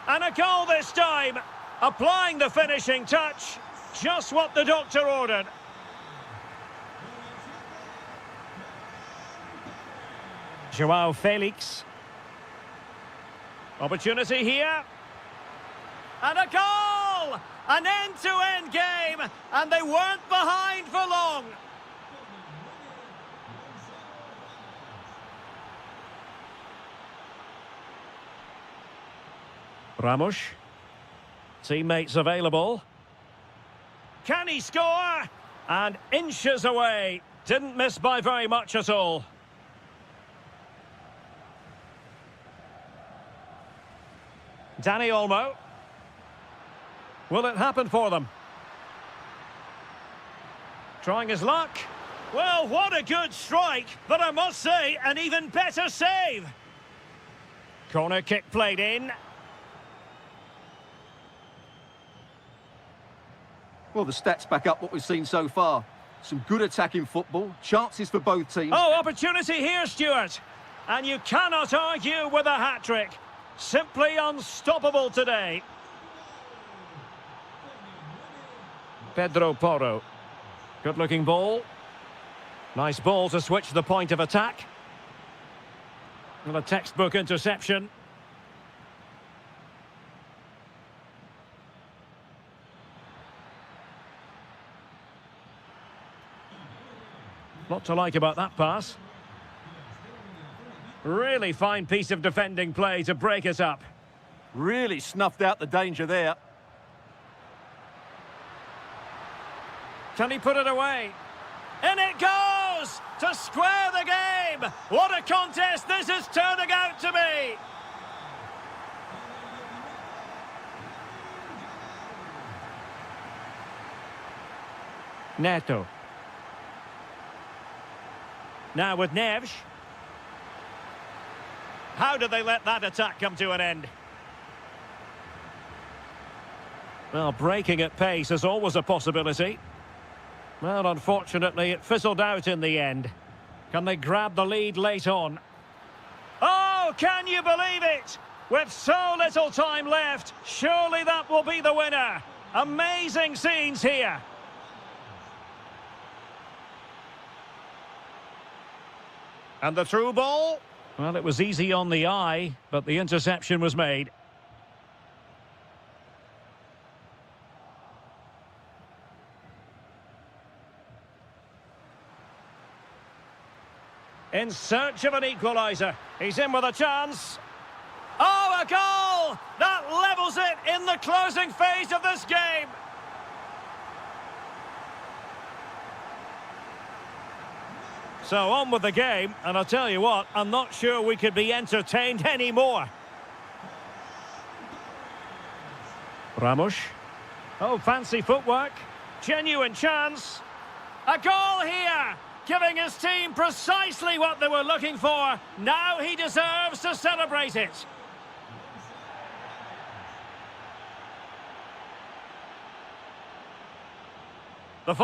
And a goal this time. Applying the finishing touch. Just what the doctor ordered. Joao Felix. Opportunity here. And a goal! An end-to-end game. And they weren't behind for long. Ramos. Teammates available. Can he score? And inches away. Didn't miss by very much at all. Danny Olmo. Will it happen for them? Trying his luck. Well, what a good strike, but I must say, an even better save. Corner kick played in. Well, the stats back up what we've seen so far. Some good attacking football, chances for both teams. Oh, opportunity here, Stuart. And you cannot argue with a hat-trick. Simply unstoppable today. Pedro Porro. Good-looking ball. Nice ball to switch the point of attack. And a textbook interception. Lot to like about that pass. Really fine piece of defending play to break it up. Really snuffed out the danger there. Can he put it away? In it goes! To square the game! What a contest this is turning out to be! Neto. Now with Neves. How did they let that attack come to an end? Well, breaking at pace is always a possibility. Well, unfortunately, it fizzled out in the end. Can they grab the lead late on? Oh, can you believe it? With so little time left, surely that will be the winner. Amazing scenes here. And the through ball? Well, it was easy on the eye, but the interception was made. In search of an equaliser. He's in with a chance. Oh, a goal! That levels it in the closing phase of this game. So on with the game, and I'll tell you what, I'm not sure we could be entertained anymore. Ramos. Oh, fancy footwork. Genuine chance. A goal here, giving his team precisely what they were looking for. Now he deserves to celebrate it. The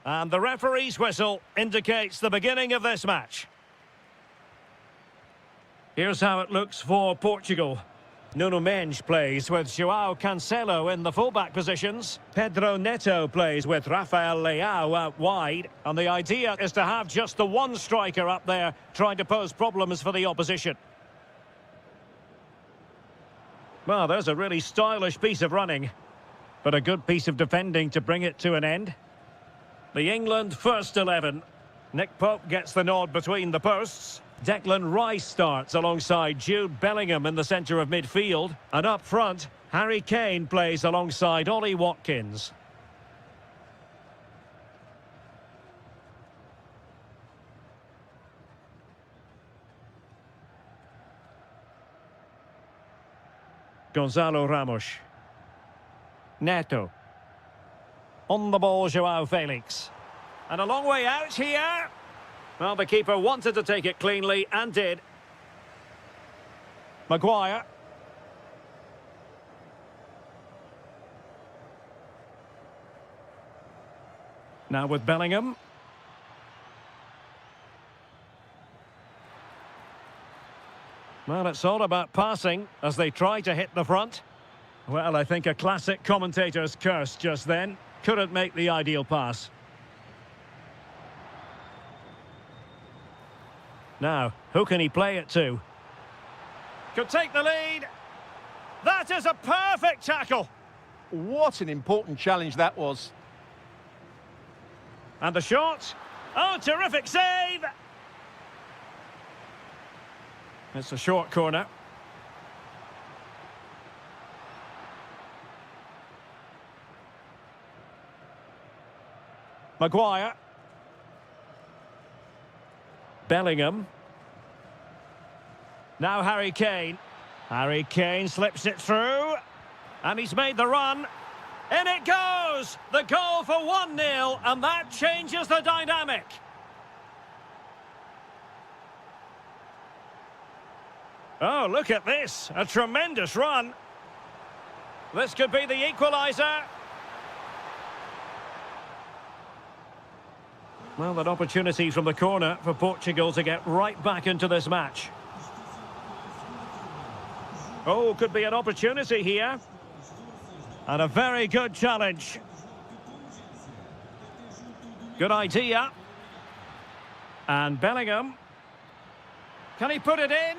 And the referee's whistle indicates the beginning of this match. Here's how it looks for Portugal. Nuno Mendes plays with João Cancelo in the fullback positions. Pedro Neto plays with Rafael Leao out wide. And the idea is to have just the one striker up there trying to pose problems for the opposition. Well, there's a really stylish piece of running, but a good piece of defending to bring it to an end. The England first 11. Nick Pope gets the nod between the posts. Declan Rice starts alongside Jude Bellingham in the centre of midfield. And up front, Harry Kane plays alongside Ollie Watkins. Gonzalo Ramos. Neto. On the ball, João Felix. And a long way out here. Well, the keeper wanted to take it cleanly and did. Maguire. Now with Bellingham. Well, it's all about passing as they try to hit the front. Well, I think a classic commentator's curse just then. Couldn't make the ideal pass. Now, who can he play it to? Could take the lead. That is a perfect tackle. What an important challenge that was. And the shot. Oh, terrific save. It's a short corner. Maguire. Bellingham. Now Harry Kane. Harry Kane slips it through. And he's made the run. In it goes! The goal for 1-0, and that changes the dynamic. Oh, look at this. A tremendous run. This could be the equaliser. Well, an opportunity from the corner for Portugal to get right back into this match. Oh, could be an opportunity here. And a very good challenge. Good idea. And Bellingham. Can he put it in?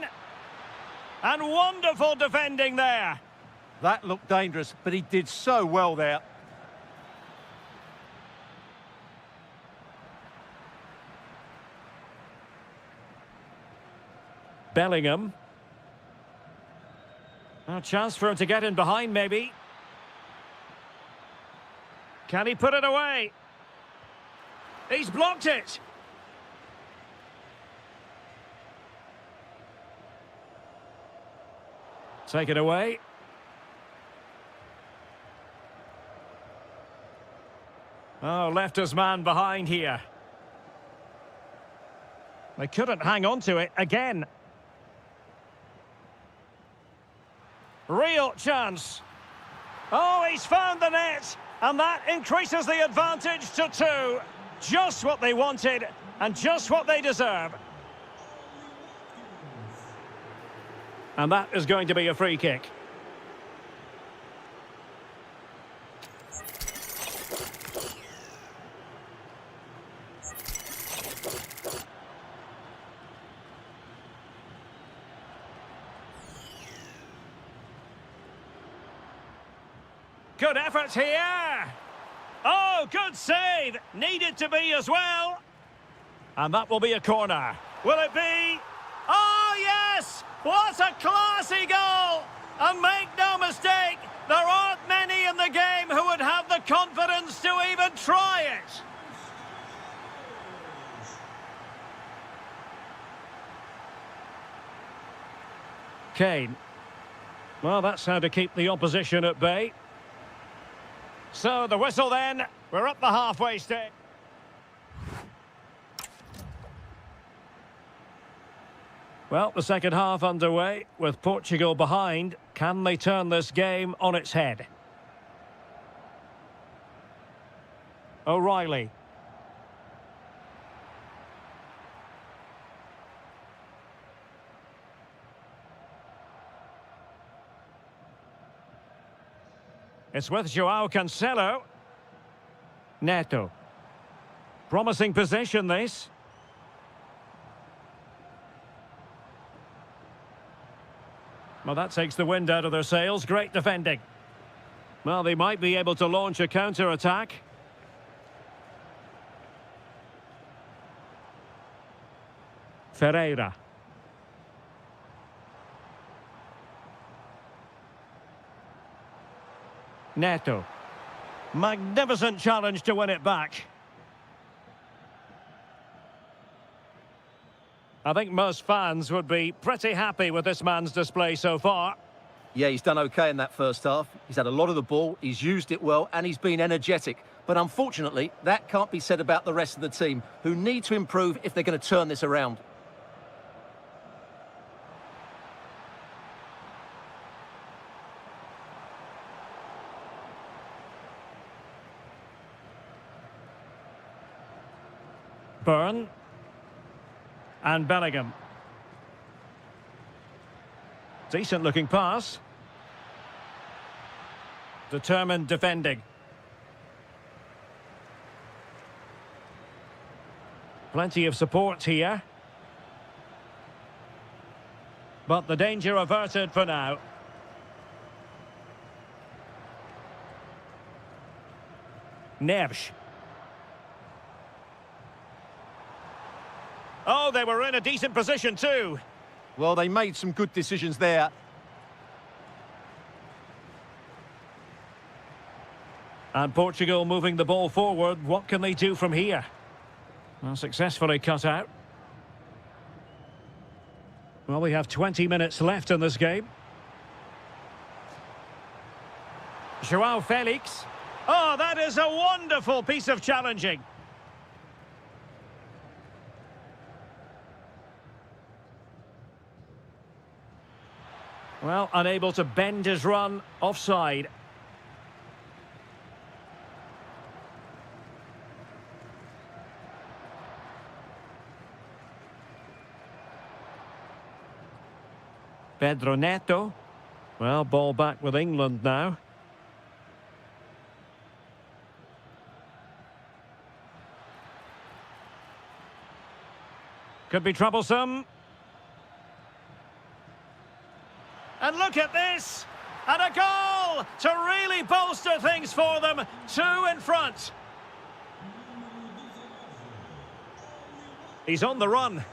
And wonderful defending there. That looked dangerous, but he did so well there. Bellingham. A chance for him to get in behind, maybe. Can he put it away? He's blocked it. Take it away. Oh, left his man behind here. They couldn't hang on to it again. Real chance. Oh, he's found the net. And that increases the advantage to 2. Just what they wanted and just what they deserve. And that is going to be a free kick. Good effort here. Oh, good save. Needed to be as well. And that will be a corner. Will it be? Oh, yes! What a classy goal! And make no mistake, there aren't many in the game who would have the confidence to even try it. Kane. Well, that's how to keep the opposition at bay. So, the whistle then. We're up the halfway stage. Well, the second half underway with Portugal behind. Can they turn this game on its head? O'Reilly. It's with Joao Cancelo. Neto. Promising possession, this. Well, that takes the wind out of their sails. Great defending. Well, they might be able to launch a counter-attack. Ferreira. Neto. Magnificent challenge to win it back. I think most fans would be pretty happy with this man's display so far. Yeah, he's done okay in that first half. He's had a lot of the ball, he's used it well, and he's been energetic. But unfortunately, that can't be said about the rest of the team, who need to improve if they're going to turn this around. Byrne. And Bellingham. Decent looking pass. Determined defending. Plenty of support here. But the danger averted for now. Neves. Oh, they were in a decent position too. Well, they made some good decisions there. And Portugal moving the ball forward. What can they do from here? Well, successfully cut out. Well, we have 20 minutes left in this game. Joao Felix. Oh, that is a wonderful piece of challenging. Well, unable to bend his run, offside. Pedro Neto. Well, ball back with England now. Could be troublesome. And look at this! And a goal to really bolster things for them. 2 in front. He's on the run.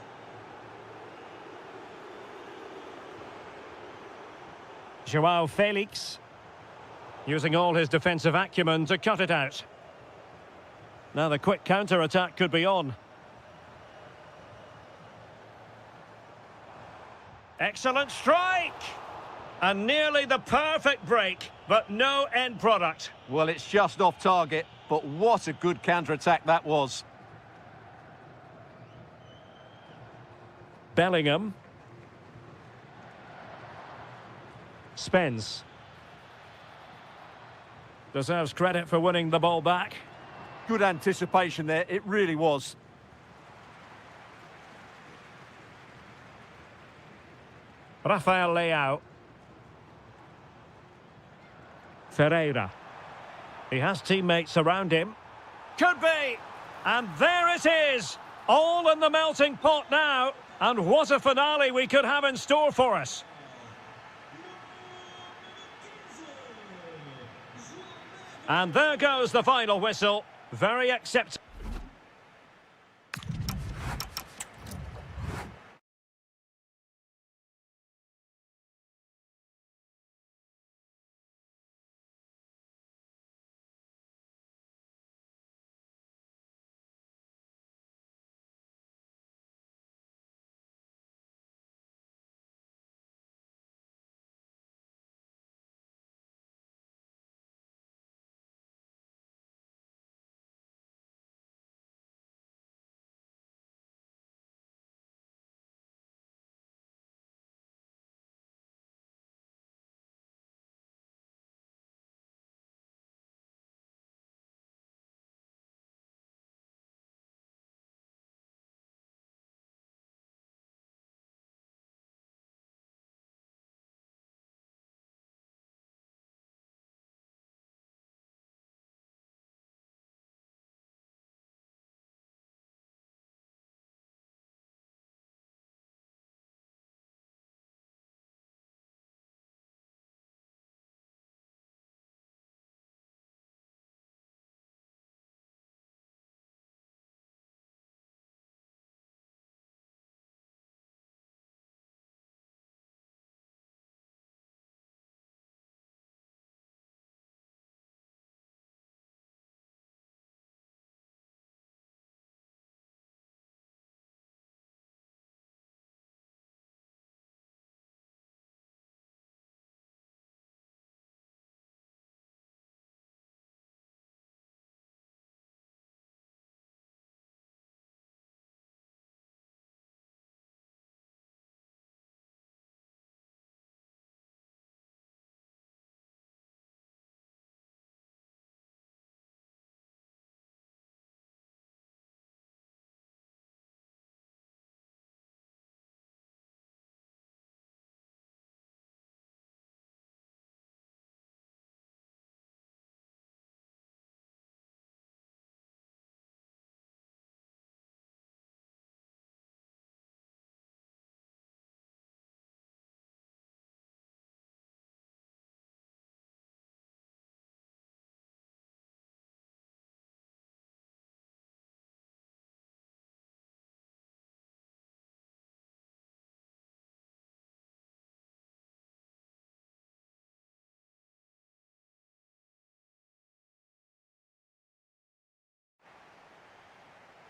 Joao Felix. Using all his defensive acumen to cut it out. Now the quick counter-attack could be on. Excellent strike! And nearly the perfect break, but no end product. Well, it's just off target, but what a good counter-attack that was. Bellingham. Spence. Deserves credit for winning the ball back. Good anticipation there, it really was. Rafael Leao. Ferreira. He has teammates around him. Could be! And there it is! All in the melting pot now. And what a finale we could have in store for us. And there goes the final whistle. Very acceptable.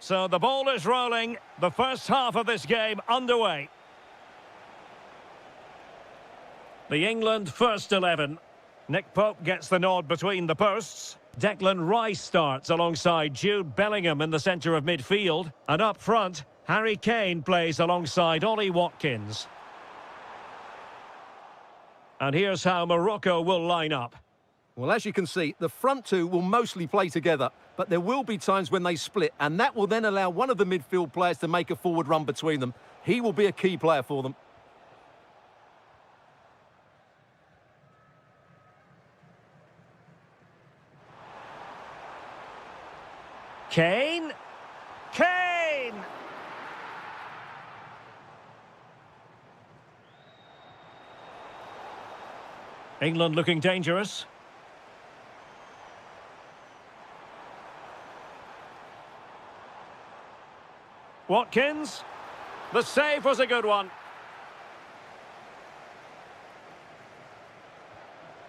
So the ball is rolling. The first half of this game underway. The England first 11. Nick Pope gets the nod between the posts. Declan Rice starts alongside Jude Bellingham in the centre of midfield. And up front, Harry Kane plays alongside Ollie Watkins. And here's how Morocco will line up. Well, as you can see, the front two will mostly play together, but there will be times when they split, and that will then allow one of the midfield players to make a forward run between them. He will be a key player for them. Kane. Kane! England looking dangerous. Watkins. The save was a good one.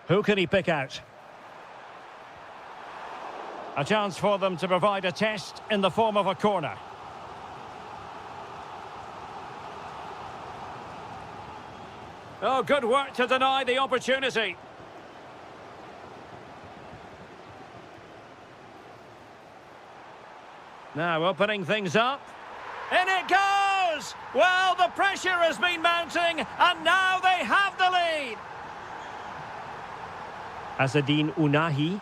Who can he pick out? A chance for them to provide a test in the form of a corner. Oh, good work to deny the opportunity. Now opening things up. In it goes! Well, the pressure has been mounting, and now they have the lead. Azzedine Ounahi.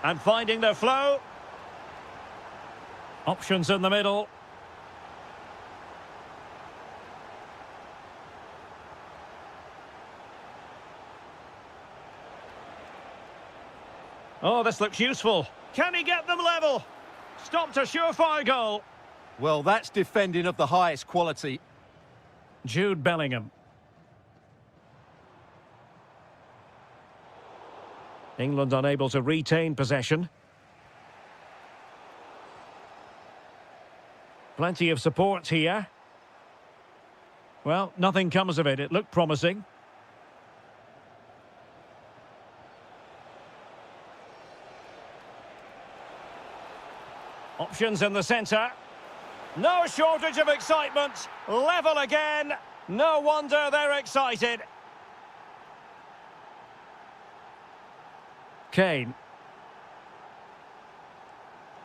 And finding their flow. Options in the middle. Oh, this looks useful. Can he get them level? Stopped a surefire goal. Well, that's defending of the highest quality. Jude Bellingham. England unable to retain possession. Plenty of support here. Well, nothing comes of it. It looked promising. Options in the centre. No shortage of excitement. Level again. No wonder they're excited. Kane.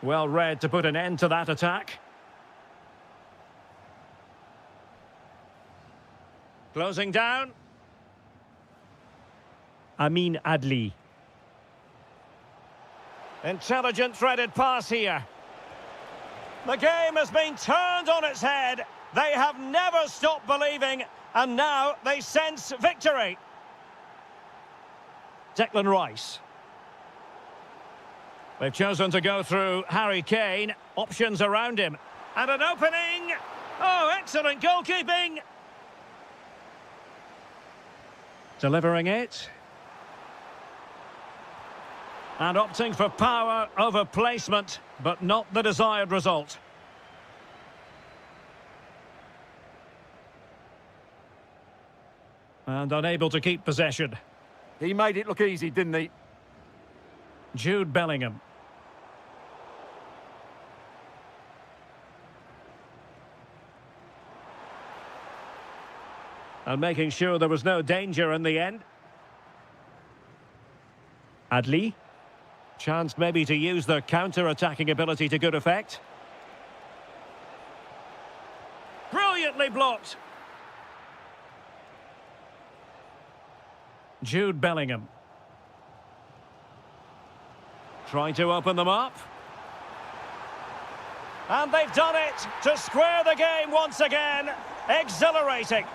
Well read to put an end to that attack. Closing down. Amin Adli. Intelligent threaded pass here. The game has been turned on its head. They have never stopped believing, and now they sense victory. Declan Rice. They've chosen to go through Harry Kane. Options around him. And an opening. Oh, excellent goalkeeping. Delivering it. And opting for power over placement, but not the desired result. And unable to keep possession. He made it look easy, didn't he? Jude Bellingham. And making sure there was no danger in the end. Adli. Chance maybe to use their counter-attacking ability to good effect. Brilliantly blocked. Jude Bellingham. Trying to open them up. And they've done it to square the game once again. Exhilarating.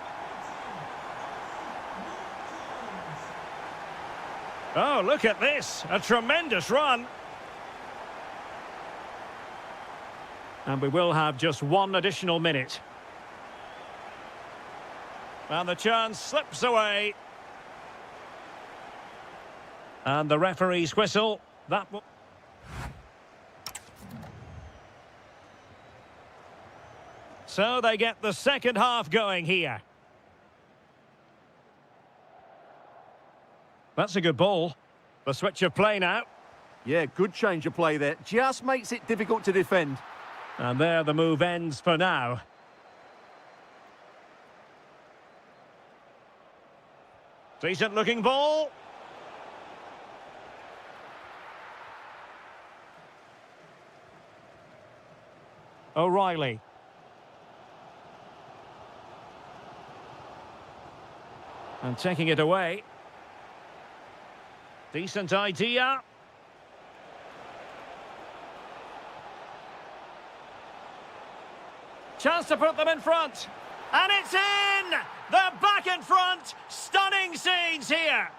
Oh, look at this. A tremendous run. And we will have just one additional minute. And the chance slips away. And the referee's whistle. That will... So they get the second half going here. That's a good ball. The switch of play now. Yeah, good change of play there. Just makes it difficult to defend. And there the move ends for now. Decent looking ball. O'Reilly. And taking it away. Decent idea. Chance to put them in front. And it's in! They're back in front! Stunning scenes here!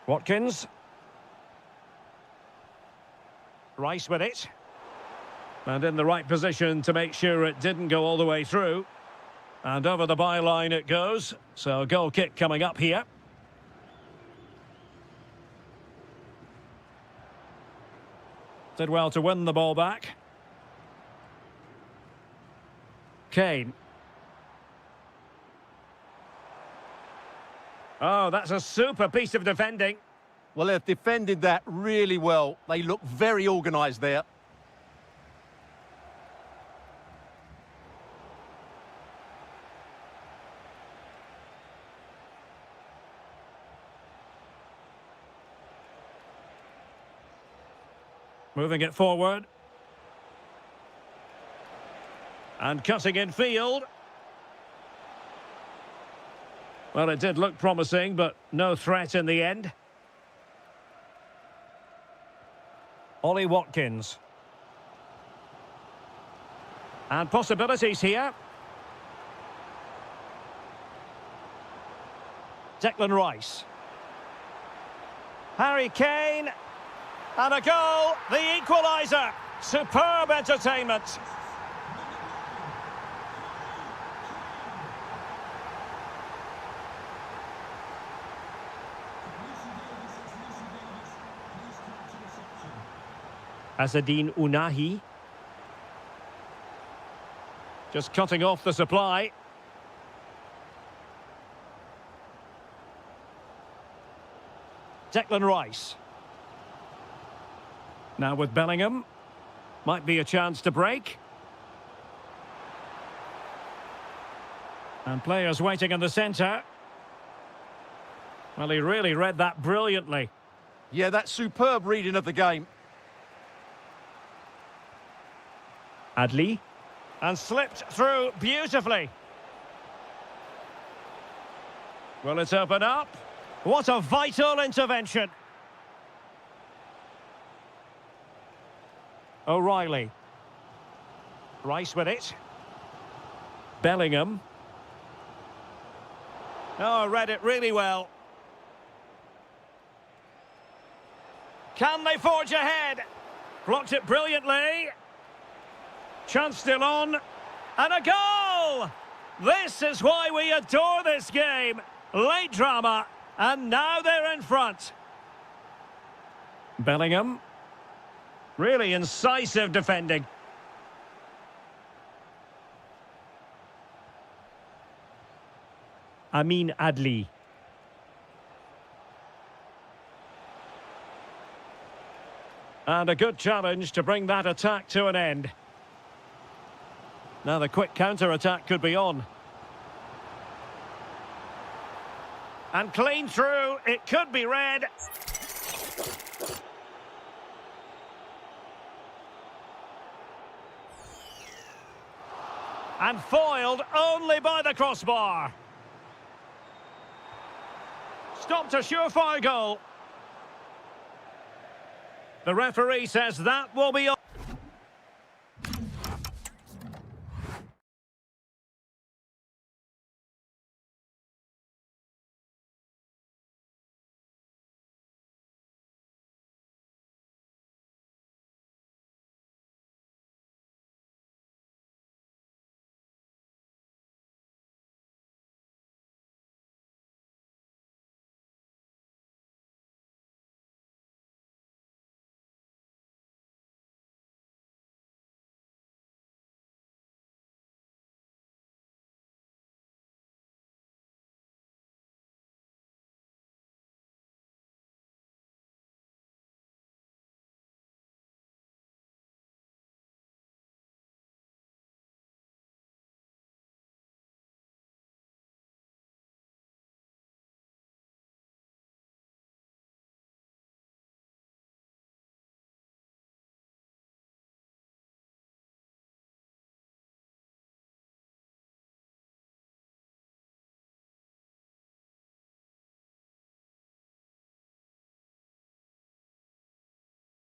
Watkins. Rice with it. And in the right position to make sure it didn't go all the way through. And over the byline it goes. So a goal kick coming up here. Did well to win the ball back. Kane. Oh, that's a super piece of defending. Well, they've defended that really well. They look very organised there. Moving it forward. And cutting in field. Well, it did look promising, but no threat in the end. Ollie Watkins. And possibilities here. Declan Rice. Harry Kane. And a goal, the equaliser. Superb entertainment. Asadine Unahi. Just cutting off the supply. Declan Rice. Now with Bellingham. Might be a chance to break. And players waiting in the centre. Well, he really read that brilliantly. Yeah, that's superb reading of the game. Adli. And slipped through beautifully. Will it open up? What a vital intervention. O'Reilly. Rice with it. Bellingham. Oh, read it really well. Can they forge ahead? Blocked it brilliantly. Chance still on. And a goal! This is why we adore this game. Late drama. And now they're in front. Bellingham. Really incisive defending. Amin Adli. And a good challenge to bring that attack to an end. Now the quick counter-attack could be on. And clean through, it could be red. And foiled only by the crossbar. Stopped a surefire goal. The referee says that will be